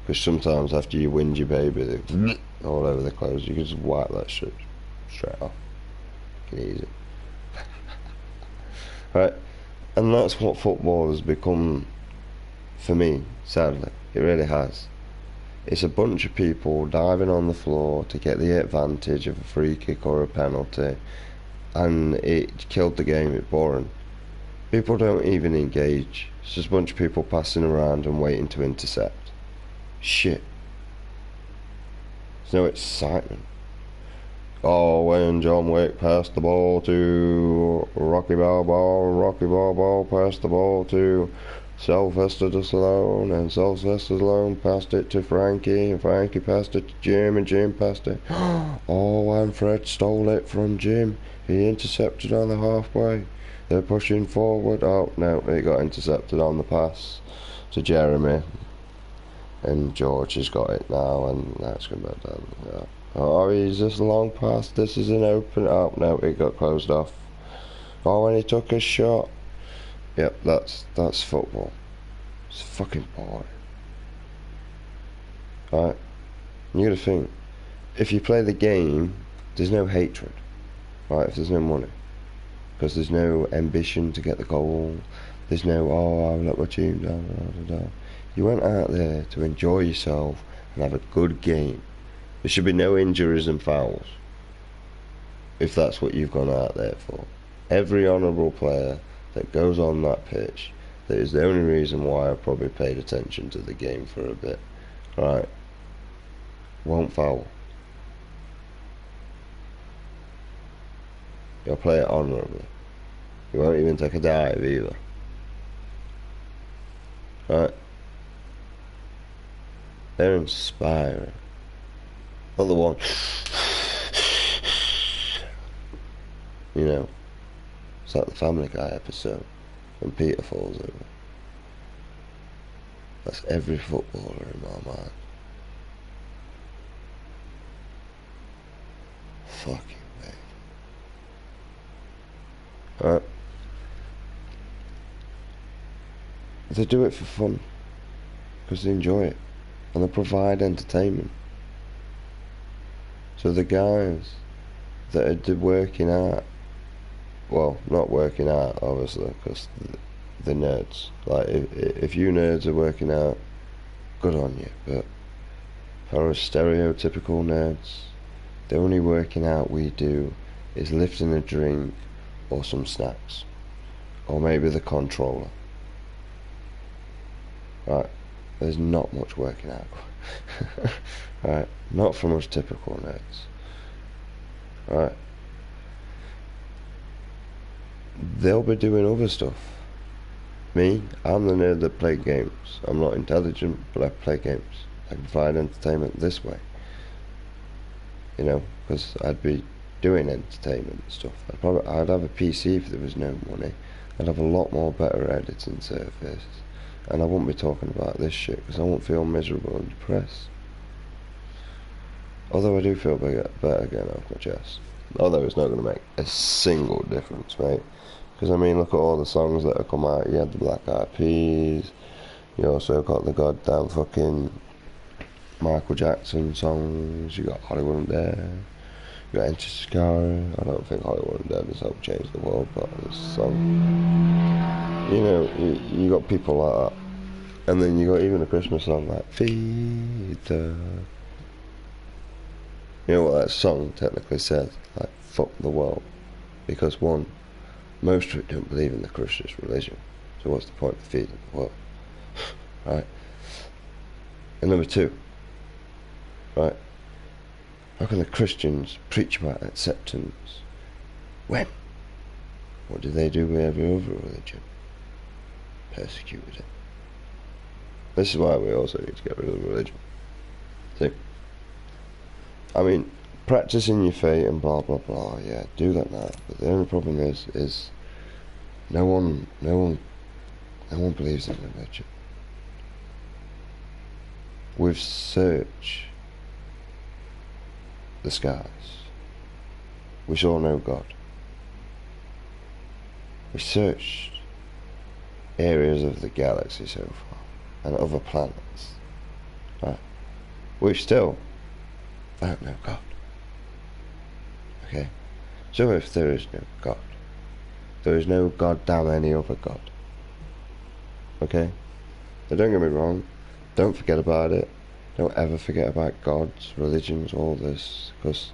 Because sometimes after you wind your baby, they all over the clothes, you can just wipe that shit straight off. You can easy. Right? And that's what football has become for me, sadly. It really has. It's a bunch of people diving on the floor to get the advantage of a free kick or a penalty, and it killed the game. It's boring. People don't even engage. It's just a bunch of people passing around and waiting to intercept. Shit. There's no excitement. Oh, when John Wick passed the ball to Rocky Balboa passed the ball to Sylvester Stallone, and Sylvester Stallone passed it to Frankie, and Frankie passed it to Jim, and Jim passed it. Oh, and Fred stole it from Jim. He intercepted on the halfway. They're pushing forward. Oh, no, it got intercepted on the pass to Jeremy. And George has got it now, and that's going to be done. Yeah. Oh, he's just a long pass. This is an open. Oh, no, it got closed off. Oh, and he took a shot. Yep, that's football. It's fucking boring. Right? You gotta think. If you play the game, there's no hatred. Right? If there's no money. Because there's no ambition to get the goal. There's no, oh, I'll let my team down. You went out there to enjoy yourself and have a good game. There should be no injuries and fouls. If that's what you've gone out there for. Every honourable player that goes on that pitch, that is the only reason why I probably paid attention to the game for a bit, right, won't foul. You'll play it honourably. You won't even take a dive either. Right? They're inspiring. Not the one, you know, it's like the Family Guy episode when Peter falls over. That's every footballer in my mind. Fucking baby. Alright. They do it for fun. Because they enjoy it. And they provide entertainment. So the guys that are working out, well, not working out, obviously, because the nerds. Like, if you nerds are working out, good on you. But for us stereotypical nerds, the only working out we do is lifting a drink or some snacks. Or maybe the controller. Right, there's not much working out. Right, not from us typical nerds. Right. They'll be doing other stuff. Me, I'm the nerd that play games. I'm not intelligent, but I play games. I can provide entertainment this way. You know, because I'd be doing entertainment and stuff. I'd have a PC if there was no money. I'd have a lot more better editing surface. And I wouldn't be talking about this shit because I won't feel miserable and depressed. Although I do feel better getting off my chest. Although it's not going to make a single difference, mate. Because, I mean, look at all the songs that have come out. You had the Black Eyed Peas. You also got the goddamn fucking Michael Jackson songs. You got Hollywood Undead. You got Enter Sky. I don't think Hollywood Undead has helped change the world, but this song. You know, you got people like that. And then you got even a Christmas song like Feed the... You know what that song technically says? Like, fuck the world. Because one, most of it don't believe in the Christian religion. So what's the point of feeding the world? Right? And number two, right? How can the Christians preach about acceptance when? What do they do with every other religion? Persecuted it. This is why we also need to get rid of religion. See? I mean, practicing your fate and blah blah blah. Yeah, do that now. But the only problem is no one believes in religion. We've searched the skies. We saw no God. We searched areas of the galaxy so far and other planets. Right? We still don't know God. Okay? So if there is no God, there is no goddamn any other God. Okay? Now don't get me wrong, don't forget about it. Don't ever forget about gods, religions, all this, because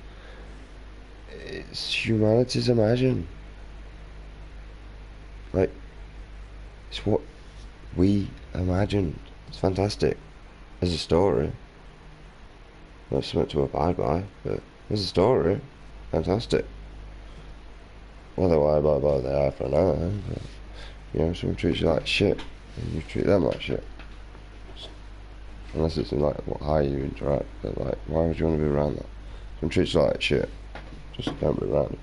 it's humanity's imagination. Like, it's what we imagined. It's fantastic as a story. Not something to abide by, but as a story, fantastic. Whether I abide by the eye for an eye, but, you know, someone treats you like shit, and you treat them like shit. Unless it's in, like, how you interact, but, like, why would you want to be around that? Someone treats you like shit, just don't be around it.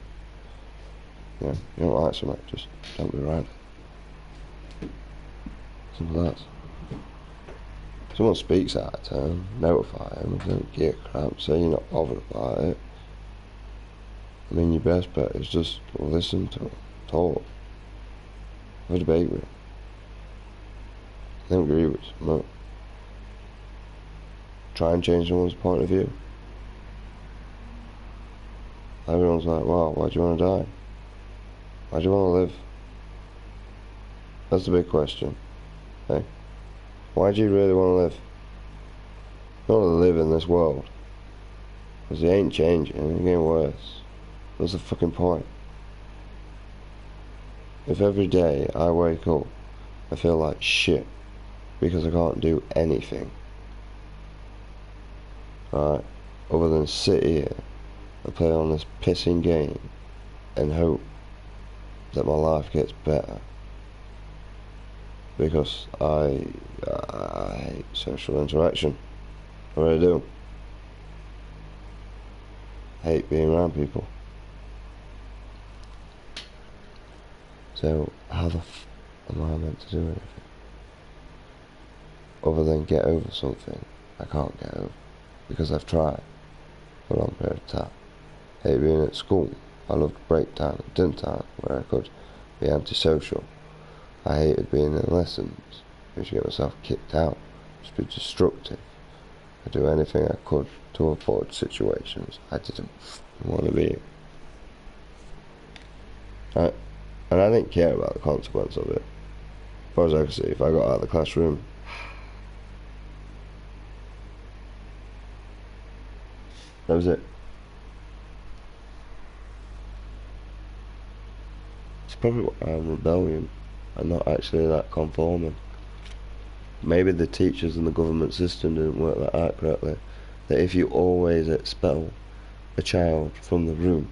You know, you don't like something, just don't be around it. Simple as that. Someone speaks out of turn, notify them, if they don't give a crap, say you're not bothered about it. I mean, your best bet is just listen to them, talk, have a debate with them. I don't agree with them, no. Try and change someone's point of view. Everyone's like, wow, why do you want to die? Why do you want to live? That's the big question, okay? Why do you really want to live? You want to live in this world. Because it ain't changing, it's getting worse. What's the fucking point? If every day I wake up, I feel like shit because I can't do anything, right, other than sit here and play on this pissing game and hope that my life gets better, because I hate social interaction. I really do. I hate being around people. So how the f am I meant to do anything other than get over something I can't get over because I've tried for a long period of time? I hate being at school. I loved break time and dinner time where I could be antisocial. I hated being in lessons. I used to get myself kicked out, just be destructive. I'd do anything I could to avoid situations I didn't want to be in. And I didn't care about the consequence of it. As far as I could see, if I got out of the classroom, that was it. It's probably why I'm rebellion and not actually that conforming. Maybe the teachers and the government system didn't work that out correctly. That if you always expel a child from the room,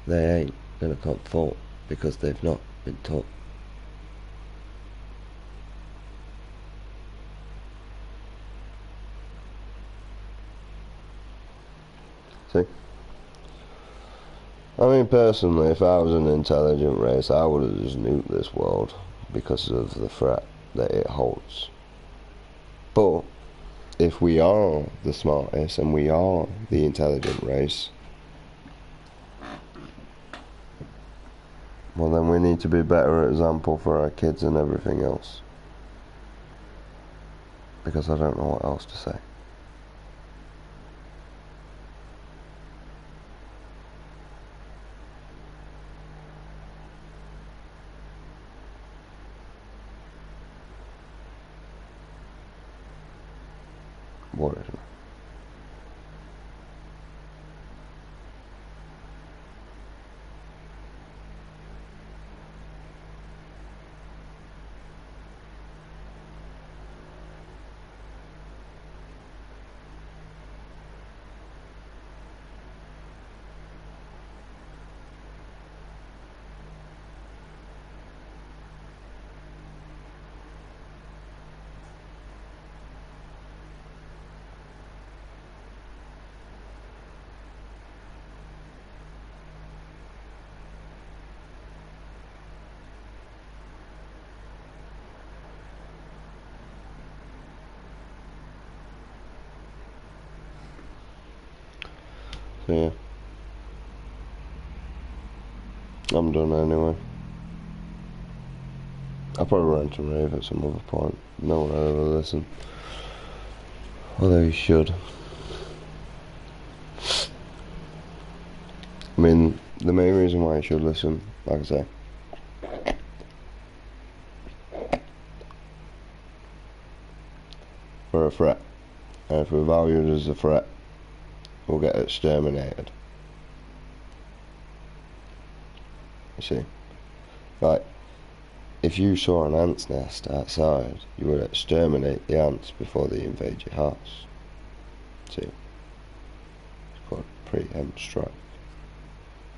they ain't gonna conform because they've not been taught. See? I mean, personally, if I was an intelligent race, I would have just nuked this world because of the threat that it holds. But if we are the smartest and we are the intelligent race, well, then we need to be a better example for our kids and everything else. Because I don't know what else to say. What is it? So yeah. I'm done anyway. I'll probably rant and rave at some other point. No one will ever listen. Although you should. I mean, the main reason why you should listen, like I say, we're a threat. And if we're valued as a threat, we'll get exterminated. You see? Like, if you saw an ant's nest outside, you would exterminate the ants before they invade your house. See? It's called preempt strike.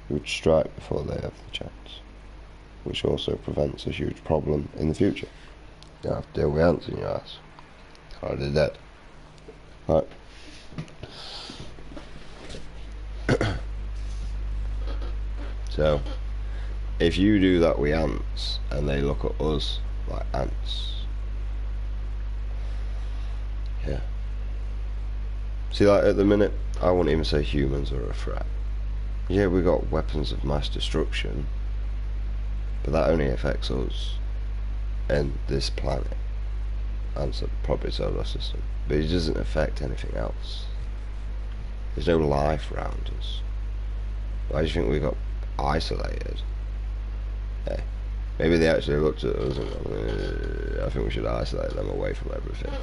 You would strike before they have the chance, which also prevents a huge problem in the future. You don't have to deal with ants in your house. Already dead. Right. So, if you do that with ants, and they look at us like ants, yeah. See, like at the minute, I wouldn't even say humans are a threat. Yeah, we got weapons of mass destruction, but that only affects us and this planet, and so probably solar system. But it doesn't affect anything else. There's no life around us. Why do you think we got isolated? Yeah. Maybe they actually looked at us and I think we should isolate them away from everything.